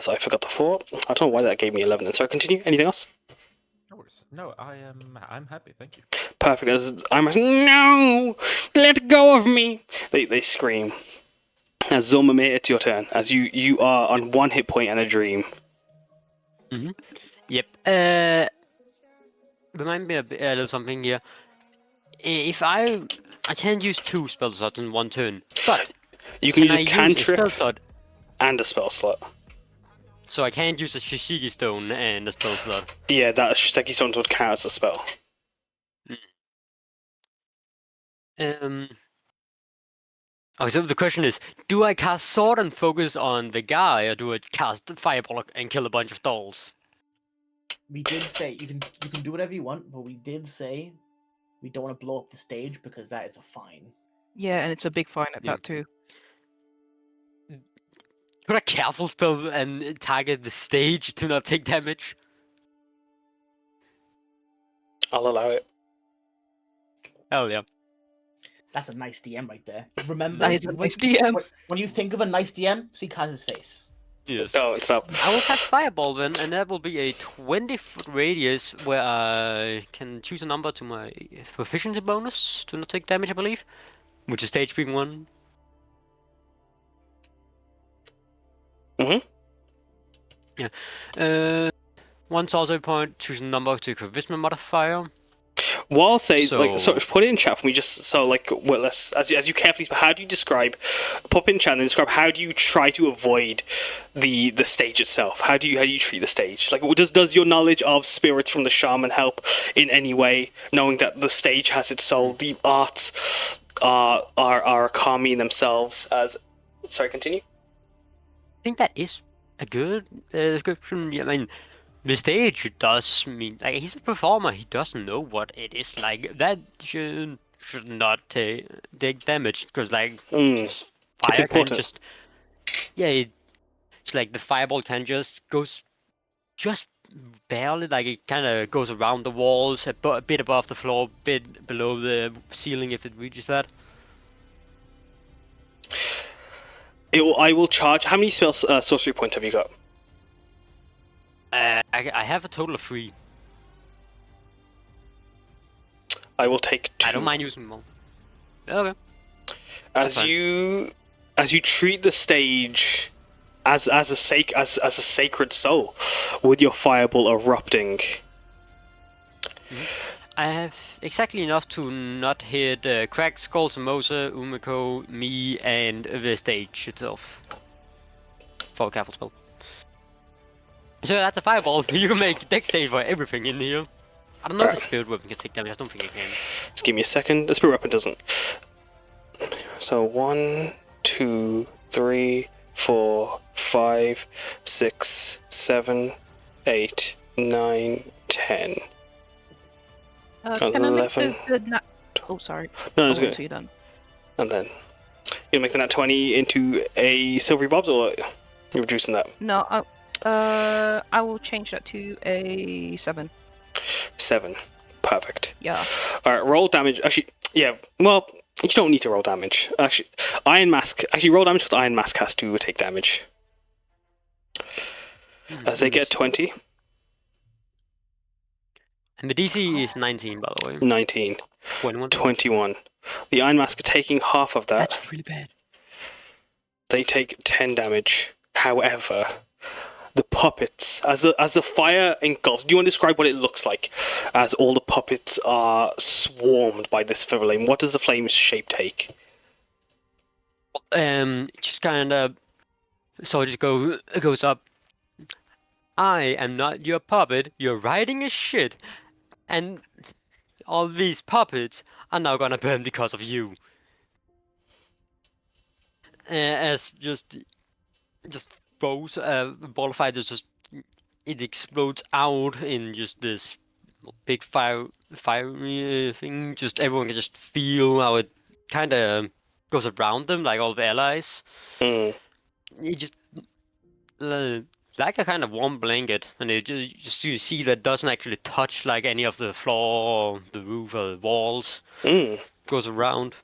[SPEAKER 8] So I forgot the 4. I don't know why that gave me 11 then. Sorry, continue. Anything else?
[SPEAKER 3] No worries. No, I'm happy, thank you.
[SPEAKER 8] Perfect. As I'm like, no! Let go of me! They scream. As Zormamir, it's your turn. As you are on 1 hit point and a dream.
[SPEAKER 5] Yep. Remind me a little something here. If I can't use 2 spell slots in 1 turn, but
[SPEAKER 8] You can use
[SPEAKER 5] I
[SPEAKER 8] a
[SPEAKER 5] use a
[SPEAKER 8] cantrip
[SPEAKER 5] spell slot?
[SPEAKER 8] and a spell slot.
[SPEAKER 5] So I can't use a Shishigi Stone and a spell slot.
[SPEAKER 8] Yeah, that Shiseki Stone would count as a spell.
[SPEAKER 5] Okay, so the question is, do I cast Sword and focus on the guy, or do I cast Fireball and kill a bunch of dolls?
[SPEAKER 4] We did say you can do whatever you want, but we did say we don't want to blow up the stage because that is a fine.
[SPEAKER 2] Yeah, and it's a big fine at
[SPEAKER 5] Yeah.
[SPEAKER 2] that too.
[SPEAKER 5] Put a careful spell and target the stage to not take damage.
[SPEAKER 8] I'll allow it.
[SPEAKER 5] Hell yeah.
[SPEAKER 4] That's a nice DM right there. Remember,
[SPEAKER 2] That is a nice DM.
[SPEAKER 4] When you think of a nice DM, see Kaz's face.
[SPEAKER 5] Yes.
[SPEAKER 8] Oh, it's up.
[SPEAKER 5] I will cast Fireball then, and that will be a 20-foot radius where I can choose a number to my proficiency bonus to not take damage, I believe. Which is stage being 1.
[SPEAKER 8] Mhm.
[SPEAKER 5] Yeah. One sorcery point, choose a number to charisma modifier.
[SPEAKER 8] What I'll say,
[SPEAKER 5] So-
[SPEAKER 8] like, so put it in chat for me, just so, like, well, let's, as you carefully, how do you describe, pop in chat and then describe how do you try to avoid the stage itself? How do you treat the stage? Like, does your knowledge of spirits from the shaman help in any way, knowing that the stage has its soul, the arts are kami in themselves? As, sorry, continue.
[SPEAKER 5] I think that is a good description. Yeah, I mean, the stage does mean, like, he's a performer, he doesn't know what it is like. That should not take damage, because, like, just fire can
[SPEAKER 8] important.
[SPEAKER 5] just... Yeah, it's like the fireball can just goes just barely, like, it kind of goes around the walls, a bit above the floor, a bit below the ceiling if it reaches that.
[SPEAKER 8] I will charge. How many spells, sorcery points have you got?
[SPEAKER 5] I have a total of 3.
[SPEAKER 8] I will take 2.
[SPEAKER 5] I don't mind using more. Okay.
[SPEAKER 8] As
[SPEAKER 5] fine.
[SPEAKER 8] you treat the stage as a sacred soul, with your fireball erupting.
[SPEAKER 5] I have exactly enough to not hit Kragskull, Samosa, Umeko, me, and the stage itself. For a careful spell. So that's a fireball. You can make dex save for everything in here. I don't know if the spirit weapon can take damage. I don't think it can.
[SPEAKER 8] Just give me a second. The spirit weapon doesn't. So 1, 2, 3, 4, 5, 6, 7, 8, 9, 10.
[SPEAKER 2] Can I make
[SPEAKER 8] 11.
[SPEAKER 2] the Oh, sorry.
[SPEAKER 8] No,
[SPEAKER 2] I'll
[SPEAKER 8] it's
[SPEAKER 2] wait
[SPEAKER 8] good.
[SPEAKER 2] till you're done.
[SPEAKER 8] And then you make the nat 20 into a silvery bobs, or you're reducing that?
[SPEAKER 2] No, I will change that to a 7.
[SPEAKER 8] 7. Perfect.
[SPEAKER 2] Yeah.
[SPEAKER 8] Alright, roll damage. Actually, yeah, well, you don't need to roll damage. Actually, Iron Mask. Actually, roll damage because Iron Mask has to take damage. as they get 20.
[SPEAKER 5] And the DC is 19, by the way.
[SPEAKER 8] 19.
[SPEAKER 5] 21.
[SPEAKER 8] 21. The Iron Mask taking half of that.
[SPEAKER 5] That's really bad.
[SPEAKER 8] They take 10 damage. However, the puppets, as the fire engulfs, do you want to describe what it looks like as all the puppets are swarmed by this flame? What does the flame's shape take?
[SPEAKER 5] Just kind of. So it just goes up. I am not your puppet. You're riding a shit, and all these puppets are now gonna burn because of you. As just throws ball of fire, just it explodes out in just this big fiery thing. Just everyone can just feel how it kind of goes around them, like all the allies.
[SPEAKER 8] Mm.
[SPEAKER 5] It just like a kind of warm blanket, and it just you see that doesn't actually touch like any of the floor, or the roof, or the walls.
[SPEAKER 8] Mm.
[SPEAKER 5] Goes around.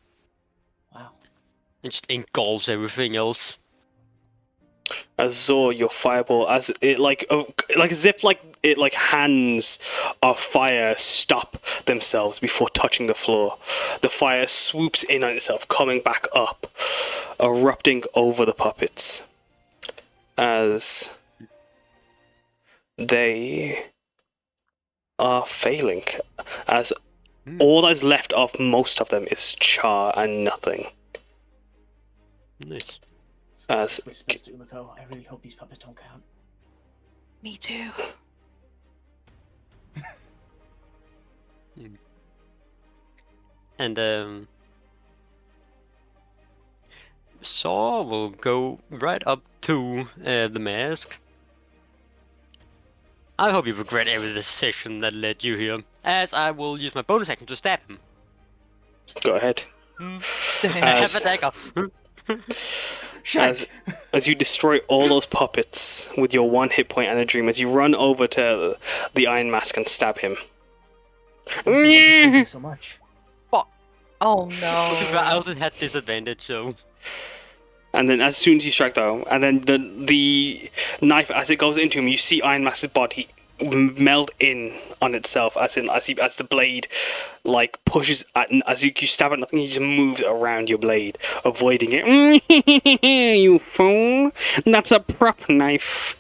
[SPEAKER 4] Wow.
[SPEAKER 5] It just engulfs everything else.
[SPEAKER 8] As Zor, your fireball, as it as if hands of fire stop themselves before touching the floor. The fire swoops in on itself, coming back up, erupting over the puppets as they are failing. As all that's left of most of them is char and nothing.
[SPEAKER 5] Nice.
[SPEAKER 8] As
[SPEAKER 4] Whispers to Umeko, I really hope these puppets don't count.
[SPEAKER 9] Me too.
[SPEAKER 5] And Saw will go right up to the mask. I hope you regret every decision that led you here, as I will use my bonus action to stab him.
[SPEAKER 8] go ahead.
[SPEAKER 5] I have a dagger.
[SPEAKER 8] As you destroy all those puppets with your 1 hit point and a dream, as you run over to the Iron Mask and stab him.
[SPEAKER 4] Thank you so much.
[SPEAKER 9] Oh no.
[SPEAKER 5] I also had disadvantage, so.
[SPEAKER 8] And then as soon as you strike though, and then the knife, as it goes into him, you see Iron Mask's body meld in on itself, as the blade like pushes at, as you stab at nothing, he just moves around your blade, avoiding it. You fool! That's a prop knife.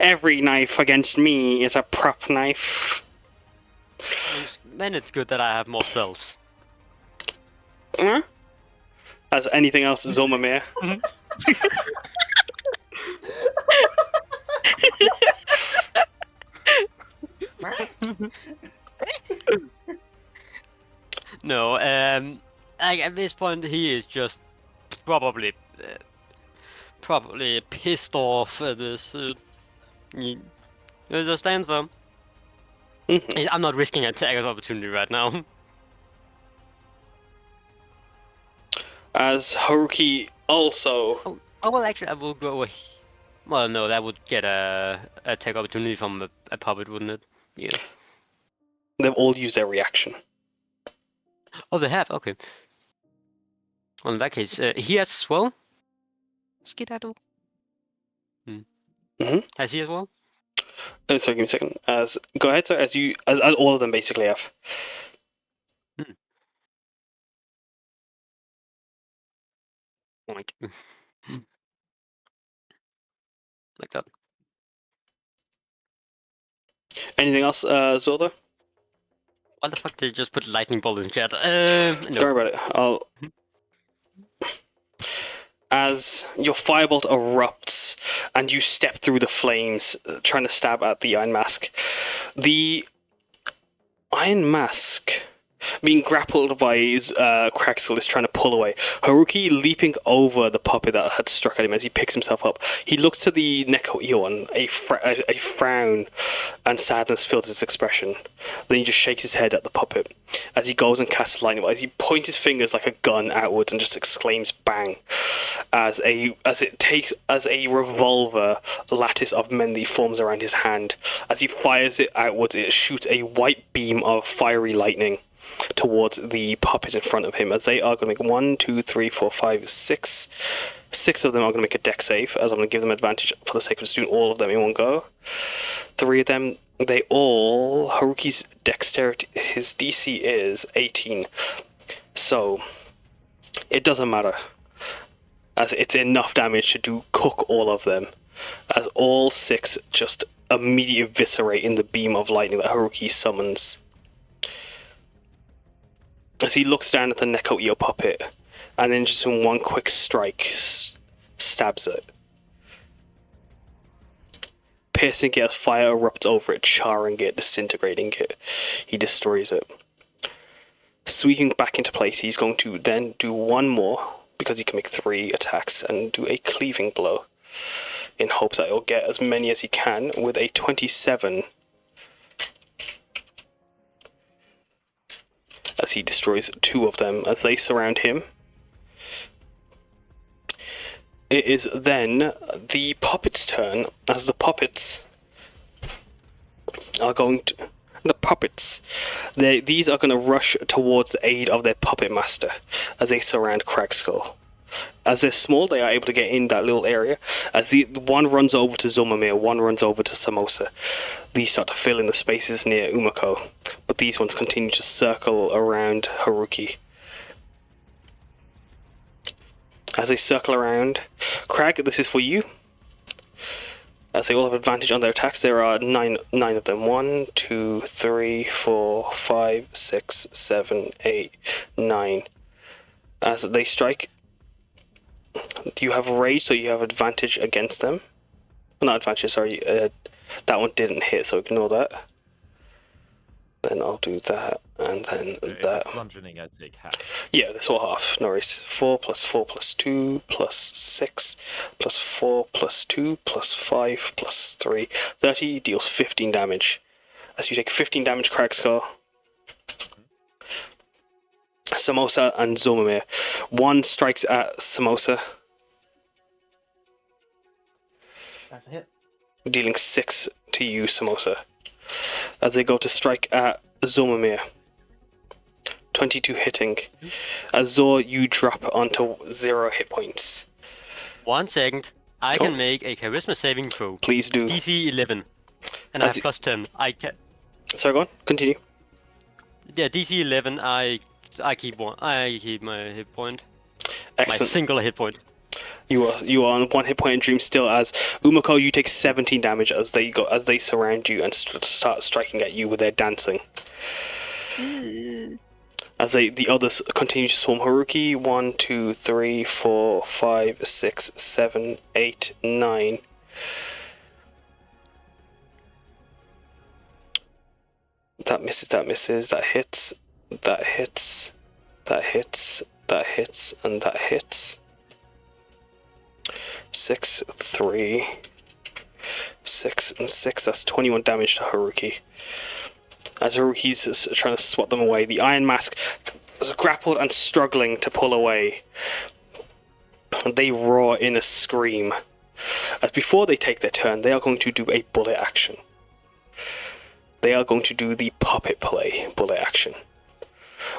[SPEAKER 8] Every knife against me is a prop knife.
[SPEAKER 5] Then it's good that I have more spells.
[SPEAKER 8] Huh? As anything else, Zormamir.
[SPEAKER 5] No, like at this point he is just probably pissed off at this. He just stands firm. I'm not risking an attack of opportunity right now.
[SPEAKER 8] As Haruki also.
[SPEAKER 5] Oh well, actually, I will go. Well, no, that would get a attack opportunity from a puppet, wouldn't it? Yeah.
[SPEAKER 8] They've all used their reaction.
[SPEAKER 5] Oh, they have. Okay. Well, in that case, he has as well.
[SPEAKER 9] Skedaddle.
[SPEAKER 5] Has he as well?
[SPEAKER 8] Sorry, give me a second. Go ahead, sir. As all of them basically have.
[SPEAKER 5] Like that.
[SPEAKER 8] Anything else, Zorda?
[SPEAKER 5] What the fuck did you just put lightning bolt in chat? No.
[SPEAKER 8] Don't worry about it. As your firebolt erupts and you step through the flames, trying to stab at the Iron Mask. The Iron Mask, being grappled by his Kragskull, is trying to pull away. Haruki leaping over the puppet that had struck at him as he picks himself up. He looks to the Neko and a frown and sadness fills his expression. Then he just shakes his head at the puppet as he goes and casts lightning, as he points his fingers like a gun outwards and just exclaims "bang" as a revolver lattice of melee forms around his hand. As he fires it outwards, it shoots a white beam of fiery lightning towards the puppet in front of him, as they are going to make 1, 2, 3, 4, 5, 6, 6 of them are going to make a deck save, as I'm going to give them advantage for the sake of just doing all of them in one go. 3 of them, they all... Haruki's dexterity, his DC is 18. So, it doesn't matter, as it's enough damage to cook all of them, as all 6 just immediately eviscerate in the beam of lightning that Haruki summons. As he looks down at the Neko Io puppet, and then just in one quick strike, stabs it. Piercing it as fire erupts over it, charring it, disintegrating it. He destroys it. Sweeping back into place, he's going to then do one more, because he can make 3 attacks, and do a cleaving blow, in hopes that he'll get as many as he can, with a 27. As he destroys 2 of them as they surround him. It is then the puppet's turn, as the puppets are going to... These are going to rush towards the aid of their puppet master as they surround Kragskull. As they're small, they are able to get in that little area. As the one runs over to Zormamir, one runs over to Samosa. These start to fill in the spaces near Umeko, but these ones continue to circle around Haruki. As they circle around, Krag, this is for you. As they all have advantage on their attacks, there are nine of them. 1, 2, 3, 4, 5, 6, 7, 8, 9. As they strike, you have rage, so you have advantage against them. Not advantage, sorry. That one didn't hit, so ignore that. Then I'll do that, and then that.
[SPEAKER 3] Bludgeoning, I take half.
[SPEAKER 8] Yeah, that's all half. No worries. 4 plus 4 plus 2 plus 6 plus 4 plus 2 plus 5 plus 3. 30 deals 15 damage. As you take 15 damage, Kragskull. Samosa and Zormamir. One strikes at Samosa,
[SPEAKER 4] That's a hit.
[SPEAKER 8] dealing 6 to you, Samosa. As they go to strike at Zormamir. 22 hitting. As Zor, you drop onto 0 hit points.
[SPEAKER 5] 1 second. I can make a charisma saving throw.
[SPEAKER 8] Please do.
[SPEAKER 5] DC 11. And I
[SPEAKER 8] As
[SPEAKER 5] have plus 10. I can.
[SPEAKER 8] Sorry, go on. Continue.
[SPEAKER 5] Yeah, DC 11. I keep one. I keep my hit point. My
[SPEAKER 8] Excellent.
[SPEAKER 5] single hit point.
[SPEAKER 8] You are on 1 hit point in Dream still. As Umeko, you take 17 damage as they surround you and start striking at you with their dancing. As the others continue to swarm Haruki. 1, 2, 3, 4, 5, 6, 7, 8, 9. That misses, that misses, that hits, that hits, that hits, that hits, and that hits. 6, 3, 6, and 6. That's 21 damage to Haruki. As Haruki's trying to swat them away, the Iron Mask is grappled and struggling to pull away. They roar in a scream. As before they take their turn, they are going to do a bullet action. They are going to do the puppet play bullet action,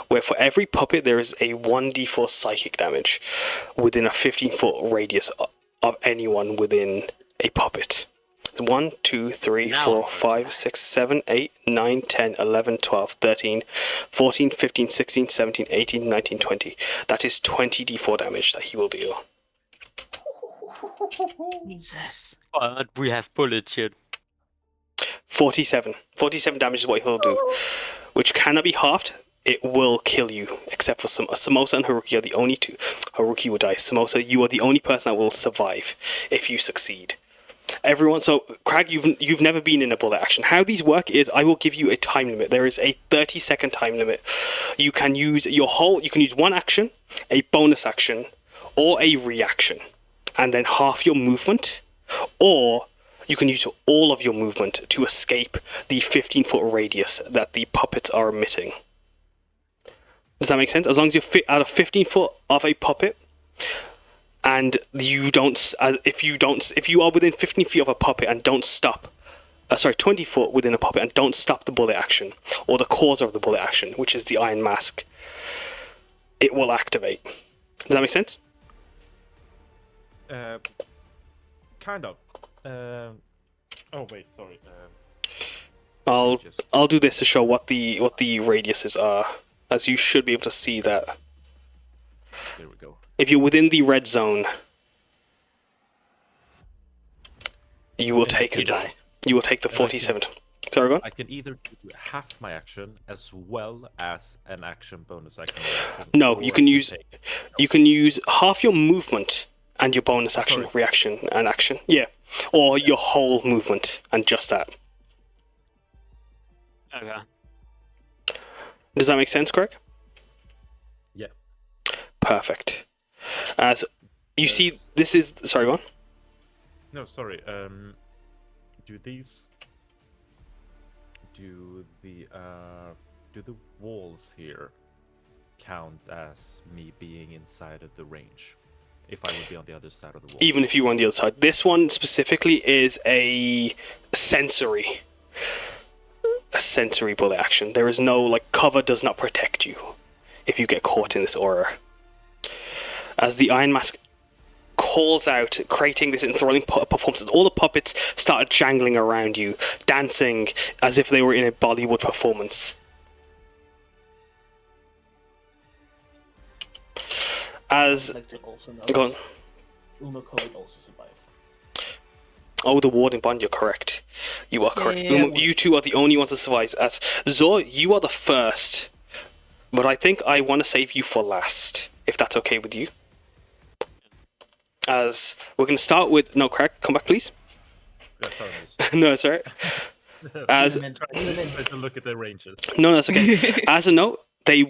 [SPEAKER 8] where for every puppet there is a 1d4 psychic damage within a 15-foot radius of anyone within a puppet. 1, 2, 3, 4, 5, 6, 7, 8, 9, 10, 11, 12, 13, 14, 15, 16, 17, 18, 19, 20. That is 20d4 damage that he will deal.
[SPEAKER 2] Jesus.
[SPEAKER 5] But we have bullets here.
[SPEAKER 8] 47. 47 damage is what he'll do, which cannot be halved. It will kill you, except for Samosa and Haruki are the only two. Haruki will die. Samosa, you are the only person that will survive if you succeed. Everyone, so Krag, you've never been in a bullet action. How these work is I will give you a time limit. There is a 30-second time limit. You can use you can use one action, a bonus action, or a reaction, and then half your movement, or you can use all of your movement to escape the 15-foot radius that the puppets are emitting. Does that make sense? As long as you're out of 15 foot of a puppet, and you don't, if you are within 15 feet of a puppet and don't stop, 20 foot within a puppet and don't stop the bullet action, or the cause of the bullet action, which is the Iron Mask, it will activate. Does that make sense?
[SPEAKER 3] Kind of. Oh wait, sorry.
[SPEAKER 8] I'll do this to show what the radiuses are, as you should be able to see that.
[SPEAKER 3] There we go.
[SPEAKER 8] If you're within the red zone, you will take
[SPEAKER 3] die.
[SPEAKER 8] You will take the 47. Sorry, go on.
[SPEAKER 3] I can either do half my action as well as an action bonus action.
[SPEAKER 8] No, you can use half your movement and your bonus action,
[SPEAKER 3] Sorry.
[SPEAKER 8] reaction, and action. Yeah, or your whole movement and just that.
[SPEAKER 5] Okay.
[SPEAKER 8] Does that make sense, Craig?
[SPEAKER 3] Yeah.
[SPEAKER 8] Perfect. As you see, this is sorry, go on.
[SPEAKER 3] No, sorry. Do these? Do the walls here count as me being inside of the range? If I would be on the other side of the wall.
[SPEAKER 8] Even if you were on the other side, this one specifically is a sensory bullet action. There is no cover does not protect you if you get caught in this aura. As the Iron Mask calls out, creating this enthralling performance, all the puppets started jangling around you, dancing as if they were in a Bollywood performance. As
[SPEAKER 4] I'd like to also know
[SPEAKER 8] go on.
[SPEAKER 4] Umeko would also survive.
[SPEAKER 8] Oh, the warding bond, you're correct. You are correct.
[SPEAKER 2] Yeah.
[SPEAKER 8] You two are the only ones to survive. As Zor, you are the first, but I think I want to save you for last, if that's okay with you. As we're going to start with... No, Craig, come back, please.
[SPEAKER 3] Yeah, sorry.
[SPEAKER 8] No, sorry. As
[SPEAKER 3] Try to look at the ranges.
[SPEAKER 8] No, that's okay. As a note, they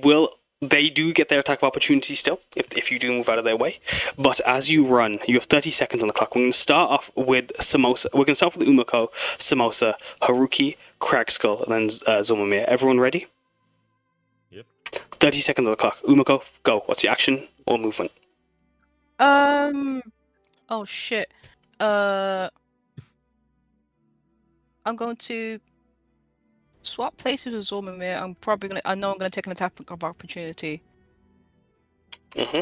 [SPEAKER 8] do get their attack of opportunity still, if you do move out of their way. But as you run, you have 30 seconds on the clock. We're going to start off with Samosa. We're going to start with Umeko, Samosa, Haruki, Kragskull, and then Zormamir. Everyone ready?
[SPEAKER 3] Yep.
[SPEAKER 8] 30 seconds on the clock. Umeko, go. What's your action or movement?
[SPEAKER 2] Oh shit. I'm going to swap places with Zormamir. I know I'm gonna take an attack of opportunity.
[SPEAKER 8] Mm-hmm.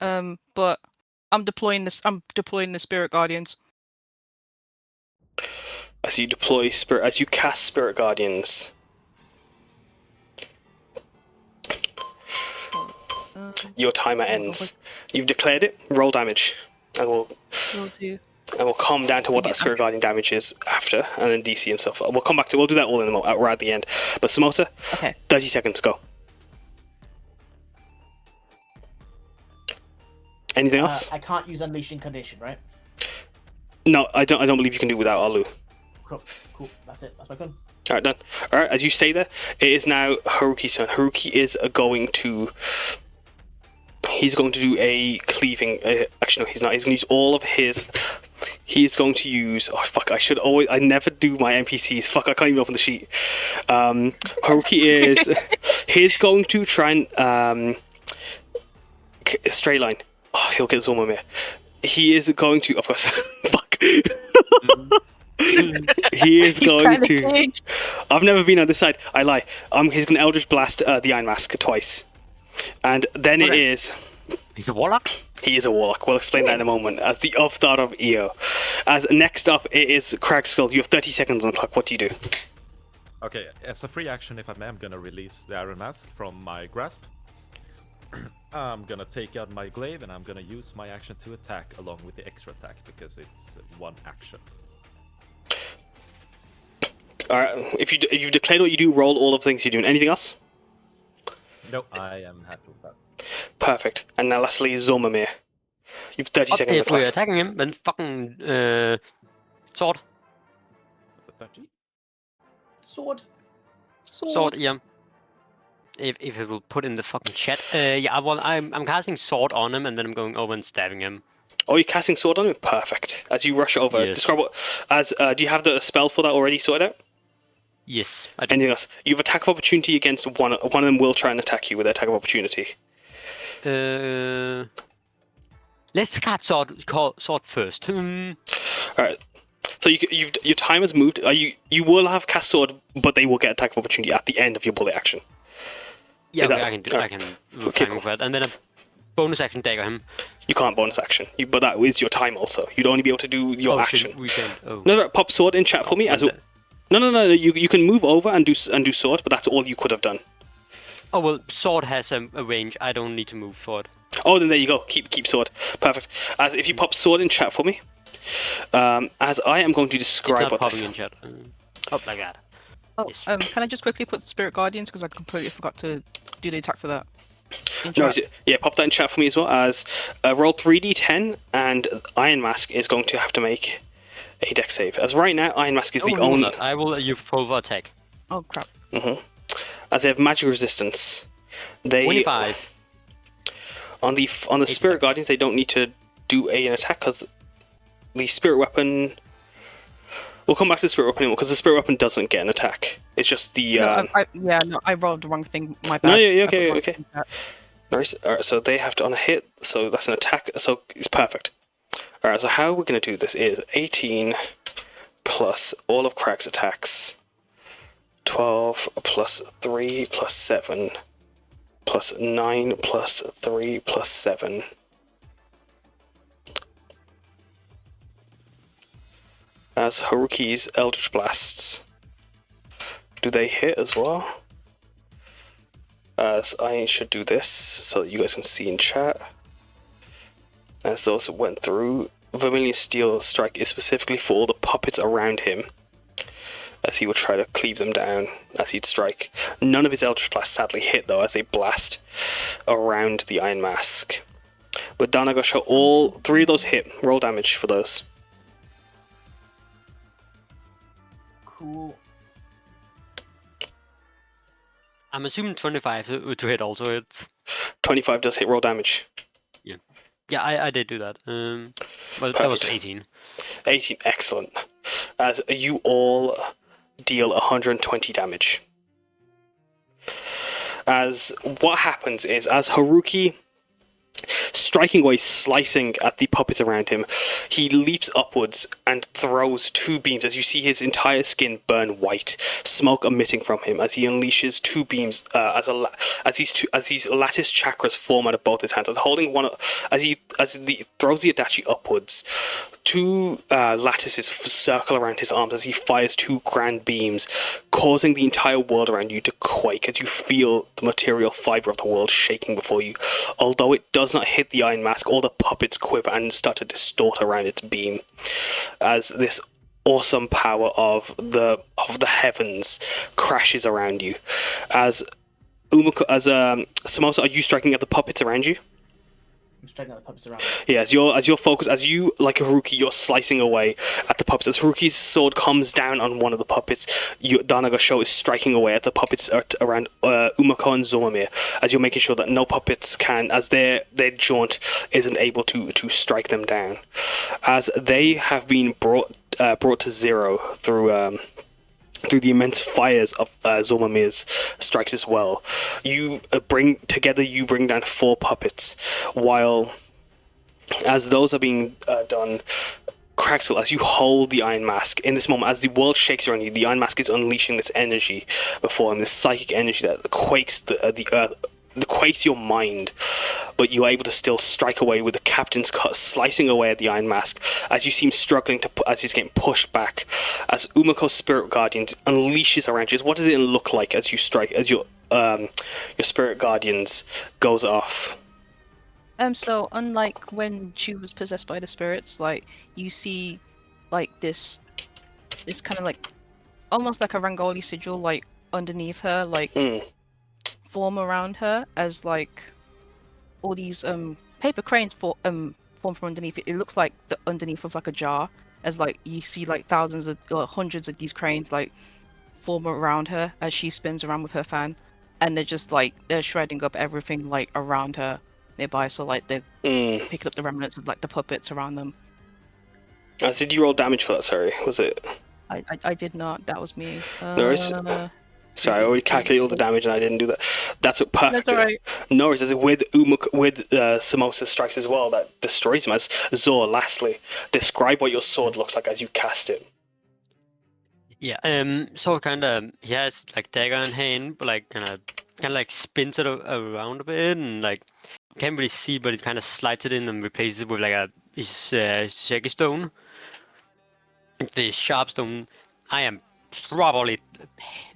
[SPEAKER 5] Okay.
[SPEAKER 2] But I'm deploying this. I'm deploying the Spirit Guardians.
[SPEAKER 8] As you cast Spirit Guardians. Your timer ends. You've declared it. Roll damage, and
[SPEAKER 2] Will do.
[SPEAKER 8] we'll come down to what that Spirit Guardian damage is after, and then DC and stuff. We'll come back to. We'll do that all in a moment, right at the end. But Samosa,
[SPEAKER 2] Okay.
[SPEAKER 8] 30 seconds. Go. Anything else?
[SPEAKER 4] I can't use Unleashing Condition, right?
[SPEAKER 8] No, I don't believe you can do it without Alu.
[SPEAKER 4] Cool. That's it. That's my gun.
[SPEAKER 8] All right, done. All right, as you stay there, it is now Haruki's turn. Haruki is going to. He's going to do a cleaving. Actually, no, he's not. He's going to use all of his. He's going to use. Oh fuck! I never do my NPCs. Fuck! I can't even open the sheet. Haruki is. He's going to try and straight line. Oh, he'll get Zormamir. He is going to. Of course. Fuck. He is going to.
[SPEAKER 2] Change.
[SPEAKER 8] I've never been on this side. I lie. He's going to Eldritch Blast the Iron Mask twice. And then it is...
[SPEAKER 5] He's a warlock?
[SPEAKER 8] He is a warlock. We'll explain that in a moment. As the Thought of Io. As next up, it is Kragskull. You have 30 seconds on the clock. What do you do?
[SPEAKER 3] Okay, as a free action, if I may, I'm gonna release the Iron Mask from my grasp. I'm gonna take out my glaive, and I'm gonna use my action to attack along with the extra attack, because it's one action.
[SPEAKER 8] Alright, if you've declared what you do, roll all of the things you're doing. Anything else?
[SPEAKER 3] No, I am happy with that.
[SPEAKER 8] Perfect. And now lastly, Zormamir. You've 30 seconds on the
[SPEAKER 5] If we're
[SPEAKER 8] clock.
[SPEAKER 5] attacking him, then fucking sword.
[SPEAKER 3] Was it 30?
[SPEAKER 5] Sword, yeah. If it will put in the fucking chat. Yeah, well, I'm casting sword on him, and then I'm going over and stabbing him.
[SPEAKER 8] Oh, you're casting sword on him? Perfect. As you rush over,
[SPEAKER 5] Yes.
[SPEAKER 8] describe what... do you have the spell for that already sorted out?
[SPEAKER 5] Yes, I do.
[SPEAKER 8] Anything else? You have attack of opportunity against one. One of them will try and attack you with attack of opportunity.
[SPEAKER 5] Let's cast sword first.
[SPEAKER 8] Alright. So your time has moved. You will have cast sword, but they will get attack of opportunity at the end of your bullet action.
[SPEAKER 5] Yeah,
[SPEAKER 8] Is
[SPEAKER 5] okay,
[SPEAKER 8] that-
[SPEAKER 5] I can do. I can
[SPEAKER 8] Okay,
[SPEAKER 5] time with that, and then bonus action dagger him.
[SPEAKER 8] You can't bonus action. But that is your time also. You'd only be able to do your action.
[SPEAKER 5] We can. Oh.
[SPEAKER 8] No, pop sword in chat for me. No. You can move over and do sword, but that's all you could have done.
[SPEAKER 5] Oh well, sword has a range. I don't need to move forward.
[SPEAKER 8] Oh, then there you go. Keep sword. Perfect. As if you pop sword in chat for me, as I am going to describe
[SPEAKER 5] It's not
[SPEAKER 8] what
[SPEAKER 5] popping
[SPEAKER 8] this.
[SPEAKER 5] in chat. Oh my god.
[SPEAKER 9] Oh,
[SPEAKER 5] Yes.
[SPEAKER 9] can I just quickly put Spirit Guardians because I completely forgot to do the attack for that. In
[SPEAKER 8] No,
[SPEAKER 9] chat.
[SPEAKER 8] yeah, pop that in chat for me as well. As roll 3d10, and Iron Mask is going to have to make a dex save. As right now, Iron Mask is the
[SPEAKER 5] no,
[SPEAKER 8] only.
[SPEAKER 5] I will use full attack.
[SPEAKER 9] Oh crap.
[SPEAKER 8] As they have magic resistance, they
[SPEAKER 5] 25.
[SPEAKER 8] on the Spirit Guardians they don't need to do an attack because the Spirit Weapon. We'll come back to the Spirit Weapon because the Spirit Weapon doesn't get an attack. It's just the.
[SPEAKER 9] I rolled the wrong thing. My bad.
[SPEAKER 8] No, yeah,
[SPEAKER 9] I put the
[SPEAKER 8] okay,
[SPEAKER 9] wrong
[SPEAKER 8] okay.
[SPEAKER 9] thing in chat.
[SPEAKER 8] Nice. Alright, so they have to on a hit, so that's an attack, so it's perfect. Alright, so how we're going to do this is 18 plus all of Krag's attacks, 12 plus 3 plus 7 plus 9 plus 3 plus 7. As Haruki's Eldritch Blasts, do they hit as well? As I should do this so that you guys can see in chat. As those went through, Vermilion Steel Strike is specifically for all the puppets around him, as he would try to cleave them down as he'd strike. None of his Eldritch Blasts sadly hit though, as they blast around the Iron Mask. But Danagosho, all 3 of those hit. Roll damage for those.
[SPEAKER 4] Cool.
[SPEAKER 5] I'm assuming 25 to hit also hits.
[SPEAKER 8] 25 does hit. Roll damage.
[SPEAKER 5] Yeah, I did do that. Well, that was
[SPEAKER 8] Perfect.
[SPEAKER 5] 18.
[SPEAKER 8] 18, excellent. As you all deal 120 damage. As what happens is, as Haruki striking away, slicing at the puppets around him, he leaps upwards and throws 2 beams as you see his entire skin burn white, smoke emitting from him as he unleashes 2 beams as these lattice chakras form out of both his hands. As holding one, as he throws the adachi upwards, 2 lattices circle around his arms as he fires 2 grand beams, causing the entire world around you to quake as you feel the material fiber of the world shaking before you. Although it does not hit the Iron Mask, all the puppets quiver and start to distort around its beam as this awesome power of the heavens crashes around you. As Umeko, Samosa, are you striking at the puppets around you?
[SPEAKER 4] I'm striking at the puppets around.
[SPEAKER 8] Yeah, as your focus, as you, like Haruki, you're slicing away at the puppets. As Haruki's sword comes down on one of the puppets, Danagosho is striking away at the puppets around Umeko and Zormamir, as you're making sure that no puppets can, as their jaunt isn't able to strike them down. As they have been brought to 0 through the immense fires of Zormamir's strikes as well. You bring down 4 puppets, while as those are being done, Kragskull, as you hold the Iron Mask, in this moment, as the world shakes around you, the Iron Mask is unleashing this energy before him, this psychic energy that quakes the earth, that quakes your mind, but you're able to still strike away with the Captain's Cut, slicing away at the Iron Mask as you seem struggling as he's getting pushed back. As Umeko's Spirit Guardians unleashes around you, what does it look like as you strike, as your Spirit Guardians goes off?
[SPEAKER 9] So unlike when she was possessed by the spirits, like you see, like this kind of like almost like a Rangoli sigil, like underneath her, like form around her, as like all these paper cranes form from underneath it. It looks like the underneath of like a jar, as like you see like thousands of hundreds of these cranes like form around her as she spins around with her fan, and they're shredding up everything like around her nearby, so like they're picking up the remnants of like the puppets around them.
[SPEAKER 8] Did you roll damage for that? Sorry, was it?
[SPEAKER 9] I did not. That was me.
[SPEAKER 8] No worries. Sorry, I already calculated all the damage and I didn't do that. That's perfect.
[SPEAKER 9] That's alright.
[SPEAKER 8] No worries. With Samosa strikes as well, that destroys him. As Zor, lastly, describe what your sword looks like as you cast it.
[SPEAKER 5] Yeah, so kind of he has like dagger in hand, but like kind of like spins it around a bit, and like can't really see, but it kind of slides it in and replaces it with like his Shaggy Stone. The sharp stone. I am probably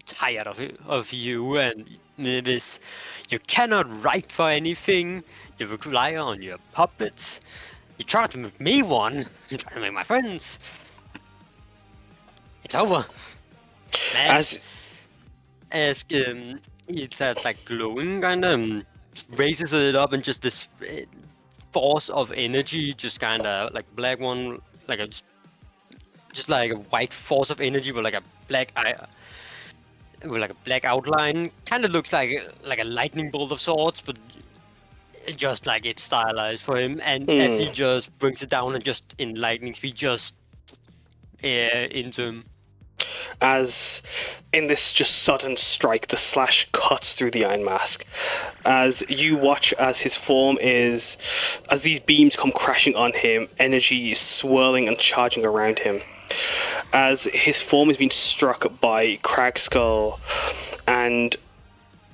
[SPEAKER 5] tired of you and this. You cannot write for anything. You rely on your puppets. You try to make me one. You try to make my friends. It's over. As it's like glowing kind of raises it up, and just this force of energy, just kind of like black one, like a just like a white force of energy with like a black eye, with like a black outline. Kind of looks like a lightning bolt of sorts, but just like it's stylized for him. And as he just brings it down and just in lightning speed, just into him.
[SPEAKER 8] As in this just sudden strike, the slash cuts through the Iron Mask. As you watch as his form is, as these beams come crashing on him, energy is swirling and charging around him. As his form is being struck by Kragskull, and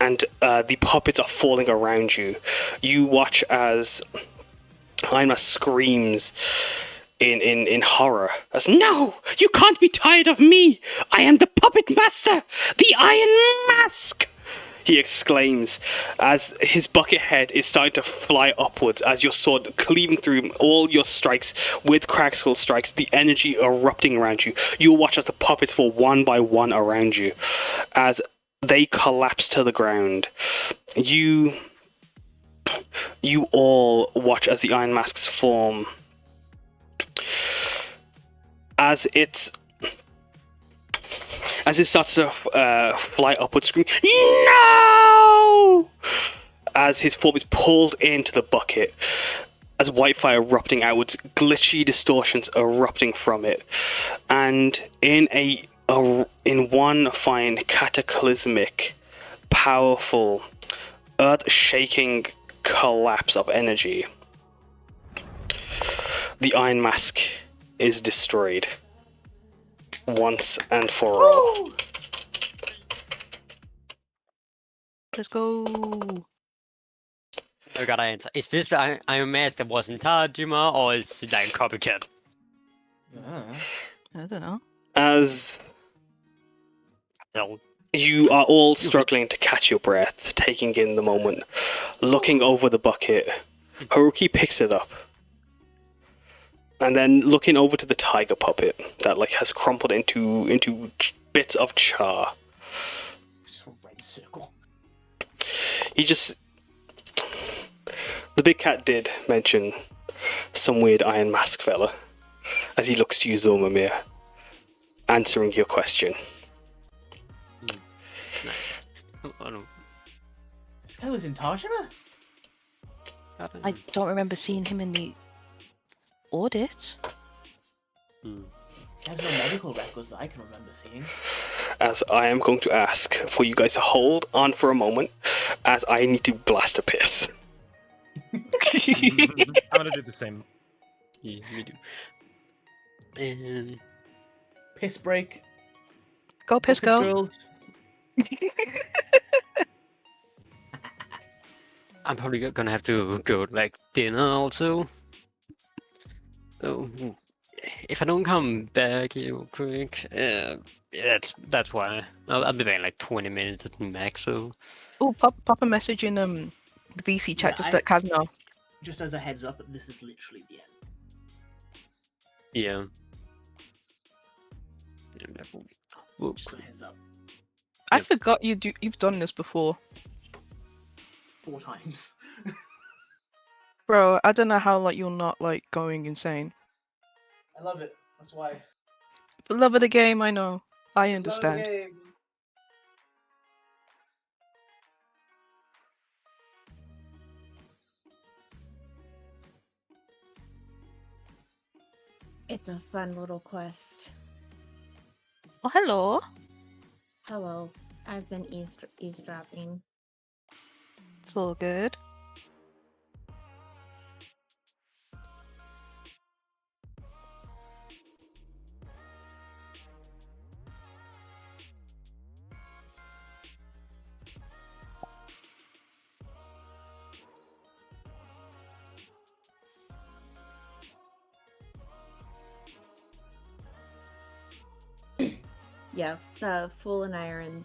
[SPEAKER 8] the puppets are falling around you. You watch as Iron Mask screams in horror as, "No! You can't be tired of me! I am the puppet master! The Iron Mask!" he exclaims as his bucket head is starting to fly upwards as your sword cleaving through all your strikes with Kragskull strikes, the energy erupting around you. You watch as the puppets fall one by one around you as they collapse to the ground. You all watch as the Iron Mask's form, as it starts to fly upwards, scream, "No!" as his form is pulled into the bucket, as white fire erupting outwards, glitchy distortions erupting from it, and in one fine cataclysmic, powerful, earth-shaking collapse of energy, the Iron Mask is destroyed once and for all.
[SPEAKER 2] Let's go.
[SPEAKER 5] I gotta answer. Is this the Iron Mask that was in Tajima, or is it like a copycat?
[SPEAKER 2] I don't know.
[SPEAKER 8] As
[SPEAKER 5] No.
[SPEAKER 8] you are all struggling to catch your breath, taking in the moment, looking over the bucket, Haruki picks it up. And then looking over to the tiger puppet that like has crumpled into bits of char.
[SPEAKER 4] Red circle.
[SPEAKER 8] The big cat did mention some weird Iron Mask fella as he looks to you, Zormamir, answering your question.
[SPEAKER 4] This guy was in Tajima?
[SPEAKER 2] I don't remember seeing him in the audit.
[SPEAKER 4] He has no medical records that I can remember seeing.
[SPEAKER 8] As I am going to ask for you guys to hold on for a moment, as I need to blast a piss.
[SPEAKER 6] I'm gonna do the same.
[SPEAKER 5] Yeah, we do.
[SPEAKER 4] Piss break.
[SPEAKER 2] Go piss, go.
[SPEAKER 4] Girls.
[SPEAKER 5] I'm probably gonna have to go like dinner also. So if I don't come back real quick, that's why I'll be back in like 20 minutes at max. So
[SPEAKER 2] Oh, pop a message in the VC chat just let Kaz know.
[SPEAKER 4] Just as a heads up, this is literally the end.
[SPEAKER 5] yeah.
[SPEAKER 4] Just a heads up.
[SPEAKER 2] I forgot you've done this before.
[SPEAKER 4] 4 times.
[SPEAKER 2] Bro, I don't know how you're not going insane.
[SPEAKER 4] I love it. That's why.
[SPEAKER 2] The love of the game, I know. I
[SPEAKER 4] Love the
[SPEAKER 2] understand.
[SPEAKER 4] game.
[SPEAKER 10] It's a fun little quest.
[SPEAKER 2] Oh, hello.
[SPEAKER 10] Hello, I've been eavesdropping.
[SPEAKER 2] It's all good.
[SPEAKER 10] yeah, Fool and I are in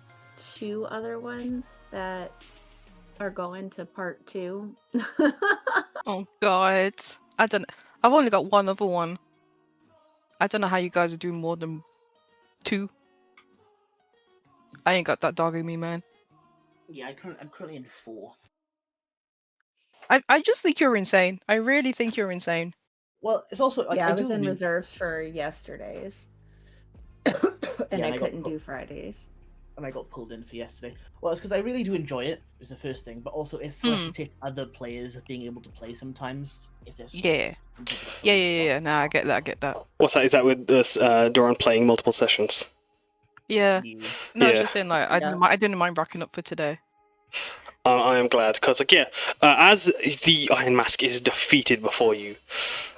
[SPEAKER 10] 2 other ones that are going to part 2.
[SPEAKER 9] Oh god. I've only got one other one. I don't know how you guys are doing more than 2. I ain't got that dog in me, man.
[SPEAKER 4] Yeah, I'm currently in 4.
[SPEAKER 9] I just think you're insane. I really think you're insane.
[SPEAKER 4] Well, it's also like
[SPEAKER 10] Yeah, I was
[SPEAKER 4] do
[SPEAKER 10] in
[SPEAKER 4] really-
[SPEAKER 10] reserves for yesterday's. And
[SPEAKER 4] Yeah,
[SPEAKER 10] I
[SPEAKER 4] and I got
[SPEAKER 10] couldn't
[SPEAKER 4] put-
[SPEAKER 10] do Fridays.
[SPEAKER 4] and I got pulled in for yesterday. Well, it's because I really do enjoy it. Is the first thing, but also it necessitates other players being able to play sometimes. If it's
[SPEAKER 9] Yeah.
[SPEAKER 4] some people are
[SPEAKER 9] Yeah.
[SPEAKER 4] focused
[SPEAKER 9] Nah, I get that.
[SPEAKER 8] What's that? Is that with this Doran playing multiple sessions?
[SPEAKER 9] Yeah.
[SPEAKER 4] on you.
[SPEAKER 9] No, I was
[SPEAKER 8] Yeah.
[SPEAKER 9] just saying, like,
[SPEAKER 10] Yeah.
[SPEAKER 9] I didn't mind racking up for today.
[SPEAKER 8] I am glad, because, like, yeah, as the Iron Mask is defeated before you,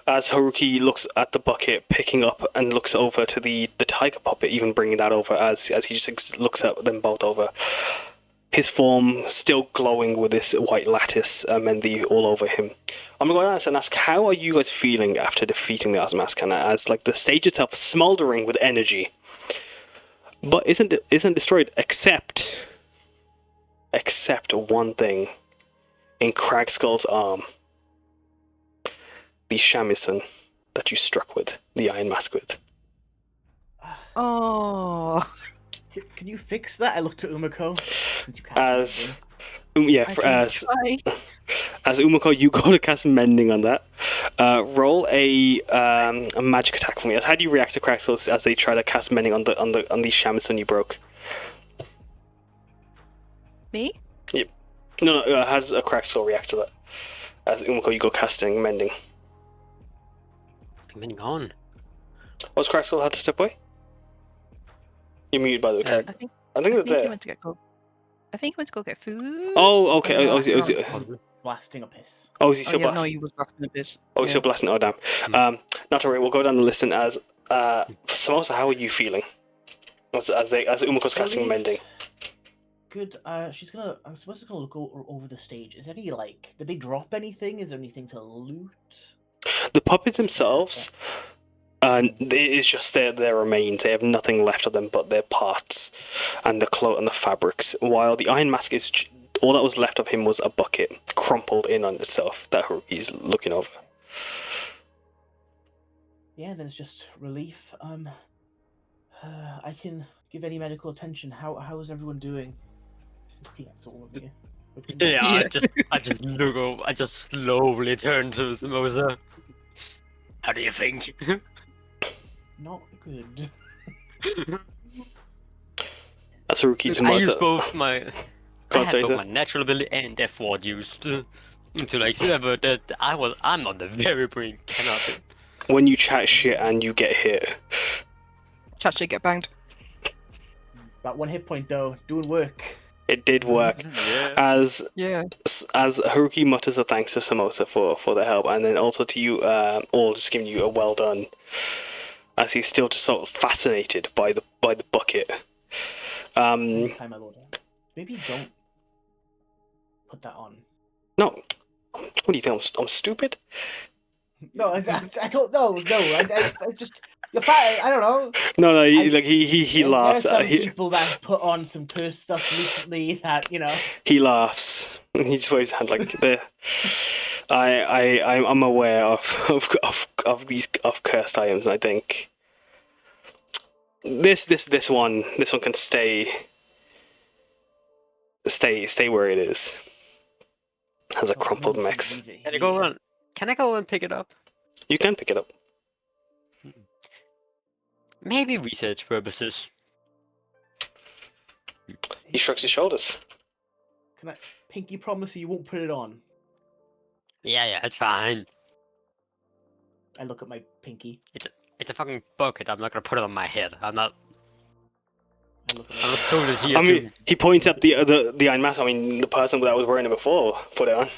[SPEAKER 8] as Haruki looks at the bucket, picking up, and looks over to the tiger puppet, even bringing that over, as he just looks at them both over, his form still glowing with this white lattice Mendi all over him. I'm going to go and ask, how are you guys feeling after defeating the Iron Mask, and as, like, the stage itself smoldering with energy, but isn't destroyed, except one thing. In Kragskull's arm. The shamisen that you struck with, the Iron Mask with.
[SPEAKER 9] Oh.
[SPEAKER 4] Can you fix that? I looked at Umeko. Since you cast
[SPEAKER 8] As
[SPEAKER 4] Mending.
[SPEAKER 8] as Umeko, you go to cast Mending on that. Roll a magic attack for me. How do you react to Kragskull as they try to cast Mending on the shamisen you broke?
[SPEAKER 9] Me?
[SPEAKER 8] Yep. No. How does a Kragskull react to that? As Umeko, you go casting Mending.
[SPEAKER 5] Mending on.
[SPEAKER 8] What's Kragskull had to step away? You're muted, by the way,
[SPEAKER 9] I
[SPEAKER 8] Krag.
[SPEAKER 9] think
[SPEAKER 8] I think
[SPEAKER 9] he
[SPEAKER 8] they're
[SPEAKER 9] went to get go. I think he went to go get food.
[SPEAKER 8] Oh, okay.
[SPEAKER 4] No,
[SPEAKER 8] Is he
[SPEAKER 4] blasting a piss.
[SPEAKER 8] still
[SPEAKER 9] Oh, yeah, no,
[SPEAKER 8] blasting?
[SPEAKER 9] he was blasting a piss.
[SPEAKER 8] Oh, he's still blasting. Oh, damn. Not to worry. We'll go down the list and as Samosa, how are you feeling? As Umeko's casting
[SPEAKER 4] Relieved.
[SPEAKER 8] Mending.
[SPEAKER 4] Good. I suppose it's gonna look over the stage. Is there any did they drop anything? Is there anything to loot?
[SPEAKER 8] The puppets themselves, it is just their remains. They have nothing left of them but their parts and the cloth and the fabrics. While the Iron Mask is all that was left of him was a bucket crumpled in on itself that Haruki's looking over.
[SPEAKER 4] Yeah, then it's just relief. I can give any medical attention. How is everyone doing? Yeah, it's all of you.
[SPEAKER 5] Yeah, I just look over. I just slowly turn to Samosa. How do you think?
[SPEAKER 4] Not good.
[SPEAKER 8] As Haruki
[SPEAKER 5] I use
[SPEAKER 8] Samosa.
[SPEAKER 5] both my, I
[SPEAKER 8] God,
[SPEAKER 5] had
[SPEAKER 8] sorry,
[SPEAKER 5] both
[SPEAKER 8] sir.
[SPEAKER 5] my natural ability and F word used to like sever that I'm on the very brink. Cannot.
[SPEAKER 8] When you chat shit and you get hit,
[SPEAKER 9] Chat shit, get banged.
[SPEAKER 4] That 1 hit point though, doing work.
[SPEAKER 8] it did work.
[SPEAKER 5] Yeah.
[SPEAKER 8] As
[SPEAKER 9] Yeah.
[SPEAKER 8] Haruki mutters a thanks to Samosa for the help, and then also to you all, just giving you a well done. As he's still just sort of fascinated by the bucket.
[SPEAKER 4] Time my lord. Maybe don't put that on.
[SPEAKER 8] No, what do you think? I'm stupid?
[SPEAKER 4] No, I don't know. No, I just you're fine. I don't know.
[SPEAKER 8] No, he laughs.
[SPEAKER 4] There's some
[SPEAKER 8] He
[SPEAKER 4] people that put on some cursed stuff recently that
[SPEAKER 8] he laughs. He just waves his hand like the. I'm aware of these cursed items. I think this one can stay where it is. Has a crumpled mix.
[SPEAKER 5] Can I go and pick it up?
[SPEAKER 8] You can pick it up.
[SPEAKER 5] Maybe research purposes.
[SPEAKER 8] He shrugs his shoulders.
[SPEAKER 4] Can I pinky promise you won't put it on?
[SPEAKER 5] Yeah, it's fine.
[SPEAKER 4] I look at my pinky.
[SPEAKER 5] It's a fucking bucket. I'm not gonna put it on my head. I'm not
[SPEAKER 4] I
[SPEAKER 5] told it here
[SPEAKER 8] I mean, he points at the Iron Mask. I mean, the person that was wearing it before put it on.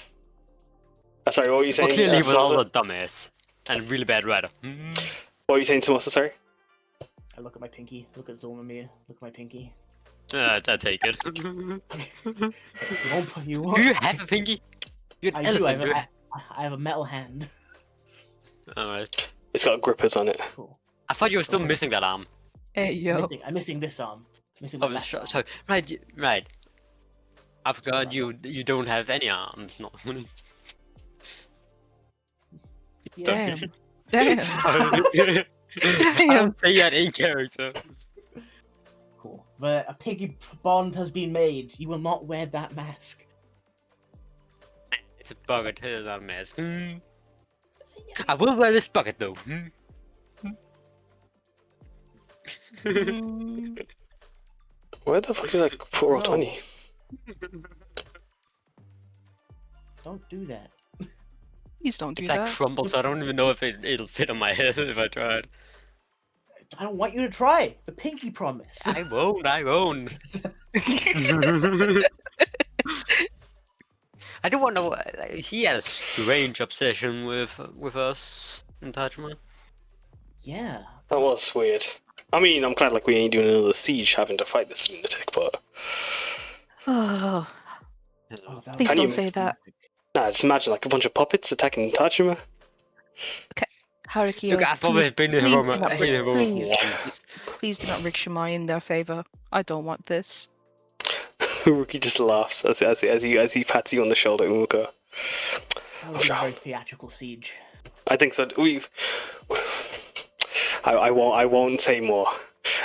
[SPEAKER 8] Sorry, what were you saying?
[SPEAKER 5] Well, clearly he was
[SPEAKER 8] Samosa?
[SPEAKER 5] also a dumbass and really bad writer.
[SPEAKER 8] What were you saying, Samosa? Sorry.
[SPEAKER 4] I look at my pinky. Look at Zormamir. Look at my pinky.
[SPEAKER 5] I take it.
[SPEAKER 4] You won't.
[SPEAKER 5] Do you have a pinky? You're an
[SPEAKER 4] I do.
[SPEAKER 5] elephant.
[SPEAKER 4] I have a metal hand.
[SPEAKER 5] Alright.
[SPEAKER 8] It's got grippers on it.
[SPEAKER 4] Cool.
[SPEAKER 5] I thought you were still missing that arm.
[SPEAKER 2] Hey yo.
[SPEAKER 4] I'm missing this arm. Missing
[SPEAKER 5] Oh,
[SPEAKER 4] the left arm.
[SPEAKER 5] so right. I forgot you don't have any arms. No.
[SPEAKER 2] Damn. Damn.
[SPEAKER 5] Sorry. I
[SPEAKER 2] Damn.
[SPEAKER 5] don't say that in character.
[SPEAKER 4] Cool. But a piggy bond has been made. You will not wear that mask.
[SPEAKER 5] It's a bucket, not a mask. I will wear this bucket though.
[SPEAKER 2] Mm,
[SPEAKER 8] Where the fuck is that poor old
[SPEAKER 4] No.
[SPEAKER 8] Tony?
[SPEAKER 4] Don't do that.
[SPEAKER 2] please don't do
[SPEAKER 5] That
[SPEAKER 2] that.
[SPEAKER 5] crumbles. I don't even know if it'll fit on my head if I tried.
[SPEAKER 4] I don't want you to try. The pinky promise.
[SPEAKER 5] I won't. I won't. I don't want to. He has a strange obsession with us in Tajima.
[SPEAKER 4] Yeah.
[SPEAKER 8] That was weird. I mean, I'm glad like we ain't doing another siege having to fight this lunatic, but
[SPEAKER 2] Oh,
[SPEAKER 4] Oh, that
[SPEAKER 2] Please
[SPEAKER 4] was
[SPEAKER 8] don't
[SPEAKER 2] say that.
[SPEAKER 8] nah, just imagine like a bunch of puppets attacking Tajima.
[SPEAKER 2] Haruki.
[SPEAKER 5] Look, I've always been in
[SPEAKER 2] please
[SPEAKER 5] Roma.
[SPEAKER 2] do not
[SPEAKER 5] I've been in Roma
[SPEAKER 2] please.
[SPEAKER 5] once.
[SPEAKER 2] Please do not rickshaw in their favor. I don't want this.
[SPEAKER 8] Haruki just laughs as he pats you on the shoulder, Umeko.
[SPEAKER 4] That was a very theatrical siege.
[SPEAKER 8] I think so. I won't say more.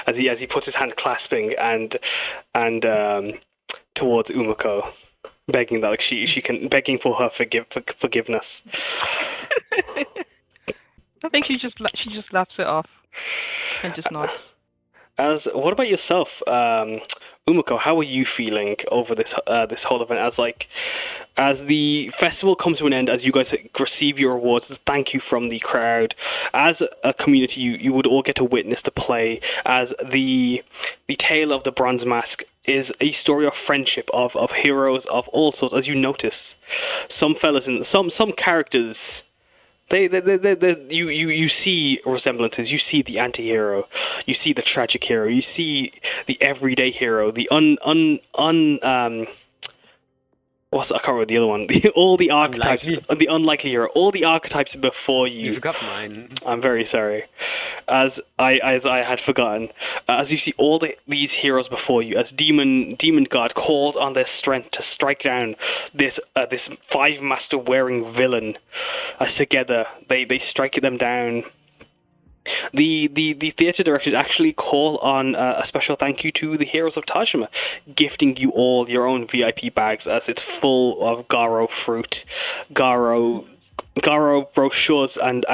[SPEAKER 8] As he puts his hand clasping and towards Umeko, begging that like she can begging for her forgiveness.
[SPEAKER 2] I think she just laughs it off and just nods.
[SPEAKER 8] As what about yourself, Umeko? How are you feeling over this whole event? As the festival comes to an end, as you guys receive your awards, thank you from the crowd. As a community, you would all get to witness the play. As the tale of the Bronze Mask is a story of friendship, of heroes of all sorts. As you notice, some fellas and some characters. You see resemblances. You see the anti-hero. You see the tragic hero. You see the everyday hero. The I can't remember the other one. All the archetypes. The unlikely hero. All the archetypes before you.
[SPEAKER 5] You forgot mine.
[SPEAKER 8] I'm very sorry. As I had forgotten. As you see all these heroes before you, as Demon God called on their strength to strike down this five master wearing villain. As together they strike them down. The theatre directors actually call on a special thank you to the heroes of Tajima, gifting you all your own VIP bags as it's full of Garo fruit, Garo brochures and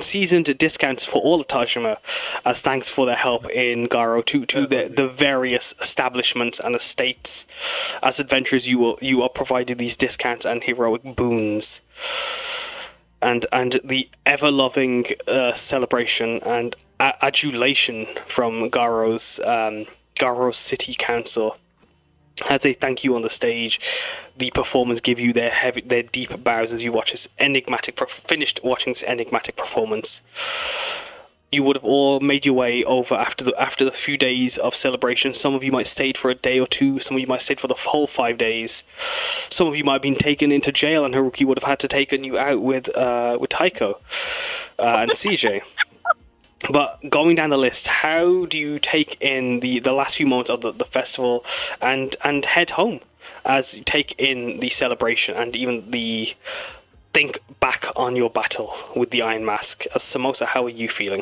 [SPEAKER 8] seasoned discounts for all of Tajima as thanks for their help in Garo to the various establishments and estates. As adventurers, you are provided these discounts and heroic boons. And the ever-loving celebration and adulation from Garo's city council. As they thank you on the stage, the performers give you their deep bows as you watch this finished watching this enigmatic performance. You would have all made your way over after the few days of celebration. Some of you might have stayed for a day or two. Some of you might have stayed for the whole 5 days. Some of you might have been taken into jail, and Haruki would have had to taken you out with Taiko and CJ. But going down the list, how do you take in the last few moments of the festival and head home as you take in the celebration and even the think back on your battle with the Iron Mask? As Samosa, how are you feeling?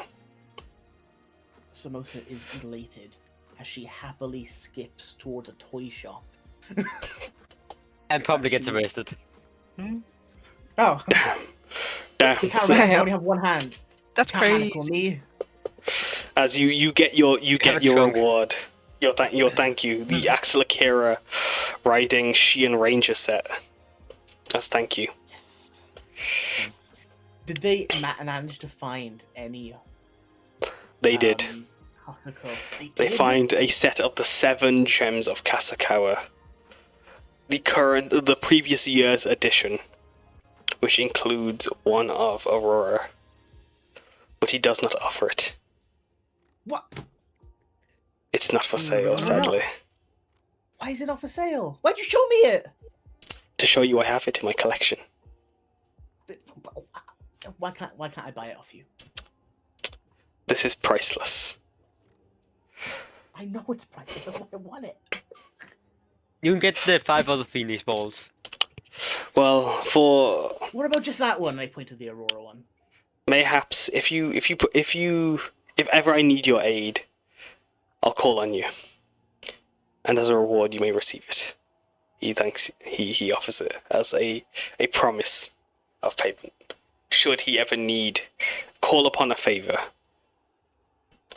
[SPEAKER 4] Samosa is elated as she happily skips towards a toy shop.
[SPEAKER 5] And probably gets arrested.
[SPEAKER 4] Oh,
[SPEAKER 8] Damn.
[SPEAKER 4] you can't I only have one hand.
[SPEAKER 2] That's
[SPEAKER 4] Can't handle
[SPEAKER 2] crazy.
[SPEAKER 4] me.
[SPEAKER 8] As you get your
[SPEAKER 5] trunk.
[SPEAKER 8] award, your thank you, the Axel Akira riding Shein Ranger set. As thank you.
[SPEAKER 4] Yes. Did they manage to find any?
[SPEAKER 8] They did.
[SPEAKER 4] Hakuko?
[SPEAKER 8] They
[SPEAKER 4] did?
[SPEAKER 8] find a set of the 7 gems of Kasakawa. The previous year's edition, which includes one of Aurora, but he does not offer it.
[SPEAKER 4] What?
[SPEAKER 8] It's not for sale,
[SPEAKER 4] No.
[SPEAKER 8] sadly.
[SPEAKER 4] Why is it not for sale? Why'd you show me it?
[SPEAKER 8] To show you I have it in my collection.
[SPEAKER 4] Why can't I buy it off you?
[SPEAKER 8] This is priceless.
[SPEAKER 4] I know it's priceless. That's why I want it.
[SPEAKER 5] You can get the 5 other Phoenix balls.
[SPEAKER 8] Well, for
[SPEAKER 4] What about just that one? I point to the Aurora one.
[SPEAKER 8] mayhaps, if ever I need your aid, I'll call on you, and as a reward, you may receive it. He offers it as a promise of payment. Should he ever need call upon a favor.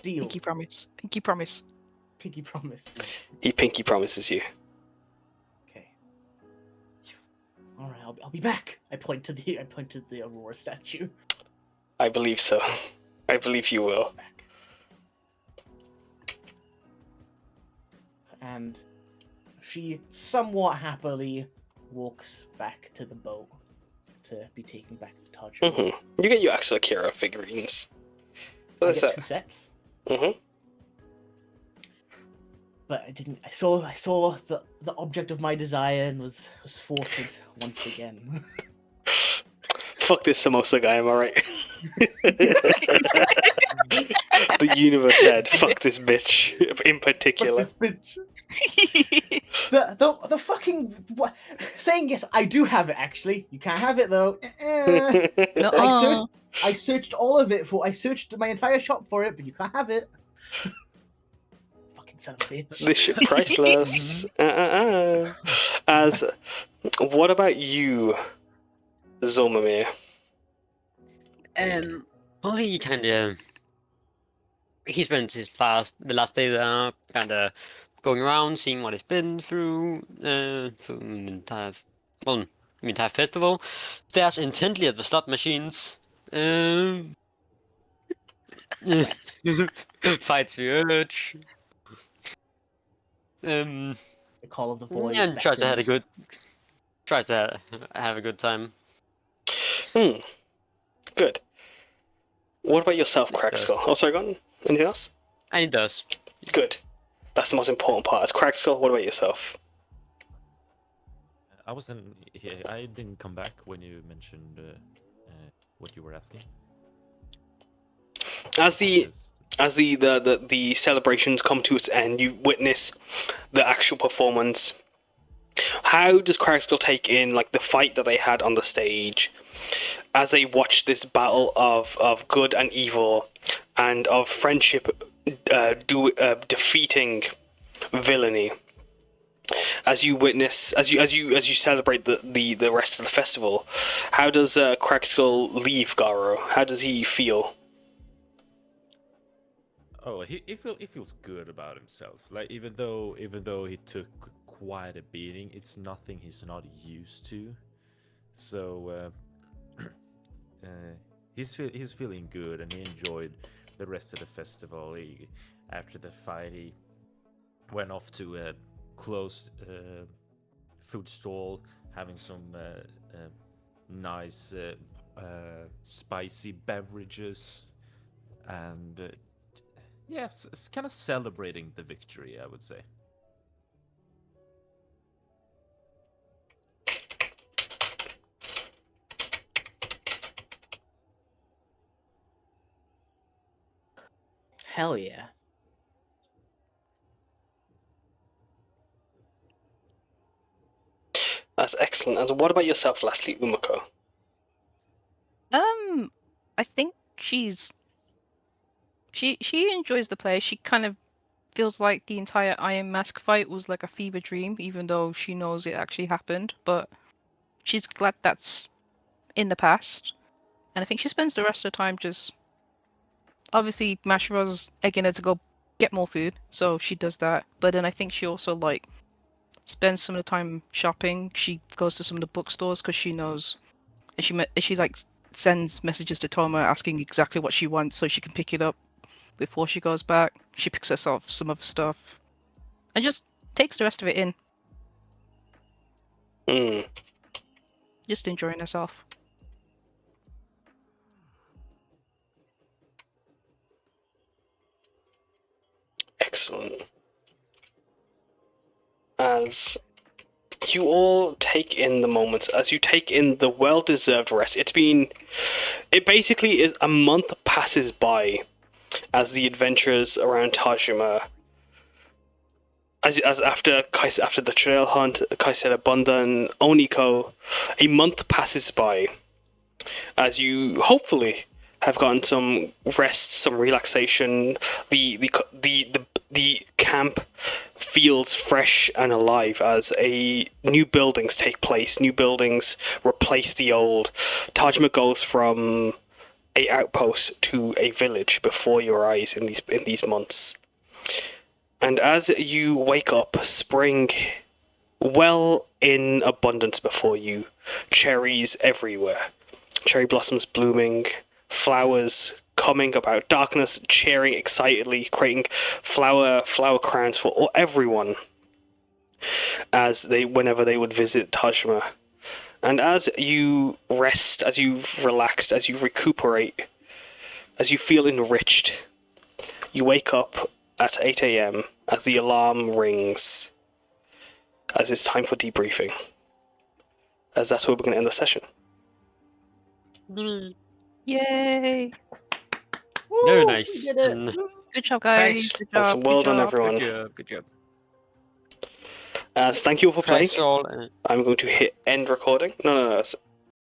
[SPEAKER 4] Deal.
[SPEAKER 2] Pinky promise. Pinky promise.
[SPEAKER 4] Pinky promise.
[SPEAKER 8] He pinky promises you.
[SPEAKER 4] Okay. All right, I'll be back. I point to the Aurora statue.
[SPEAKER 8] I believe so. I believe you will.
[SPEAKER 4] Back. And she somewhat happily walks back to the boat to be taken back to Taj.
[SPEAKER 8] Mm-hmm. You get your Axel Akira figurines. So
[SPEAKER 4] I
[SPEAKER 8] that's
[SPEAKER 4] get
[SPEAKER 8] it.
[SPEAKER 4] 2 sets.
[SPEAKER 8] Mm-hmm.
[SPEAKER 4] But I didn't. I saw the object of my desire and was thwarted once again.
[SPEAKER 8] Fuck this Samosa guy, am I right? The universe said, fuck this bitch, in particular.
[SPEAKER 4] Fuck this bitch. the fucking saying yes, I do have it actually. You can't have it though. I searched all of it I searched my entire shop for it, but you can't have it. Fucking son of a bitch.
[SPEAKER 8] This shit priceless. As, what about you, Zormamir?
[SPEAKER 5] Well, he kind of he spent the last day there, kind of going around, seeing what he's been through, through the entire festival. Stares intently at the slot machines. Fights the urge.
[SPEAKER 4] The call of the void.
[SPEAKER 5] And tries to have a good time.
[SPEAKER 8] Good. What about yourself, Kragskull? Oh, sorry, gone? Anything else?
[SPEAKER 5] And he does.
[SPEAKER 8] Good. That's the most important part. As Kragskull, what about yourself?
[SPEAKER 3] I wasn't here. I didn't come back when you mentioned what you were asking.
[SPEAKER 8] As the celebrations come to its end, you witness the actual performance. How does Kragskull take in like the fight that they had on the stage, as they watch this battle of good and evil, and of friendship defeating villainy? As you witness, as you celebrate the rest of the festival, how does Kragskull leave Garo? How does he feel?
[SPEAKER 3] Oh, he feels good about himself. Like even though he took quite a beating, it's nothing he's not used to. So he's feeling good, and he enjoyed the rest of the festival. After the fight, he went off to a closed food stall, having some nice spicy beverages, and yes, it's kind of celebrating the victory, I would say.
[SPEAKER 4] Hell yeah.
[SPEAKER 8] That's excellent. And what about yourself, lastly, Umeko?
[SPEAKER 2] I think she enjoys the play. She kind of feels like the entire Iron Mask fight was like a fever dream, even though she knows it actually happened. But she's glad that's in the past, and I think she spends the rest of the time just. Obviously, Mashiro's egging her to go get more food, so she does that. But then I think she also like spends some of the time shopping. She goes to some of the bookstores because she knows, and she like sends messages to Toma asking exactly what she wants so she can pick it up before she goes back. She picks herself some other stuff and just takes the rest of it in. Just enjoying herself.
[SPEAKER 8] Excellent. As you all take in the moments, as you take in the well-deserved rest, it basically is a month passes by, as the adventures around Tajima. As after the trail hunt, Kaisera Bundan, Oni-Ko, a month passes by. As you hopefully have gotten some rest, some relaxation. The camp feels fresh and alive as new buildings take place. New buildings replace the old. Tajima goes from a outpost to a village before your eyes in these months. And as you wake up, spring well in abundance before you. Cherries everywhere. Cherry blossoms blooming, flowers coming about darkness, cheering excitedly, creating flower crowns for everyone whenever they would visit Tajima. And as you rest, as you've relaxed, as you recuperate, as you feel enriched, you wake up at 8 a.m. as the alarm rings, as it's time for debriefing. As that's where we're going to end the session.
[SPEAKER 2] Yay!
[SPEAKER 5] Very nice.
[SPEAKER 4] We did it.
[SPEAKER 5] And
[SPEAKER 2] Good job, guys.
[SPEAKER 5] Nice.
[SPEAKER 2] Good
[SPEAKER 8] That's
[SPEAKER 2] job.
[SPEAKER 8] well
[SPEAKER 2] good
[SPEAKER 8] done,
[SPEAKER 2] job.
[SPEAKER 8] everyone.
[SPEAKER 5] good job.
[SPEAKER 8] Thank you all for playing.
[SPEAKER 5] Kragskull,
[SPEAKER 8] I'm going to hit end recording. No.